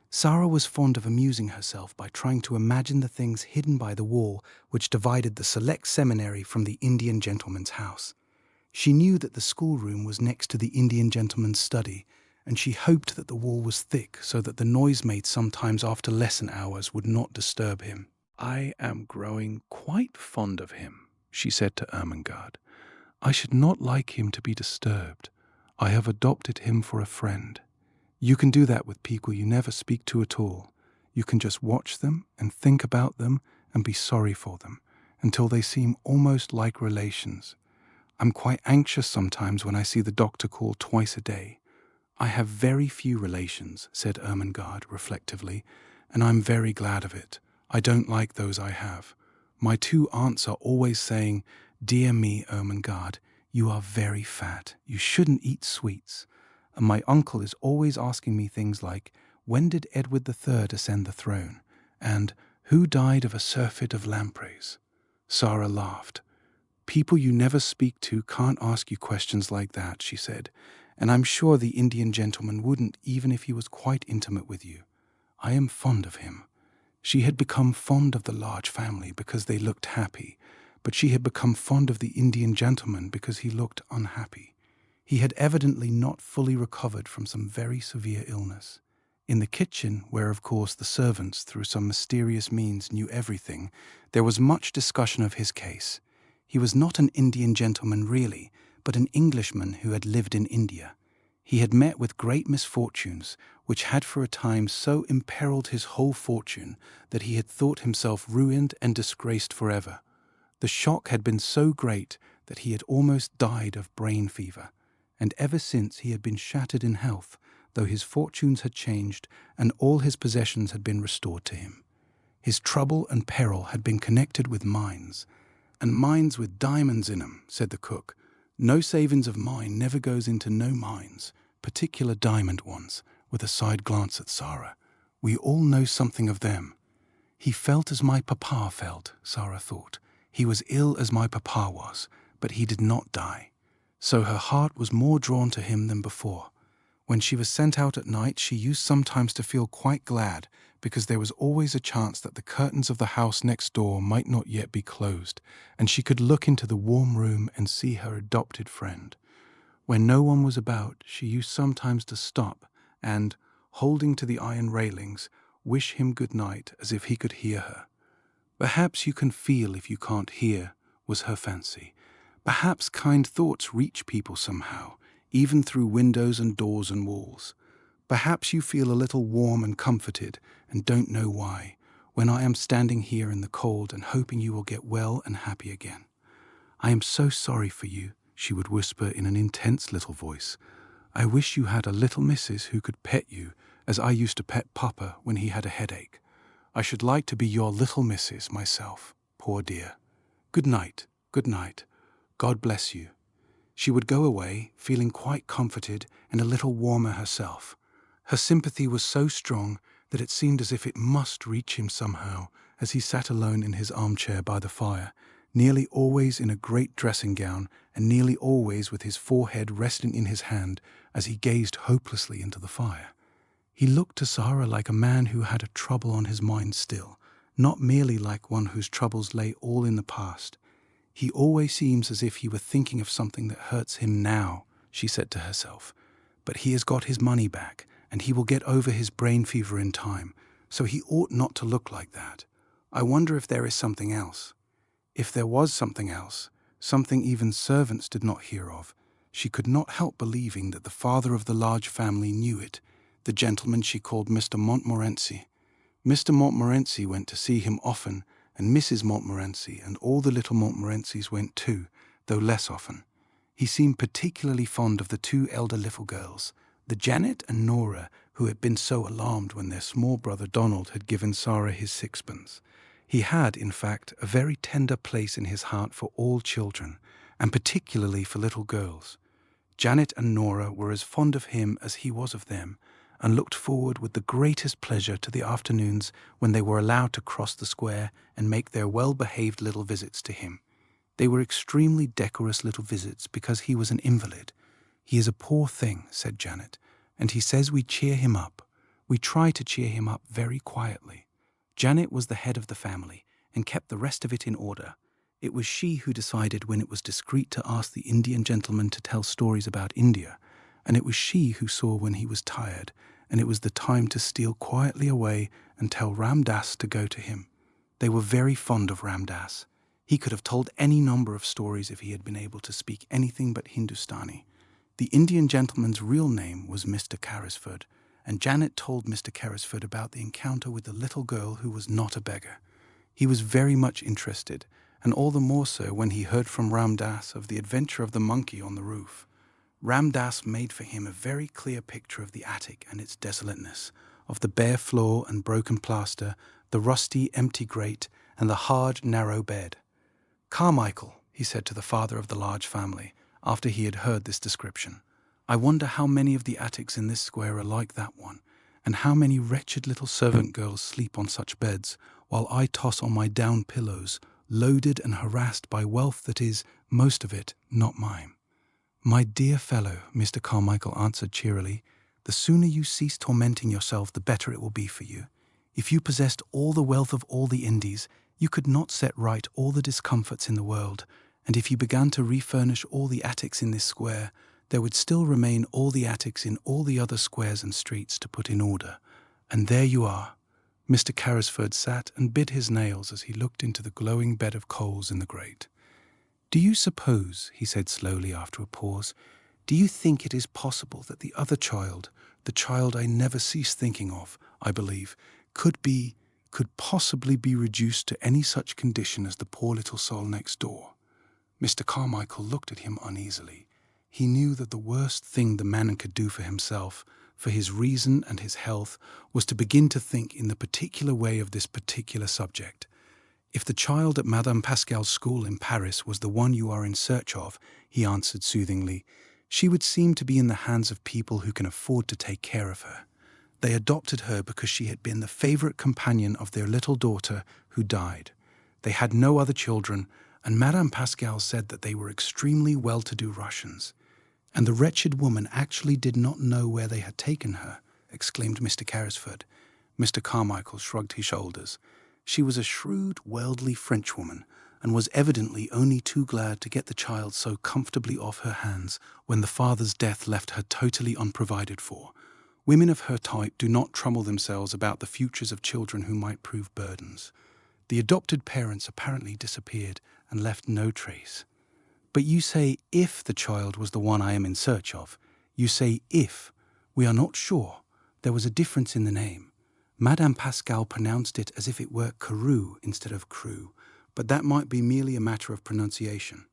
[SPEAKER 1] Sara was fond of amusing herself by trying to imagine the things hidden by the wall which divided the select seminary from the Indian gentleman's house. She knew that the schoolroom was next to the Indian gentleman's study, and she hoped that the wall was thick so that the noise made sometimes after lesson hours would not disturb him. "I am growing quite fond of him," she said to Ermengarde. "I should not like him to be disturbed. I have adopted him for a friend. You can do that with people you never speak to at all. You can just watch them and think about them and be sorry for them until they seem almost like relations. I'm quite anxious sometimes when I see the doctor call twice a day." "I have very few relations," said Ermengarde reflectively, "and I'm very glad of it. I don't like those I have. My 2 aunts are always saying, 'Dear me, Ermengarde, you are very fat. You shouldn't eat sweets.' And my uncle is always asking me things like, 'When did Edward III ascend the throne?' and 'Who died of a surfeit of lampreys?'" Sara laughed. "People you never speak to can't ask you questions like that," she said, "and I'm sure the Indian gentleman wouldn't even if he was quite intimate with you. I am fond of him." She had become fond of the large family because they looked happy, but she had become fond of the Indian gentleman because he looked unhappy. He had evidently not fully recovered from some very severe illness. In the kitchen, where of course the servants, through some mysterious means, knew everything, there was much discussion of his case. He was not an Indian gentleman really, but an Englishman who had lived in India. He had met with great misfortunes, which had for a time so imperiled his whole fortune that he had thought himself ruined and disgraced forever. The shock had been so great that he had almost died of brain fever, and ever since he had been shattered in health, though his fortunes had changed and all his possessions had been restored to him. His trouble and peril had been connected with mines, "and mines with diamonds in 'em," said the cook. "No savings of mine never goes into no mines, particular diamond ones," with a side glance at Sara. "We all know something of them." "He felt as my papa felt," Sara thought. "He was ill as my papa was, but he did not die." So her heart was more drawn to him than before. When she was sent out at night, she used sometimes to feel quite glad, because there was always a chance that the curtains of the house next door might not yet be closed, and she could look into the warm room and see her adopted friend. When no one was about, she used sometimes to stop and, holding to the iron railings, wish him good night as if he could hear her. "Perhaps you can feel if you can't hear," was her fancy. "Perhaps kind thoughts reach people somehow, even through windows and doors and walls. Perhaps you feel a little warm and comforted and don't know why, when I am standing here in the cold and hoping you will get well and happy again. I am so sorry for you," she would whisper in an intense little voice. "I wish you had a little missus who could pet you, as I used to pet Papa when he had a headache. I should like to be your little missus myself, poor dear. Good night, good night. God bless you." She would go away, feeling quite comforted and a little warmer herself. Her sympathy was so strong that it seemed as if it must reach him somehow as he sat alone in his armchair by the fire, nearly always in a great dressing gown and nearly always with his forehead resting in his hand as he gazed hopelessly into the fire. He looked to Sara like a man who had a trouble on his mind still, not merely like one whose troubles lay all in the past. "He always seems as if he were thinking of something that hurts him now," she said to herself. "But he has got his money back, and he will get over his brain fever in time, so he ought not to look like that. I wonder if there is something else." If there was something else, something even servants did not hear of, she could not help believing that the father of the large family knew it, the gentleman she called Mr. Montmorency. Mr. Montmorency went to see him often, and Mrs. Montmorency and all the little Montmorencys went too, though less often. He seemed particularly fond of the two elder little girls, the Janet and Nora, who had been so alarmed when their small brother Donald had given Sara his sixpence. He had, in fact, a very tender place in his heart for all children, and particularly for little girls. Janet and Nora were as fond of him as he was of them, and looked forward with the greatest pleasure to the afternoons when they were allowed to cross the square and make their well-behaved little visits to him. They were extremely decorous little visits because he was an invalid. "He is a poor thing," said Janet, "and he says we cheer him up. We try to cheer him up very quietly." Janet was the head of the family and kept the rest of it in order. It was she who decided when it was discreet to ask the Indian gentleman to tell stories about India, and it was she who saw when he was tired, and it was the time to steal quietly away and tell Ram Das to go to him. They were very fond of Ram Das. He could have told any number of stories if he had been able to speak anything but Hindustani. The Indian gentleman's real name was Mr. Carrisford, and Janet told Mr. Carrisford about the encounter with the little girl who was not a beggar. He was very much interested, and all the more so when he heard from Ram Das of the adventure of the monkey on the roof. Ram Das made for him a very clear picture of the attic and its desolateness, of the bare floor and broken plaster, the rusty, empty grate, and the hard, narrow bed. "Carmichael," he said to the father of the large family, after he had heard this description, "I wonder how many of the attics in this square are like that one, and how many wretched little servant girls sleep on such beds, while I toss on my down pillows, loaded and harassed by wealth that is, most of it, not mine." "My dear fellow," Mr. Carmichael answered cheerily, "the sooner you cease tormenting yourself, the better it will be for you. If you possessed all the wealth of all the Indies, you could not set right all the discomforts in the world, and if you began to refurnish all the attics in this square, there would still remain all the attics in all the other squares and streets to put in order. And there you are." Mr. Carrisford sat and bit his nails as he looked into the glowing bed of coals in the grate. "Do you suppose," he said slowly after a pause, "do you think it is possible that the other child, the child I never cease thinking of, I believe, could possibly be reduced to any such condition as the poor little soul next door?" Mr. Carmichael looked at him uneasily. He knew that the worst thing the man could do for himself, for his reason and his health, was to begin to think in the particular way of this particular subject. "If the child at Madame Pascal's school in Paris was the one you are in search of," he answered soothingly, "she would seem to be in the hands of people who can afford to take care of her. They adopted her because she had been the favorite companion of their little daughter who died. They had no other children, and Madame Pascal said that they were extremely well-to-do Russians. And the wretched woman actually did not know where they had taken her," exclaimed Mr. Carrisford. Mr. Carmichael shrugged his shoulders. "She was a shrewd, worldly Frenchwoman, and was evidently only too glad to get the child so comfortably off her hands when the father's death left her totally unprovided for. Women of her type do not trouble themselves about the futures of children who might prove burdens. The adopted parents apparently disappeared and left no trace. But you say if the child was the one I am in search of. You say if. We are not sure. There was a difference in the name. Madame Pascal pronounced it as if it were Carew instead of Crewe, but that might be merely a matter of pronunciation.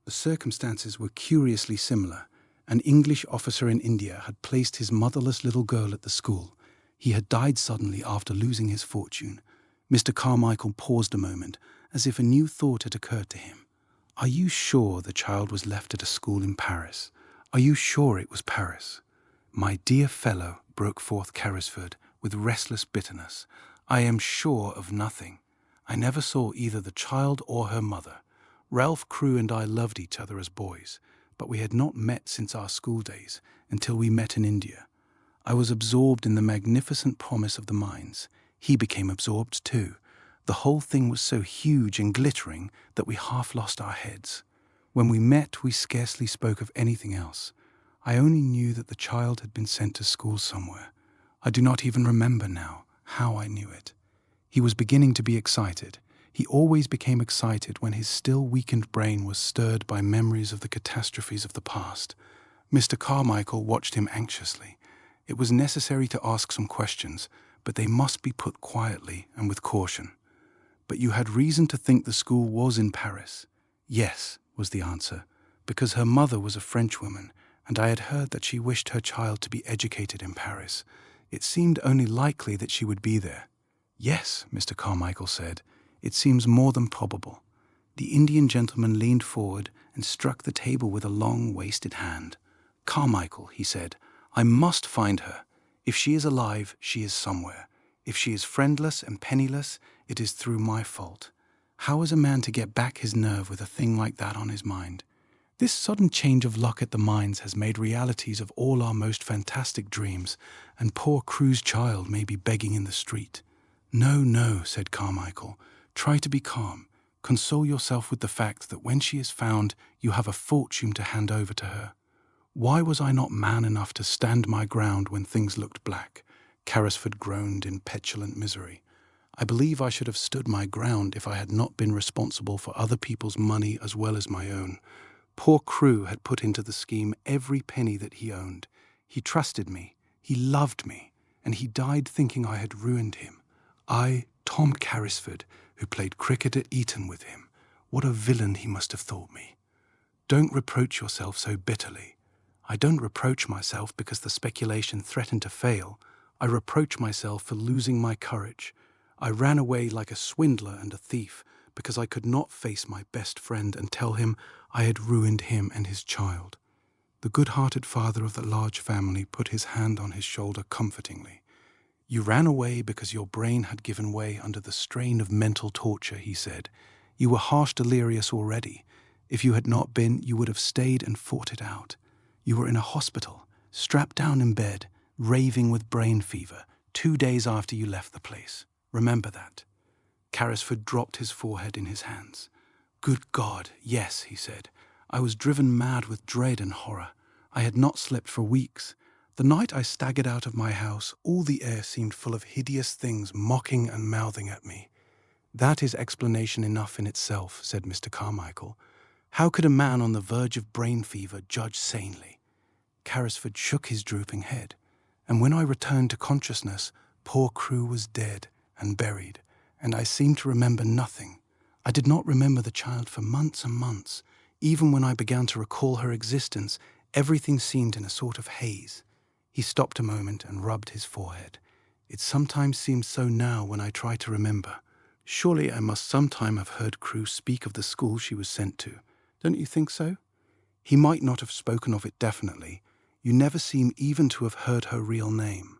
[SPEAKER 1] The circumstances were curiously similar. An English officer in India had placed his motherless little girl at the school. He had died suddenly after losing his fortune." Mr. Carmichael paused a moment, as if a new thought had occurred to him. "Are you sure the child was left at a school in Paris? Are you sure it was Paris?" "My dear fellow," broke forth Carrisford, with restless bitterness, "I am sure of nothing. I never saw either the child or her mother. Ralph Crewe and I loved each other as boys, but we had not met since our school days, until we met in India. I was absorbed in the magnificent promise of the mines. He became absorbed too. The whole thing was so huge and glittering that we half lost our heads. When we met, we scarcely spoke of anything else. I only knew that the child had been sent to school somewhere. I do not even remember now how I knew it." He was beginning to be excited. He always became excited when his still weakened brain was stirred by memories of the catastrophes of the past. Mr. Carmichael watched him anxiously. It was necessary to ask some questions, but they must be put quietly and with caution. "But you had reason to think the school was in Paris?" "Yes," was the answer, "because her mother was a Frenchwoman, and I had heard that she wished her child to be educated in Paris. It seemed only likely that she would be there." "Yes," Mr. Carmichael said, "it seems more than probable." The Indian gentleman leaned forward and struck the table with a long, wasted hand. "Carmichael," he said, "I must find her. If she is alive, she is somewhere. If she is friendless and penniless, it is through my fault. How is a man to get back his nerve with a thing like that on his mind? This sudden change of luck at the mines has made realities of all our most fantastic dreams, and poor Crewe's child may be begging in the street." "No, no," said Carmichael. "Try to be calm. Console yourself with the fact that when she is found, you have a fortune to hand over to her." "Why was I not man enough to stand my ground when things looked black?" Carrisford groaned in petulant misery. "I believe I should have stood my ground if I had not been responsible for other people's money as well as my own. Poor Crewe had put into the scheme every penny that he owned. He trusted me, he loved me, and he died thinking I had ruined him. I, Tom Carrisford, who played cricket at Eton with him. What a villain he must have thought me. Don't reproach yourself so bitterly. I don't reproach myself because the speculation threatened to fail. I reproach myself for losing my courage. I ran away like a swindler and a thief because I could not face my best friend and tell him I had ruined him and his child." The good-hearted father of the large family put his hand on his shoulder comfortingly. "You ran away because your brain had given way under the strain of mental torture," he said. "You were harsh delirious already. If you had not been, you would have stayed and fought it out. You were in a hospital, strapped down in bed, raving with brain fever, 2 days after you left the place. Remember that." Carrisford dropped his forehead in his hands. "Good God, yes," he said. "I was driven mad with dread and horror. I had not slept for weeks. The night I staggered out of my house, all the air seemed full of hideous things mocking and mouthing at me." "That is explanation enough in itself," said Mr. Carmichael. "How could a man on the verge of brain fever judge sanely?" Carrisford shook his drooping head. "And when I returned to consciousness, poor Crewe was dead and buried, and I seemed to remember nothing. I did not remember the child for months and months. Even when I began to recall her existence, everything seemed in a sort of haze." He stopped a moment and rubbed his forehead. "It sometimes seems so now when I try to remember. Surely I must sometime have heard Crewe speak of the school she was sent to. Don't you think so? He might not have spoken of it definitely. You never seem even to have heard her real name.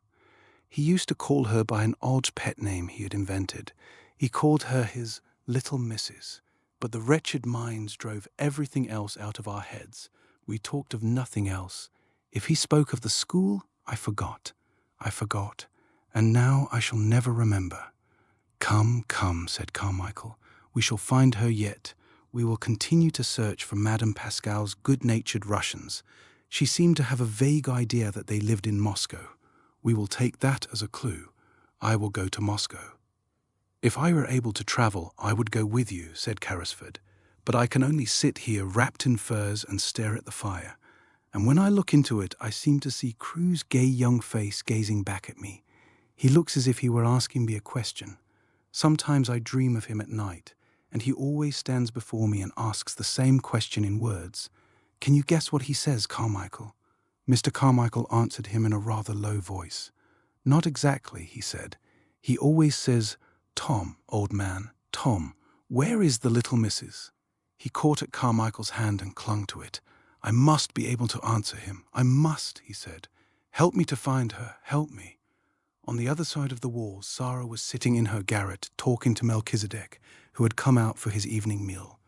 [SPEAKER 1] He used to call her by an odd pet name he had invented. He called her his Little Missus. But the wretched mines drove everything else out of our heads. We talked of nothing else. If he spoke of the school, I forgot. And now I shall never remember." "Come, come," said Carmichael. "We shall find her yet. We will continue to search for Madame Pascal's good-natured Russians. She seemed to have a vague idea that they lived in Moscow. We will take that as a clue. I will go to Moscow." "If I were able to travel, I would go with you," said Carrisford. "But I can only sit here wrapped in furs and stare at the fire. And when I look into it, I seem to see Crewe's gay young face gazing back at me. He looks as if he were asking me a question. Sometimes I dream of him at night, and he always stands before me and asks the same question in words. Can you guess what he says, Carmichael?" Mr. Carmichael answered him in a rather low voice. "Not exactly," he said. "He always says, 'Tom, old man, Tom, where is the little missus?'" He caught at Carmichael's hand and clung to it. "I must be able to answer him. I must," he said. "Help me to find her. Help me." On the other side of the wall, Sara was sitting in her garret talking to Melchizedek, who had come out for his evening meal.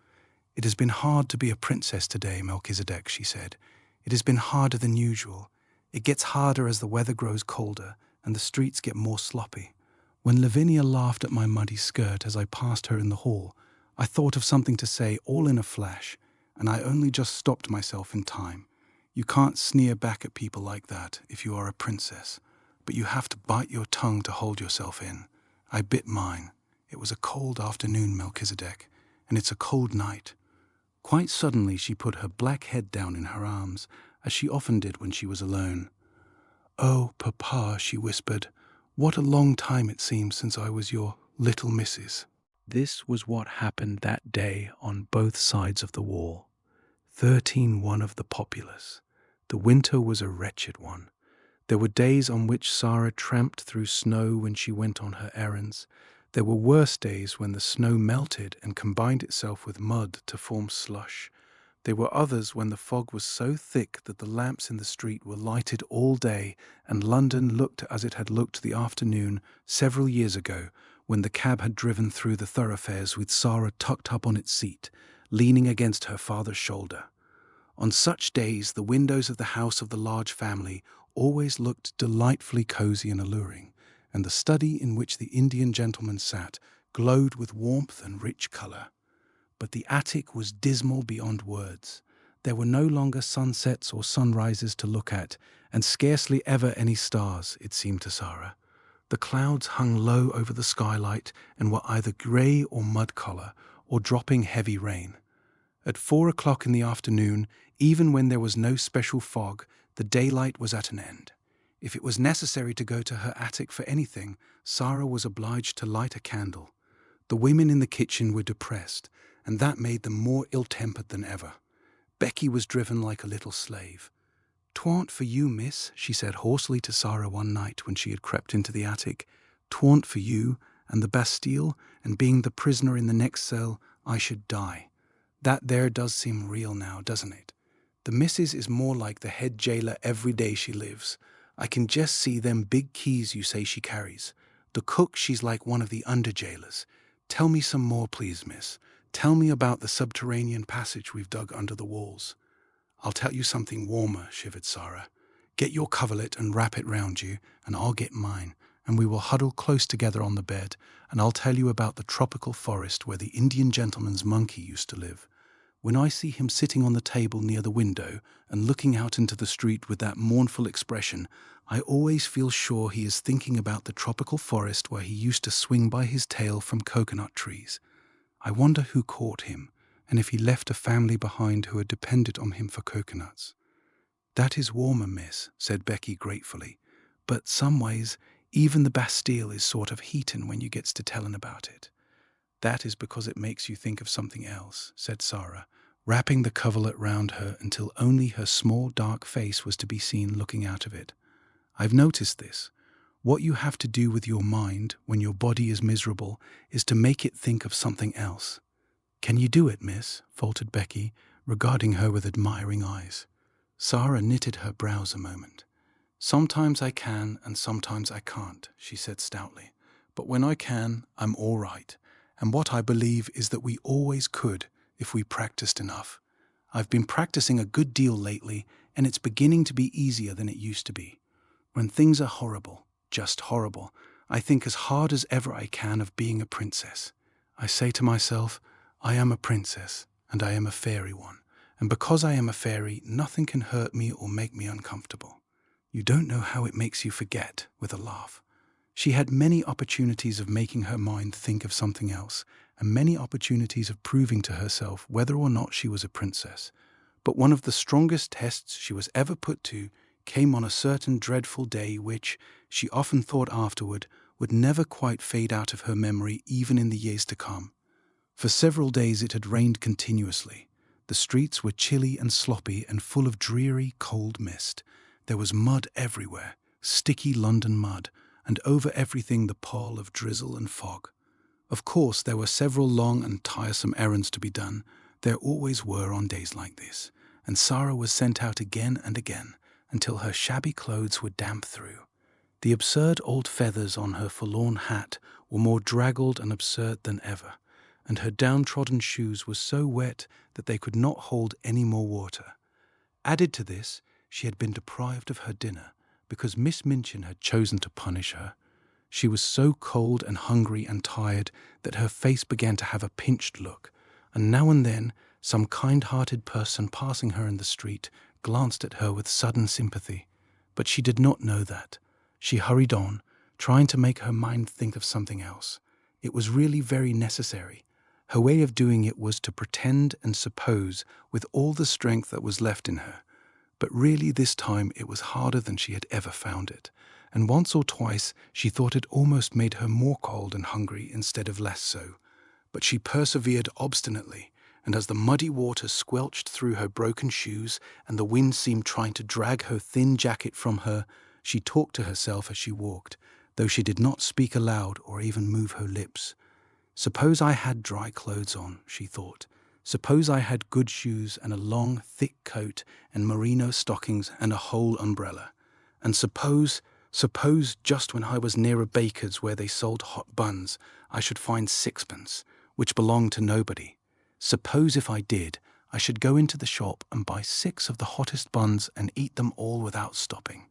[SPEAKER 1] "It has been hard to be a princess today, Melchizedek," she said. "It has been harder than usual. It gets harder as the weather grows colder and the streets get more sloppy. When Lavinia laughed at my muddy skirt as I passed her in the hall, I thought of something to say all in a flash, and I only just stopped myself in time. You can't sneer back at people like that if you are a princess, but you have to bite your tongue to hold yourself in. I bit mine. It was a cold afternoon, Melchizedek, and it's a cold night." Quite suddenly she put her black head down in her arms, as she often did when she was alone. "Oh, Papa," she whispered, "what a long time it seems since I was your little missus." This was what happened that day on both sides of the wall. 13 one of the populace. The winter was a wretched one. There were days on which Sara tramped through snow when she went on her errands. There were worse days when the snow melted and combined itself with mud to form slush. There were others when the fog was so thick that the lamps in the street were lighted all day, and London looked as it had looked the afternoon several years ago, when the cab had driven through the thoroughfares with Sara tucked up on its seat, leaning against her father's shoulder. On such days, the windows of the house of the large family always looked delightfully cozy and alluring, and the study in which the Indian gentleman sat glowed with warmth and rich colour. But the attic was dismal beyond words. There were no longer sunsets or sunrises to look at, and scarcely ever any stars, it seemed to Sara. The clouds hung low over the skylight and were either grey or mud-colour, or dropping heavy rain. At 4 o'clock in the afternoon, even when there was no special fog, the daylight was at an end. If it was necessary to go to her attic for anything, Sara was obliged to light a candle. The women in the kitchen were depressed, and that made them more ill-tempered than ever. Becky was driven like a little slave. "'Twa'n't for you, miss," she said hoarsely to Sara one night when she had crept into the attic. "'Twa'n't for you, and the Bastille, and being the prisoner in the next cell, I should die. That there does seem real now, doesn't it? The missus is more like the head jailer every day she lives. I can just see them big keys you say she carries. The cook, she's like one of the under-jailers. Tell me some more, please, miss. Tell me about the subterranean passage we've dug under the walls." "I'll tell you something warmer," shivered Sara. "Get your coverlet and wrap it round you, and I'll get mine, and we will huddle close together on the bed, and I'll tell you about the tropical forest where the Indian gentleman's monkey used to live. When I see him sitting on the table near the window and looking out into the street with that mournful expression, I always feel sure he is thinking about the tropical forest where he used to swing by his tail from coconut trees. I wonder who caught him, and if he left a family behind who had depended on him for coconuts." "That is warmer, miss," said Becky gratefully. "But some ways, even the Bastille is sort of heatin' when you gets to tellin' about it." "That is because it makes you think of something else," said Sara, wrapping the coverlet round her until only her small dark face was to be seen looking out of it. "I've noticed this. What you have to do with your mind when your body is miserable is to make it think of something else." "Can you do it, miss?" faltered Becky, regarding her with admiring eyes. Sara knitted her brows a moment. "Sometimes I can and sometimes I can't," she said stoutly. "But when I can, I'm all right. And what I believe is that we always could if we practiced enough. I've been practicing a good deal lately, and it's beginning to be easier than it used to be. When things are horrible, just horrible, I think as hard as ever I can of being a princess. I say to myself, I am a princess, and I am a fairy one, and because I am a fairy, nothing can hurt me or make me uncomfortable. You don't know how it makes you forget," with a laugh. She had many opportunities of making her mind think of something else, and many opportunities of proving to herself whether or not she was a princess. But one of the strongest tests she was ever put to came on a certain dreadful day which, she often thought afterward, would never quite fade out of her memory even in the years to come. For several days it had rained continuously. The streets were chilly and sloppy and full of dreary, cold mist. There was mud everywhere, sticky London mud, and over everything the pall of drizzle and fog. Of course, there were several long and tiresome errands to be done. There always were on days like this, and Sara was sent out again and again, until her shabby clothes were damp through. The absurd old feathers on her forlorn hat were more draggled and absurd than ever, and her downtrodden shoes were so wet that they could not hold any more water. Added to this, she had been deprived of her dinner, because Miss Minchin had chosen to punish her. She was so cold and hungry and tired that her face began to have a pinched look, and now and then some kind-hearted person passing her in the street glanced at her with sudden sympathy. But she did not know that. She hurried on, trying to make her mind think of something else. It was really very necessary. Her way of doing it was to pretend and suppose with all the strength that was left in her. But really this time it was harder than she had ever found it, and once or twice she thought it almost made her more cold and hungry instead of less so. But she persevered obstinately, and as the muddy water squelched through her broken shoes and the wind seemed trying to drag her thin jacket from her, she talked to herself as she walked, though she did not speak aloud or even move her lips. Suppose I had dry clothes on, she thought. Suppose I had good shoes and a long, thick coat and merino stockings and a whole umbrella. And suppose just when I was near a baker's where they sold hot buns, I should find sixpence, which belonged to nobody. Suppose if I did, I should go into the shop and buy 6 of the hottest buns and eat them all without stopping.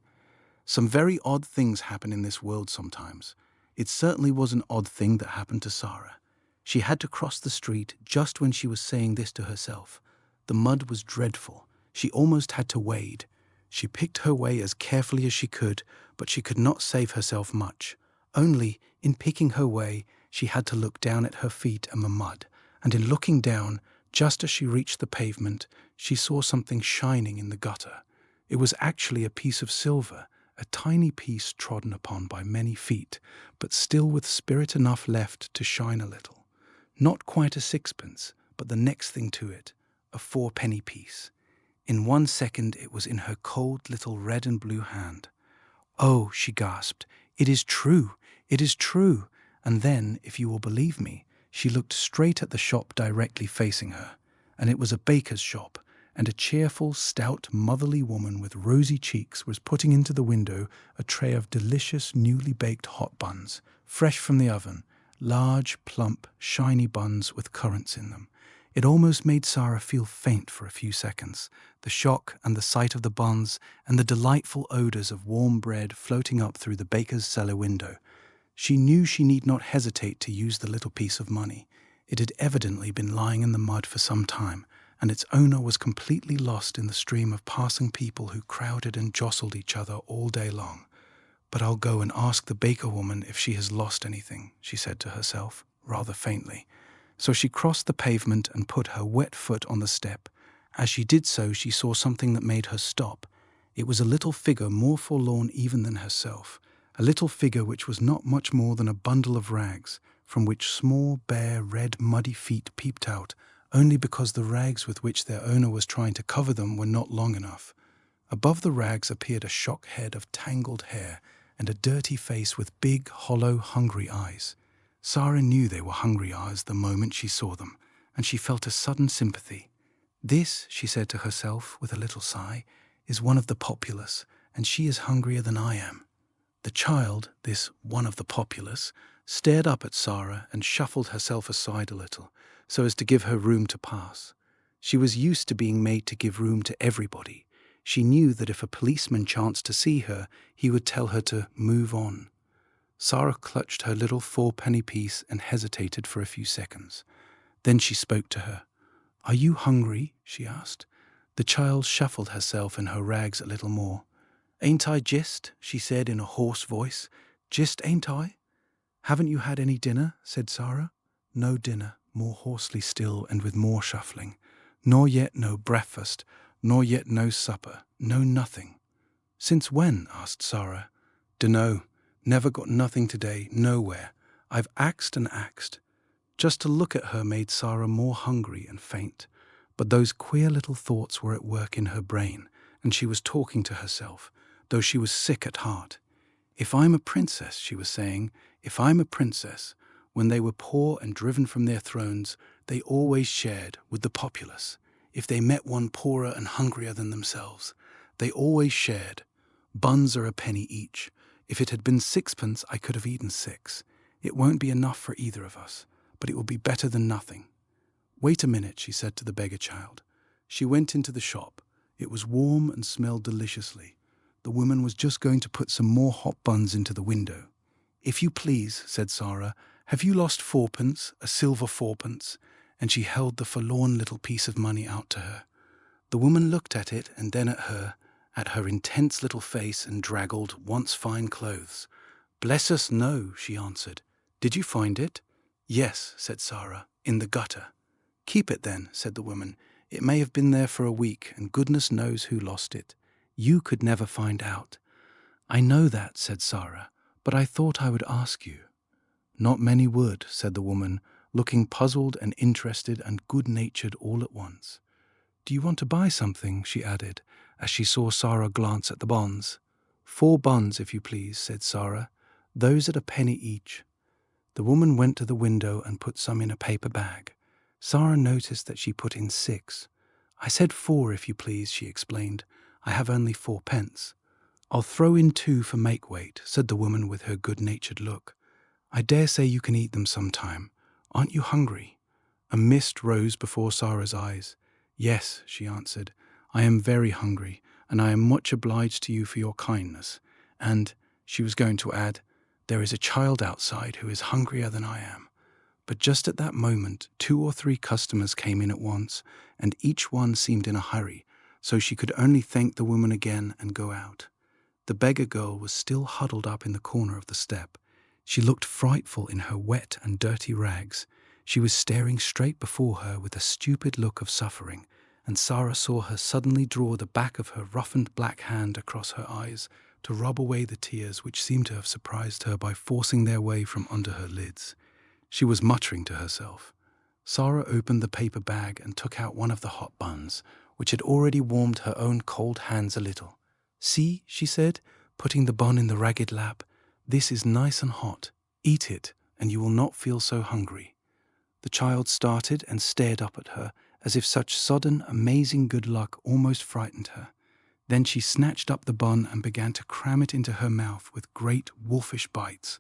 [SPEAKER 1] Some very odd things happen in this world sometimes. It certainly was an odd thing that happened to Sara. She had to cross the street just when she was saying this to herself. The mud was dreadful. She almost had to wade. She picked her way as carefully as she could, but she could not save herself much. Only, in picking her way, she had to look down at her feet and the mud, and in looking down, just as she reached the pavement, she saw something shining in the gutter. It was actually a piece of silver, a tiny piece trodden upon by many feet, but still with spirit enough left to shine a little. Not quite a sixpence, but the next thing to it, a 4-penny piece. In 1 second it was in her cold little red and blue hand. "Oh," she gasped, "it is true! It is true!" And then, if you will believe me, she looked straight at the shop directly facing her, and it was a baker's shop, and a cheerful, stout, motherly woman with rosy cheeks was putting into the window a tray of delicious, newly baked hot buns, fresh from the oven, large, plump, shiny buns with currants in them. It almost made Sara feel faint for a few seconds, the shock and the sight of the buns and the delightful odors of warm bread floating up through the baker's cellar window. She knew she need not hesitate to use the little piece of money. It had evidently been lying in the mud for some time, and its owner was completely lost in the stream of passing people who crowded and jostled each other all day long. "But I'll go and ask the baker woman if she has lost anything," she said to herself, rather faintly. So she crossed the pavement and put her wet foot on the step. As she did so, she saw something that made her stop. It was a little figure more forlorn even than herself, a little figure which was not much more than a bundle of rags, from which small, bare, red, muddy feet peeped out, only because the rags with which their owner was trying to cover them were not long enough. Above the rags appeared a shock head of tangled hair and a dirty face with big, hollow, hungry eyes. Sara knew they were hungry eyes the moment she saw them, and she felt a sudden sympathy. "This," she said to herself with a little sigh, "is one of the populace, and she is hungrier than I am." The child, this one of the populace, stared up at Sara and shuffled herself aside a little, so as to give her room to pass. She was used to being made to give room to everybody. She knew that if a policeman chanced to see her, he would tell her to move on. Sara clutched her little 4-penny piece and hesitated for a few seconds. Then she spoke to her. "Are you hungry?" she asked. The child shuffled herself in her rags a little more. "Ain't I just?" she said in a hoarse voice. "Just ain't I?" "Haven't you had any dinner?" said Sara. "No dinner," more hoarsely still and with more shuffling. "Nor yet no breakfast, nor yet no supper, no nothing." "Since when?" asked Sara. "Dunno. Never got nothing today, nowhere. I've axed and axed." Just to look at her made Sara more hungry and faint. But those queer little thoughts were at work in her brain, and she was talking to herself, though she was sick at heart. "If I'm a princess," she was saying, "if I'm a princess, when they were poor and driven from their thrones, they always shared with the populace. If they met one poorer and hungrier than themselves, they always shared. Buns are a penny each. If it had been 6pence, I could have eaten 6. It won't be enough for either of us, but it will be better than nothing." "Wait a minute," she said to the beggar child. She went into the shop. It was warm and smelled deliciously. The woman was just going to put some more hot buns into the window. "If you please," said Sara, "have you lost 4pence, a silver 4pence?" And she held the forlorn little piece of money out to her. The woman looked at it and then at her intense little face and draggled, once fine clothes. "Bless us, no," she answered. "Did you find it?" "Yes," said Sara, "in the gutter." "Keep it then," said the woman. It may have been there for a week, and goodness knows who lost it. You could never find out." "I know that," said Sara, "but I thought I would ask you." "Not many would," said the woman, looking puzzled and interested and good-natured all at once. "Do you want to buy something?" she added, as she saw Sara glance at the buns. "4 buns, if you please," said Sara. "Those at a penny each." The woman went to the window and put some in a paper bag. Sara noticed that she put in 6. "I said 4, if you please," she explained. "I have only 4 pence." "I'll throw in 2 for make weight," said the woman with her good-natured look. "I dare say you can eat them sometime. Aren't you hungry?" A mist rose before Sara's eyes. "Yes," she answered, "I am very hungry, and I am much obliged to you for your kindness. And," she was going to add, "there is a child outside who is hungrier than I am." But just at that moment 2 or 3 customers came in at once, and each one seemed in a hurry, so she could only thank the woman again and go out. The beggar girl was still huddled up in the corner of the step. She looked frightful in her wet and dirty rags. She was staring straight before her with a stupid look of suffering, and Sara saw her suddenly draw the back of her roughened black hand across her eyes to rub away the tears which seemed to have surprised her by forcing their way from under her lids. She was muttering to herself. Sara opened the paper bag and took out one of the hot buns, which had already warmed her own cold hands a little. "See," she said, putting the bun in the ragged lap, "this is nice and hot. Eat it, and you will not feel so hungry." The child started and stared up at her, as if such sudden, amazing good luck almost frightened her. Then she snatched up the bun and began to cram it into her mouth with great wolfish bites.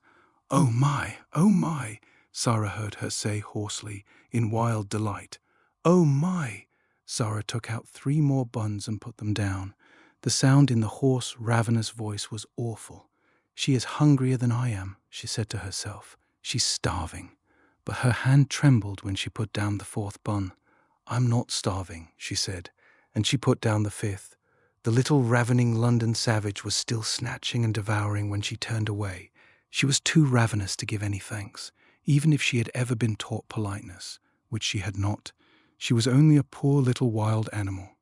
[SPEAKER 1] "Oh my, oh my," Sara heard her say hoarsely, in wild delight. "Oh my!" Sara took out 3 more buns and put them down. The sound in the hoarse, ravenous voice was awful. "She is hungrier than I am," she said to herself. "She's starving." But her hand trembled when she put down the 4th bun. "I'm not starving," she said, and she put down the 5th. The little ravening London savage was still snatching and devouring when she turned away. She was too ravenous to give any thanks, even if she had ever been taught politeness, which she had not. She was only a poor little wild animal.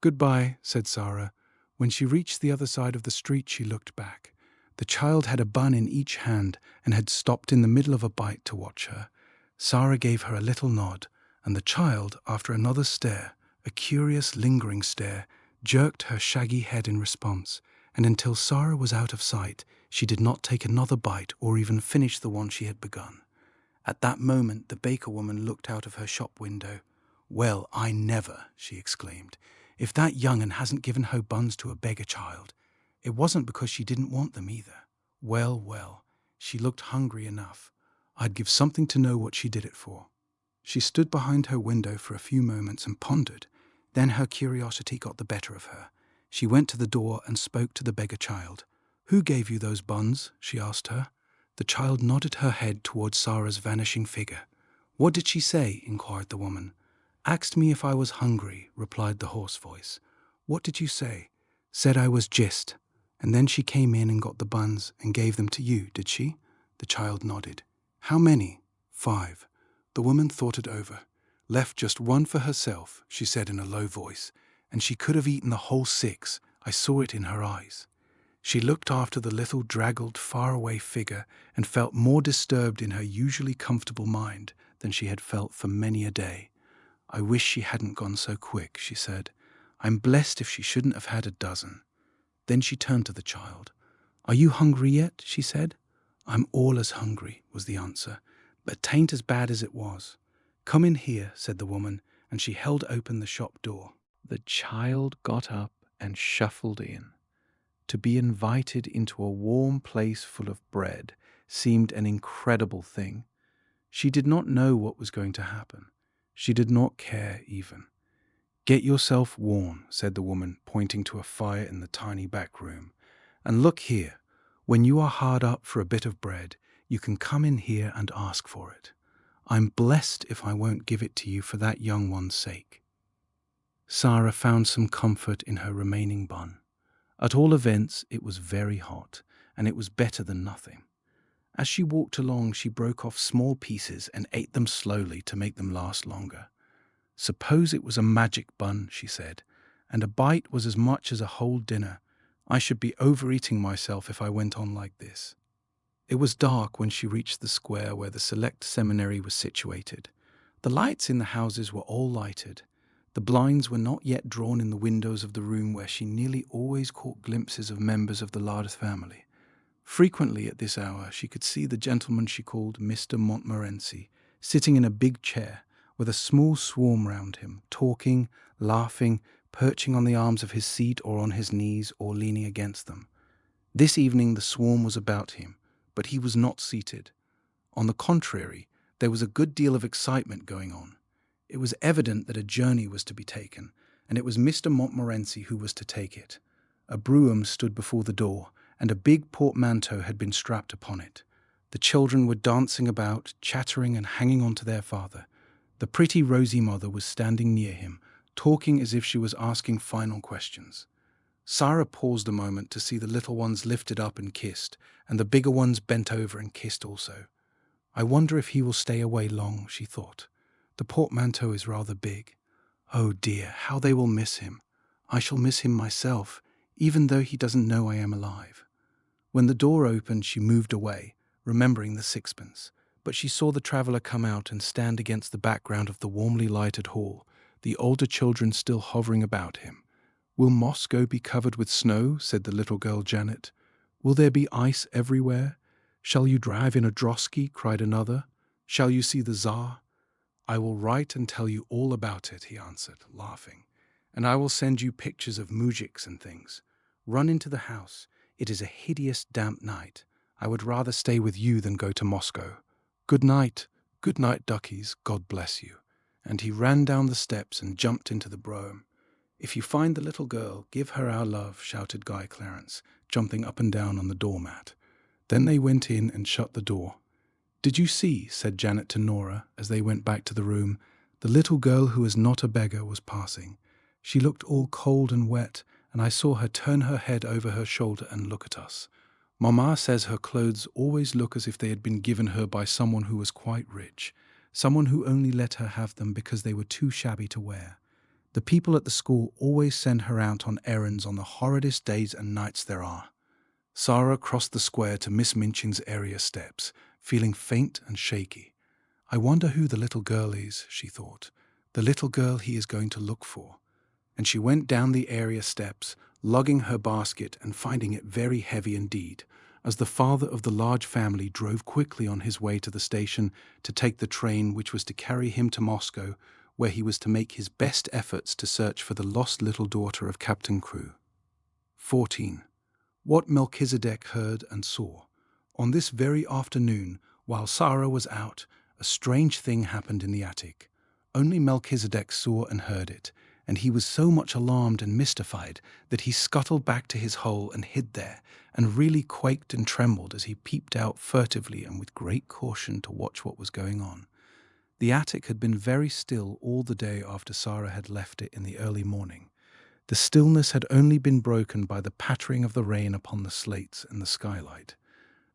[SPEAKER 1] "Goodbye," said Sara. When she reached the other side of the street, she looked back. The child had a bun in each hand and had stopped in the middle of a bite to watch her. Sara gave her a little nod, and the child, after another stare, a curious, lingering stare, jerked her shaggy head in response, and until Sara was out of sight, she did not take another bite or even finish the one she had begun. At that moment, the baker woman looked out of her shop window. "Well, I never," she exclaimed. "If that young'un hasn't given her buns to a beggar child. It wasn't because she didn't want them either. Well, well, she looked hungry enough. I'd give something to know what she did it for." She stood behind her window for a few moments and pondered. Then her curiosity got the better of her. She went to the door and spoke to the beggar child. "Who gave you those buns?" she asked her. The child nodded her head towards Sara's vanishing figure. "What did she say?" inquired the woman. "Asked me if I was hungry," replied the hoarse voice. "What did you say?" "Said I was just. And then she came in and got the buns and gave them to you, did she?" The child nodded. "How many?" "5. The woman thought it over. "Left just 1 for herself," she said in a low voice, "and she could have eaten the whole 6. I saw it in her eyes." She looked after the little draggled, faraway figure and felt more disturbed in her usually comfortable mind than she had felt for many a day. "I wish she hadn't gone so quick," she said. "I'm blessed if she shouldn't have had a dozen." Then she turned to the child. "Are you hungry yet?" she said. "I'm all as hungry," was the answer, "but 'tain't as bad as it was." "Come in here," said the woman, and she held open the shop door. The child got up and shuffled in. To be invited into a warm place full of bread seemed an incredible thing. She did not know what was going to happen. She did not care even. "Get yourself warm," said the woman, pointing to a fire in the tiny back room. "And look here, when you are hard up for a bit of bread, you can come in here and ask for it. I'm blessed if I won't give it to you for that young one's sake." Sara found some comfort in her remaining bun. At all events, it was very hot, and it was better than nothing. As she walked along, she broke off small pieces and ate them slowly to make them last longer. "Suppose it was a magic bun," she said, "and a bite was as much as a whole dinner. I should be overeating myself if I went on like this." It was dark when she reached the square where the select seminary was situated. The lights in the houses were all lighted. The blinds were not yet drawn in the windows of the room where she nearly always caught glimpses of members of the Lardith family. Frequently at this hour she could see the gentleman she called Mr. Montmorency sitting in a big chair, with a small swarm round him, talking, laughing, perching on the arms of his seat or on his knees or leaning against them. This evening the swarm was about him, but he was not seated. On the contrary, there was a good deal of excitement going on. It was evident that a journey was to be taken, and it was Mr. Montmorency who was to take it. A brougham stood before the door, and a big portmanteau had been strapped upon it. The children were dancing about, chattering and hanging on to their father. The pretty rosy mother was standing near him, talking as if she was asking final questions. Sara paused a moment to see the little ones lifted up and kissed, and the bigger ones bent over and kissed also. "I wonder if he will stay away long," she thought. "The portmanteau is rather big. Oh dear, how they will miss him. I shall miss him myself, even though he doesn't know I am alive." When the door opened, she moved away, remembering the sixpence, but she saw the traveller come out and stand against the background of the warmly lighted hall, the older children still hovering about him. "Will Moscow be covered with snow?" said the little girl Janet. "Will there be ice everywhere? Shall you drive in a drosky?" cried another. "Shall you see the Tsar?" "I will write and tell you all about it," he answered, laughing. "And I will send you pictures of moujiks and things. Run into the house. It is a hideous damp night. I would rather stay with you than go to Moscow. Good night, duckies, God bless you." And he ran down the steps and jumped into the brougham. "If you find the little girl, give her our love," shouted Guy Clarence, jumping up and down on the doormat. Then they went in and shut the door. "Did you see," said Janet to Nora as they went back to the room, "the little girl who is not a beggar was passing. She looked all cold and wet, and I saw her turn her head over her shoulder and look at us. Mamma says her clothes always look as if they had been given her by someone who was quite rich, someone who only let her have them because they were too shabby to wear. The people at the school always send her out on errands on the horridest days and nights there are." Sara crossed the square to Miss Minchin's area steps, feeling faint and shaky. "I wonder who the little girl is," she thought, "the little girl he is going to look for." And she went down the area steps, lugging her basket and finding it very heavy indeed, as the father of the large family drove quickly on his way to the station to take the train which was to carry him to Moscow, where he was to make his best efforts to search for the lost little daughter of Captain Crewe. 14. What Melchizedek heard and saw. On this very afternoon, while Sara was out, a strange thing happened in the attic. Only Melchizedek saw and heard it, and he was so much alarmed and mystified that he scuttled back to his hole and hid there, and really quaked and trembled as he peeped out furtively and with great caution to watch what was going on. The attic had been very still all the day after Sara had left it in the early morning. The stillness had only been broken by the pattering of the rain upon the slates and the skylight.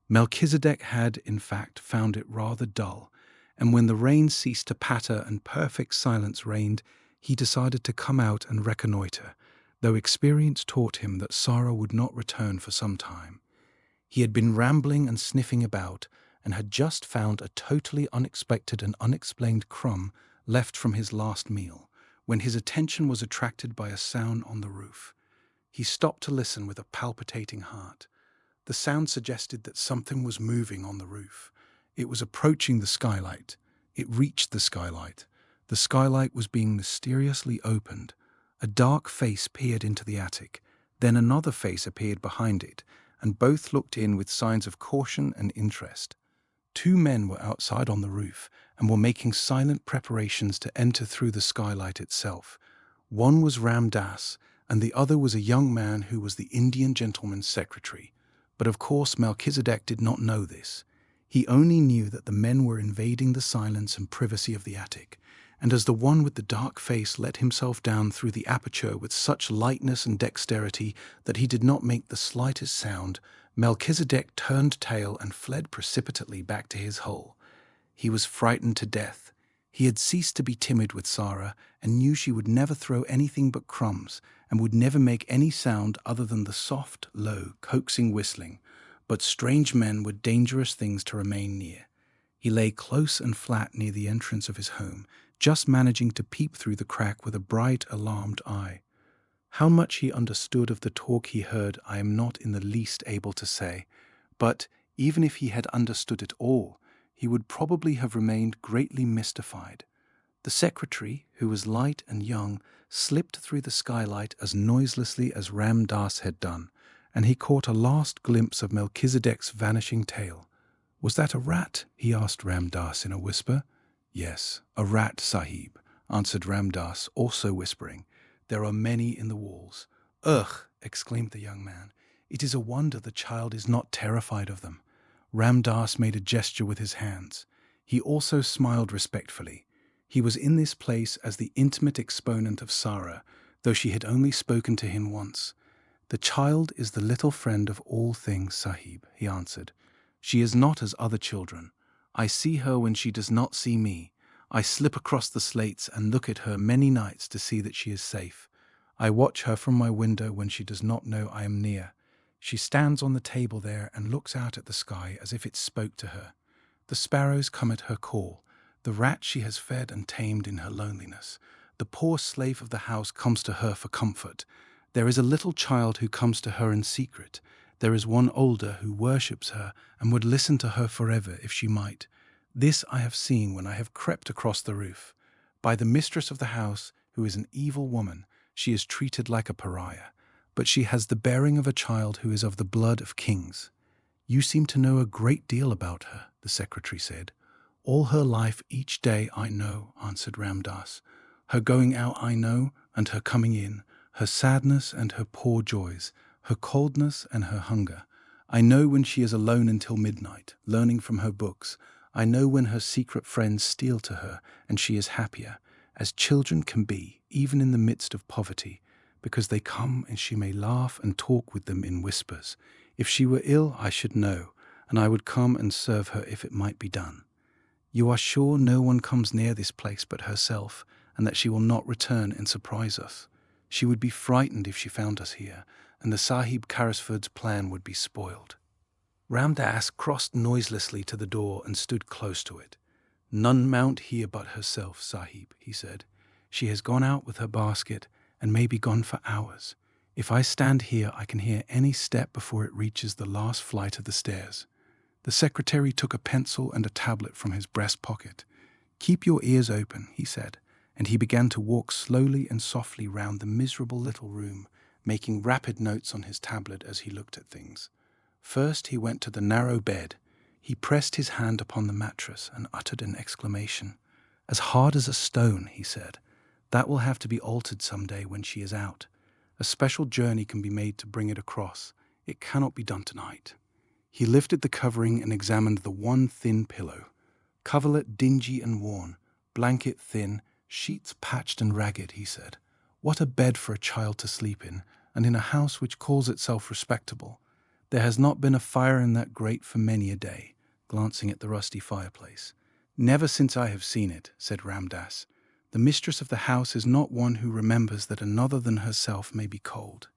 [SPEAKER 1] Melchizedek had, in fact, found it rather dull, and when the rain ceased to patter and perfect silence reigned, he decided to come out and reconnoitre, though experience taught him that Sara would not return for some time. He had been rambling and sniffing about, and had just found a totally unexpected and unexplained crumb left from his last meal, when his attention was attracted by a sound on the roof. He stopped to listen with a palpitating heart. The sound suggested that something was moving on the roof. It was approaching the skylight. It reached the skylight. The skylight was being mysteriously opened. A dark face peered into the attic. Then another face appeared behind it, and both looked in with signs of caution and interest. Two men were outside on the roof and were making silent preparations to enter through the skylight itself. One was Ram Das, and the other was a young man who was the Indian gentleman's secretary. But of course Melchizedek did not know this. He only knew that the men were invading the silence and privacy of the attic, and as the one with the dark face let himself down through the aperture with such lightness and dexterity that he did not make the slightest sound, Melchizedek turned tail and fled precipitately back to his hole. He was frightened to death. He had ceased to be timid with Sara and knew she would never throw anything but crumbs and would never make any sound other than the soft, low, coaxing whistling. But strange men were dangerous things to remain near. He lay close and flat near the entrance of his home, just managing to peep through the crack with a bright, alarmed eye. How much he understood of the talk he heard I am not in the least able to say, but even if he had understood it all, he would probably have remained greatly mystified. The secretary, who was light and young, slipped through the skylight as noiselessly as Ram Dass had done, and he caught a last glimpse of Melchizedek's vanishing tail. "Was that a rat?" he asked Ram Dass in a whisper. "Yes, a rat, Sahib," answered Ram Dass, also whispering. "There are many in the walls." "Ugh!" exclaimed the young man. "It is a wonder the child is not terrified of them." Ram Dass made a gesture with his hands. He also smiled respectfully. He was in this place as the intimate exponent of Sara, though she had only spoken to him once. "The child is the little friend of all things, Sahib," he answered. "She is not as other children. I see her when she does not see me. I slip across the slates and look at her many nights to see that she is safe. I watch her from my window when she does not know I am near. She stands on the table there and looks out at the sky as if it spoke to her. The sparrows come at her call. The rat she has fed and tamed in her loneliness. The poor slave of the house comes to her for comfort. There is a little child who comes to her in secret. There is one older who worships her and would listen to her forever if she might. This I have seen when I have crept across the roof. By the mistress of the house, who is an evil woman, she is treated like a pariah, but she has the bearing of a child who is of the blood of kings." "You seem to know a great deal about her," the secretary said. "All her life each day I know," answered Ram Dass. "Her going out I know, and her coming in, her sadness and her poor joys, her coldness and her hunger. I know when she is alone until midnight, learning from her books. I know when her secret friends steal to her, and she is happier, as children can be, even in the midst of poverty, because they come and she may laugh and talk with them in whispers. If she were ill, I should know, and I would come and serve her if it might be done. You are sure no one comes near this place but herself, and that she will not return and surprise us? She would be frightened if she found us here, and the Sahib Carrisford's plan would be spoiled." Ram Dass crossed noiselessly to the door and stood close to it. "None mount here but herself, Sahib," he said. "She has gone out with her basket and may be gone for hours. If I stand here, I can hear any step before it reaches the last flight of the stairs." The secretary took a pencil and a tablet from his breast pocket. "Keep your ears open," he said, and he began to walk slowly and softly round the miserable little room, making rapid notes on his tablet as he looked at things. First he went to the narrow bed. He pressed his hand upon the mattress and uttered an exclamation. "As hard as a stone," he said. "That will have to be altered some day when she is out. A special journey can be made to bring it across. It cannot be done tonight." He lifted the covering and examined the one thin pillow. "Coverlet dingy and worn, blanket thin, sheets patched and ragged," he said. "What a bed for a child to sleep in, and in a house which calls itself respectable. There has not been a fire in that grate for many a day," glancing at the rusty fireplace. "Never since I have seen it," said Ram Dass. "The mistress of the house is not one who remembers that another than herself may be cold."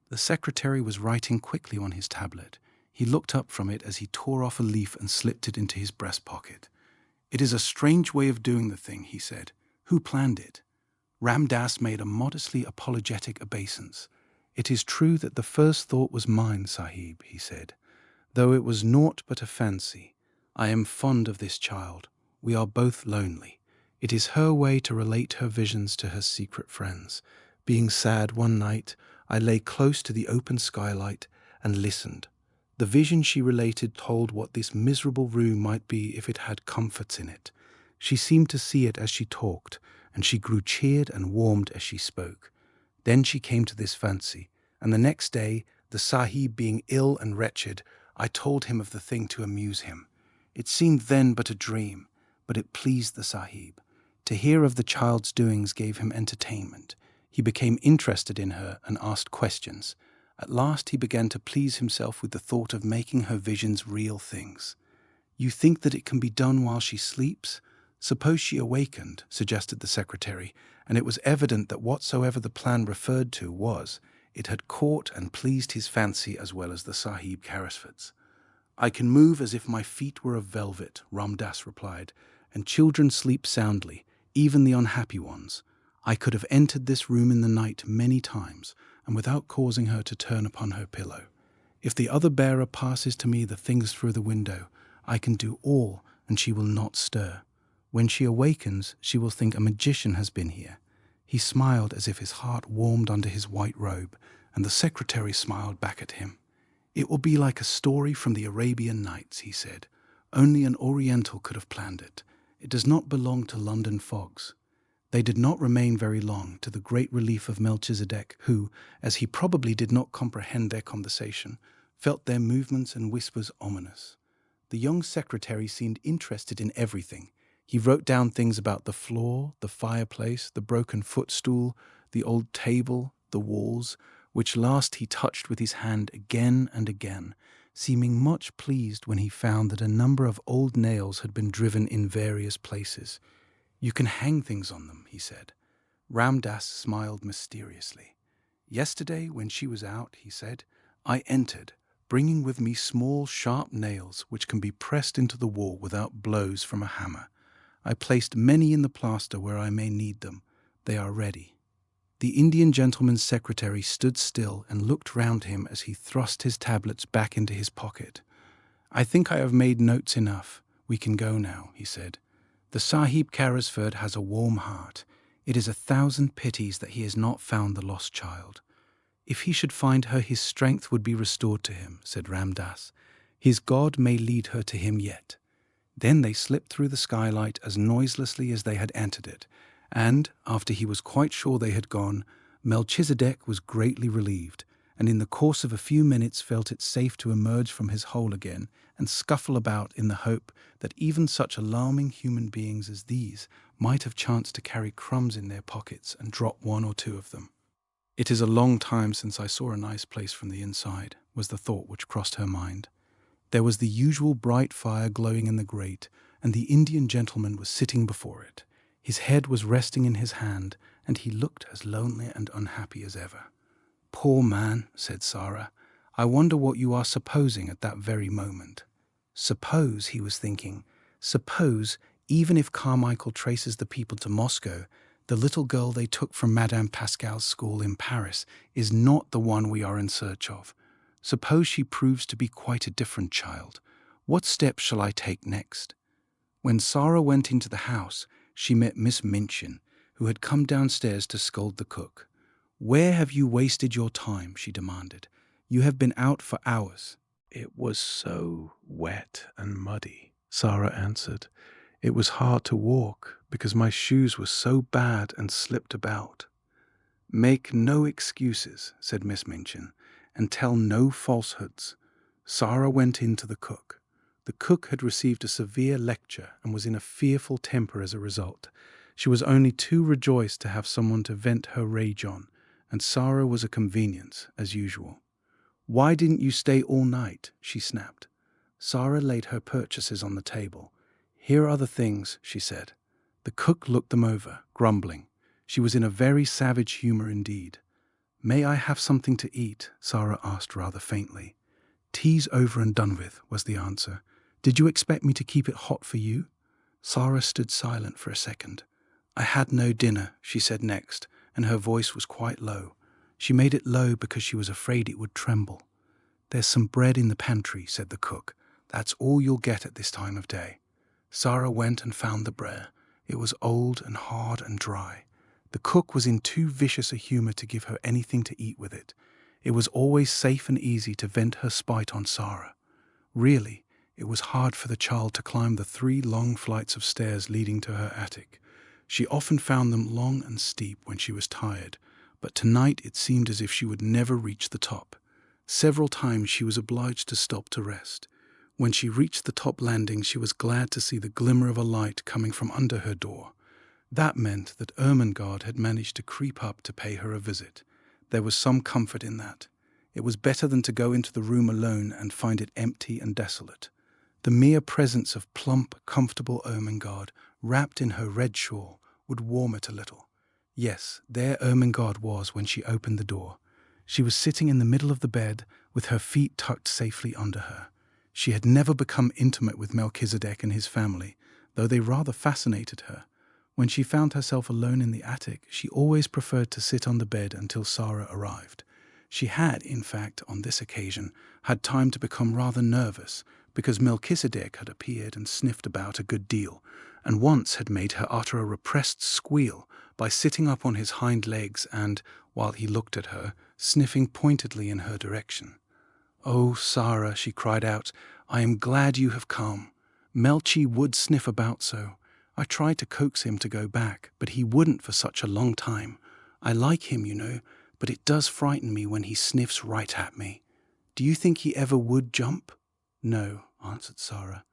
[SPEAKER 1] The secretary was writing quickly on his tablet. He looked up from it as he tore off a leaf and slipped it into his breast pocket. "It is a strange way of doing the thing," he said. "Who planned it?" Ram Dass made a modestly apologetic obeisance. "It is true that the first thought was mine, Sahib," he said, "though it was naught but a fancy. I am fond of this child. We are both lonely. It is her way to relate her visions to her secret friends. Being sad one night, I lay close to the open skylight and listened. The vision she related told what this miserable room might be if it had comforts in it. She seemed to see it as she talked, and she grew cheered and warmed as she spoke. Then she came to this fancy, and the next day, the Sahib being ill and wretched, I told him of the thing to amuse him. It seemed then but a dream, but it pleased the Sahib. To hear of the child's doings gave him entertainment. He became interested in her and asked questions. At last he began to please himself with the thought of making her visions real things. You think that it can be done while she sleeps? Suppose she awakened, suggested the secretary, and it was evident that whatsoever the plan referred to it had caught and pleased his fancy as well as the Sahib Carrisford's. "I can move as if my feet were of velvet," Ram Das replied, "and children sleep soundly, even the unhappy ones. I could have entered this room in the night many times, and without causing her to turn upon her pillow. If the other bearer passes to me the things through the window, I can do all, and she will not stir. When she awakens, she will think a magician has been here." He smiled as if his heart warmed under his white robe, and the secretary smiled back at him. "It will be like a story from the Arabian Nights," he said. "Only an Oriental could have planned it. It does not belong to London fogs." They did not remain very long, to the great relief of Melchizedek, who, as he probably did not comprehend their conversation, felt their movements and whispers ominous. The young secretary seemed interested in everything. He wrote down things about the floor, the fireplace, the broken footstool, the old table, the walls, which last he touched with his hand again and again, seeming much pleased when he found that a number of old nails had been driven in various places. "You can hang things on them," he said. Ram Das smiled mysteriously. "Yesterday, when she was out," he said, "I entered, bringing with me small, sharp nails which can be pressed into the wall without blows from a hammer. I placed many in the plaster where I may need them. They are ready." The Indian gentleman's secretary stood still and looked round him as he thrust his tablets back into his pocket. "I think I have made notes enough. We can go now," he said. "The Sahib Carrisford has a warm heart. It is 1,000 pities that he has not found the lost child." "If he should find her, his strength would be restored to him," said Ram Das. "His God may lead her to him yet." Then they slipped through the skylight as noiselessly as they had entered it, and, after he was quite sure they had gone, Melchizedek was greatly relieved, and in the course of a few minutes felt it safe to emerge from his hole again and scuffle about in the hope that even such alarming human beings as these might have chanced to carry crumbs in their pockets and drop one or two of them. "It is a long time since I saw a nice place from the inside," was the thought which crossed her mind. There was the usual bright fire glowing in the grate, and the Indian gentleman was sitting before it. His head was resting in his hand, and he looked as lonely and unhappy as ever. "Poor man," said Sara, "I wonder what you are supposing at that very moment." Suppose, he was thinking, suppose, even if Carmichael traces the people to Moscow, the little girl they took from Madame Pascal's school in Paris is not the one we are in search of. Suppose she proves to be quite a different child. What steps shall I take next? When Sara went into the house, she met Miss Minchin, who had come downstairs to scold the cook. "Where have you wasted your time?" she demanded. "You have been out for hours." "It was so wet and muddy," Sara answered. "It was hard to walk because my shoes were so bad and slipped about." "Make no excuses," said Miss Minchin, "and tell no falsehoods." Sara went in to the cook. The cook had received a severe lecture and was in a fearful temper as a result. She was only too rejoiced to have someone to vent her rage on, and Sara was a convenience, as usual. "Why didn't you stay all night?" she snapped. Sara laid her purchases on the table. "Here are the things," she said. The cook looked them over, grumbling. She was in a very savage humor indeed. "May I have something to eat?" Sara asked rather faintly. "Tea's over and done with," was the answer. "Did you expect me to keep it hot for you?" Sara stood silent for a second. "I had no dinner," she said next, and her voice was quite low. She made it low because she was afraid it would tremble. "There's some bread in the pantry," said the cook. "That's all you'll get at this time of day." Sara went and found the bread. It was old and hard and dry. The cook was in too vicious a humor to give her anything to eat with it. It was always safe and easy to vent her spite on Sara. Really, it was hard for the child to climb the 3 long flights of stairs leading to her attic. She often found them long and steep when she was tired, but tonight it seemed as if she would never reach the top. Several times she was obliged to stop to rest. When she reached the top landing, she was glad to see the glimmer of a light coming from under her door. That meant that Ermengarde had managed to creep up to pay her a visit. There was some comfort in that. It was better than to go into the room alone and find it empty and desolate. The mere presence of plump, comfortable Ermengarde wrapped in her red shawl, would warm it a little. Yes, there Ermengarde was when she opened the door. She was sitting in the middle of the bed, with her feet tucked safely under her. She had never become intimate with Melchizedek and his family, though they rather fascinated her. When she found herself alone in the attic, she always preferred to sit on the bed until Sara arrived. She had, in fact, on this occasion, had time to become rather nervous, because Melchizedek had appeared and sniffed about a good deal, and once had made her utter a repressed squeal by sitting up on his hind legs and, while he looked at her, sniffing pointedly in her direction. "Oh, Sara," she cried out, "I am glad you have come. Melchi would sniff about so. I tried to coax him to go back, but he wouldn't for such a long time. I like him, you know, but it does frighten me when he sniffs right at me. Do you think he ever would jump?" "No," answered Sara.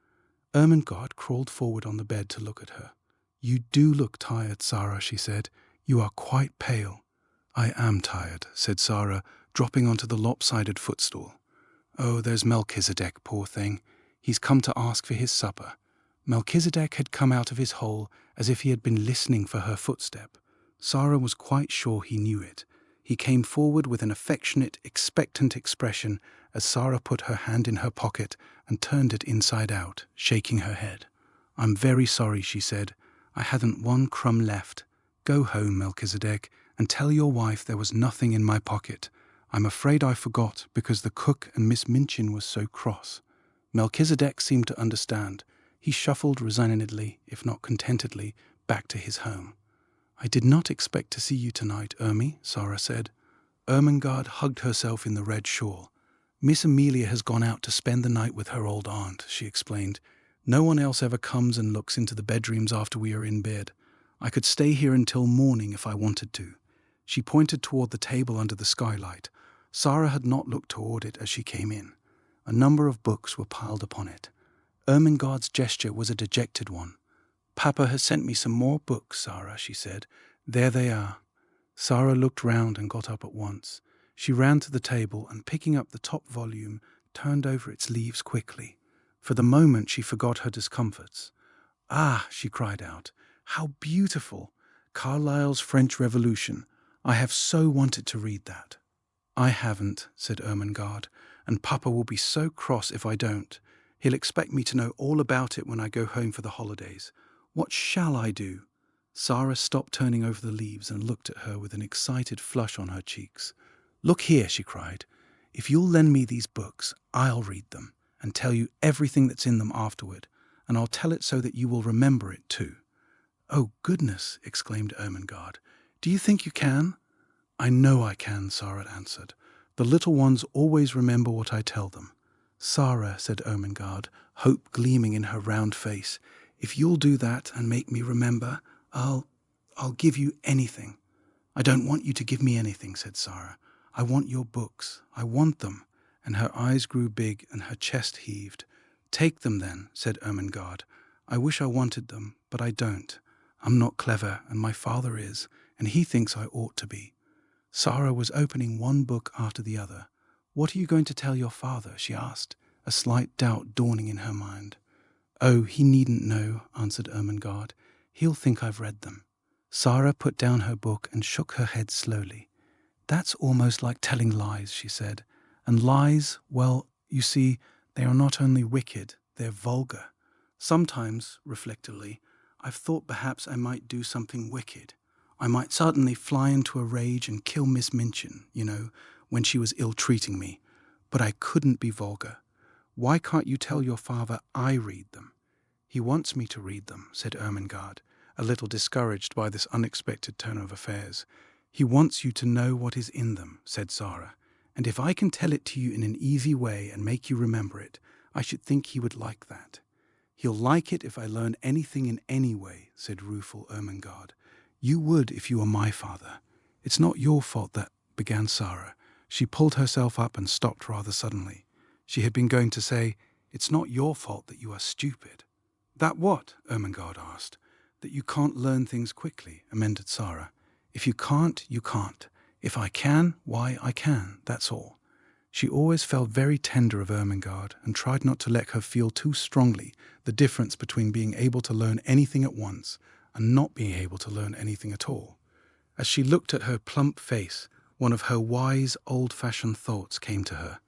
[SPEAKER 1] Ermengarde crawled forward on the bed to look at her. "You do look tired, Sara," she said. "You are quite pale." "I am tired," said Sara, dropping onto the lopsided footstool. "Oh, there's Melchizedek, poor thing. He's come to ask for his supper." Melchizedek had come out of his hole as if he had been listening for her footstep. Sara was quite sure he knew it. He came forward with an affectionate, expectant expression as Sara put her hand in her pocket and turned it inside out, shaking her head. "I'm very sorry," she said. "I hadn't one crumb left. Go home, Melchizedek, and tell your wife there was nothing in my pocket. I'm afraid I forgot because the cook and Miss Minchin was so cross." Melchizedek seemed to understand. He shuffled resignedly, if not contentedly, back to his home. "I did not expect to see you tonight, Ermi," Sara said. Ermengarde hugged herself in the red shawl. "Miss Amelia has gone out to spend the night with her old aunt," she explained. "No one else ever comes and looks into the bedrooms after we are in bed. I could stay here until morning if I wanted to." She pointed toward the table under the skylight. Sara had not looked toward it as she came in. A number of books were piled upon it. Ermengarde's gesture was a dejected one. "Papa has sent me some more books, Sara," she said. "There they are." Sara looked round and got up at once. She ran to the table and, picking up the top volume, turned over its leaves quickly. For the moment she forgot her discomforts. "Ah," she cried out, "how beautiful! Carlyle's French Revolution. I have so wanted to read that." "I haven't," said Ermengarde, "and Papa will be so cross if I don't. He'll expect me to know all about it when I go home for the holidays. What shall I do?" Sara stopped turning over the leaves and looked at her with an excited flush on her cheeks. "Look here," she cried. "If you'll lend me these books, I'll read them and tell you everything that's in them afterward, and I'll tell it so that you will remember it too." "Oh, goodness!" exclaimed Ermengarde. "Do you think you can?" "I know I can," Sara answered. "The little ones always remember what I tell them." "Sara," said Ermengarde, hope gleaming in her round face, "if you'll do that and make me remember, I'll give you anything." "I don't want you to give me anything," said Sara. "I want your books. I want them." And her eyes grew big and her chest heaved. "Take them then," said Ermengarde. "I wish I wanted them, but I don't. I'm not clever, and my father is, and he thinks I ought to be." Sara was opening one book after the other. "What are you going to tell your father?" she asked, a slight doubt dawning in her mind. "Oh, he needn't know," answered Ermengarde. "He'll think I've read them." Sara put down her book and shook her head slowly. "That's almost like telling lies," she said. "And lies, well, you see, they are not only wicked, they're vulgar. Sometimes," reflectively, "I've thought perhaps I might do something wicked. I might suddenly fly into a rage and kill Miss Minchin, you know, when she was ill-treating me. But I couldn't be vulgar. Why can't you tell your father I read them?" "He wants me to read them," said Ermengarde, a little discouraged by this unexpected turn of affairs. "He wants you to know what is in them," said Sara. "And if I can tell it to you in an easy way and make you remember it, I should think he would like that." "He'll like it if I learn anything in any way," said rueful Ermengarde. "You would if you were my father. It's not your fault that—" began Sara. She pulled herself up and stopped rather suddenly. She had been going to say, "It's not your fault that you are stupid." "That what?" Ermengarde asked. "That you can't learn things quickly," amended Sara. "If you can't, you can't. If I can, why, I can, that's all." She always felt very tender of Ermengarde and tried not to let her feel too strongly the difference between being able to learn anything at once and not being able to learn anything at all. As she looked at her plump face, one of her wise, old-fashioned thoughts came to her.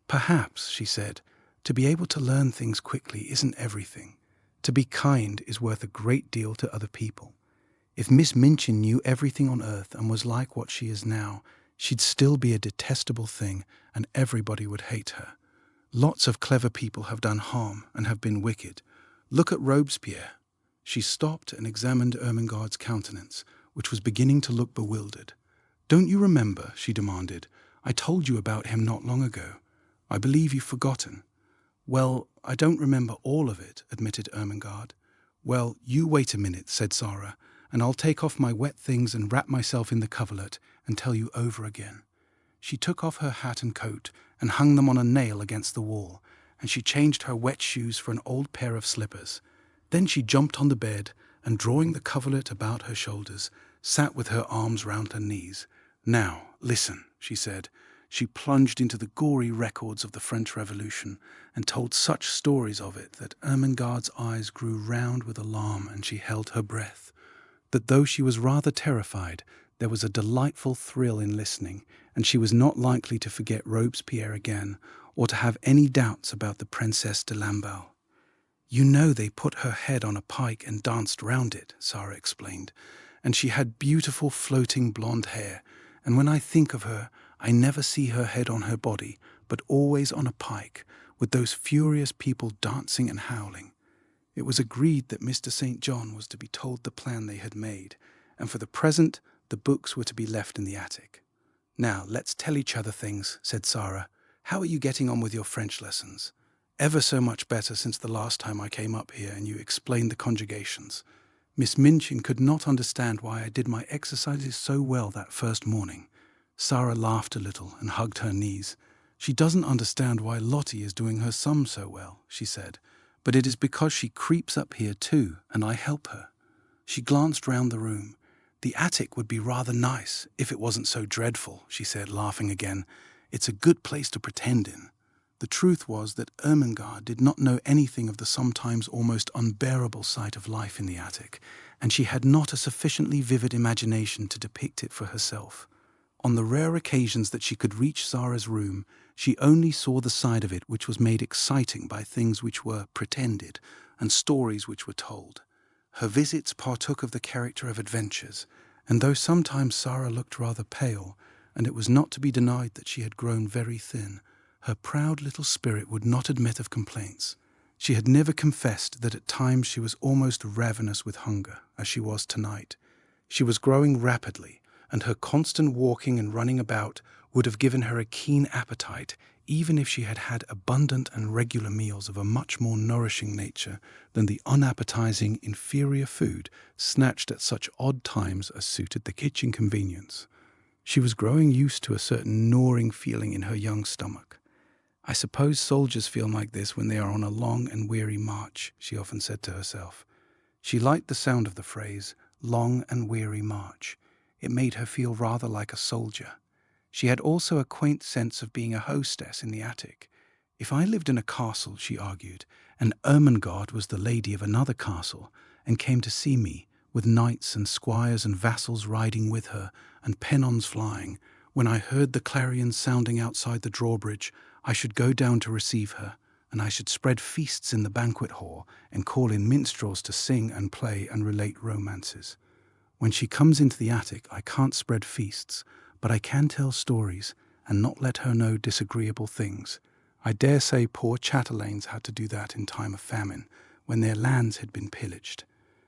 [SPEAKER 1] Perhaps, she said, to be able to learn things quickly isn't everything. To be kind is worth a great deal to other people. If Miss Minchin knew everything on earth and was like what she is now, she'd still be a detestable thing and everybody would hate her. Lots of clever people have done harm and have been wicked. Look at Robespierre. She stopped and examined Ermengarde's countenance, which was beginning to look bewildered. "Don't you remember?" she demanded. "I told you about him not long ago. I believe you've forgotten." "Well, I don't remember all of it," admitted Ermengarde. "Well, you wait a minute," said Sara, "and I'll take off my wet things and wrap myself in the coverlet and tell you over again." She took off her hat and coat and hung them on a nail against the wall, and she changed her wet shoes for an old pair of slippers. Then she jumped on the bed and, drawing the coverlet about her shoulders, sat with her arms round her knees. "Now, listen," she said. She plunged into the gory records of the French Revolution and told such stories of it that Ermengarde's eyes grew round with alarm and she held her breath. That though she was rather terrified, there was a delightful thrill in listening, and she was not likely to forget Robespierre again or to have any doubts about the Princesse de Lamballe. "You know they put her head on a pike and danced round it," Sara explained, "and she had beautiful floating blonde hair, and when I think of her, I never see her head on her body, but always on a pike, with those furious people dancing and howling." It was agreed that Mr. St. John was to be told the plan they had made, and for the present the books were to be left in the attic. "Now, let's tell each other things," said Sara. "How are you getting on with your French lessons?" "Ever so much better since the last time I came up here and you explained the conjugations. Miss Minchin could not understand why I did my exercises so well that first morning." Sara laughed a little and hugged her knees. "She doesn't understand why Lottie is doing her sums so well," she said, "but it is because she creeps up here too, and I help her." She glanced round the room. "The attic would be rather nice if it wasn't so dreadful," she said, laughing again. "It's a good place to pretend in." The truth was that Ermengarde did not know anything of the sometimes almost unbearable sight of life in the attic, and she had not a sufficiently vivid imagination to depict it for herself. On the rare occasions that she could reach Sara's room, she only saw the side of it which was made exciting by things which were pretended and stories which were told. Her visits partook of the character of adventures, and though sometimes Sara looked rather pale, and it was not to be denied that she had grown very thin, her proud little spirit would not admit of complaints. She had never confessed that at times she was almost ravenous with hunger, as she was tonight. She was growing rapidly, and her constant walking and running about would have given her a keen appetite, even if she had had abundant and regular meals of a much more nourishing nature than the unappetizing, inferior food snatched at such odd times as suited the kitchen convenience. She was growing used to a certain gnawing feeling in her young stomach. "I suppose soldiers feel like this when they are on a long and weary march," she often said to herself. She liked the sound of the phrase, long and weary march. It made her feel rather like a soldier. She had also a quaint sense of being a hostess in the attic. If I lived in a castle, she argued, and Ermengarde was the lady of another castle, and came to see me, with knights and squires and vassals riding with her, and pennons flying, when I heard the clarions sounding outside the drawbridge, I should go down to receive her, and I should spread feasts in the banquet hall, and call in minstrels to sing and play and relate romances. When she comes into the attic, I can't spread feasts, but I can tell stories and not let her know disagreeable things. I dare say poor chatelaines had to do that in time of famine, when their lands had been pillaged.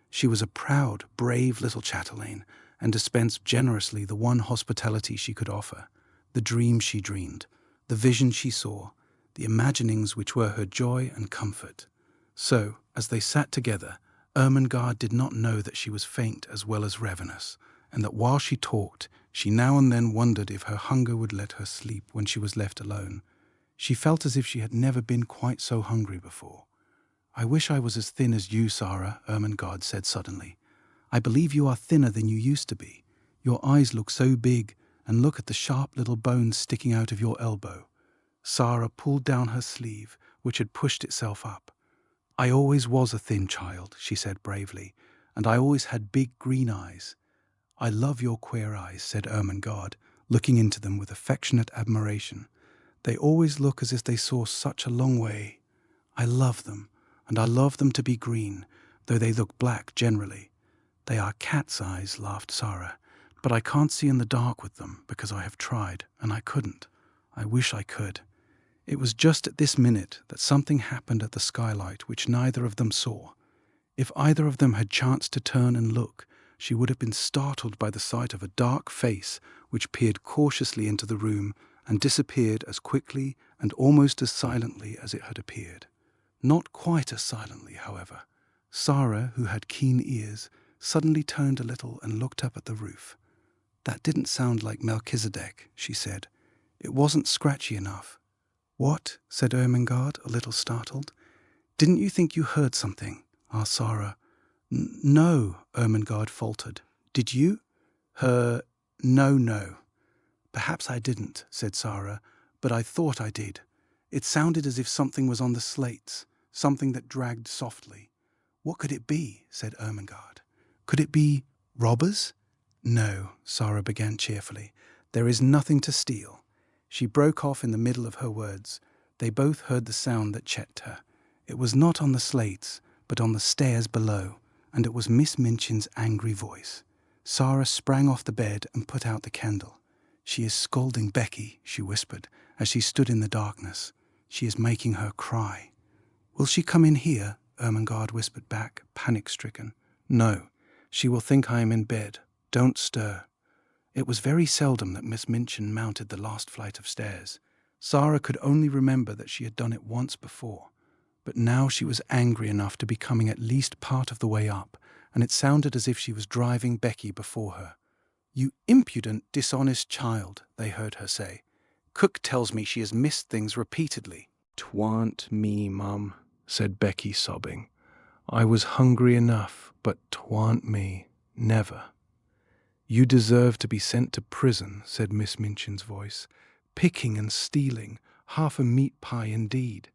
[SPEAKER 1] She was a proud, brave little chatelaine, and dispensed generously the one hospitality she could offer, the dreams she dreamed, the vision she saw, the imaginings which were her joy and comfort. So, as they sat together, Ermengarde did not know that she was faint as well as ravenous, and that while she talked, she now and then wondered if her hunger would let her sleep when she was left alone. She felt as if she had never been quite so hungry before. "I wish I was as thin as you, Sara," Ermengarde said suddenly. "I believe you are thinner than you used to be. Your eyes look so big, and look at the sharp little bones sticking out of your elbow." Sara pulled down her sleeve, which had pushed itself up. "I always was a thin child," she said bravely, "and I always had big green eyes." "I love your queer eyes," said Ermengarde, looking into them with affectionate admiration. "They always look as if they saw such a long way. I love them, and I love them to be green, though they look black generally." "They are cat's eyes," laughed Sara, "but I can't see in the dark with them because I have tried, and I couldn't. I wish I could." It was just at this minute that something happened at the skylight which neither of them saw. If either of them had chanced to turn and look, she would have been startled by the sight of a dark face which peered cautiously into the room and disappeared as quickly and almost as silently as it had appeared. Not quite as silently, however. Sara, who had keen ears, suddenly turned a little and looked up at the roof. "That didn't sound like Melchizedek," she said. "It wasn't scratchy enough." "What?" said Ermengarde, a little startled. "Didn't you think you heard something?" asked Sara. No," Ermengarde faltered. "Did you?" No. "Perhaps I didn't," said Sara, "but I thought I did. It sounded as if something was on the slates, something that dragged softly." "What could it be?" said Ermengarde. "Could it be robbers?" "No," Sara began cheerfully. "There is nothing to steal." She broke off in the middle of her words. They both heard the sound that checked her. It was not on the slates, but on the stairs below, and it was Miss Minchin's angry voice. Sara sprang off the bed and put out the candle. "She is scolding Becky," she whispered, as she stood in the darkness. "She is making her cry." "Will she come in here?" Ermengarde whispered back, panic-stricken. "No. She will think I am in bed. Don't stir." It was very seldom that Miss Minchin mounted the last flight of stairs. Sara could only remember that she had done it once before. But now she was angry enough to be coming at least part of the way up, and it sounded as if she was driving Becky before her. "You impudent, dishonest child," they heard her say. "Cook tells me she has missed things repeatedly." "'Twa'n't me, Mum," said Becky, sobbing. "I was hungry enough, but 'twa'n't me. Never." "You deserve to be sent to prison," said Miss Minchin's voice. "Picking and stealing, half a meat pie indeed."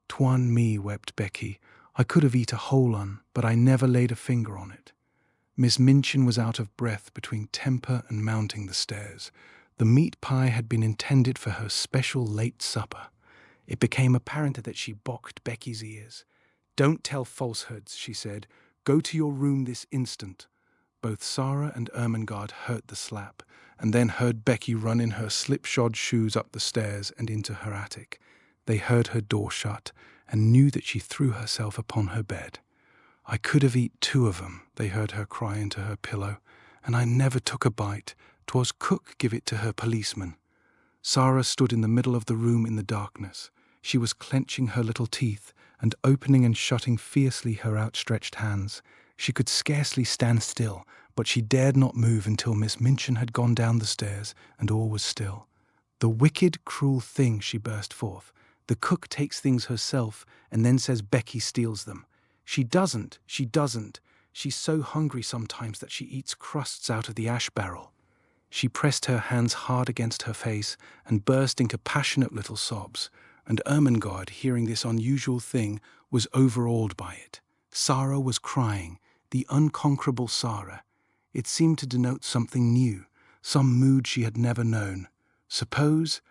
[SPEAKER 1] "'Twan me," wept Becky. "I could have eat a whole un, but I never laid a finger on it." Miss Minchin was out of breath between temper and mounting the stairs. The meat pie had been intended for her special late supper. It became apparent that she boxed Becky's ears. "Don't tell falsehoods," she said. "Go to your room this instant." Both Sara and Ermengarde heard the slap, and then heard Becky run in her slipshod shoes up the stairs and into her attic. They heard her door shut, and knew that she threw herself upon her bed. "I could have eat 2 of 'em," they heard her cry into her pillow, "and I never took a bite. 'Twas cook give it to her policeman." Sara stood in the middle of the room in the darkness. She was clenching her little teeth and opening and shutting fiercely her outstretched hands. She could scarcely stand still, but she dared not move until Miss Minchin had gone down the stairs and all was still. "The wicked, cruel thing," she burst forth. "The cook takes things herself and then says Becky steals them. She doesn't. She's so hungry sometimes that she eats crusts out of the ash barrel." She pressed her hands hard against her face and burst into passionate little sobs, and Ermengarde, hearing this unusual thing, was overawed by it. Sara was crying, the unconquerable Sara. It seemed to denote something new, some mood she had never known. Suppose,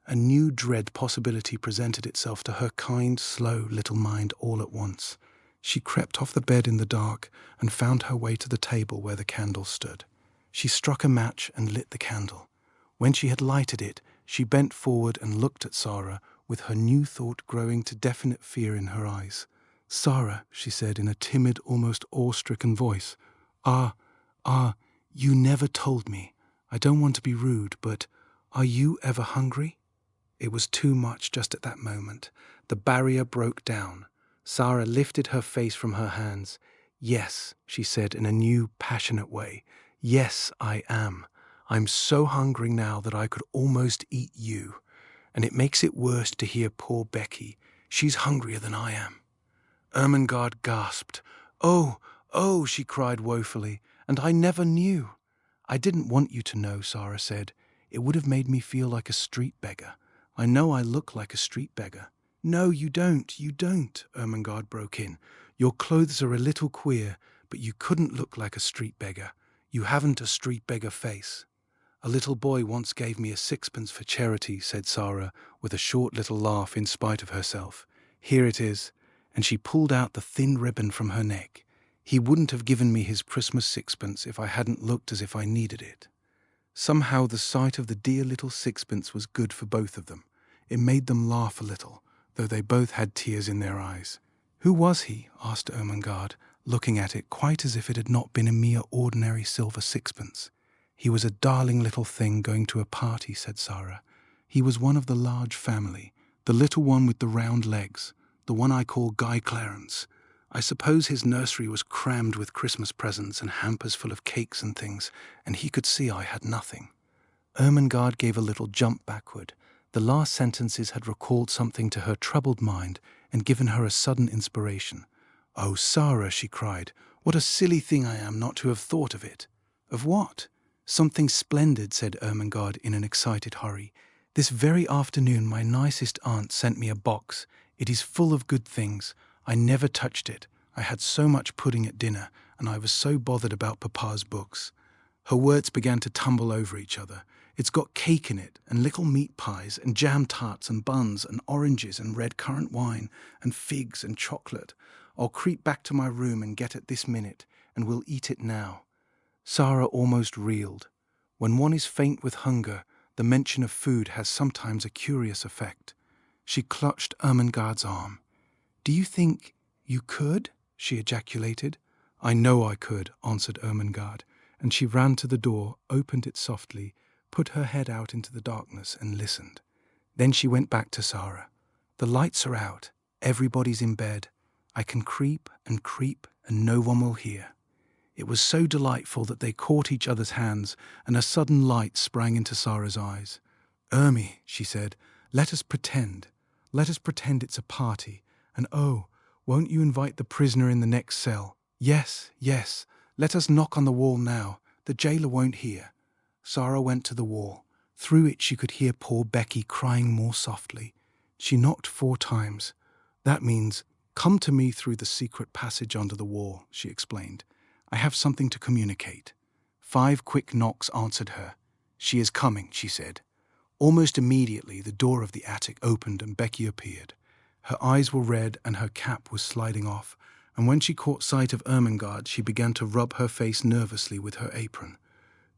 [SPEAKER 1] a new dread possibility presented itself to her kind, slow little mind all at once. She crept off the bed in the dark and found her way to the table where the candle stood. She struck a match and lit the candle. When she had lighted it, she bent forward and looked at Sara, with her new thought growing to definite fear in her eyes. "Sara," she said in a timid, almost awe-stricken voice, you never told me. I don't want to be rude, but are you ever hungry?" It was too much just at that moment. The barrier broke down. Sara lifted her face from her hands. "Yes," she said in a new, passionate way. "Yes, I am. I'm so hungry now that I could almost eat you. And it makes it worse to hear poor Becky. She's hungrier than I am." Ermengarde gasped. Oh, she cried woefully, "and I never knew." "I didn't want you to know," Sara said. "It would have made me feel like a street beggar. I know I look like a street beggar." "No, you don't, Ermengarde broke in. "Your clothes are a little queer, but you couldn't look like a street beggar. You haven't a street beggar face." "A little boy once gave me a sixpence for charity," said Sara, with a short little laugh in spite of herself. "Here it is," and she pulled out the thin ribbon from her neck. "He wouldn't have given me his Christmas sixpence if I hadn't looked as if I needed it." Somehow the sight of the dear little sixpence was good for both of them. It made them laugh a little, though they both had tears in their eyes. "Who was he?" asked Ermengarde, looking at it quite as if it had not been a mere ordinary silver sixpence. "He was a darling little thing going to a party," said Sara. "He was one of the large family, the little one with the round legs, the one I call Guy Clarence. I suppose his nursery was crammed with Christmas presents and hampers full of cakes and things, and he could see I had nothing." Ermengarde gave a little jump backward. The last sentences had recalled something to her troubled mind and given her a sudden inspiration. "Oh, Sara," she cried, "what a silly thing I am not to have thought of it." "Of what?" "Something splendid," said Ermengarde in an excited hurry. "This very afternoon my nicest aunt sent me a box. It is full of good things. I never touched it. I had so much pudding at dinner, and I was so bothered about Papa's books." Her words began to tumble over each other. "It's got cake in it, and little meat pies, and jam tarts, and buns, and oranges, and red currant wine, and figs, and chocolate. I'll creep back to my room and get it this minute, and we'll eat it now." Sara almost reeled. When one is faint with hunger, the mention of food has sometimes a curious effect. She clutched Ermengarde's arm. "Do you think you could?" she ejaculated. "I know I could," answered Ermengarde, and she ran to the door, opened it softly, put her head out into the darkness and listened. Then she went back to Sara. "The lights are out. Everybody's in bed. I can creep and no one will hear." It was so delightful that they caught each other's hands, and a sudden light sprang into Sara's eyes. "Ermy," she said, let us pretend it's a party, and oh, won't you invite the prisoner in the next cell? Yes, let us knock on the wall now. The jailer won't hear." Sara went to the wall. Through it she could hear poor Becky crying more softly. She knocked 4 times. "That means, 'Come to me through the secret passage under the wall,'" she explained. "I have something to communicate." 5 quick knocks answered her. "She is coming," she said. Almost immediately the door of the attic opened and Becky appeared. Her eyes were red and her cap was sliding off, and when she caught sight of Ermengarde she began to rub her face nervously with her apron.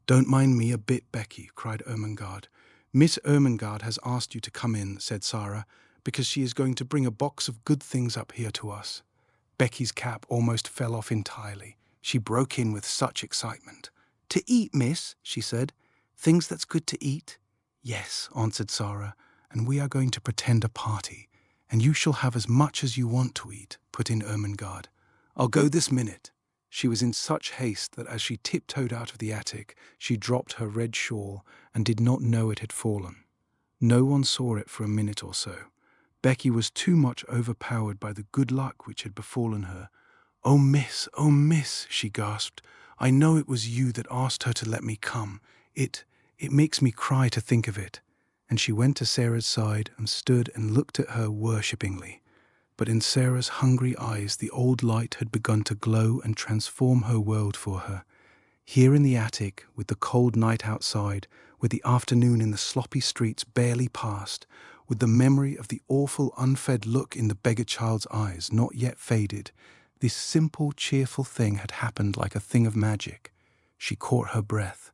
[SPEAKER 1] "Don't mind me a bit, Becky," cried Ermengarde. "Miss Ermengarde has asked you to come in," said Sara, "because she is going to bring a box of good things up here to us." Becky's cap almost fell off entirely. She broke in with such excitement. "To eat, miss," she said. "Things that's good to eat?" "Yes," answered Sara, "and we are going to pretend a party. And you shall have as much as you want to eat," put in Ermengarde. "I'll go this minute." She was in such haste that as she tiptoed out of the attic, she dropped her red shawl and did not know it had fallen. No one saw it for a minute or so. Becky was too much overpowered by the good luck which had befallen her. Oh, miss," she gasped. "I know it was you that asked her to let me come. It makes me cry to think of it." And she went to Sara's side and stood and looked at her worshippingly. But in Sara's hungry eyes the old light had begun to glow and transform her world for her. Here in the attic, with the cold night outside, with the afternoon in the sloppy streets barely past, with the memory of the awful unfed look in the beggar child's eyes not yet faded, this simple, cheerful thing had happened like a thing of magic. She caught her breath.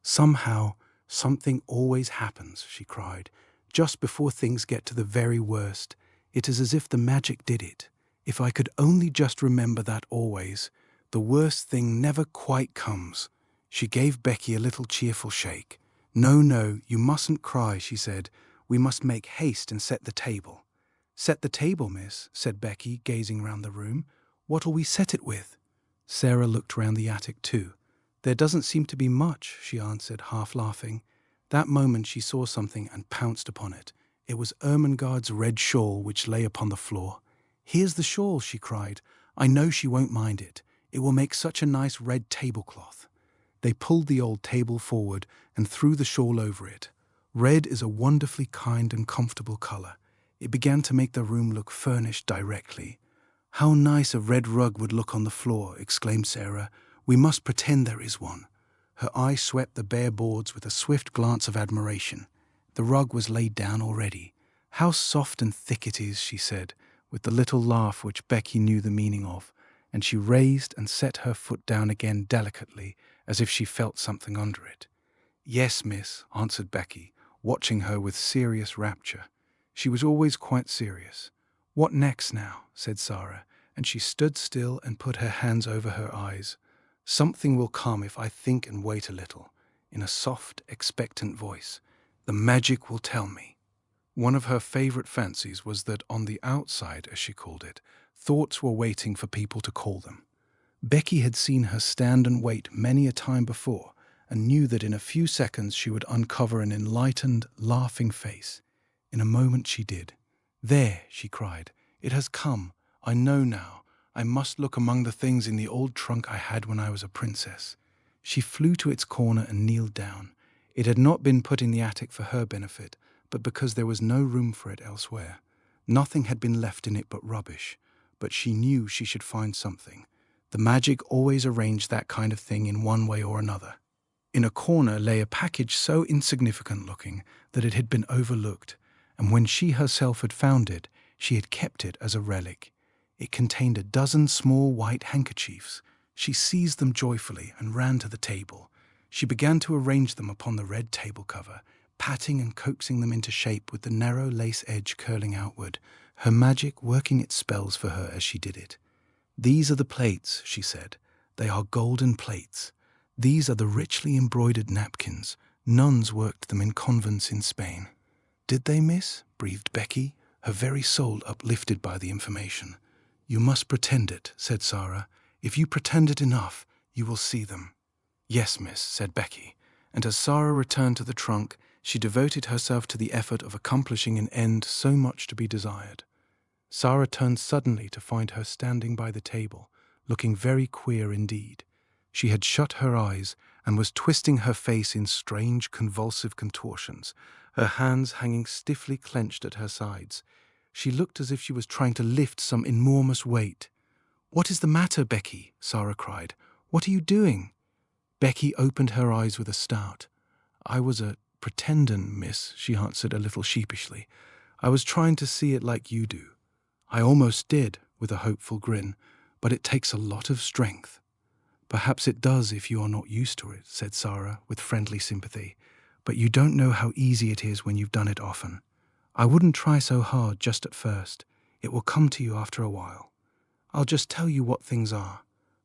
[SPEAKER 1] "Somehow, something always happens," she cried, "just before things get to the very worst. It is as if the magic did it. If I could only just remember that always, the worst thing never quite comes." She gave Becky a little cheerful shake. No, you mustn't cry," she said. "We must make haste and set the table." "Set the table, miss," said Becky, gazing round the room. "What'll we set it with?" Sara looked round the attic too. "There doesn't seem to be much," she answered, half laughing. That moment she saw something and pounced upon it. It was Ermengarde's red shawl which lay upon the floor. "Here's the shawl," she cried. "I know she won't mind it. It will make such a nice red tablecloth." They pulled the old table forward and threw the shawl over it. Red is a wonderfully kind and comfortable color. It began to make the room look furnished directly. "How nice a red rug would look on the floor," exclaimed Sara. "We must pretend there is one." Her eye swept the bare boards with a swift glance of admiration. The rug was laid down already. "How soft and thick it is," she said, with the little laugh which Becky knew the meaning of, and she raised and set her foot down again delicately, as if she felt something under it. "Yes, miss," answered Becky, watching her with serious rapture. She was always quite serious. "What next now?" said Sara, and she stood still and put her hands over her eyes. "Something will come if I think and wait a little," in a soft, expectant voice. "The magic will tell me." One of her favorite fancies was that on the outside, as she called it, thoughts were waiting for people to call them. Becky had seen her stand and wait many a time before, and knew that in a few seconds she would uncover an enlightened, laughing face. In a moment she did. "There," she cried, "it has come. I know now. I must look among the things in the old trunk I had when I was a princess." She flew to its corner and kneeled down. It had not been put in the attic for her benefit, but because there was no room for it elsewhere. Nothing had been left in it but rubbish, but she knew she should find something. The magic always arranged that kind of thing in one way or another. In a corner lay a package so insignificant-looking that it had been overlooked, and when she herself had found it, she had kept it as a relic. It contained a dozen small white handkerchiefs. She seized them joyfully and ran to the table. She began to arrange them upon the red table cover, patting and coaxing them into shape with the narrow lace edge curling outward, her magic working its spells for her as she did it. "These are the plates," she said. "They are golden plates. These are the richly embroidered napkins. Nuns worked them in convents in Spain." "Did they, miss?" breathed Becky, her very soul uplifted by the information. "You must pretend it," said Sara. "If you pretend it enough, you will see them." "Yes, miss," said Becky, and as Sara returned to the trunk, she devoted herself to the effort of accomplishing an end so much to be desired. Sara turned suddenly to find her standing by the table, looking very queer indeed. She had shut her eyes and was twisting her face in strange, convulsive contortions, her hands hanging stiffly clenched at her sides. She looked as if she was trying to lift some enormous weight. "What is the matter, Becky?" Sara cried. "What are you doing?" Becky opened her eyes with a start. "I was pretendin', miss," she answered a little sheepishly. "I was trying to see it like you do." "I almost did," with a hopeful grin, "but it takes a lot of strength." "Perhaps it does if you are not used to it," said Sara with friendly sympathy, "but you don't know how easy it is when you've done it often. I wouldn't try so hard just at first. It will come to you after a while. I'll just tell you what things are.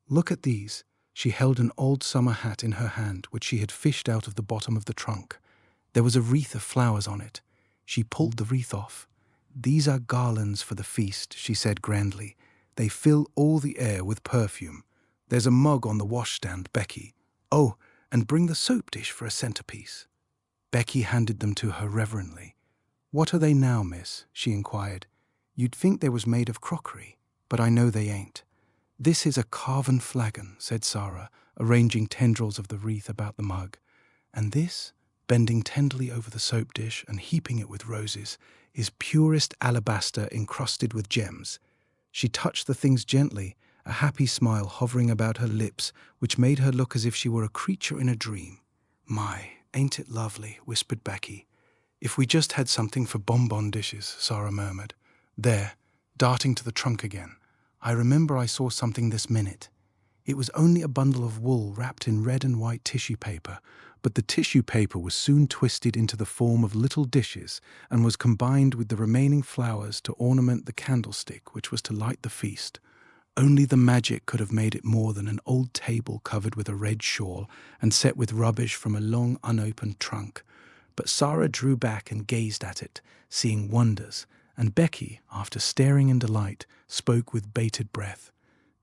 [SPEAKER 1] Look at these." She held an old summer hat in her hand, which she had fished out of the bottom of the trunk. There was a wreath of flowers on it. She pulled the wreath off. "These are garlands for the feast," she said grandly. "They fill all the air with perfume. There's a mug on the washstand, Becky. Oh, and bring the soap dish for a centerpiece." Becky handed them to her reverently. "What are they now, miss?" she inquired. "You'd think they was made of crockery, but I know they ain't." "This is a carven flagon," said Sara, arranging tendrils of the wreath about the mug. "And this," bending tenderly over the soap dish and heaping it with roses, "is purest alabaster encrusted with gems." She touched the things gently, a happy smile hovering about her lips, which made her look as if she were a creature in a dream. "My, ain't it lovely?" whispered Becky. "If we just had something for bonbon dishes," Sara murmured. "There, darting to the trunk again. I remember I saw something this minute." It was only a bundle of wool wrapped in red and white tissue paper, but the tissue paper was soon twisted into the form of little dishes and was combined with the remaining flowers to ornament the candlestick which was to light the feast. Only the magic could have made it more than an old table covered with a red shawl and set with rubbish from a long unopened trunk. But Sara drew back and gazed at it, seeing wonders, and Becky, after staring in delight, spoke with bated breath.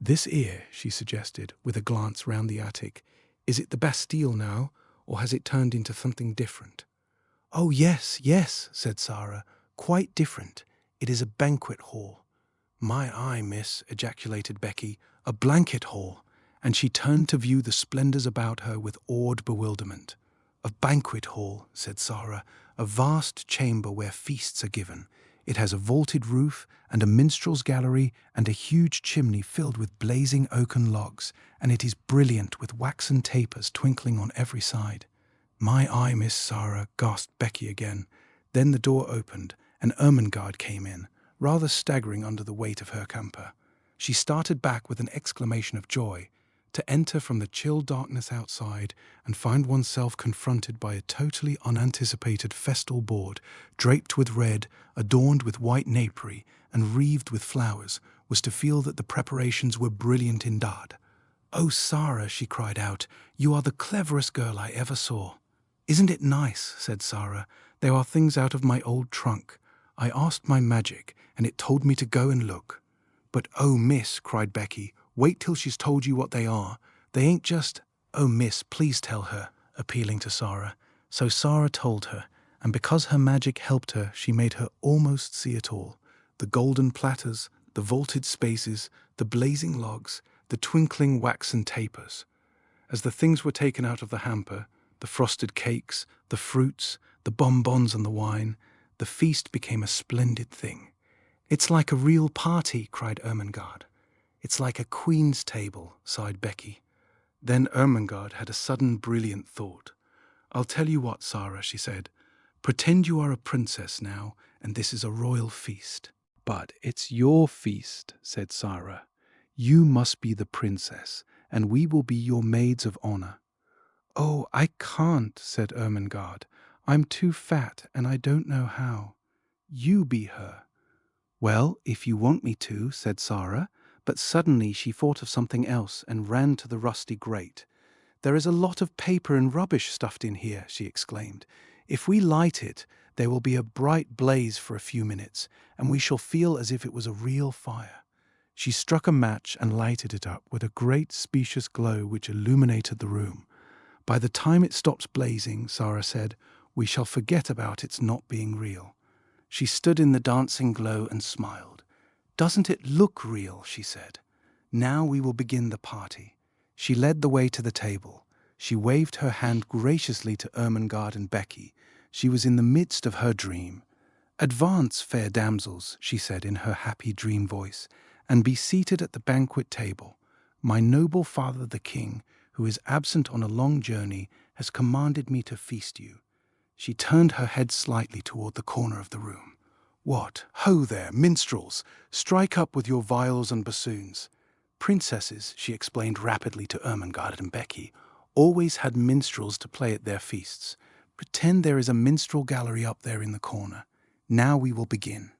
[SPEAKER 1] "This ear," she suggested, with a glance round the attic. "Is it the Bastille now, or has it turned into something different?" "Oh, yes, yes," said Sara, "quite different. It is a banquet hall." "My eye, miss," ejaculated Becky, "a blanket hall," and she turned to view the splendours about her with awed bewilderment. "A banquet hall," said Sara, a vast chamber where feasts are given. It has a vaulted roof and a minstrel's gallery and a huge chimney filled with blazing oaken logs, and it is brilliant with waxen tapers twinkling on every side. "My eye, Miss Sara," gasped Becky again. Then the door opened, and Ermengarde came in, rather staggering under the weight of her camper. She started back with an exclamation of joy, to enter from the chill darkness outside and find oneself confronted by a totally unanticipated festal board, draped with red, adorned with white napery, and wreathed with flowers, was to feel that the preparations were brilliant indeed. "Oh, Sara," she cried out, "you are the cleverest girl I ever saw." "Isn't it nice?" said Sara. "There are things out of my old trunk. I asked my magic, and it told me to go and look." "But oh, miss," cried Becky, "wait till she's told you what they are. They ain't just—" "Oh, miss, please tell her," appealing to Sara. So Sara told her, and because her magic helped her, she made her almost see it all. The golden platters, the vaulted spaces, the blazing logs, the twinkling waxen tapers. As the things were taken out of the hamper, the frosted cakes, the fruits, the bonbons and the wine, the feast became a splendid thing. "It's like a real party," cried Ermengarde. "It's like a queen's table," sighed Becky. Then Ermengarde had a sudden brilliant thought. "I'll tell you what, Sara," she said. "Pretend you are a princess now, and this is a royal feast." "But it's your feast," said Sara. "You must be the princess, and we will be your maids of honor." "Oh, I can't," said Ermengarde. "I'm too fat, and I don't know how." "You be her." "Well, if you want me to," said Sara, but suddenly she thought of something else and ran to the rusty grate. "There is a lot of paper and rubbish stuffed in here," she exclaimed. "If we light it, there will be a bright blaze for a few minutes, and we shall feel as if it was a real fire." She struck a match and lighted it up with a great specious glow which illuminated the room. "By the time it stops blazing," Sara said, "we shall forget about its not being real." She stood in the dancing glow and smiled. "Doesn't it look real?" she said. "Now we will begin the party." She led the way to the table. She waved her hand graciously to Ermengarde and Becky. She was in the midst of her dream. "Advance, fair damsels," she said in her happy dream voice, "and be seated at the banquet table. My noble father the king, who is absent on a long journey, has commanded me to feast you." She turned her head slightly toward the corner of the room. "What, ho there, minstrels! Strike up with your viols and bassoons." Princesses, she explained rapidly to Ermengarde and Becky, always had minstrels to play at their feasts. "Pretend there is a minstrel gallery up there in the corner. Now we will begin."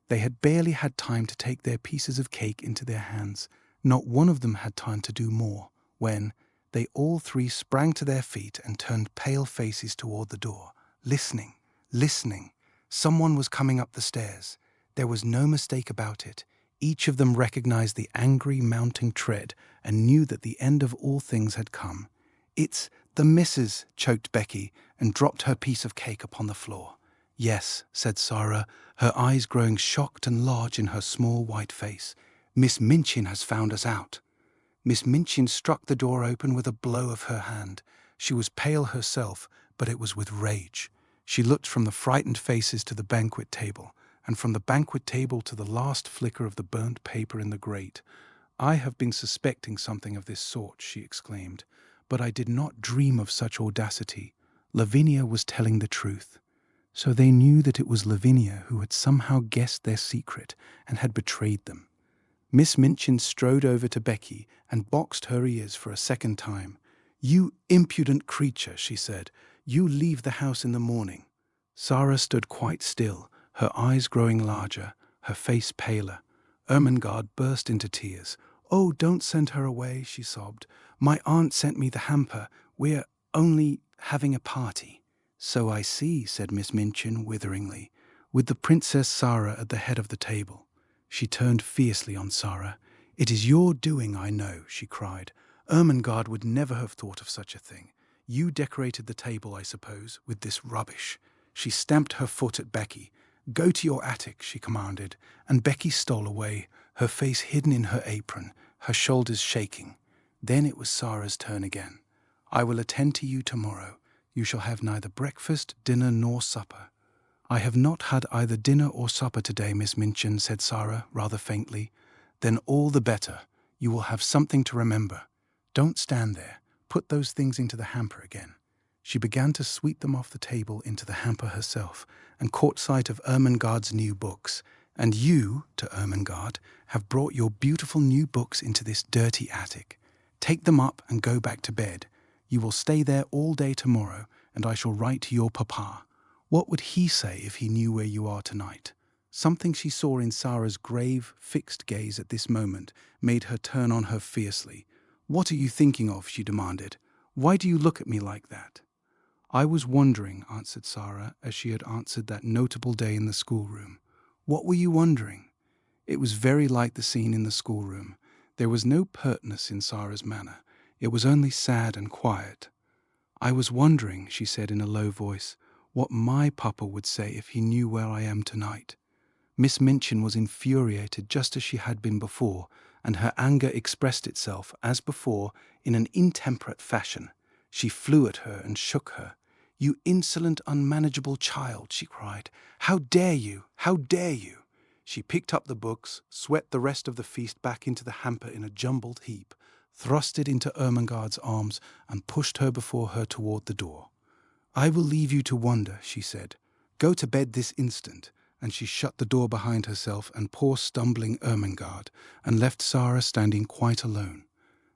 [SPEAKER 1] They had barely had time to take their pieces of cake into their hands. Not one of them had time to do more, when they all three sprang to their feet and turned pale faces toward the door, listening, listening. Someone was coming up the stairs. There was no mistake about it. Each of them recognized the angry mounting tread and knew that the end of all things had come. "It's the missus," choked Becky, and dropped her piece of cake upon the floor. "Yes," said Sara, her eyes growing shocked and large in her small white face. "Miss Minchin has found us out." Miss Minchin struck the door open with a blow of her hand. She was pale herself, but it was with rage. She looked from the frightened faces to the banquet table, and from the banquet table to the last flicker of the burnt paper in the grate. "I have been suspecting something of this sort," she exclaimed, "but I did not dream of such audacity. Lavinia was telling the truth." So they knew that it was Lavinia who had somehow guessed their secret and had betrayed them. Miss Minchin strode over to Becky and boxed her ears for a second time. "You impudent creature," she said. "You leave the house in the morning." Sara stood quite still, her eyes growing larger, her face paler. Ermengarde burst into tears. "Oh, don't send her away," she sobbed. "My aunt sent me the hamper. We're only having a party." "So I see," said Miss Minchin witheringly, with the Princess Sara at the head of the table. She turned fiercely on Sara. "It is your doing, I know," she cried. "Ermengarde would never have thought of such a thing. You decorated the table, I suppose, with this rubbish." She stamped her foot at Becky. "Go to your attic," she commanded, and Becky stole away, her face hidden in her apron, her shoulders shaking. Then it was Sara's turn again. "I will attend to you tomorrow. You shall have neither breakfast, dinner, nor supper." "I have not had either dinner or supper today, Miss Minchin," said Sara, rather faintly. "Then all the better. You will have something to remember. Don't stand there. Put those things into the hamper again." She began to sweep them off the table into the hamper herself, and caught sight of Ermengarde's new books. "And you," to Ermengarde, "have brought your beautiful new books into this dirty attic. Take them up and go back to bed. You will stay there all day tomorrow, and I shall write to your papa. What would he say if he knew where you are tonight?" Something she saw in Sara's grave, fixed gaze at this moment made her turn on her fiercely. "What are you thinking of?" she demanded. "Why do you look at me like that?" "I was wondering," answered Sara, as she had answered that notable day in the schoolroom. "What were you wondering?" It was very like the scene in the schoolroom. There was no pertness in Sara's manner. It was only sad and quiet. "I was wondering," she said in a low voice, "what my papa would say if he knew where I am tonight." Miss Minchin was infuriated just as she had been before, and her anger expressed itself, as before, in an intemperate fashion. She flew at her and shook her. "You insolent, unmanageable child," she cried. "How dare you? How dare you?" She picked up the books, swept the rest of the feast back into the hamper in a jumbled heap, thrust it into Ermengarde's arms, and pushed her before her toward the door. "I will leave you to wonder," she said. "Go to bed this instant." And she shut the door behind herself and poor stumbling Ermengarde, and left Sara standing quite alone.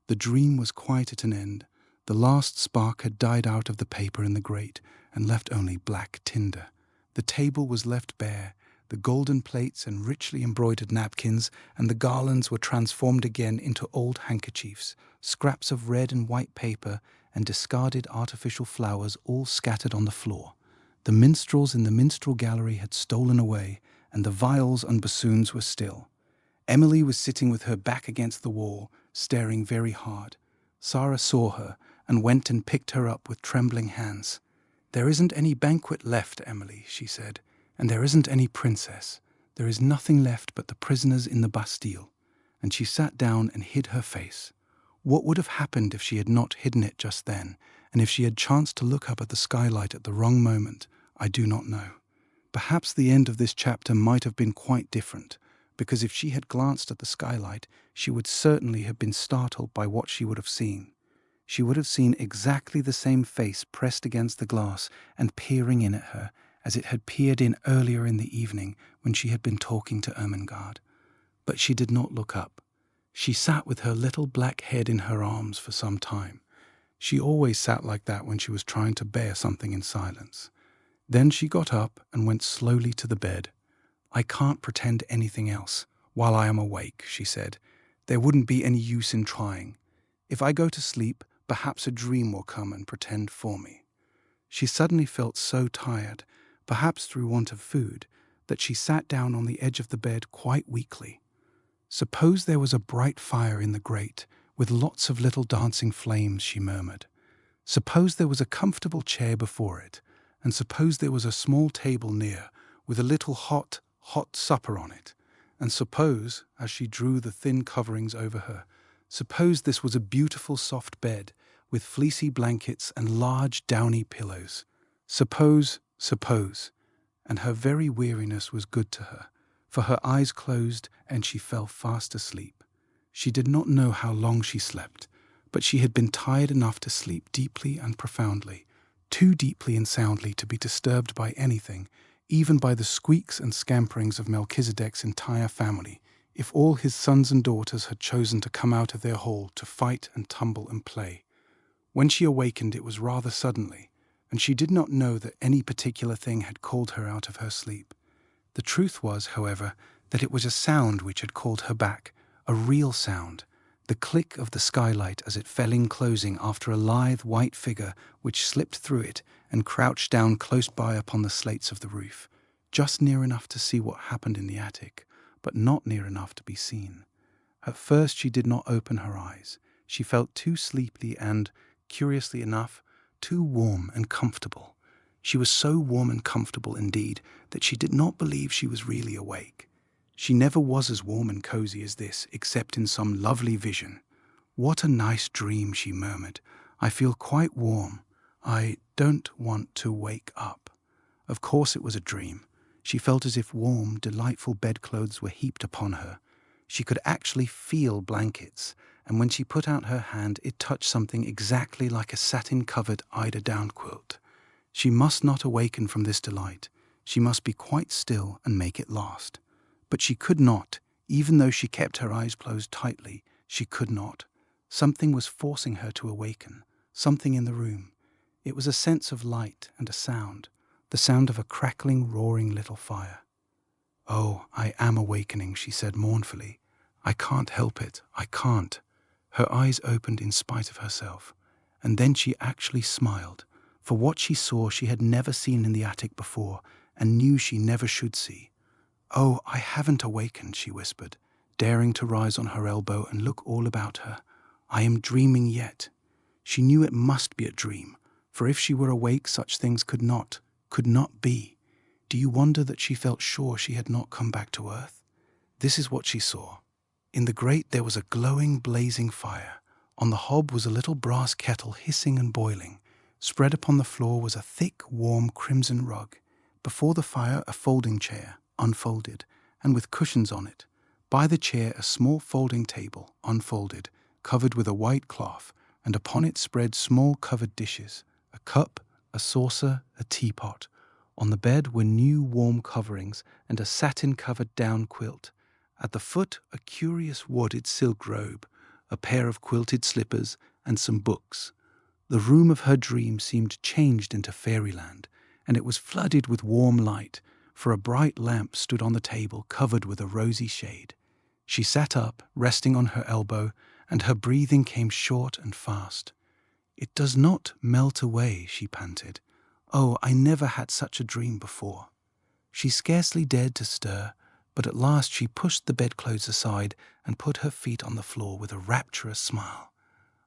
[SPEAKER 1] The dream was quite at an end. The last spark had died out of the paper in the grate and left only black tinder. The table was left bare. The golden plates and richly embroidered napkins and the garlands were transformed again into old handkerchiefs, scraps of red and white paper, and discarded artificial flowers all scattered on the floor. The minstrels in the minstrel gallery had stolen away, and the viols and bassoons were still. Emily was sitting with her back against the wall, staring very hard. Sara saw her, and went and picked her up with trembling hands. "There isn't any banquet left, Emily," she said, "and there isn't any princess. There is nothing left but the prisoners in the Bastille." And she sat down and hid her face. What would have happened if she had not hidden it just then, and if she had chanced to look up at the skylight at the wrong moment? I do not know. Perhaps the end of this chapter might have been quite different, because if she had glanced at the skylight, she would certainly have been startled by what she would have seen. She would have seen exactly the same face pressed against the glass and peering in at her, as it had peered in earlier in the evening when she had been talking to Ermengarde. But she did not look up. She sat with her little black head in her arms for some time. She always sat like that when she was trying to bear something in silence. Then she got up and went slowly to the bed. "I can't pretend anything else while I am awake," she said. "There wouldn't be any use in trying. If I go to sleep, perhaps a dream will come and pretend for me." She suddenly felt so tired, perhaps through want of food, that she sat down on the edge of the bed quite weakly. "Suppose there was a bright fire in the grate, with lots of little dancing flames," she murmured. "Suppose there was a comfortable chair before it, and suppose there was a small table near, with a little hot supper on it. And suppose," as she drew the thin coverings over her, "suppose this was a beautiful soft bed, with fleecy blankets and large downy pillows. Suppose," and her very weariness was good to her, for her eyes closed and she fell fast asleep. She did not know how long she slept, but she had been tired enough to sleep deeply and profoundly, too deeply and soundly to be disturbed by anything, even by the squeaks and scamperings of Melchizedek's entire family, if all his sons and daughters had chosen to come out of their hole to fight and tumble and play. When she awakened, it was rather suddenly, and she did not know that any particular thing had called her out of her sleep. The truth was, however, that it was a sound which had called her back, a real sound, the click of the skylight as it fell in closing after a lithe white figure which slipped through it and crouched down close by upon the slates of the roof, just near enough to see what happened in the attic, but not near enough to be seen. At first she did not open her eyes. She felt too sleepy and, curiously enough, too warm and comfortable. She was so warm and comfortable indeed that she did not believe she was really awake. She never was as warm and cozy as this, except in some lovely vision. "What a nice dream," she murmured. "I feel quite warm. I don't want to wake up. Of course it was a dream. She felt as if warm, delightful bedclothes were heaped upon her. She could actually feel blankets, and when she put out her hand, it touched something exactly like a satin-covered eider-down quilt. She must not awaken from this delight. She must be quite still and make it last. But she could not, even though she kept her eyes closed tightly. She could not. Something was forcing her to awaken, something in the room. It was a sense of light and a sound, the sound of a crackling, roaring little fire. "Oh, I am awakening," she said mournfully. "I can't help it. I can't." Her eyes opened in spite of herself, and then she actually smiled, for what she saw she had never seen in the attic before and knew she never should see. "Oh, I haven't awakened," she whispered, daring to rise on her elbow and look all about her. "I am dreaming yet." She knew it must be a dream, for if she were awake such things could not be. Do you wonder that she felt sure she had not come back to earth? This is what she saw. In the grate there was a glowing, blazing fire. On the hob was a little brass kettle hissing and boiling. Spread upon the floor was a thick, warm, crimson rug. Before the fire a folding chair, unfolded, and with cushions on it. By the chair a small folding table, unfolded, covered with a white cloth, and upon it spread small covered dishes, a cup, a saucer, a teapot. On the bed were new warm coverings and a satin-covered down quilt. At the foot a curious wadded silk robe, a pair of quilted slippers, and some books. The room of her dream seemed changed into fairyland, and it was flooded with warm light, for a bright lamp stood on the table covered with a rosy shade. She sat up, resting on her elbow, and her breathing came short and fast. "It does not melt away," she panted. "Oh, I never had such a dream before." She scarcely dared to stir, but at last she pushed the bedclothes aside and put her feet on the floor with a rapturous smile.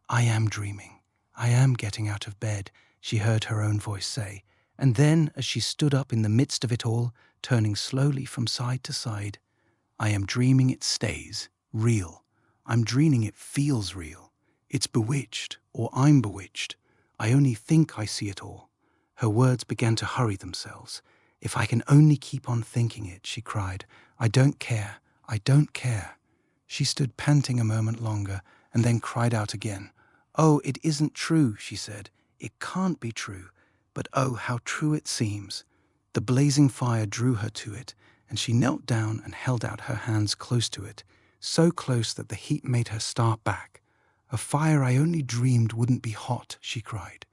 [SPEAKER 1] "I am dreaming. I am getting out of bed," she heard her own voice say, and then, as she stood up in the midst of it all, turning slowly from side to side, "I am dreaming it stays, real. I'm dreaming it feels real. It's bewitched, or I'm bewitched. I only think I see it all." Her words began to hurry themselves. "If I can only keep on thinking it," she cried. "I don't care. I don't care." She stood panting a moment longer and then cried out again. "Oh, it isn't true," she said. "It can't be true. But oh, how true it seems." The blazing fire drew her to it, and she knelt down and held out her hands close to it, so close that the heat made her start back. "A fire I only dreamed wouldn't be hot," she cried.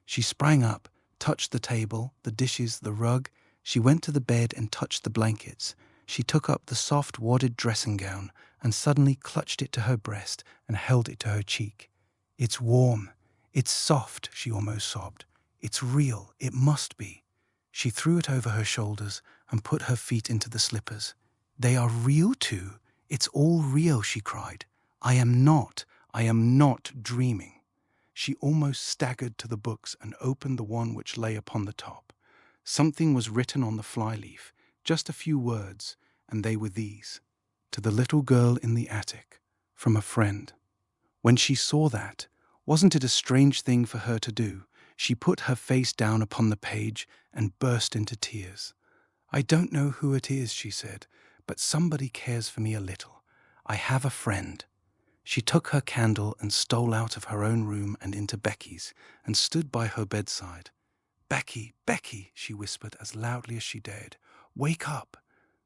[SPEAKER 1] She sprang up, touched the table, the dishes, the rug. She went to the bed and touched the blankets. She took up the soft wadded dressing gown and suddenly clutched it to her breast and held it to her cheek. "It's warm. It's soft," she almost sobbed. "It's real. It must be." She threw it over her shoulders and put her feet into the slippers. "They are real too. It's all real," she cried. I am not dreaming." She almost staggered to the books and opened the one which lay upon the top. Something was written on the flyleaf, just a few words, and they were these: "To the little girl in the attic, from a friend." When she saw that, wasn't it a strange thing for her to do? She put her face down upon the page and burst into tears. "I don't know who it is," she said, "but somebody cares for me a little. I have a friend." She took her candle and stole out of her own room and into Becky's, and stood by her bedside. "Becky, Becky," she whispered as loudly as she dared, "wake up."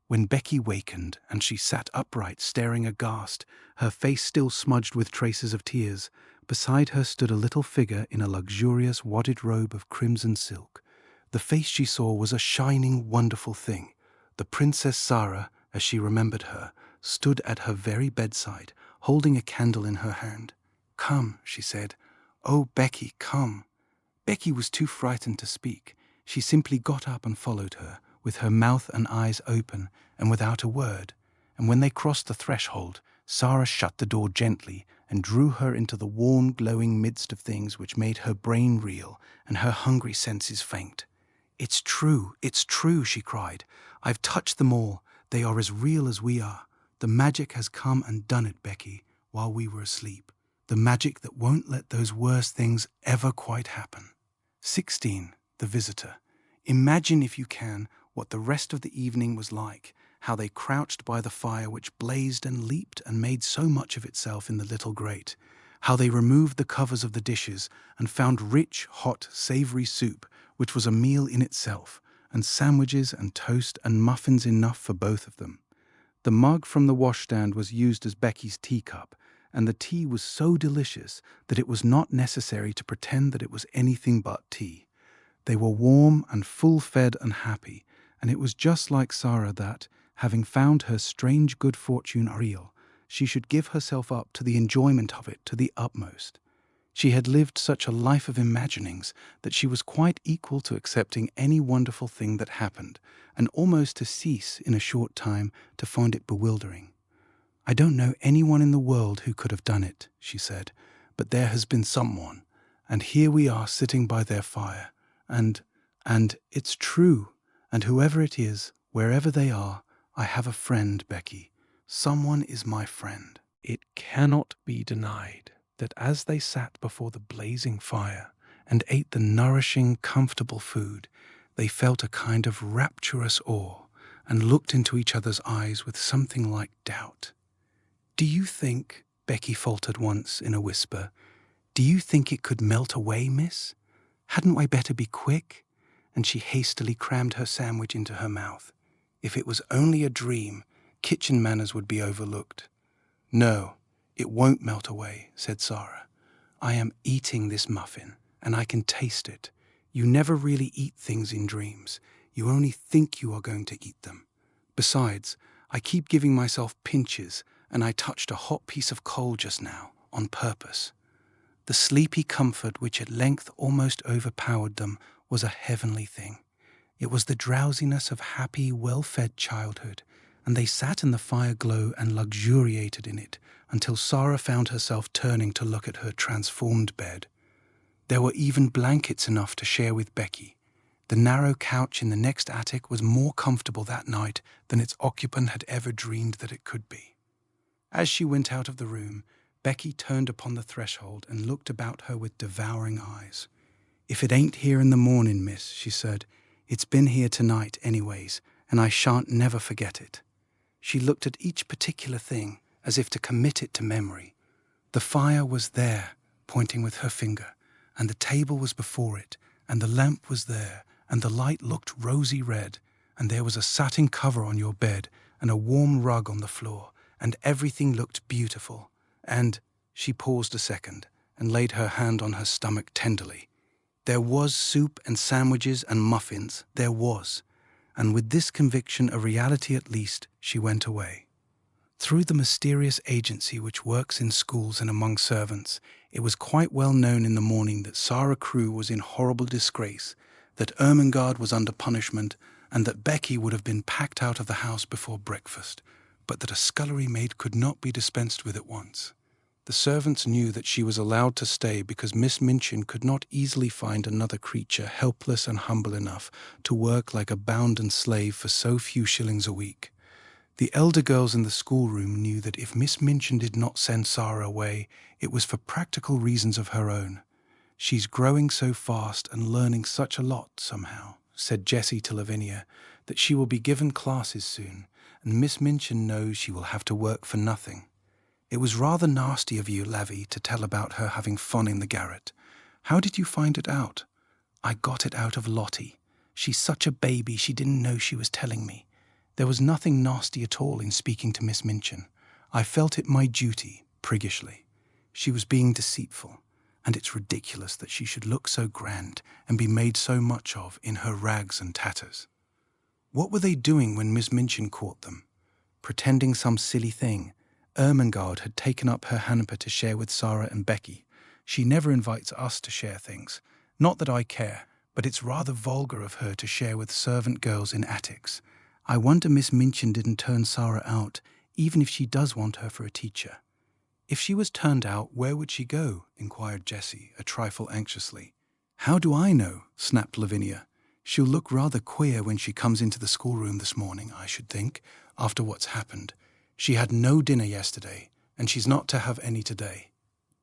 [SPEAKER 1] When Becky wakened, and she sat upright, staring aghast, her face still smudged with traces of tears, beside her stood a little figure in a luxurious wadded robe of crimson silk. The face she saw was a shining, wonderful thing. The Princess Sara, as she remembered her, stood at her very bedside, holding a candle in her hand. "Come," she said. "Oh, Becky, come." Becky was too frightened to speak. She simply got up and followed her, with her mouth and eyes open, and without a word. And when they crossed the threshold, Sara shut the door gently and drew her into the warm, glowing midst of things which made her brain reel and her hungry senses faint. It's true, she cried. "I've touched them all. They are as real as we are. The magic has come and done it, Becky, while we were asleep. The magic that won't let those worst things ever quite happen." 16. The visitor. Imagine, if you can, what the rest of the evening was like, how they crouched by the fire which blazed and leaped and made so much of itself in the little grate, how they removed the covers of the dishes and found rich, hot, savoury soup, which was a meal in itself, and sandwiches and toast and muffins enough for both of them. The mug from the washstand was used as Becky's teacup, and the tea was so delicious that it was not necessary to pretend that it was anything but tea. They were warm and full-fed and happy, and it was just like Sara that, having found her strange good fortune real, she should give herself up to the enjoyment of it to the utmost. She had lived such a life of imaginings that she was quite equal to accepting any wonderful thing that happened, and almost to cease in a short time to find it bewildering. "I don't know anyone in the world who could have done it," she said, "but there has been someone, and here we are sitting by their fire, and it's true, and whoever it is, wherever they are, I have a friend, Becky. Someone is my friend." It cannot be denied that as they sat before the blazing fire and ate the nourishing, comfortable food, they felt a kind of rapturous awe and looked into each other's eyes with something like doubt. "Do you think," Becky faltered once in a whisper, "do you think it could melt away, miss? Hadn't I better be quick?" And she hastily crammed her sandwich into her mouth. If it was only a dream, kitchen manners would be overlooked. "No, it won't melt away," said Sara. "I am eating this muffin, and I can taste it. You never really eat things in dreams. You only think you are going to eat them. Besides, I keep giving myself pinches, and I touched a hot piece of coal just now, on purpose." The sleepy comfort which at length almost overpowered them was a heavenly thing. It was the drowsiness of happy, well-fed childhood, and they sat in the fire glow and luxuriated in it until Sara found herself turning to look at her transformed bed. There were even blankets enough to share with Becky. The narrow couch in the next attic was more comfortable that night than its occupant had ever dreamed that it could be. As she went out of the room, Becky turned upon the threshold and looked about her with devouring eyes. "If it ain't here in the morning, miss," she said, "it's been here tonight anyways, and I shan't never forget it." She looked at each particular thing as if to commit it to memory. The fire was there, pointing with her finger, and the table was before it, and the lamp was there, and the light looked rosy red, and there was a satin cover on your bed and a warm rug on the floor, and everything looked beautiful. And she paused a second and laid her hand on her stomach tenderly. There was soup and sandwiches and muffins, there was. And with this conviction a reality at least, she went away. Through the mysterious agency which works in schools and among servants, it was quite well known in the morning that Sara Crewe was in horrible disgrace, that Ermengarde was under punishment, and that Becky would have been packed out of the house before breakfast, but that a scullery maid could not be dispensed with at once. The servants knew that she was allowed to stay because Miss Minchin could not easily find another creature helpless and humble enough to work like a bounden slave for so few shillings a week. The elder girls in the schoolroom knew that if Miss Minchin did not send Sara away, it was for practical reasons of her own. "She's growing so fast and learning such a lot somehow," said Jessie to Lavinia, "that she will be given classes soon, and Miss Minchin knows she will have to work for nothing. It was rather nasty of you, Lavy, to tell about her having fun in the garret. How did you find it out?" "I got it out of Lottie. She's such a baby she didn't know she was telling me. There was nothing nasty at all in speaking to Miss Minchin. I felt it my duty, priggishly. She was being deceitful, and it's ridiculous that she should look so grand and be made so much of in her rags and tatters." "What were they doing when Miss Minchin caught them?" "Pretending some silly thing. Ermengarde had taken up her hamper to share with Sara and Becky. She never invites us to share things. Not that I care, but it's rather vulgar of her to share with servant girls in attics. I wonder Miss Minchin didn't turn Sara out, even if she does want her for a teacher." "If she was turned out, where would she go?" inquired Jessie, a trifle anxiously. "How do I know?" snapped Lavinia. "She'll look rather queer when she comes into the schoolroom this morning, I should think, after what's happened. She had no dinner yesterday, and she's not to have any today."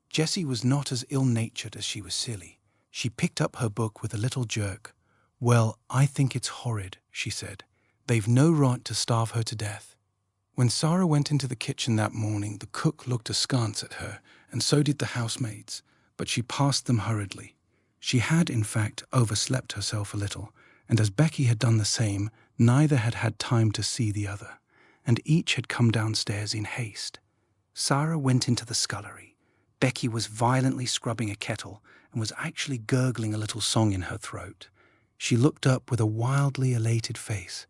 [SPEAKER 1] Jessie was not as ill-natured as she was silly. She picked up her book with a little jerk. "Well, I think it's horrid," she said. "They've no right to starve her to death." When Sara went into the kitchen that morning, the cook looked askance at her, and so did the housemaids, but she passed them hurriedly. She had, in fact, overslept herself a little, and as Becky had done the same, neither had had time to see the other, and each had come downstairs in haste. Sara went into the scullery. Becky was violently scrubbing a kettle and was actually gurgling a little song in her throat. She looked up with a wildly elated face.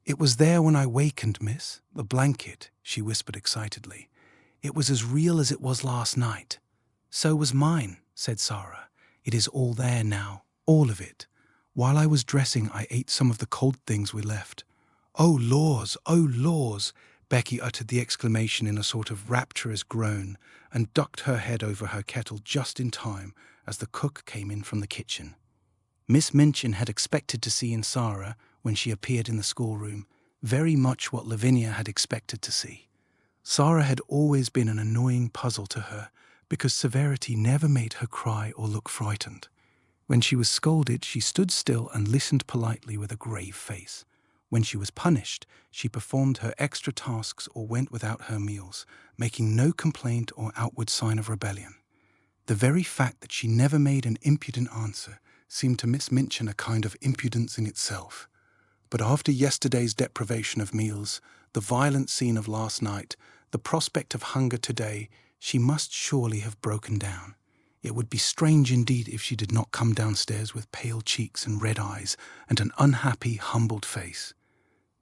[SPEAKER 1] "It was there when I wakened, miss. The blanket," she whispered excitedly. "It was as real as it was last night." "So was mine," said Sara. "It is all there now, all of it. While I was dressing, I ate some of the cold things we left." "Oh, laws, oh, laws!" Becky uttered the exclamation in a sort of rapturous groan and ducked her head over her kettle just in time as the cook came in from the kitchen. Miss Minchin had expected to see in Sara, when she appeared in the schoolroom, very much what Lavinia had expected to see. Sara had always been an annoying puzzle to her because severity never made her cry or look frightened. When she was scolded, she stood still and listened politely with a grave face. When she was punished, she performed her extra tasks or went without her meals, making no complaint or outward sign of rebellion. The very fact that she never made an impudent answer seemed to Miss Minchin a kind of impudence in itself. But after yesterday's deprivation of meals, the violent scene of last night, the prospect of hunger today, she must surely have broken down. It would be strange indeed if she did not come downstairs with pale cheeks and red eyes and an unhappy, humbled face.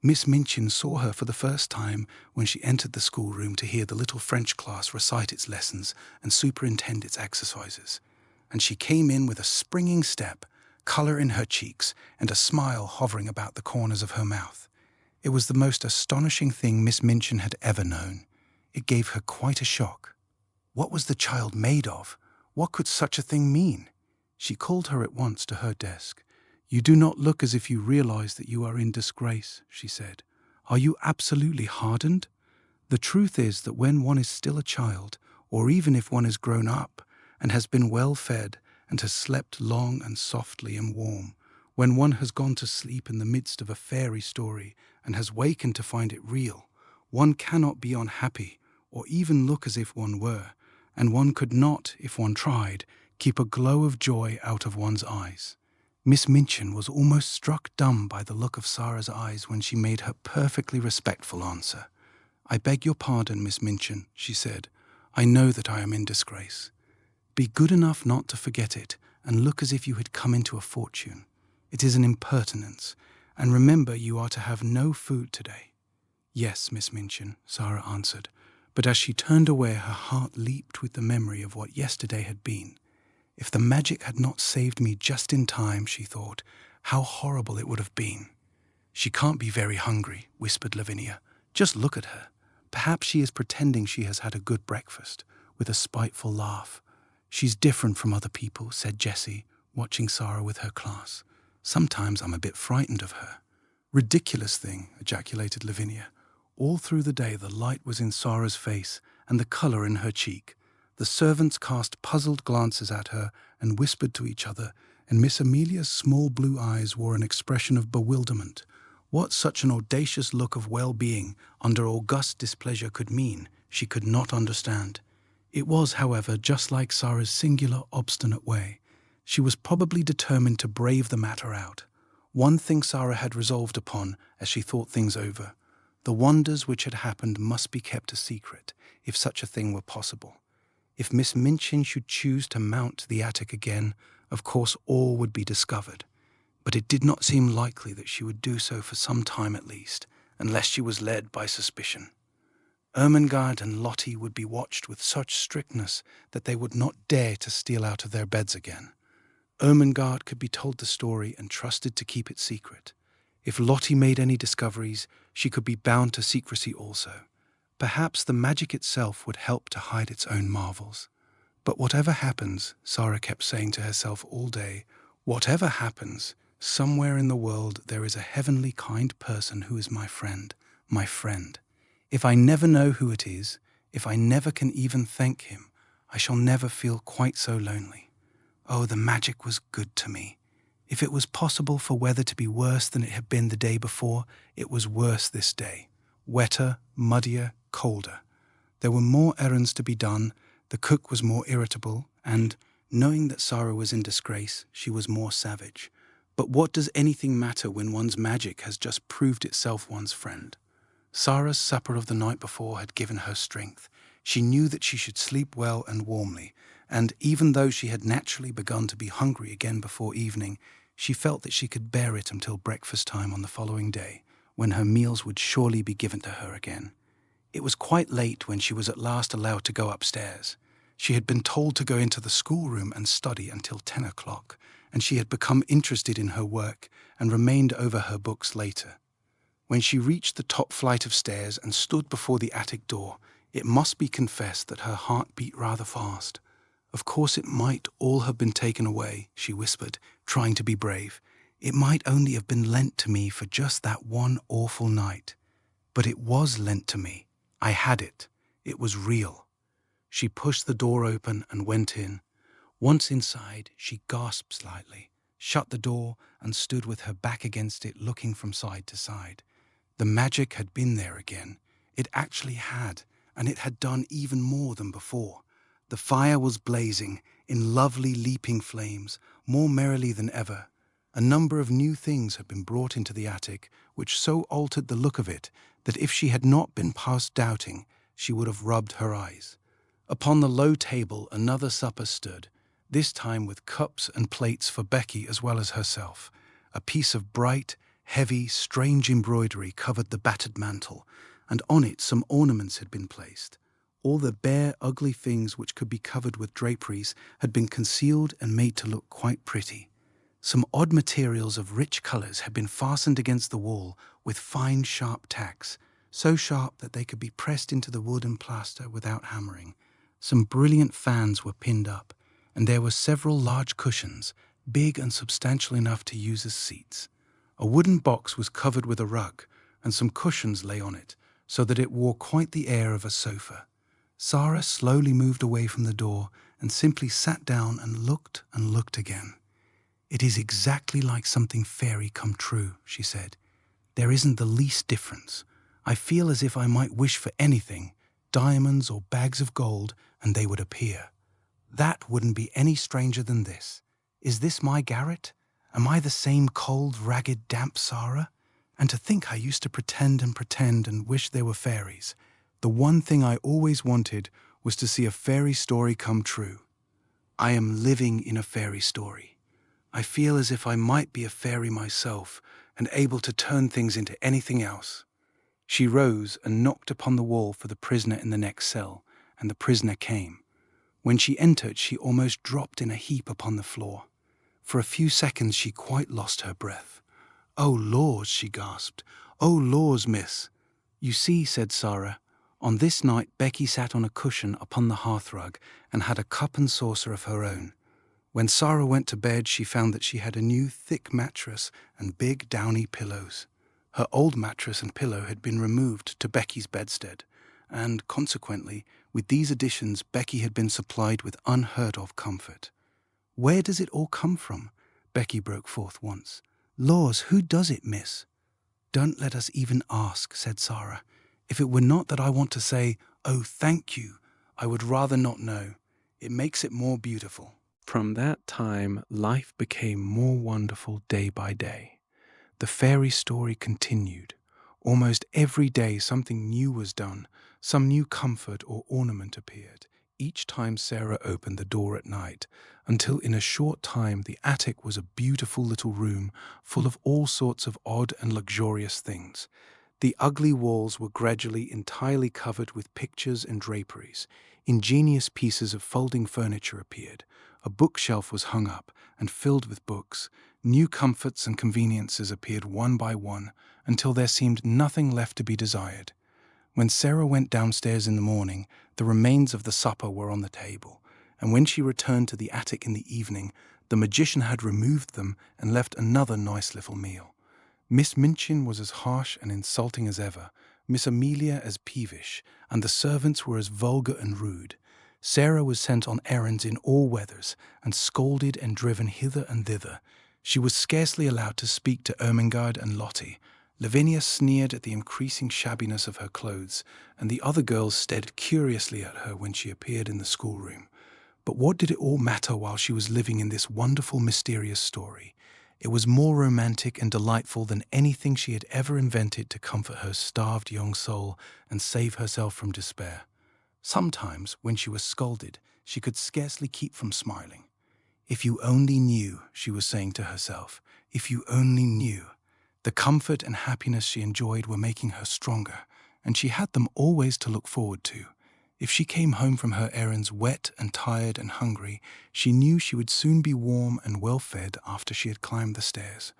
[SPEAKER 1] Miss Minchin saw her for the first time when she entered the schoolroom to hear the little French class recite its lessons and superintend its exercises, and she came in with a springing step, colour in her cheeks, and a smile hovering about the corners of her mouth. It was the most astonishing thing Miss Minchin had ever known. It gave her quite a shock. What was the child made of? What could such a thing mean? She called her at once to her desk. "You do not look as if you realize that you are in disgrace," she said. "Are you absolutely hardened? The truth is that when one is still a child, or even if one is grown up and has been well fed and has slept long and softly and warm, when one has gone to sleep in the midst of a fairy story and has wakened to find it real, one cannot be unhappy or even look as if one were, and one could not, if one tried, keep a glow of joy out of one's eyes." Miss Minchin was almost struck dumb by the look of Sara's eyes when she made her perfectly respectful answer. "I beg your pardon, Miss Minchin," she said. "I know that I am in disgrace. Be good enough not to forget it and look as if you had come into a fortune. It is an impertinence, and remember you are to have no food today." "Yes, Miss Minchin," Sara answered, but as she turned away her heart leaped with the memory of what yesterday had been. If the magic had not saved me just in time, she thought, how horrible it would have been. "She can't be very hungry," whispered Lavinia. "Just look at her. Perhaps she is pretending she has had a good breakfast," with a spiteful laugh. "She's different from other people," said Jessie, watching Sara with her class. "Sometimes I'm a bit frightened of her." "Ridiculous thing," ejaculated Lavinia. All through the day the light was in Sara's face and the colour in her cheek. The servants cast puzzled glances at her and whispered to each other, and Miss Amelia's small blue eyes wore an expression of bewilderment. What such an audacious look of well-being under august displeasure could mean, she could not understand. It was, however, just like Sara's singular, obstinate way. She was probably determined to brave the matter out. One thing Sara had resolved upon as she thought things over. The wonders which had happened must be kept a secret, if such a thing were possible. If Miss Minchin should choose to mount to the attic again, of course all would be discovered. But it did not seem likely that she would do so for some time at least, unless she was led by suspicion. Ermengarde and Lottie would be watched with such strictness that they would not dare to steal out of their beds again. Ermengarde could be told the story and trusted to keep it secret. If Lottie made any discoveries, she could be bound to secrecy also. Perhaps the magic itself would help to hide its own marvels. But whatever happens, Sara kept saying to herself all day, whatever happens, somewhere in the world there is a heavenly kind person who is my friend, my friend. If I never know who it is, if I never can even thank him, I shall never feel quite so lonely. Oh, the magic was good to me. If it was possible for weather to be worse than it had been the day before, it was worse this day. Wetter, muddier, colder. There were more errands to be done, the cook was more irritable, and, knowing that Sara was in disgrace, she was more savage. But what does anything matter when one's magic has just proved itself one's friend? Sara's supper of the night before had given her strength. She knew that she should sleep well and warmly, and even though she had naturally begun to be hungry again before evening, she felt that she could bear it until breakfast time on the following day, when her meals would surely be given to her again. It was quite late when she was at last allowed to go upstairs. She had been told to go into the schoolroom and study until 10 o'clock, and she had become interested in her work and remained over her books later. When she reached the top flight of stairs and stood before the attic door, it must be confessed that her heart beat rather fast. Of course it might all have been taken away, she whispered, trying to be brave. It might only have been lent to me for just that one awful night. But it was lent to me. I had it. It was real. She pushed the door open and went in. Once inside, she gasped slightly, shut the door, and stood with her back against it, looking from side to side. The magic had been there again. It actually had, and it had done even more than before. The fire was blazing, in lovely leaping flames, more merrily than ever. A number of new things had been brought into the attic, which so altered the look of it that if she had not been past doubting, she would have rubbed her eyes. Upon the low table another supper stood, this time with cups and plates for Becky as well as herself. A piece of bright, heavy, strange embroidery covered the battered mantel, and on it some ornaments had been placed. All the bare, ugly things which could be covered with draperies had been concealed and made to look quite pretty. Some odd materials of rich colours had been fastened against the wall with fine, sharp tacks, so sharp that they could be pressed into the wood and plaster without hammering. Some brilliant fans were pinned up, and there were several large cushions, big and substantial enough to use as seats. A wooden box was covered with a rug, and some cushions lay on it, so that it wore quite the air of a sofa. Sara slowly moved away from the door and simply sat down and looked again. "It is exactly like something fairy come true," she said. "There isn't the least difference. I feel as if I might wish for anything, diamonds or bags of gold, and they would appear. That wouldn't be any stranger than this. Is this my garret? Am I the same cold, ragged, damp Sara? And to think I used to pretend and wish there were fairies. The one thing I always wanted was to see a fairy story come true. I am living in a fairy story. I feel as if I might be a fairy myself and able to turn things into anything else." She rose and knocked upon the wall for the prisoner in the next cell, and the prisoner came. When she entered, she almost dropped in a heap upon the floor. For a few seconds she quite lost her breath. "Oh, laws," she gasped. "Oh, laws, miss." "You see," said Sara, "on this night Becky sat on a cushion upon the hearthrug and had a cup and saucer of her own. When Sara went to bed, she found that she had a new thick mattress and big downy pillows. Her old mattress and pillow had been removed to Becky's bedstead, and, consequently, with these additions Becky had been supplied with unheard-of comfort. "Where does it all come from?" Becky broke forth once. "Laws, who does it, miss?" "Don't let us even ask," said Sara. "If it were not that I want to say, 'Oh, thank you,' I would rather not know. It makes it more beautiful." From that time, life became more wonderful day by day. The fairy story continued. Almost every day something new was done, some new comfort or ornament appeared, each time Sara opened the door at night, until in a short time the attic was a beautiful little room full of all sorts of odd and luxurious things. The ugly walls were gradually entirely covered with pictures and draperies. Ingenious pieces of folding furniture appeared. A bookshelf was hung up and filled with books. New comforts and conveniences appeared one by one, until there seemed nothing left to be desired. When Sara went downstairs in the morning, the remains of the supper were on the table, and when she returned to the attic in the evening, the magician had removed them and left another nice little meal. Miss Minchin was as harsh and insulting as ever, Miss Amelia as peevish, and the servants were as vulgar and rude. Sara was sent on errands in all weathers, and scolded and driven hither and thither. She was scarcely allowed to speak to Ermengarde and Lottie. Lavinia sneered at the increasing shabbiness of her clothes, and the other girls stared curiously at her when she appeared in the schoolroom. But what did it all matter while she was living in this wonderful, mysterious story? It was more romantic and delightful than anything she had ever invented to comfort her starved young soul and save herself from despair. Sometimes, when she was scolded, she could scarcely keep from smiling. "If you only knew," she was saying to herself, "if you only knew." The comfort and happiness she enjoyed were making her stronger, and she had them always to look forward to. If she came home from her errands wet and tired and hungry, she knew she would soon be warm and well fed after she had climbed the stairs.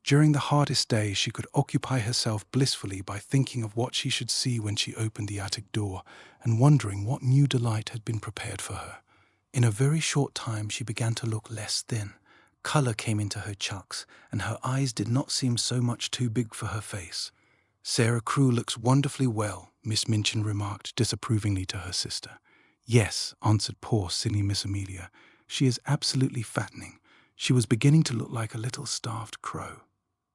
[SPEAKER 1] During the hardest days, she could occupy herself blissfully by thinking of what she should see when she opened the attic door, and wondering what new delight had been prepared for her. In a very short time, she began to look less thin. Color came into her cheeks, and her eyes did not seem so much too big for her face. "Sara Crewe looks wonderfully well," Miss Minchin remarked disapprovingly to her sister. "Yes," answered poor silly Miss Amelia. "She is absolutely fattening. She was beginning to look like a little starved crow."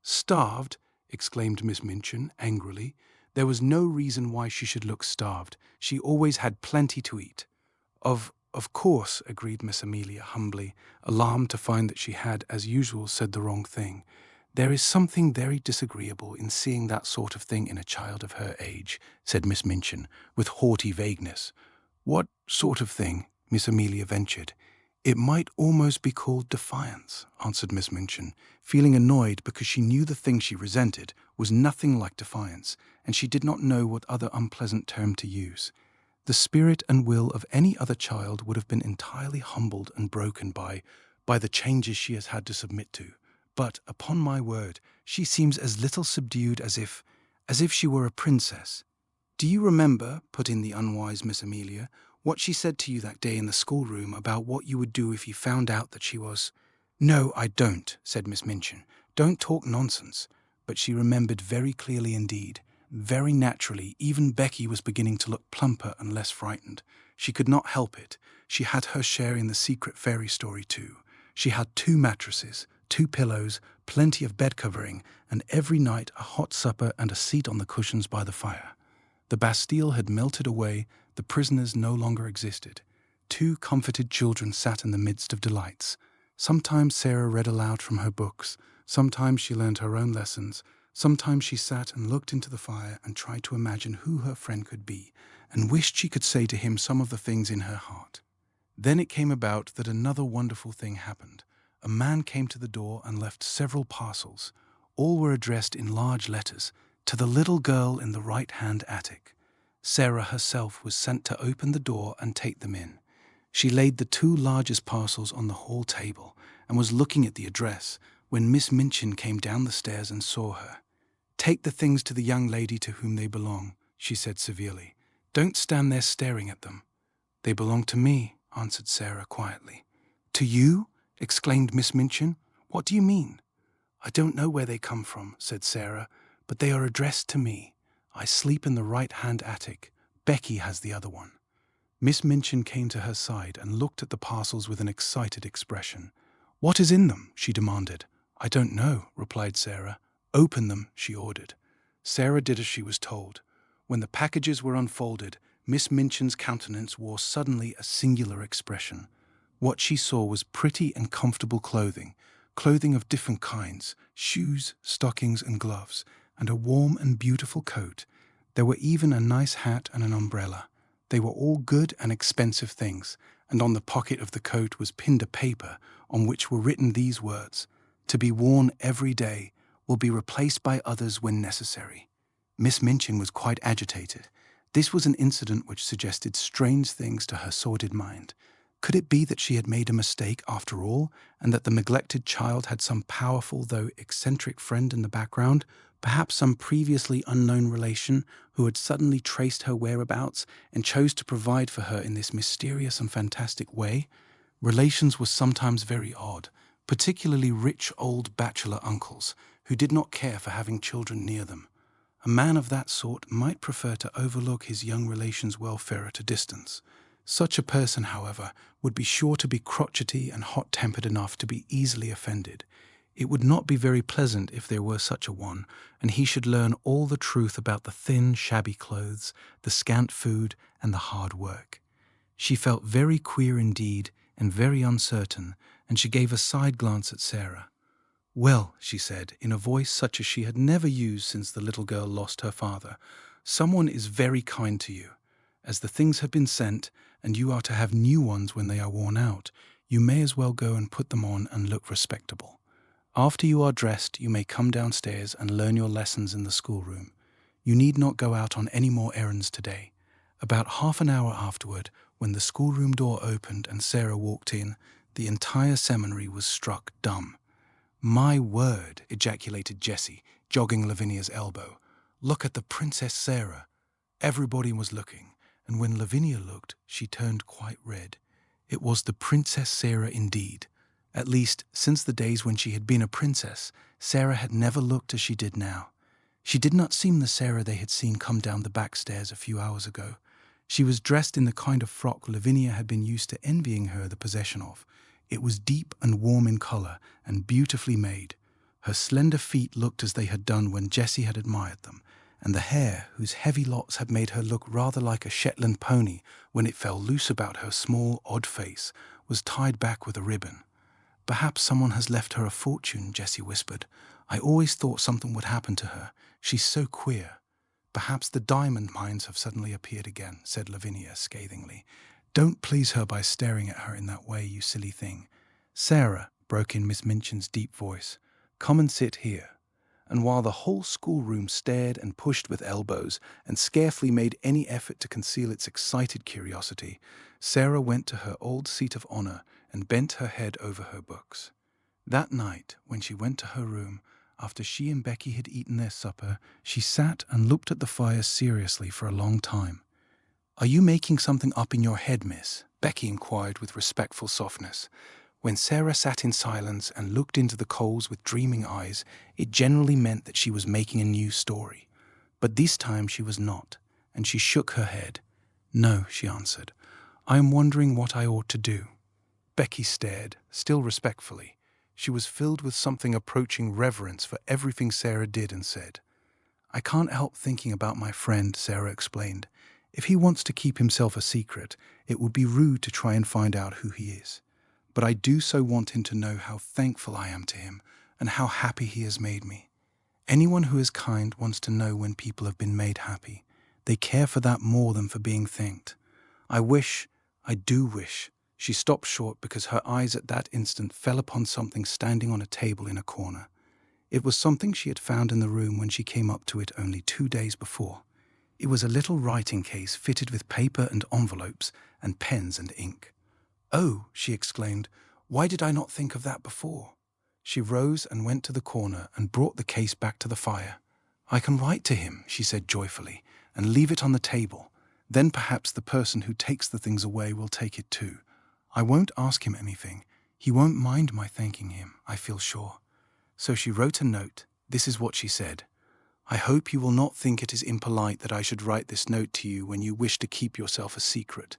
[SPEAKER 1] "Starved?" exclaimed Miss Minchin angrily. "There was no reason why she should look starved. She always had plenty to eat." Of course," agreed Miss Amelia humbly, alarmed to find that she had, as usual, said the wrong thing. "There is something very disagreeable in seeing that sort of thing in a child of her age," said Miss Minchin, with haughty vagueness. "What sort of thing?" Miss Amelia ventured. "It might almost be called defiance," answered Miss Minchin, feeling annoyed because she knew the thing she resented was nothing like defiance, and she did not know what other unpleasant term to use. The spirit and will of any other child would have been entirely humbled and broken by the changes she has had to submit to. But, upon my word, she seems as little subdued as if she were a princess. "Do you remember," put in the unwise Miss Amelia, "what she said to you that day in the schoolroom about what you would do if you found out that she was—" "No, I don't," said Miss Minchin. "Don't talk nonsense." But she remembered very clearly indeed. Very naturally, even Becky was beginning to look plumper and less frightened. She could not help it. She had her share in the secret fairy story too. She had 2 mattresses, 2 pillows, plenty of bed covering, and every night a hot supper and a seat on the cushions by the fire. The Bastille had melted away, the prisoners no longer existed. 2 comforted children sat in the midst of delights. Sometimes Sara read aloud from her books, sometimes she learned her own lessons, sometimes she sat and looked into the fire and tried to imagine who her friend could be, and wished she could say to him some of the things in her heart. Then it came about that another wonderful thing happened. A man came to the door and left several parcels. All were addressed in large letters, "To the little girl in the right-hand attic." Sara herself was sent to open the door and take them in. She laid the 2 largest parcels on the hall table and was looking at the address when Miss Minchin came down the stairs and saw her. "Take the things to the young lady to whom they belong," she said severely. "Don't stand there staring at them." "They belong to me," answered Sara quietly. "To you?" exclaimed Miss Minchin. "What do you mean?" "I don't know where they come from," said Sara, "but they are addressed to me. I sleep in the right-hand attic. Becky has the other one." Miss Minchin came to her side and looked at the parcels with an excited expression. "What is in them?" she demanded. "I don't know," replied Sara. "Open them," she ordered. Sara did as she was told. When the packages were unfolded, Miss Minchin's countenance wore suddenly a singular expression. What she saw was pretty and comfortable clothing of different kinds, shoes, stockings, and gloves, and a warm and beautiful coat. There were even a nice hat and an umbrella. They were all good and expensive things, and on the pocket of the coat was pinned a paper on which were written these words: "To be worn every day, will be replaced by others when necessary." Miss Minchin was quite agitated. This was an incident which suggested strange things to her sordid mind. Could it be that she had made a mistake after all, and that the neglected child had some powerful though eccentric friend in the background, perhaps some previously unknown relation who had suddenly traced her whereabouts and chose to provide for her in this mysterious and fantastic way? Relations were sometimes very odd, particularly rich old bachelor uncles who did not care for having children near them. A man of that sort might prefer to overlook his young relation's welfare at a distance. Such a person, however, would be sure to be crotchety and hot-tempered enough to be easily offended. It would not be very pleasant if there were such a one, and he should learn all the truth about the thin, shabby clothes, the scant food, and the hard work. She felt very queer indeed, and very uncertain, and she gave a side glance at Sara. "Well," she said, in a voice such as she had never used since the little girl lost her father, "someone is very kind to you. As the things have been sent, and you are to have new ones when they are worn out, you may as well go and put them on and look respectable. After you are dressed, you may come downstairs and learn your lessons in the schoolroom. You need not go out on any more errands today." About half an hour afterward, when the schoolroom door opened and Sara walked in, the entire seminary was struck dumb. "My word," ejaculated Jessie, jogging Lavinia's elbow. "Look at the Princess Sara." Everybody was looking, and when Lavinia looked, she turned quite red. It was the Princess Sara indeed. At least, since the days when she had been a princess, Sara had never looked as she did now. She did not seem the Sara they had seen come down the back stairs a few hours ago. She was dressed in the kind of frock Lavinia had been used to envying her the possession of. It was deep and warm in colour and beautifully made. Her slender feet looked as they had done when Jessie had admired them, and the hair, whose heavy locks had made her look rather like a Shetland pony when it fell loose about her small, odd face, was tied back with a ribbon. "Perhaps someone has left her a fortune," Jessie whispered. "I always thought something would happen to her. She's so queer." "Perhaps the diamond mines have suddenly appeared again," said Lavinia scathingly. "Don't please her by staring at her in that way, you silly thing." "Sara," broke in Miss Minchin's deep voice, "come and sit here." And while the whole schoolroom stared and pushed with elbows and scarcely made any effort to conceal its excited curiosity, Sara went to her old seat of honor and bent her head over her books. That night, when she went to her room, after she and Becky had eaten their supper, she sat and looked at the fire seriously for a long time. "Are you making something up in your head, miss?" Becky inquired with respectful softness. When Sara sat in silence and looked into the coals with dreaming eyes, it generally meant that she was making a new story. But this time she was not, and she shook her head. "No," she answered. "I am wondering what I ought to do." Becky stared, still respectfully. She was filled with something approaching reverence for everything Sara did and said. "I can't help thinking about my friend," Sara explained. "If he wants to keep himself a secret, it would be rude to try and find out who he is. But I do so want him to know how thankful I am to him and how happy he has made me. Anyone who is kind wants to know when people have been made happy. They care for that more than for being thanked. I do wish." She stopped short because her eyes at that instant fell upon something standing on a table in a corner. It was something she had found in the room when she came up to it only 2 days before. It was a little writing case fitted with paper and envelopes and pens and ink. "Oh," she exclaimed, "why did I not think of that before?" She rose and went to the corner and brought the case back to the fire. "I can write to him," she said joyfully, "and leave it on the table. Then perhaps the person who takes the things away will take it too. I won't ask him anything. He won't mind my thanking him, I feel sure." So she wrote a note. This is what she said. "I hope you will not think it is impolite that I should write this note to you when you wish to keep yourself a secret.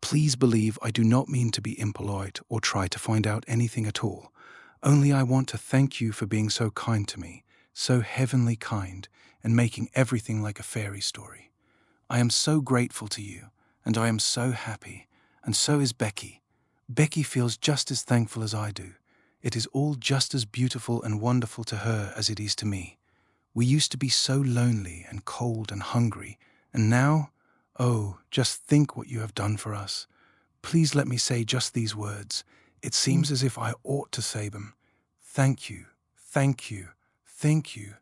[SPEAKER 1] Please believe I do not mean to be impolite or try to find out anything at all. Only I want to thank you for being so kind to me, so heavenly kind, and making everything like a fairy story. I am so grateful to you, and I am so happy, and so is Becky. Becky feels just as thankful as I do. It is all just as beautiful and wonderful to her as it is to me. We used to be so lonely and cold and hungry, and now, oh, just think what you have done for us. Please let me say just these words. It seems as if I ought to say them. Thank you, thank you, thank you,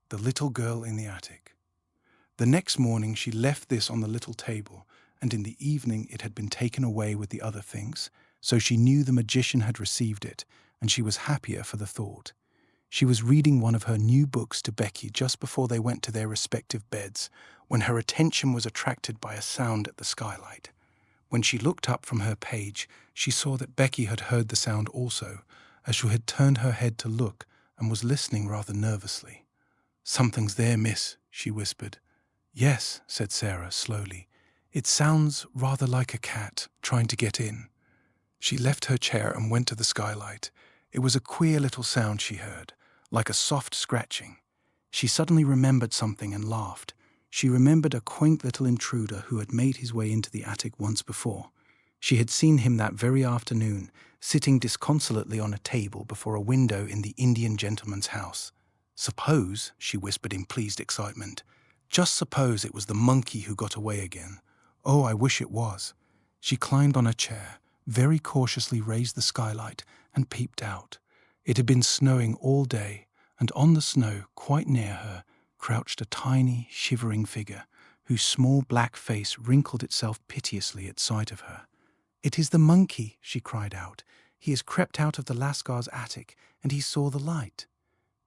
[SPEAKER 1] the little girl in the attic." The next morning she left this on the little table, and in the evening it had been taken away with the other things, so she knew the magician had received it, and she was happier for the thought. She was reading one of her new books to Becky just before they went to their respective beds, when her attention was attracted by a sound at the skylight. When she looked up from her page, she saw that Becky had heard the sound also, as she had turned her head to look and was listening rather nervously. "Something's there, miss," she whispered. "Yes," said Sara slowly. It sounds rather like a cat trying to get in. She left her chair and went to the skylight. It was a queer little sound she heard, like a soft scratching. She suddenly remembered something and laughed. She remembered a quaint little intruder who had made his way into the attic once before. She had seen him that very afternoon, sitting disconsolately on a table before a window in the Indian gentleman's house. Suppose, she whispered in pleased excitement, just suppose it was the monkey who got away again. Oh, I wish it was. She climbed on a chair, very cautiously raised the skylight, and peeped out. It had been snowing all day, and on the snow, quite near her, crouched a tiny, shivering figure, whose small black face wrinkled itself piteously at sight of her. "It is the monkey," she cried out. "He has crept out of the Lascar's attic, and he saw the light."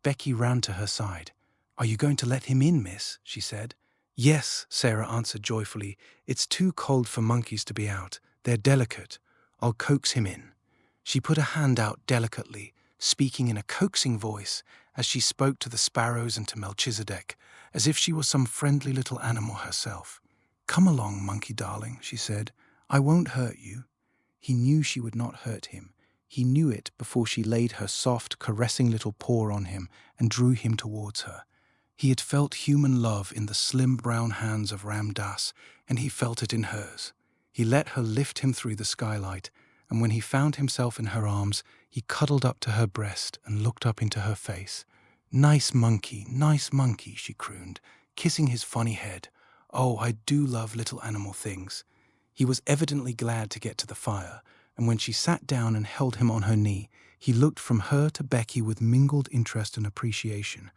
[SPEAKER 1] Becky ran to her side. "Are you going to let him in, miss?" she said. "Yes," Sara answered joyfully. "It's too cold for monkeys to be out. They're delicate. I'll coax him in." She put a hand out delicately, speaking in a coaxing voice as she spoke to the sparrows and to Melchizedek, as if she was some friendly little animal herself. "Come along, monkey darling," she said. "I won't hurt you." He knew she would not hurt him. He knew it before she laid her soft, caressing little paw on him and drew him towards her. He had felt human love in the slim brown hands of Ram Dass, and he felt it in hers. He let her lift him through the skylight, and when he found himself in her arms, he cuddled up to her breast and looked up into her face. nice monkey," she crooned, kissing his funny head. "Oh, I do love little animal things." He was evidently glad to get to the fire, and when she sat down and held him on her knee, he looked from her to Becky with mingled interest and appreciation.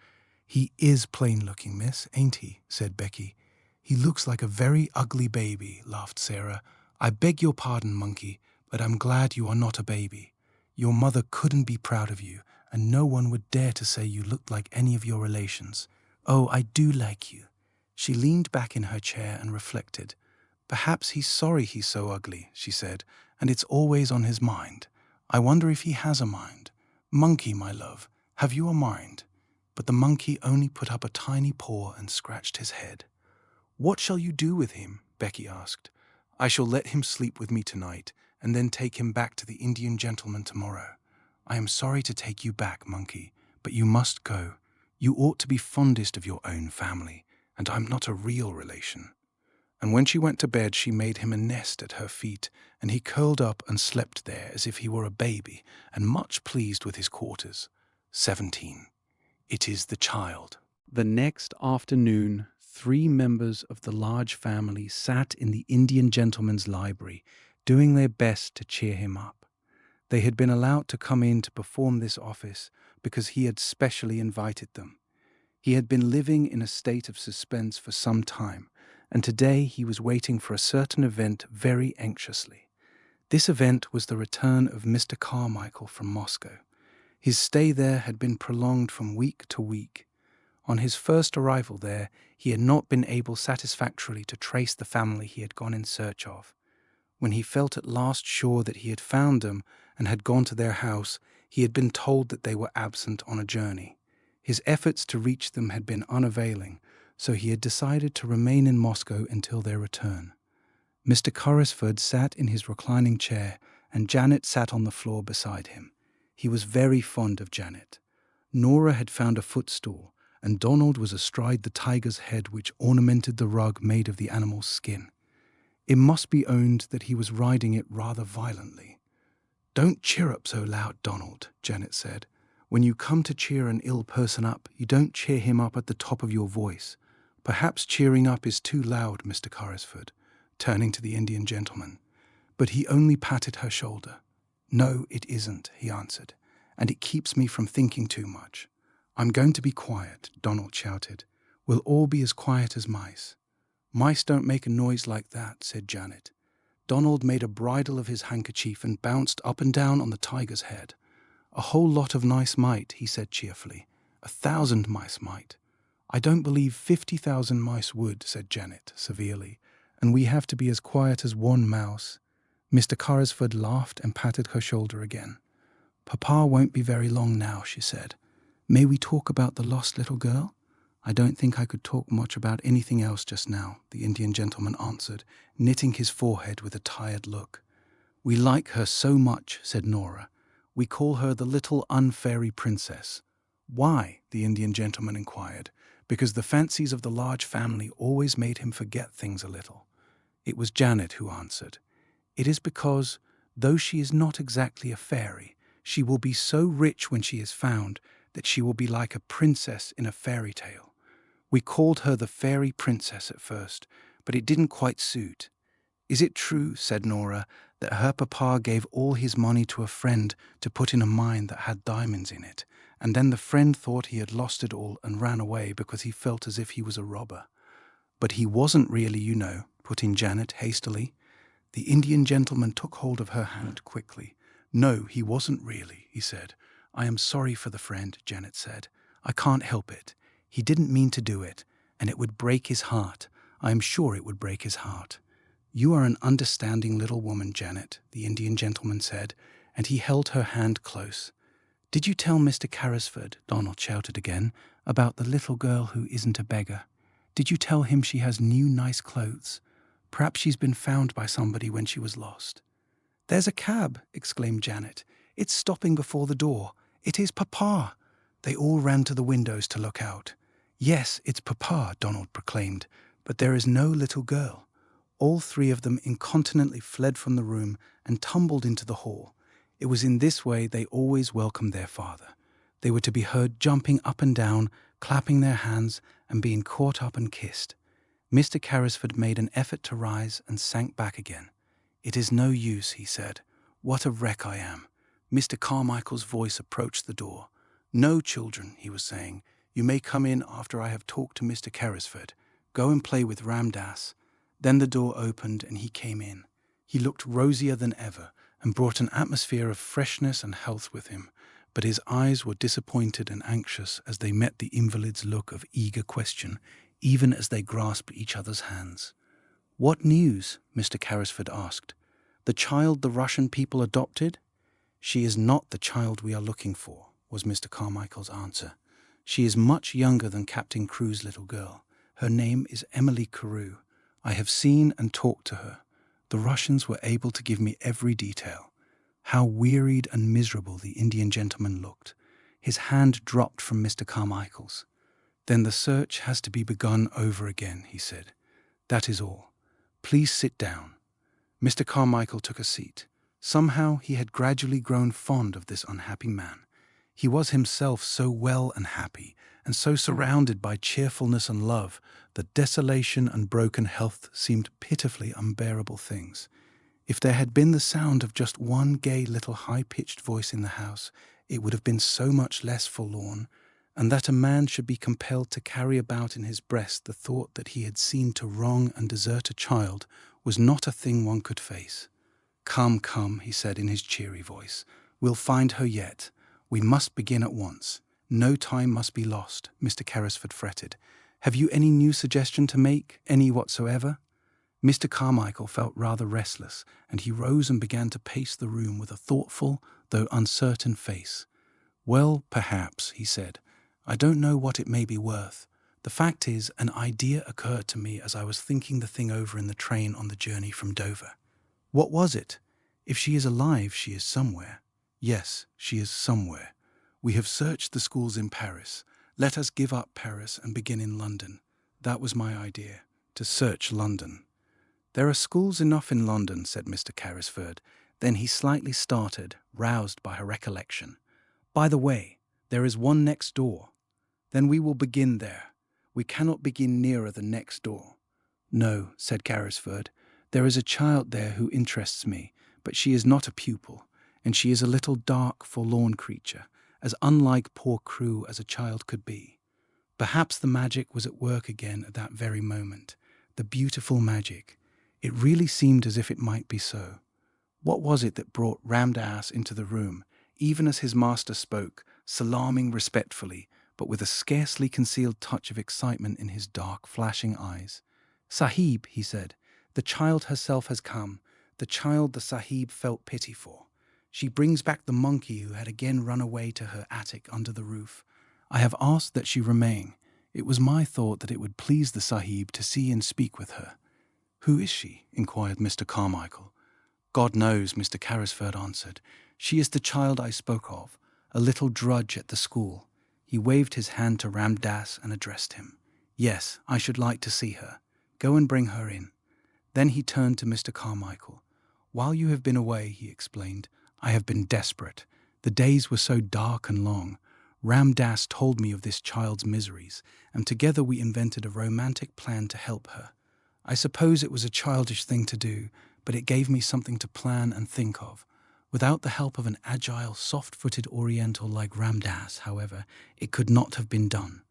[SPEAKER 1] "He is plain-looking, miss, ain't he?" said Becky. "He looks like a very ugly baby," laughed Sara. "I beg your pardon, monkey, but I'm glad you are not a baby. Your mother couldn't be proud of you, and no one would dare to say you looked like any of your relations. Oh, I do like you." She leaned back in her chair and reflected. "Perhaps he's sorry he's so ugly," she said, "and it's always on his mind. I wonder if he has a mind. Monkey, my love, have you a mind?" But the monkey only put up a tiny paw and scratched his head. "What shall you do with him?" Becky asked. "I shall let him sleep with me tonight, and then take him back to the Indian gentleman tomorrow. I am sorry to take you back, monkey, but you must go. You ought to be fondest of your own family, and I'm not a real relation." And when she went to bed, she made him a nest at her feet, and he curled up and slept there as if he were a baby, and much pleased with his quarters. 17. It is the child. The next afternoon, 3 members of the large family sat in the Indian gentleman's library, doing their best to cheer him up. They had been allowed to come in to perform this office because he had specially invited them. He had been living in a state of suspense for some time, and today he was waiting for a certain event very anxiously. This event was the return of Mr. Carmichael from Moscow. His stay there had been prolonged from week to week. On his first arrival there, he had not been able satisfactorily to trace the family he had gone in search of. When he felt at last sure that he had found them and had gone to their house, he had been told that they were absent on a journey. His efforts to reach them had been unavailing, so he had decided to remain in Moscow until their return. Mr. Carrisford sat in his reclining chair, and Janet sat on the floor beside him. He was very fond of Janet. Nora had found a footstool, and Donald was astride the tiger's head which ornamented the rug made of the animal's skin. It must be owned that he was riding it rather violently. "Don't cheer up so loud, Donald," Janet said. "When you come to cheer an ill person up, you don't cheer him up at the top of your voice. Perhaps cheering up is too loud, Mr. Carrisford," turning to the Indian gentleman. But he only patted her shoulder. "No, it isn't," he answered, "and it keeps me from thinking too much." "I'm going to be quiet," Donald shouted. "We'll all be as quiet as mice." "Mice don't make a noise like that," said Janet. Donald made a bridle of his handkerchief and bounced up and down on the tiger's head. "A whole lot of mice might," he said cheerfully. 1,000 mice might. "I don't believe 50,000 mice would," said Janet severely, "and we have to be as quiet as one mouse." Mr. Carrisford laughed and patted her shoulder again. "Papa won't be very long now," she said. "May we talk about the lost little girl? I don't think I could talk much about anything else just now, the Indian gentleman answered, knitting his forehead with a tired look. We like her so much, said Nora. We call her the little unfairy princess. Why? The Indian gentleman inquired. Because the fancies of the large family always made him forget things a little. It was Janet who answered. It is because, though she is not exactly a fairy, she will be so rich when she is found that she will be like a princess in a fairy tale. We called her the fairy princess at first, but it didn't quite suit. Is it true, said Nora, that her papa gave all his money to a friend to put in a mine that had diamonds in it, and then the friend thought he had lost it all and ran away because he felt as if he was a robber? But he wasn't really, you know, put in Janet hastily. The Indian gentleman took hold of her hand quickly. No, he wasn't really, he said. I am sorry for the friend, Janet said. I can't help it. He didn't mean to do it, and it would break his heart. I am sure it would break his heart. You are an understanding little woman, Janet, the Indian gentleman said, and he held her hand close. Did you tell Mr. Carrisford, Donald shouted again, about the little girl who isn't a beggar? Did you tell him she has new nice clothes? Perhaps she's been found by somebody when she was lost. There's a cab, exclaimed Janet. It's stopping before the door. It is Papa. They all ran to the windows to look out. Yes, it's Papa, Donald proclaimed, but there is no little girl. All three of them incontinently fled from the room and tumbled into the hall. It was in this way they always welcomed their father. They were to be heard jumping up and down, clapping their hands, and being caught up and kissed. Mr. Carrisford made an effort to rise and sank back again. It is no use, he said. What a wreck I am. Mr. Carmichael's voice approached the door. No, children, he was saying. You may come in after I have talked to Mr. Carrisford. Go and play with Ramdas. Then the door opened and he came in. He looked rosier than ever and brought an atmosphere of freshness and health with him, but his eyes were disappointed and anxious as they met the invalid's look of eager question, even as they grasped each other's hands. What news? Mr. Carrisford asked. The child the Russian people adopted? She is not the child we are looking for, was Mr. Carmichael's answer. She is much younger than Captain Crewe's little girl. Her name is Emily Carew. I have seen and talked to her. The Russians were able to give me every detail. How wearied and miserable the Indian gentleman looked. His hand dropped from Mr. Carmichael's. Then the search has to be begun over again, he said. That is all. Please sit down. Mr. Carmichael took a seat. Somehow he had gradually grown fond of this unhappy man. He was himself so well and happy, and so surrounded by cheerfulness and love, that desolation and broken health seemed pitifully unbearable things. If there had been the sound of just one gay little high-pitched voice in the house, it would have been so much less forlorn, and that a man should be compelled to carry about in his breast the thought that he had seemed to wrong and desert a child was not a thing one could face. Come, come, he said in his cheery voice. We'll find her yet. We must begin at once. No time must be lost, Mr. Carrisford fretted. Have you any new suggestion to make, any whatsoever? Mr. Carmichael felt rather restless, and he rose and began to pace the room with a thoughtful, though uncertain face. Well, perhaps, he said. I don't know what it may be worth. The fact is, an idea occurred to me as I was thinking the thing over in the train on the journey from Dover. What was it? If she is alive, she is somewhere. Yes, she is somewhere. We have searched the schools in Paris. Let us give up Paris and begin in London. That was my idea, to search London. There are schools enough in London, said Mr. Carrisford. Then he slightly started, roused by her recollection. By the way, there is one next door. Then we will begin there. We cannot begin nearer the next door. No, said Carrisford. There is a child there who interests me, but she is not a pupil, and she is a little dark, forlorn creature, as unlike poor Crewe as a child could be. Perhaps the magic was at work again at that very moment, the beautiful magic. It really seemed as if it might be so. What was it that brought Ramdas into the room, even as his master spoke, salaaming respectfully, but with a scarcely concealed touch of excitement in his dark, flashing eyes? Sahib, he said, the child herself has come, the child the Sahib felt pity for. She brings back the monkey who had again run away to her attic under the roof. I have asked that she remain. It was my thought that it would please the Sahib to see and speak with her." "Who is she?" inquired Mr. Carmichael. "God knows," Mr. Carrisford answered. "She is the child I spoke of, a little drudge at the school." He waved his hand to Ram Das and addressed him. "Yes, I should like to see her. Go and bring her in." Then he turned to Mr. Carmichael. "While you have been away," he explained, "I have been desperate. The days were so dark and long. Ram Das told me of this child's miseries, and together we invented a romantic plan to help her. I suppose it was a childish thing to do, but it gave me something to plan and think of. Without the help of an agile, soft-footed Oriental like Ram Das, however, it could not have been done."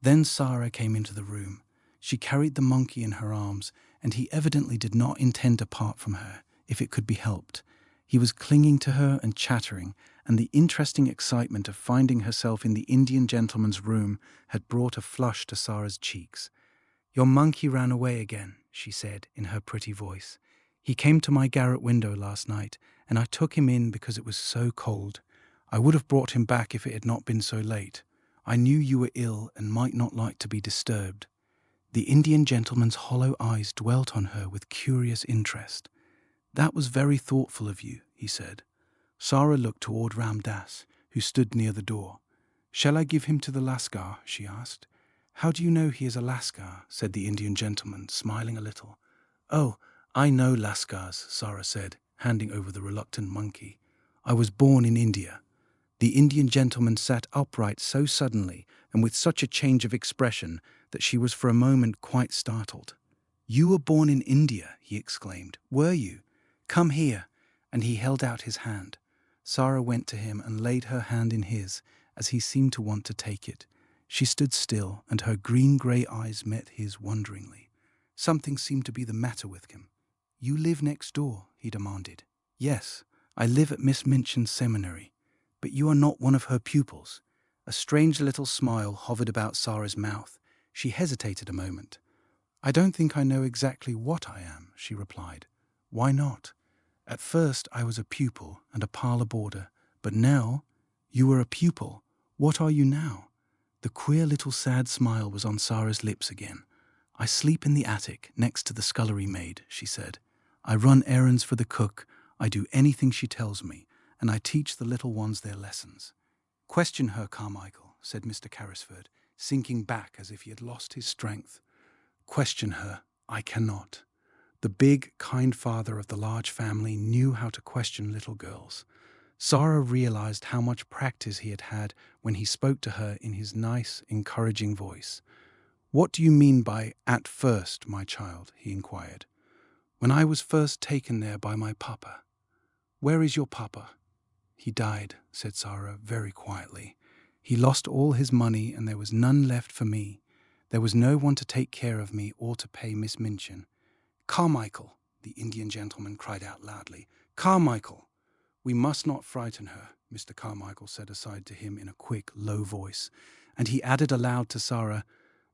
[SPEAKER 1] Then Sara came into the room. She carried the monkey in her arms, and he evidently did not intend to part from her, if it could be helped. He was clinging to her and chattering, and the interesting excitement of finding herself in the Indian gentleman's room had brought a flush to Sara's cheeks. "Your monkey ran away again," she said in her pretty voice. "He came to my garret window last night, and I took him in because it was so cold. I would have brought him back if it had not been so late. I knew you were ill and might not like to be disturbed." The Indian gentleman's hollow eyes dwelt on her with curious interest. "That was very thoughtful of you," he said. Sara looked toward Ram Das, who stood near the door. "Shall I give him to the Lascar?" she asked. "How do you know he is a Lascar?" said the Indian gentleman, smiling a little. "Oh, I know Lascars," Sara said, handing over the reluctant monkey. "I was born in India." The Indian gentleman sat upright so suddenly and with such a change of expression that she was for a moment quite startled. "You were born in India," he exclaimed. "Were you? Come here." And he held out his hand. Sara went to him and laid her hand in his, as he seemed to want to take it. She stood still, and her green-grey eyes met his wonderingly. Something seemed to be the matter with him. "You live next door?" he demanded. "Yes, I live at Miss Minchin's seminary. But you are not one of her pupils." A strange little smile hovered about Sara's mouth. She hesitated a moment. "I don't think I know exactly what I am," she replied. "Why not? At first I was a pupil and a parlour boarder, but now—" "You were a pupil. What are you now?" The queer little sad smile was on Sara's lips again. "I sleep in the attic next to the scullery maid," she said. "I run errands for the cook, I do anything she tells me, and I teach the little ones their lessons." "Question her, Carmichael," said Mr. Carrisford, sinking back as if he had lost his strength. "Question her. I cannot." The big, kind father of the large family knew how to question little girls. Sara realized how much practice he had had when he spoke to her in his nice, encouraging voice. "What do you mean by 'at first,' my child?" he inquired. "When I was first taken there by my papa." "Where is your papa?" "He died," said Sara very quietly. "He lost all his money and there was none left for me. There was no one to take care of me or to pay Miss Minchin." "Carmichael!" the Indian gentleman cried out loudly. "Carmichael!" "We must not frighten her," Mr. Carmichael said aside to him in a quick, low voice, and he added aloud to Sara,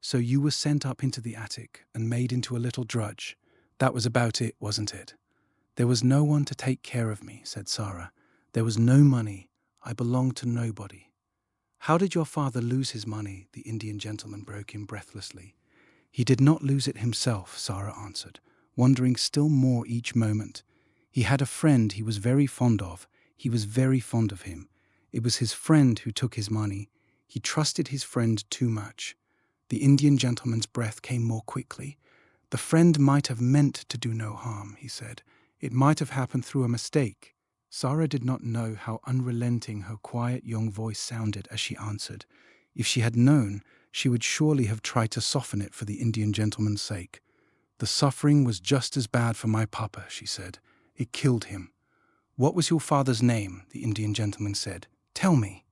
[SPEAKER 1] "So you were sent up into the attic and made into a little drudge. That was about it, wasn't it?" "There was no one to take care of me," said Sara. "There was no money. I belonged to nobody." "How did your father lose his money?" the Indian gentleman broke in breathlessly. "He did not lose it himself," Sara answered, wondering still more each moment. "He had a friend he was very fond of. He was very fond of him. It was his friend who took his money. He trusted his friend too much." The Indian gentleman's breath came more quickly. "The friend might have meant to do no harm," he said. "It might have happened through a mistake." Sara did not know how unrelenting her quiet young voice sounded as she answered. If she had known, she would surely have tried to soften it for the Indian gentleman's sake. "The suffering was just as bad for my papa," she said. "It killed him." "What was your father's name?" the Indian gentleman said. "Tell me."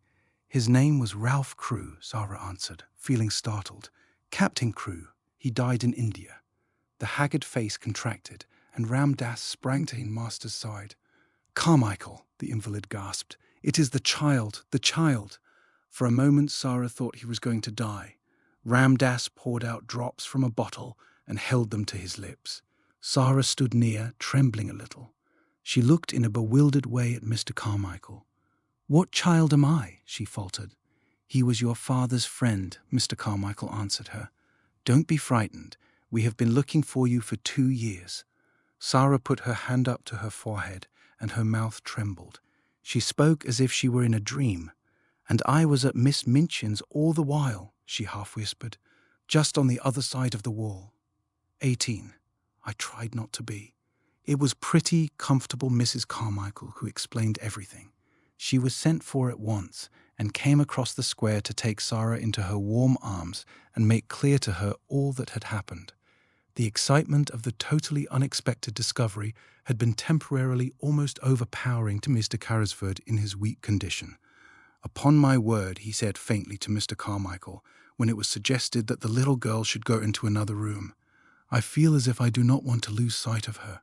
[SPEAKER 1] "His name was Ralph Crewe," Sara answered, feeling startled. "Captain Crewe. He died in India." The haggard face contracted, and Ram Das sprang to his master's side. "Carmichael," the invalid gasped. "It is the child, the child." For a moment Sara thought he was going to die. Ram Das poured out drops from a bottle and held them to his lips. Sara stood near, trembling a little. She looked in a bewildered way at Mr. Carmichael. "What child am I?" she faltered. "He was your father's friend," Mr. Carmichael answered her. "Don't be frightened. We have been looking for you for 2 years." Sara put her hand up to her forehead, and her mouth trembled. She spoke as if she were in a dream. "And I was at Miss Minchin's all the while," she half whispered, "just on the other side of the wall. 18. I tried not to be." It was pretty, comfortable Mrs. Carmichael who explained everything. She was sent for at once and came across the square to take Sara into her warm arms and make clear to her all that had happened. The excitement of the totally unexpected discovery had been temporarily almost overpowering to Mr. Carrisford in his weak condition. "Upon my word," he said faintly to Mr. Carmichael, when it was suggested that the little girl should go into another room, "I feel as if I do not want to lose sight of her."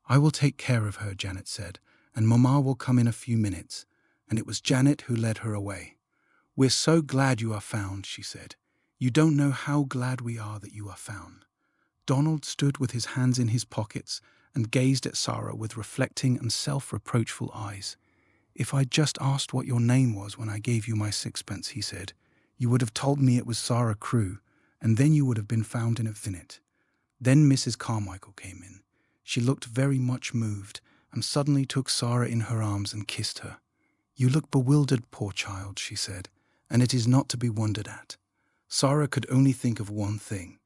[SPEAKER 1] "I will take care of her," Janet said, "and Mamma will come in a few minutes." And it was Janet who led her away. "We're so glad you are found," she said. "You don't know how glad we are that you are found." Donald stood with his hands in his pockets and gazed at Sara with reflecting and self-reproachful eyes. "If I'd just asked what your name was when I gave you my 6pence, he said, "you would have told me it was Sara Crewe, and then you would have been found in a minute." Then Mrs. Carmichael came in. She looked very much moved and suddenly took Sara in her arms and kissed her. "You look bewildered, poor child," she said, "and it is not to be wondered at." Sara could only think of one thing.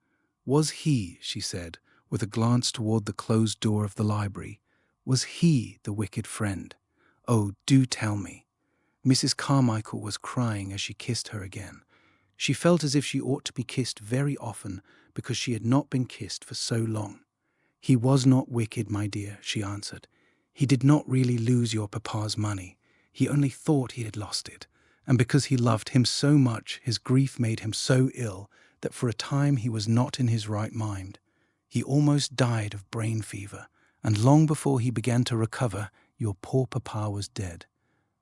[SPEAKER 1] Was he, she said, with a glance toward the closed door of the library, was he the wicked friend? "Oh, do tell me." Mrs. Carmichael was crying as she kissed her again. She felt as if she ought to be kissed very often because she had not been kissed for so long. "He was not wicked, my dear," she answered. "He did not really lose your papa's money. He only thought he had lost it, and because he loved him so much, his grief made him so ill that for a time he was not in his right mind. He almost died of brain fever, and long before he began to recover, your poor papa was dead."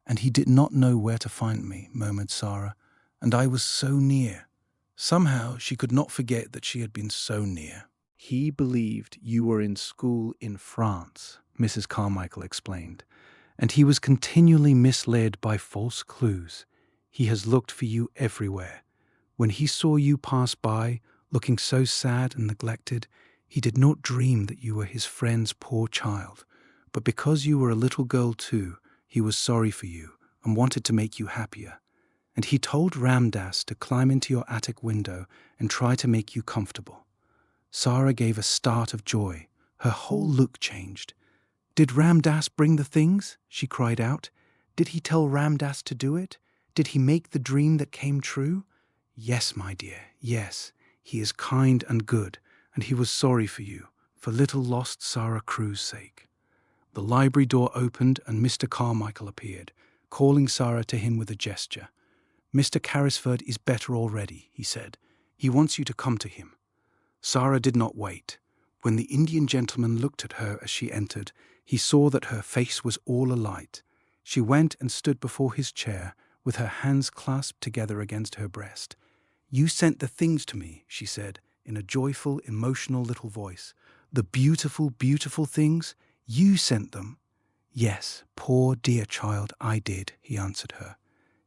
[SPEAKER 1] "And he did not know where to find me," murmured Sara, "and I was so near." Somehow she could not forget that she had been so near. "He believed you were in school in France," Mrs. Carmichael explained, "and he was continually misled by false clues. He has looked for you everywhere. When he saw you pass by, looking so sad and neglected, he did not dream that you were his friend's poor child. But because you were a little girl too, he was sorry for you and wanted to make you happier. And he told Ramdas to climb into your attic window and try to make you comfortable." Sara gave a start of joy. Her whole look changed. "Did Ramdas bring the things?" she cried out. "Did he tell Ramdas to do it? Did he make the dream that came true?" "Yes, my dear, yes. He is kind and good, and he was sorry for you, for little lost Sara Crewe's sake." The library door opened and Mr. Carmichael appeared, calling Sara to him with a gesture. "Mr. Carrisford is better already," he said. "He wants you to come to him." Sara did not wait. When the Indian gentleman looked at her as she entered, he saw that her face was all alight. She went and stood before his chair, with her hands clasped together against her breast. "You sent the things to me," she said, in a joyful, emotional little voice. "The beautiful, beautiful things? You sent them?" "Yes, poor dear child, I did," he answered her.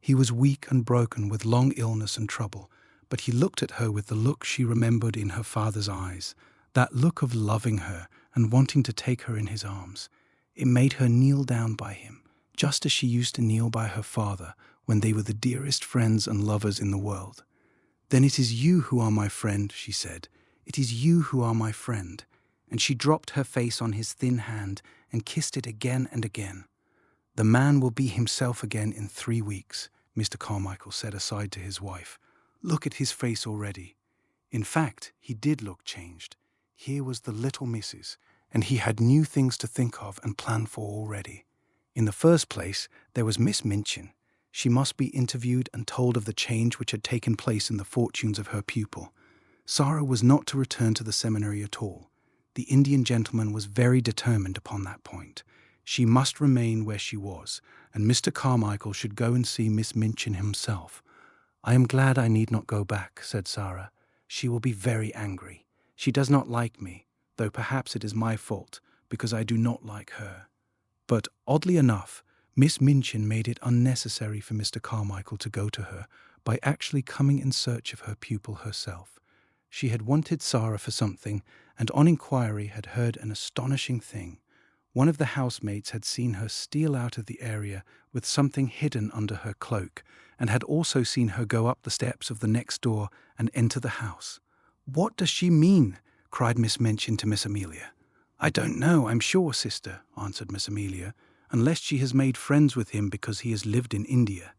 [SPEAKER 1] He was weak and broken with long illness and trouble, but he looked at her with the look she remembered in her father's eyes, that look of loving her and wanting to take her in his arms. It made her kneel down by him, just as she used to kneel by her father when they were the dearest friends and lovers in the world. "Then it is you who are my friend," she said. "It is you who are my friend." And she dropped her face on his thin hand and kissed it again and again. "The man will be himself again in 3 weeks," Mr. Carmichael said aside to his wife. "Look at his face already." In fact, he did look changed. Here was the little missus, and he had new things to think of and plan for already. In the first place, there was Miss Minchin. She must be interviewed and told of the change which had taken place in the fortunes of her pupil. Sara was not to return to the seminary at all. The Indian gentleman was very determined upon that point. She must remain where she was, and Mr. Carmichael should go and see Miss Minchin himself. "I am glad I need not go back," said Sara. "She will be very angry. She does not like me, though perhaps it is my fault, because I do not like her." But, oddly enough, Miss Minchin made it unnecessary for Mr. Carmichael to go to her by actually coming in search of her pupil herself. She had wanted Sara for something, and on inquiry had heard an astonishing thing. One of the housemates had seen her steal out of the area with something hidden under her cloak, and had also seen her go up the steps of the next door and enter the house. "What does she mean?" cried Miss Minchin to Miss Amelia. "I don't know, I'm sure, sister," answered Miss Amelia, "unless she has made friends with him because he has lived in India.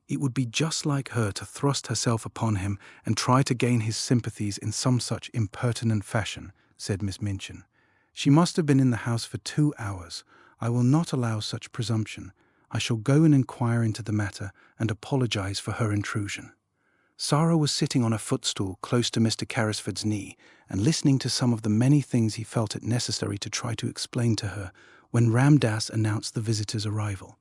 [SPEAKER 1] It would be just like her to thrust herself upon him and try to gain his sympathies in some such impertinent fashion," said Miss Minchin. "She must have been in the house for 2 hours. I will not allow such presumption. I shall go and inquire into the matter and apologize for her intrusion." Sara was sitting on a footstool close to Mr. Carrisford's knee and listening to some of the many things he felt it necessary to try to explain to her when Ram Dass announced the visitor's arrival.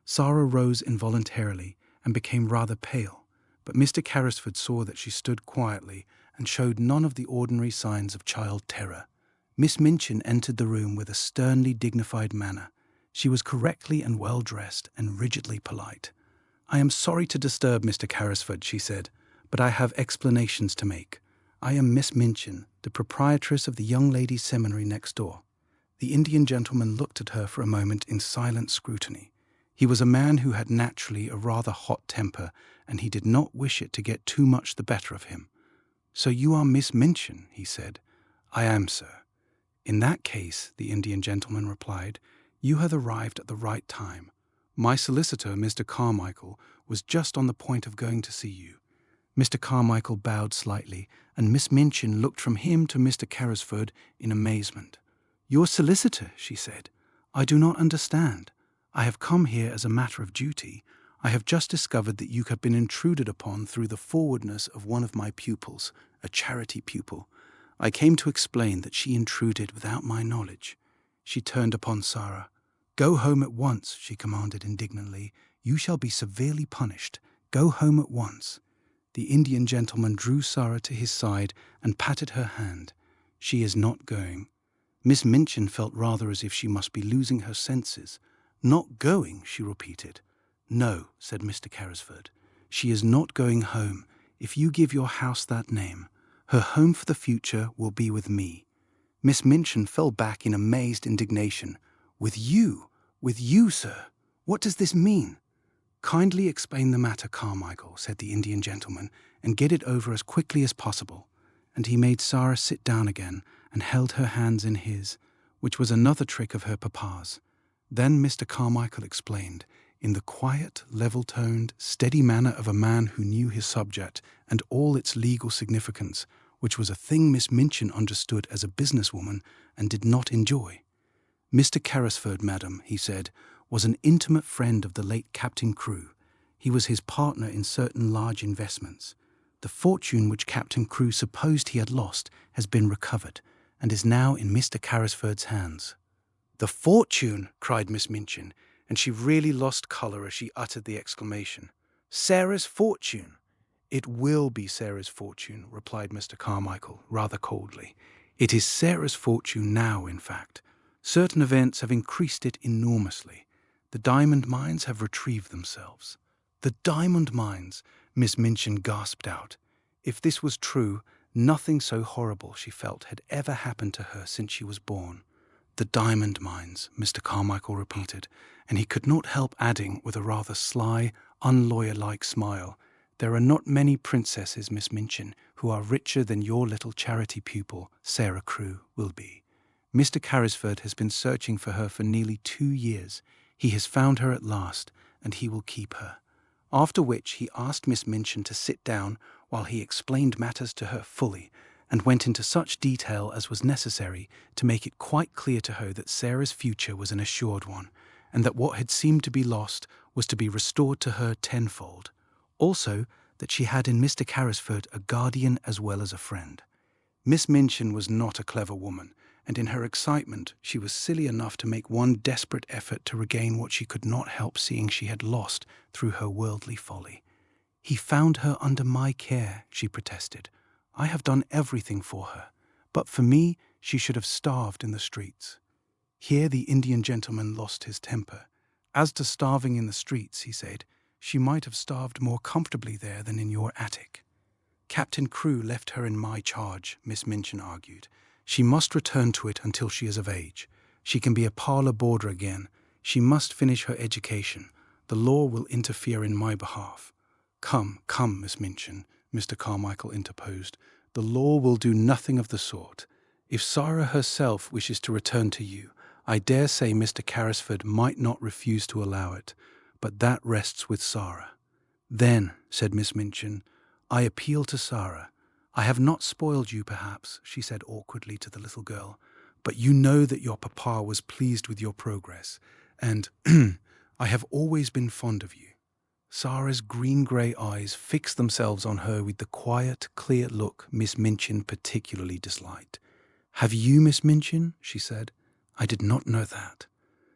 [SPEAKER 1] Sara rose involuntarily and became rather pale, but Mr. Carrisford saw that she stood quietly and showed none of the ordinary signs of child terror. Miss Minchin entered the room with a sternly dignified manner. She was correctly and well dressed and rigidly polite. "I am sorry to disturb Mr. Carrisford," she said, "but I have explanations to make. I am Miss Minchin, the proprietress of the young ladies' seminary next door." The Indian gentleman looked at her for a moment in silent scrutiny. He was a man who had naturally a rather hot temper, and he did not wish it to get too much the better of him. "So you are Miss Minchin," he said. "I am, sir." "In that case," the Indian gentleman replied, "you have arrived at the right time. My solicitor, Mr. Carmichael, was just on the point of going to see you." Mr. Carmichael bowed slightly, and Miss Minchin looked from him to Mr. Carrisford in amazement. "Your solicitor," she said. "I do not understand. I have come here as a matter of duty. I have just discovered that you have been intruded upon through the forwardness of one of my pupils, a charity pupil. I came to explain that she intruded without my knowledge." She turned upon Sara. "Go home at once," she commanded indignantly. "You shall be severely punished. Go home at once." The Indian gentleman drew Sara to his side and patted her hand. "She is not going." Miss Minchin felt rather as if she must be losing her senses. "Not going?" she repeated. "No," said Mr. Carrisford. "She is not going home. If you give your house that name, her home for the future will be with me." Miss Minchin fell back in amazed indignation. "With you? With you, sir? What does this mean?" "Kindly explain the matter, Carmichael," said the Indian gentleman, "and get it over as quickly as possible." And he made Sara sit down again and held her hands in his, which was another trick of her papa's. Then Mr. Carmichael explained, in the quiet, level-toned, steady manner of a man who knew his subject and all its legal significance, which was a thing Miss Minchin understood as a businesswoman and did not enjoy. "Mr. Carrisford, madam," he said, "was an intimate friend of the late Captain Crewe. He was his partner in certain large investments. The fortune which Captain Crewe supposed he had lost has been recovered, and is now in Mr. Carrisford's hands." "The fortune!" cried Miss Minchin, and she really lost colour as she uttered the exclamation. "Sarah's fortune!" "It will be Sarah's fortune," replied Mr. Carmichael, rather coldly. "It is Sarah's fortune now, in fact. Certain events have increased it enormously. The diamond mines have retrieved themselves." "The diamond mines!" Miss Minchin gasped out. If this was true, nothing so horrible, she felt, had ever happened to her since she was born. "The diamond mines," Mr. Carmichael repeated, and he could not help adding, with a rather sly, unlawyer-like smile, "There are not many princesses, Miss Minchin, who are richer than your little charity pupil, Sara Crewe, will be. Mr. Carrisford has been searching for her for nearly 2 years. He has found her at last, and he will keep her." After which he asked Miss Minchin to sit down while he explained matters to her fully, and went into such detail as was necessary to make it quite clear to her that Sarah's future was an assured one, and that what had seemed to be lost was to be restored to her tenfold. Also, that she had in Mr. Carrisford a guardian as well as a friend. Miss Minchin was not a clever woman, and in her excitement she was silly enough to make one desperate effort to regain what she could not help seeing she had lost through her worldly folly. "He found her under my care," she protested. "I have done everything for her. But for me, she should have starved in the streets." Here the Indian gentleman lost his temper. "As to starving in the streets," he said, She might have starved more comfortably there than in your attic." "Captain Crewe left her in my charge," Miss Minchin argued. "She must return to it until she is of age. She can be a parlour boarder again. She must finish her education. The law will interfere in my behalf." Come, Miss Minchin," Mr. Carmichael interposed. "The law will do nothing of the sort. If Sara herself wishes to return to you, I dare say Mr. Carrisford might not refuse to allow it, but that rests with Sara." "Then," said Miss Minchin, "I appeal to Sara. I have not spoiled you, perhaps," she said awkwardly to the little girl, "but you know that your papa was pleased with your progress, and I have always been fond of you." Sara's green-grey eyes fixed themselves on her with the quiet, clear look Miss Minchin particularly disliked. "Have you, Miss Minchin?" she said. "I did not know that."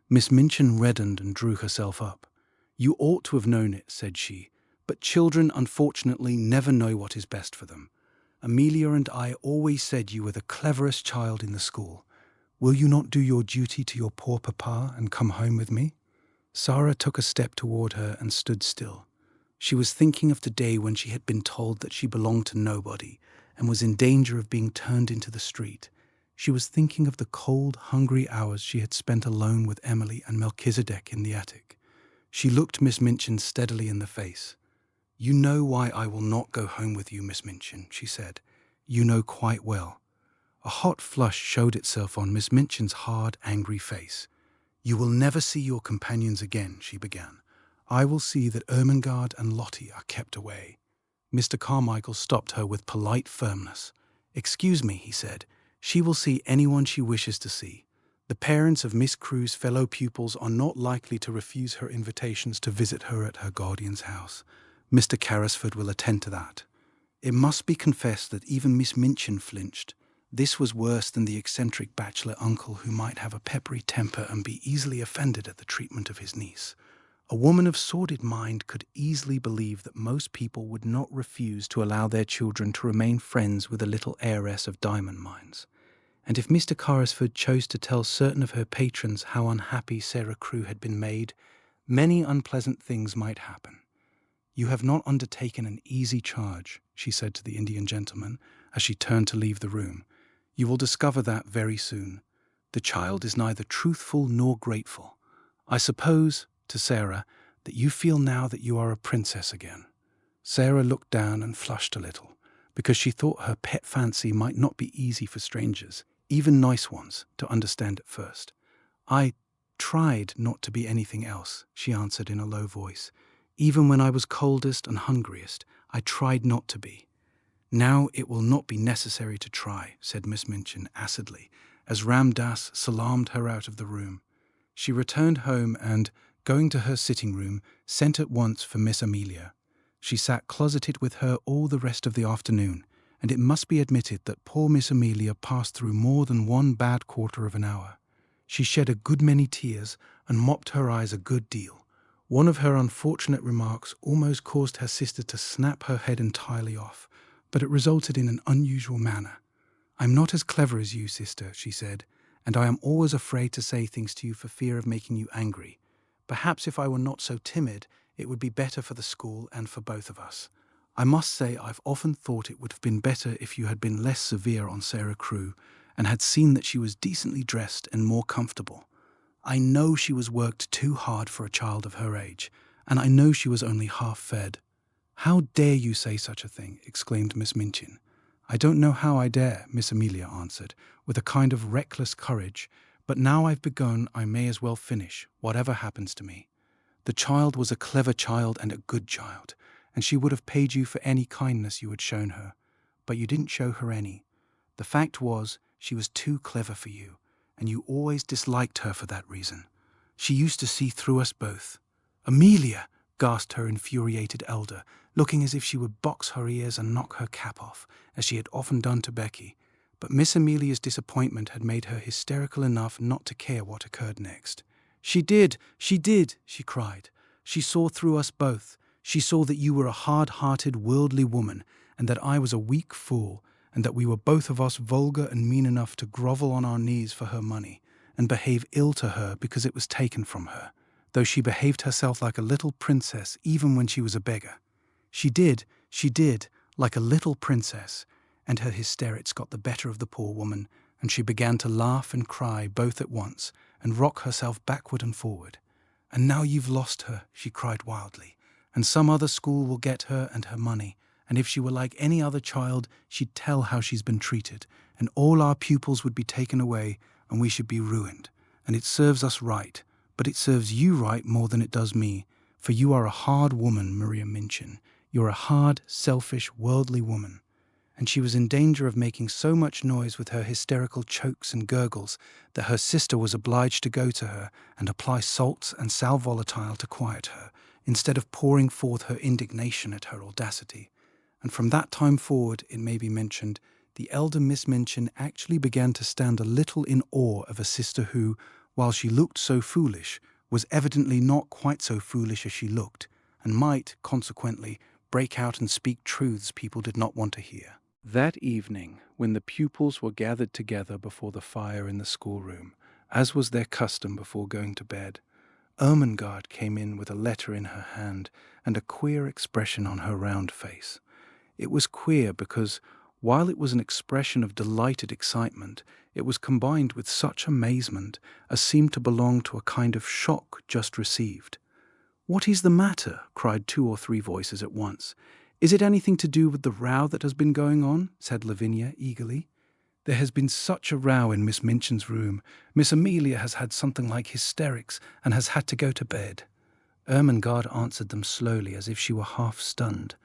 [SPEAKER 1] Miss Minchin reddened and drew herself up. "You ought to have known it," said she, "but children, unfortunately, never know what is best for them. Amelia and I always said you were the cleverest child in the school. Will you not do your duty to your poor papa and come home with me?" Sara took a step toward her and stood still. She was thinking of the day when she had been told that she belonged to nobody and was in danger of being turned into the street. She was thinking of the cold, hungry hours she had spent alone with Emily and Melchizedek in the attic. She looked Miss Minchin steadily in the face. "You know why I will not go home with you, Miss Minchin," she said. "You know quite well." A hot flush showed itself on Miss Minchin's hard, angry face. "You will never see your companions again," she began. "I will see that Ermengarde and Lottie are kept away." Mr. Carmichael stopped her with polite firmness. "Excuse me," he said. "She will see anyone she wishes to see. The parents of Miss Crewe's fellow pupils are not likely to refuse her invitations to visit her at her guardian's house. Mr. Carrisford will attend to that." It must be confessed that even Miss Minchin flinched. This was worse than the eccentric bachelor uncle who might have a peppery temper and be easily offended at the treatment of his niece. A woman of sordid mind could easily believe that most people would not refuse to allow their children to remain friends with a little heiress of diamond mines. And if Mr. Carrisford chose to tell certain of her patrons how unhappy Sara Crewe had been made, many unpleasant things might happen. "You have not undertaken an easy charge," she said to the Indian gentleman as she turned to leave the room. "You will discover that very soon. The child is neither truthful nor grateful. I suppose," to Sara, "that you feel now that you are a princess again." Sara looked down and flushed a little, because she thought her pet fancy might not be easy for strangers, even nice ones, to understand at first. "I tried not to be anything else," she answered in a low voice. "Even when I was coldest and hungriest, I tried not to be." "Now it will not be necessary to try," said Miss Minchin acidly, as Ram Das salaamed her out of the room. She returned home and, going to her sitting room, sent at once for Miss Amelia. She sat closeted with her all the rest of the afternoon, and it must be admitted that poor Miss Amelia passed through more than one bad quarter of an hour. She shed a good many tears and mopped her eyes a good deal. One of her unfortunate remarks almost caused her sister to snap her head entirely off, but it resulted in an unusual manner. "I'm not as clever as you, sister," she said, "and I am always afraid to say things to you for fear of making you angry. Perhaps if I were not so timid, it would be better for the school and for both of us. I must say I've often thought it would have been better if you had been less severe on Sara Crewe and had seen that she was decently dressed and more comfortable. I know she was worked too hard for a child of her age, and I know she was only half fed." "How dare you say such a thing?" exclaimed Miss Minchin. "I don't know how I dare," Miss Amelia answered, with a kind of reckless courage, "but now I've begun I may as well finish, whatever happens to me. The child was a clever child and a good child, and she would have paid you for any kindness you had shown her, but you didn't show her any. The fact was, she was too clever for you, and you always disliked her for that reason. She used to see through us both." "Amelia!" gasped her infuriated elder, looking as if she would box her ears and knock her cap off, as she had often done to Becky. But Miss Amelia's disappointment had made her hysterical enough not to care what occurred next. She did, she cried. "She saw through us both. She saw that you were a hard-hearted, worldly woman, and that I was a weak fool, and that we were both of us vulgar and mean enough to grovel on our knees for her money, and behave ill to her because it was taken from her. though she behaved herself like a little princess even when she was a beggar. She did, like a little princess, and her hysterics got the better of the poor woman, and she began to laugh and cry both at once, and rock herself backward and forward. "And now you've lost her," she cried wildly, "and some other school will get her and her money, and if she were like any other child, she'd tell how she's been treated, and all our pupils would be taken away, and we should be ruined. And it serves us right, but it serves you right more than it does me, for you are a hard woman, Maria Minchin. You're a hard, selfish, worldly woman." And she was in danger of making so much noise with her hysterical chokes and gurgles that her sister was obliged to go to her and apply salts and sal volatile to quiet her, instead of pouring forth her indignation at her audacity. And from that time forward, it may be mentioned, the elder Miss Minchin actually began to stand a little in awe of a sister who, while she looked so foolish, was evidently not quite so foolish as she looked, and might, consequently, break out and speak truths people did not want to hear. That evening, when the pupils were gathered together before the fire in the schoolroom, as was their custom before going to bed, Ermengarde came in with a letter in her hand and a queer expression on her round face. It was queer because, while it was an expression of delighted excitement, it was combined with such amazement as seemed to belong to a kind of shock just received. "What is the matter?" cried 2 or 3 voices at once. "Is it anything to do with the row that has been going on?" said Lavinia eagerly. "There has been such a row in Miss Minchin's room. Miss Amelia has had something like hysterics and has had to go to bed." Ermengarde answered them slowly as if she were half stunned.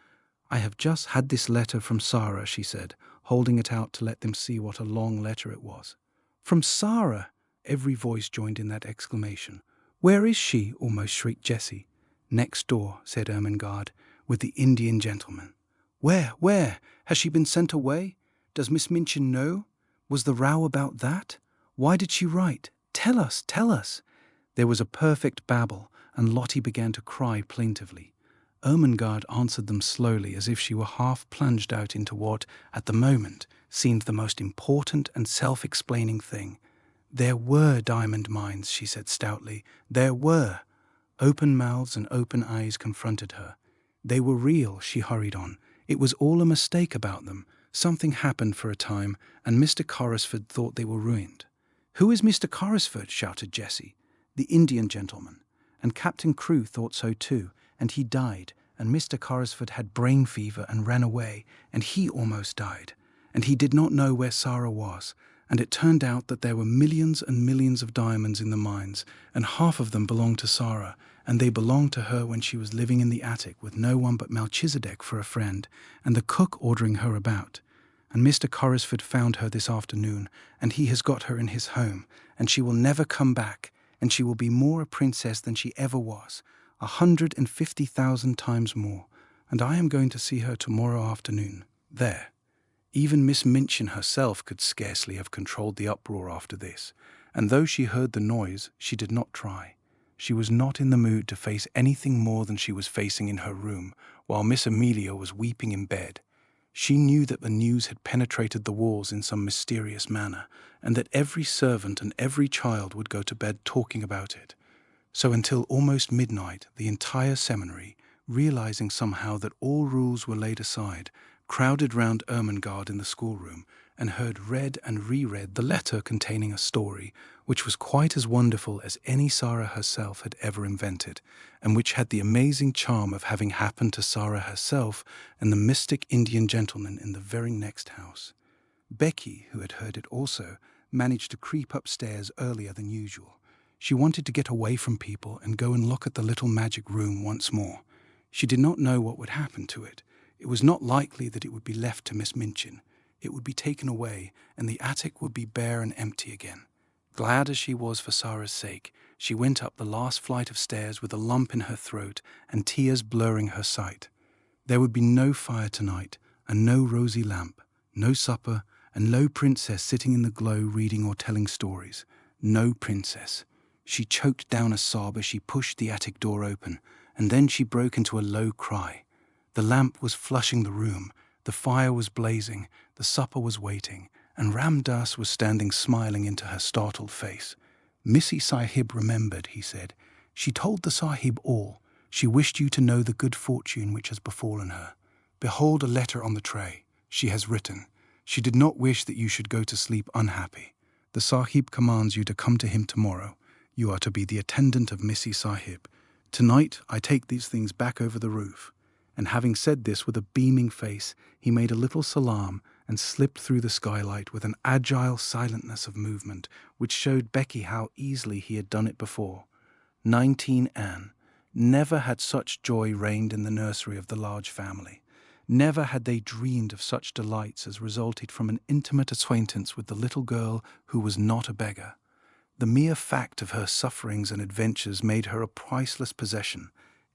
[SPEAKER 1] "I have just had this letter from Sara," she said, holding it out to let them see what a long letter it was. "From Sara!" Every voice joined in that exclamation. "Where is she?" almost shrieked Jessie. "Next door," said Ermengarde, "with the Indian gentleman." Where? Has she been sent away? Does Miss Minchin know? Was the row about that? Why did she write? Tell us! There was a perfect babble, and Lottie began to cry plaintively. Ermengarde answered them slowly as if she were half plunged out into what, at the moment, seemed the most important and self-explaining thing. "There were diamond mines," she said stoutly. "There were." Open mouths and open eyes confronted her. "They were real," she hurried on. "It was all a mistake about them. Something happened for a time, and Mr. Corrisford thought they were ruined." "Who is Mr. Corrisford?" shouted Jessie. "The Indian gentleman. And Captain Crewe thought so too, and he died, and Mr. Corrisford had brain fever and ran away, and he almost died, and he did not know where Sara was, and it turned out that there were millions and millions of diamonds in the mines, and half of them belonged to Sara, and they belonged to her when she was living in the attic with no one but Melchizedek for a friend, and the cook ordering her about. And Mr. Corrisford found her this afternoon, and he has got her in his home, and she will never come back, and she will be more a princess than she ever was, 150,000 times more, and I am going to see her tomorrow afternoon. There." Even Miss Minchin herself could scarcely have controlled the uproar after this, and though she heard the noise, she did not try. She was not in the mood to face anything more than she was facing in her room, while Miss Amelia was weeping in bed. She knew that the news had penetrated the walls in some mysterious manner, and that every servant and every child would go to bed talking about it. So until almost midnight, the entire seminary, realizing somehow that all rules were laid aside, crowded round Ermengarde in the schoolroom and heard read and reread the letter containing a story which was quite as wonderful as any Sara herself had ever invented, and which had the amazing charm of having happened to Sara herself and the mystic Indian gentleman in the very next house. Becky, who had heard it also, managed to creep upstairs earlier than usual. She wanted to get away from people and go and look at the little magic room once more. She did not know what would happen to it. It was not likely that it would be left to Miss Minchin. It would be taken away, and the attic would be bare and empty again. Glad as she was for Sara's sake, she went up the last flight of stairs with a lump in her throat and tears blurring her sight. There would be no fire tonight, and no rosy lamp, no supper, and no princess sitting in the glow reading or telling stories. No princess. She choked down a sob as she pushed the attic door open, and then she broke into a low cry. The lamp was flushing the room, the fire was blazing, the supper was waiting, and Ram Das was standing smiling into her startled face. "Missy Sahib remembered," he said. She told the Sahib all. She wished you to know the good fortune which has befallen her. Behold a letter on the tray. She has written. She did not wish that you should go to sleep unhappy. The Sahib commands you to come to him tomorrow. You are to be the attendant of Missy Sahib. Tonight I take these things back over the roof." And having said this with a beaming face, he made a little salaam and slipped through the skylight with an agile silentness of movement which showed Becky how easily he had done it before. 19 Anne. Never had such joy reigned in the nursery of the large family. Never had they dreamed of such delights as resulted from an intimate acquaintance with the little girl who was not a beggar. The mere fact of her sufferings and adventures made her a priceless possession.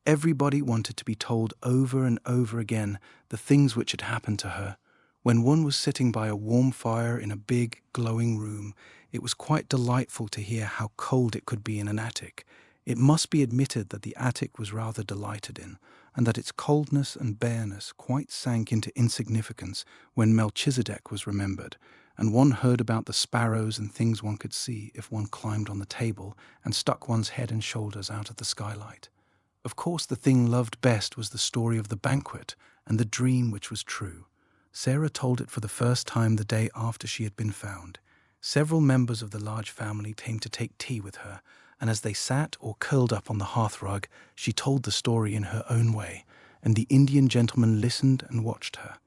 [SPEAKER 1] Everybody wanted to be told over and over again the things which had happened to her. When one was sitting by a warm fire in a big, glowing room, it was quite delightful to hear how cold it could be in an attic. It must be admitted that the attic was rather delighted in, and that its coldness and bareness quite sank into insignificance when Melchizedek was remembered, and one heard about the sparrows and things one could see if one climbed on the table and stuck one's head and shoulders out of the skylight. Of course, the thing loved best was the story of the banquet and the dream which was true. Sara told it for the first time the day after she had been found. Several members of the large family came to take tea with her, and as they sat or curled up on the hearthrug, she told the story in her own way, and the Indian gentleman listened and watched her.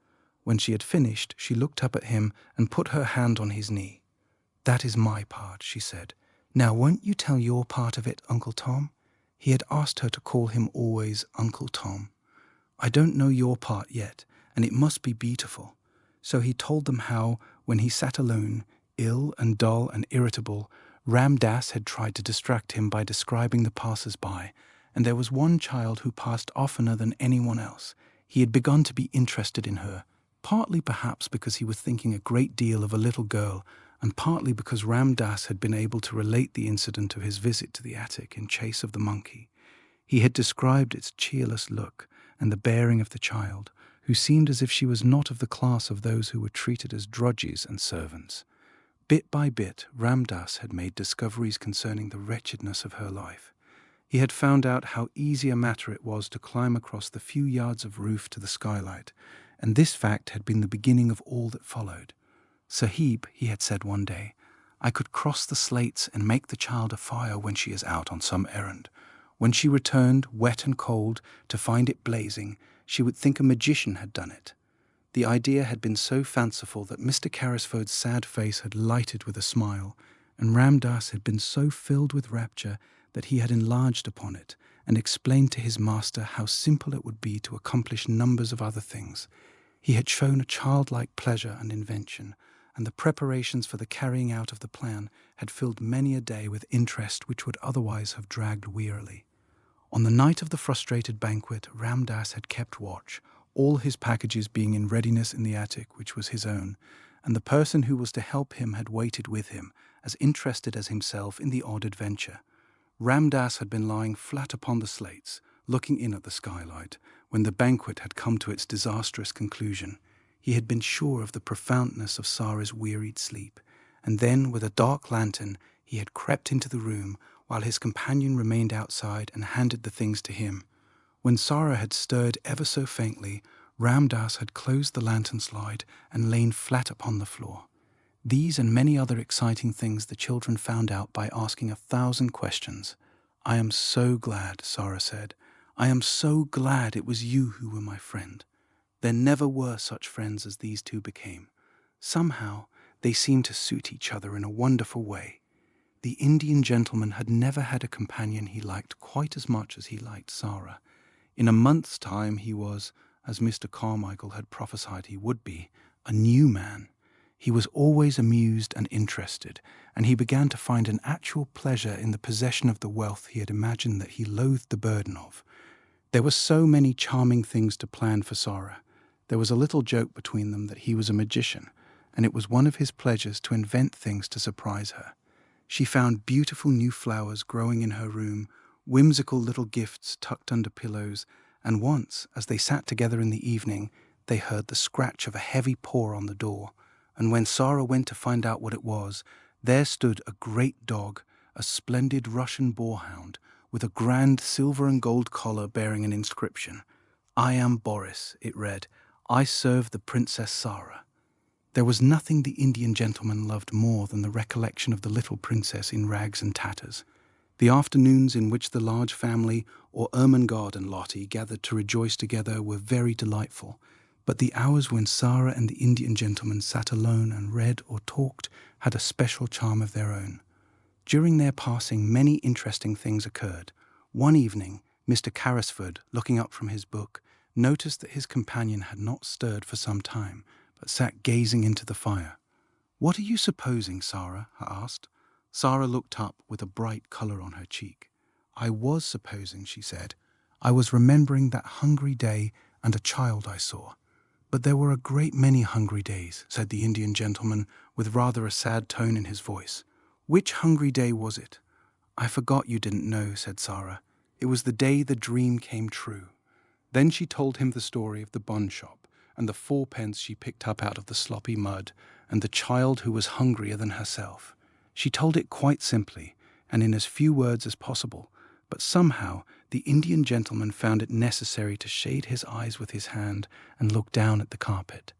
[SPEAKER 1] When she had finished, she looked up at him and put her hand on his knee. "That is my part," she said. "Now won't you tell your part of it, Uncle Tom?" He had asked her to call him always Uncle Tom. "I don't know your part yet, and it must be beautiful." So he told them how, when he sat alone, ill and dull and irritable, Ram Das had tried to distract him by describing the passers-by, and there was one child who passed oftener than anyone else. He had begun to be interested in her, partly perhaps because he was thinking a great deal of a little girl, and partly because Ram Das had been able to relate the incident of his visit to the attic in chase of the monkey. He had described its cheerless look and the bearing of the child, who seemed as if she was not of the class of those who were treated as drudges and servants. Bit by bit, Ram Das had made discoveries concerning the wretchedness of her life. He had found out how easy a matter it was to climb across the few yards of roof to the skylight, and this fact had been the beginning of all that followed. "Sahib," he had said one day, "I could cross the slates and make the child a fire when she is out on some errand. When she returned, wet and cold, to find it blazing, she would think a magician had done it." The idea had been so fanciful that Mr. Carrisford's sad face had lighted with a smile, and Ram Das had been so filled with rapture that he had enlarged upon it and explained to his master how simple it would be to accomplish numbers of other things. He had shown a childlike pleasure and invention, and the preparations for the carrying out of the plan had filled many a day with interest which would otherwise have dragged wearily. On the night of the frustrated banquet, Ram Das had kept watch, all his packages being in readiness in the attic, which was his own, and the person who was to help him had waited with him, as interested as himself in the odd adventure. Ram Das had been lying flat upon the slates, looking in at the skylight, when the banquet had come to its disastrous conclusion. He had been sure of the profoundness of Sara's wearied sleep, and then, with a dark lantern, he had crept into the room, while his companion remained outside and handed the things to him. When Sara had stirred ever so faintly, Ram Das had closed the lantern slide and lain flat upon the floor. These and many other exciting things the children found out by asking 1,000 questions. "I am so glad," Sara said. "I am so glad it was you who were my friend. There never were such friends as these two became. Somehow, they seemed to suit each other in a wonderful way." The Indian gentleman had never had a companion he liked quite as much as he liked Sara. In a month's time he was, as Mr. Carmichael had prophesied he would be, a new man. He was always amused and interested, and he began to find an actual pleasure in the possession of the wealth he had imagined that he loathed the burden of. There were so many charming things to plan for Sara. There was a little joke between them that he was a magician, and it was one of his pleasures to invent things to surprise her. She found beautiful new flowers growing in her room, whimsical little gifts tucked under pillows, and once, as they sat together in the evening, they heard the scratch of a heavy paw on the door, and when Sara went to find out what it was, there stood a great dog, a splendid Russian boarhound, with a grand silver and gold collar bearing an inscription. "I am Boris," it read. "I serve the Princess Sara." There was nothing the Indian gentleman loved more than the recollection of the little princess in rags and tatters. The afternoons in which the large family or Ermengarde Lottie gathered to rejoice together were very delightful, but the hours when Sara and the Indian gentleman sat alone and read or talked had a special charm of their own. During their passing, many interesting things occurred. One evening, Mr. Carrisford, looking up from his book, noticed that his companion had not stirred for some time, but sat gazing into the fire. "What are you supposing, Sara?" I asked. Sara looked up with a bright colour on her cheek. "I was supposing," she said. "I was remembering that hungry day and a child I saw." "But there were a great many hungry days," said the Indian gentleman, with rather a sad tone in his voice. "Which hungry day was it?" "I forgot you didn't know," said Sara. "It was the day the dream came true." Then she told him the story of the bun shop, and the 4 pence she picked up out of the sloppy mud, and the child who was hungrier than herself. She told it quite simply, and in as few words as possible, but somehow the Indian gentleman found it necessary to shade his eyes with his hand and look down at the carpet.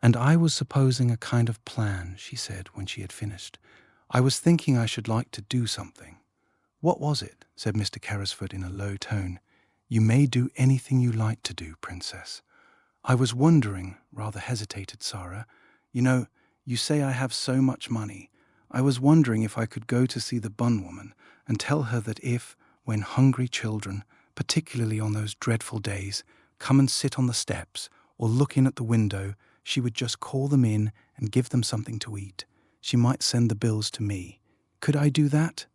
[SPEAKER 1] "And I was supposing a kind of plan," she said when she had finished. "I was thinking I should like to do something." "What was it?" said Mr. Carrisford in a low tone. "You may do anything you like to do, Princess." "I was wondering," rather hesitated Sara. You say I have so much money. I was wondering if I could go to see the bun woman and tell her that if, when hungry children, particularly on those dreadful days, come and sit on the steps or look in at the window, she would just call them in and give them something to eat. She might send the bills to me. Could I do that?"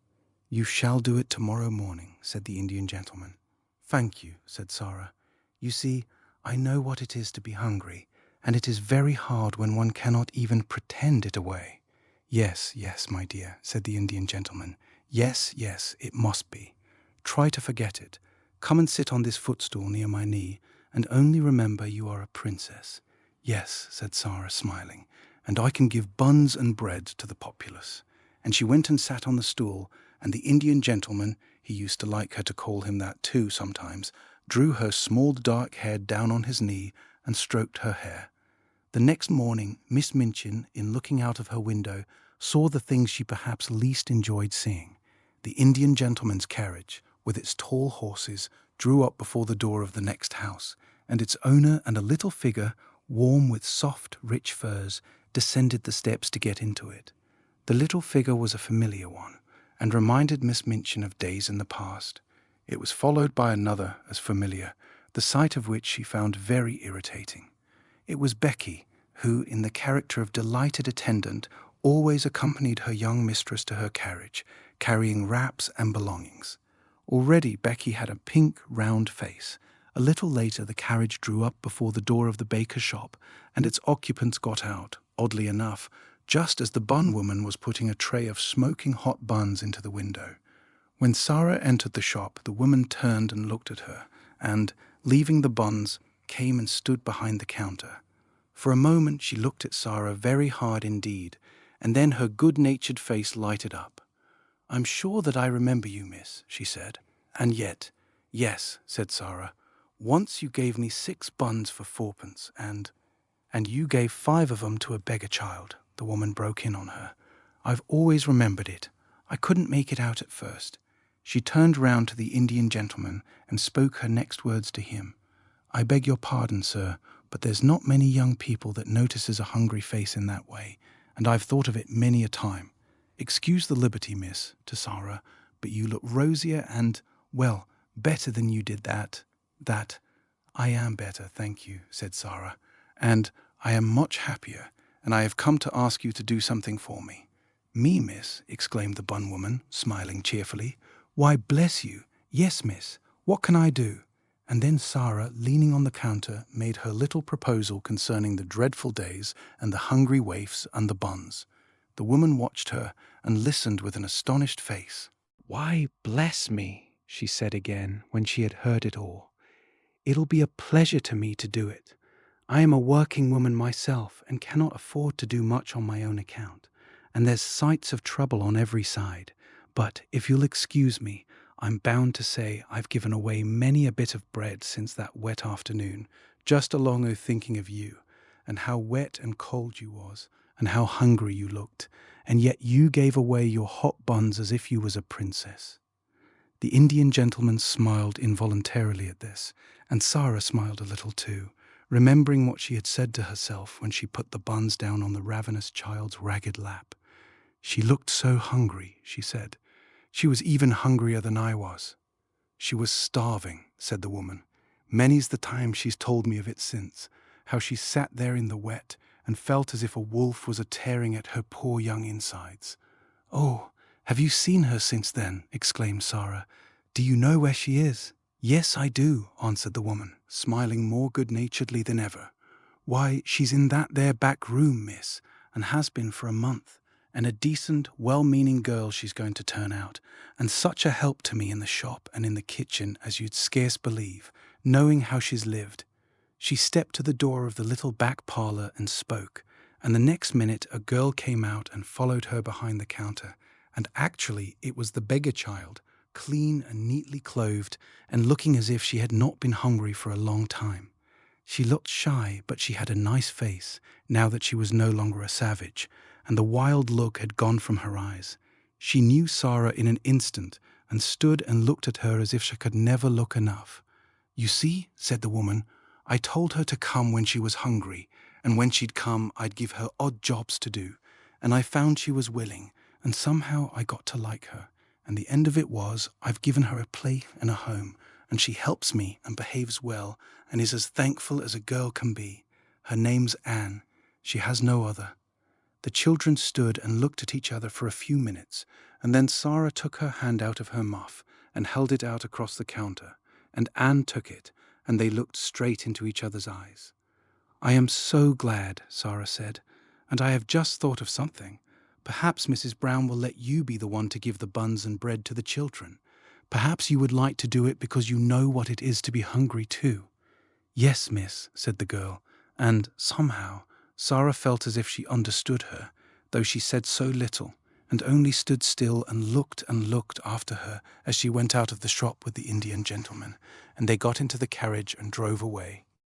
[SPEAKER 1] "You shall do it tomorrow morning," said the Indian gentleman. "Thank you," said Sara. "You see, I know what it is to be hungry, and it is very hard when one cannot even pretend it away." "Yes, yes, my dear," said the Indian gentleman. "Yes, yes, it must be. Try to forget it. Come and sit on this footstool near my knee, and only remember you are a princess." "Yes," said Sara, smiling, "and I can give buns and bread to the populace." And she went and sat on the stool, and the Indian gentleman, he used to like her to call him that too sometimes, drew her small dark head down on his knee and stroked her hair. The next morning, Miss Minchin, in looking out of her window, saw the things she perhaps least enjoyed seeing. The Indian gentleman's carriage, with its tall horses, drew up before the door of the next house, and its owner and a little figure, warm with soft, rich furs, descended the steps to get into it. The little figure was a familiar one, and reminded Miss Minchin of days in the past. It was followed by another as familiar, the sight of which she found very irritating. It was Becky, who, in the character of delighted attendant, always accompanied her young mistress to her carriage, carrying wraps and belongings. Already Becky had a pink, round face. A little later the carriage drew up before the door of the baker's shop, and its occupants got out, oddly enough, just as the bun woman was putting a tray of smoking hot buns into the window. When Sara entered the shop, the woman turned and looked at her, and, leaving the buns, came and stood behind the counter. For a moment she looked at Sara very hard indeed, and then her good-natured face lighted up. "I'm sure that I remember you, miss," she said. "And yet—" "Yes," said Sara. "Once you gave me 6 buns for 4 pence, and you gave 5 of 'em to a beggar child," the woman broke in on her. "I've always remembered it. I couldn't make it out at first." She turned round to the Indian gentleman and spoke her next words to him. "I beg your pardon, sir, but there's not many young people that notices a hungry face in that way, and I've thought of it many a time. Excuse the liberty, miss," to Sara, "but you look rosier and, well, better than you did that. "I am better, thank you," said Sara, "and I am much happier, and I have come to ask you to do something for me." "Me, miss?" exclaimed the bun woman, smiling cheerfully. "Why, bless you, yes, miss. What can I do?" And then Sara, leaning on the counter, made her little proposal concerning the dreadful days and the hungry waifs and the buns. The woman watched her and listened with an astonished face. "Why, bless me," she said again when she had heard it all. "It'll be a pleasure to me to do it. I am a working woman myself and cannot afford to do much on my own account, and there's sights of trouble on every side. But if you'll excuse me, I'm bound to say I've given away many a bit of bread since that wet afternoon, just along o' thinking of you, and how wet and cold you was, and how hungry you looked, and yet you gave away your hot buns as if you was a princess." The Indian gentleman smiled involuntarily at this, and Sara smiled a little too, remembering what she had said to herself when she put the buns down on the ravenous child's ragged lap. "She looked so hungry," she said. "She was even hungrier than I was." "She was starving," said the woman. "Many's the time she's told me of it since, how she sat there in the wet and felt as if a wolf was a-tearing at her poor young insides." "Oh, have you seen her since then?" exclaimed Sara. "Do you know where she is?" "Yes, I do," answered the woman, smiling more good-naturedly than ever. "Why, she's in that there back room, miss, and has been for a month, and a decent, well-meaning girl she's going to turn out, and such a help to me in the shop and in the kitchen as you'd scarce believe, knowing how she's lived." She stepped to the door of the little back parlour and spoke, and the next minute a girl came out and followed her behind the counter, and actually it was the beggar child, clean and neatly clothed, and looking as if she had not been hungry for a long time. She looked shy, but she had a nice face, now that she was no longer a savage, and the wild look had gone from her eyes. She knew Sara in an instant, and stood and looked at her as if she could never look enough. "You see," said the woman, "I told her to come when she was hungry, and when she'd come I'd give her odd jobs to do, and I found she was willing, and somehow I got to like her, and the end of it was I've given her a place and a home, and she helps me and behaves well and is as thankful as a girl can be. Her name's Anne. She has no other." The children stood and looked at each other for a few minutes, and then Sara took her hand out of her muff and held it out across the counter, and Anne took it, and they looked straight into each other's eyes. "I am so glad," Sara said, "and I have just thought of something. Perhaps Mrs. Brown will let you be the one to give the buns and bread to the children. Perhaps you would like to do it because you know what it is to be hungry too." "Yes, miss," said the girl, and, somehow, Sara felt as if she understood her, though she said so little, and only stood still and looked after her as she went out of the shop with the Indian gentleman, and they got into the carriage and drove away.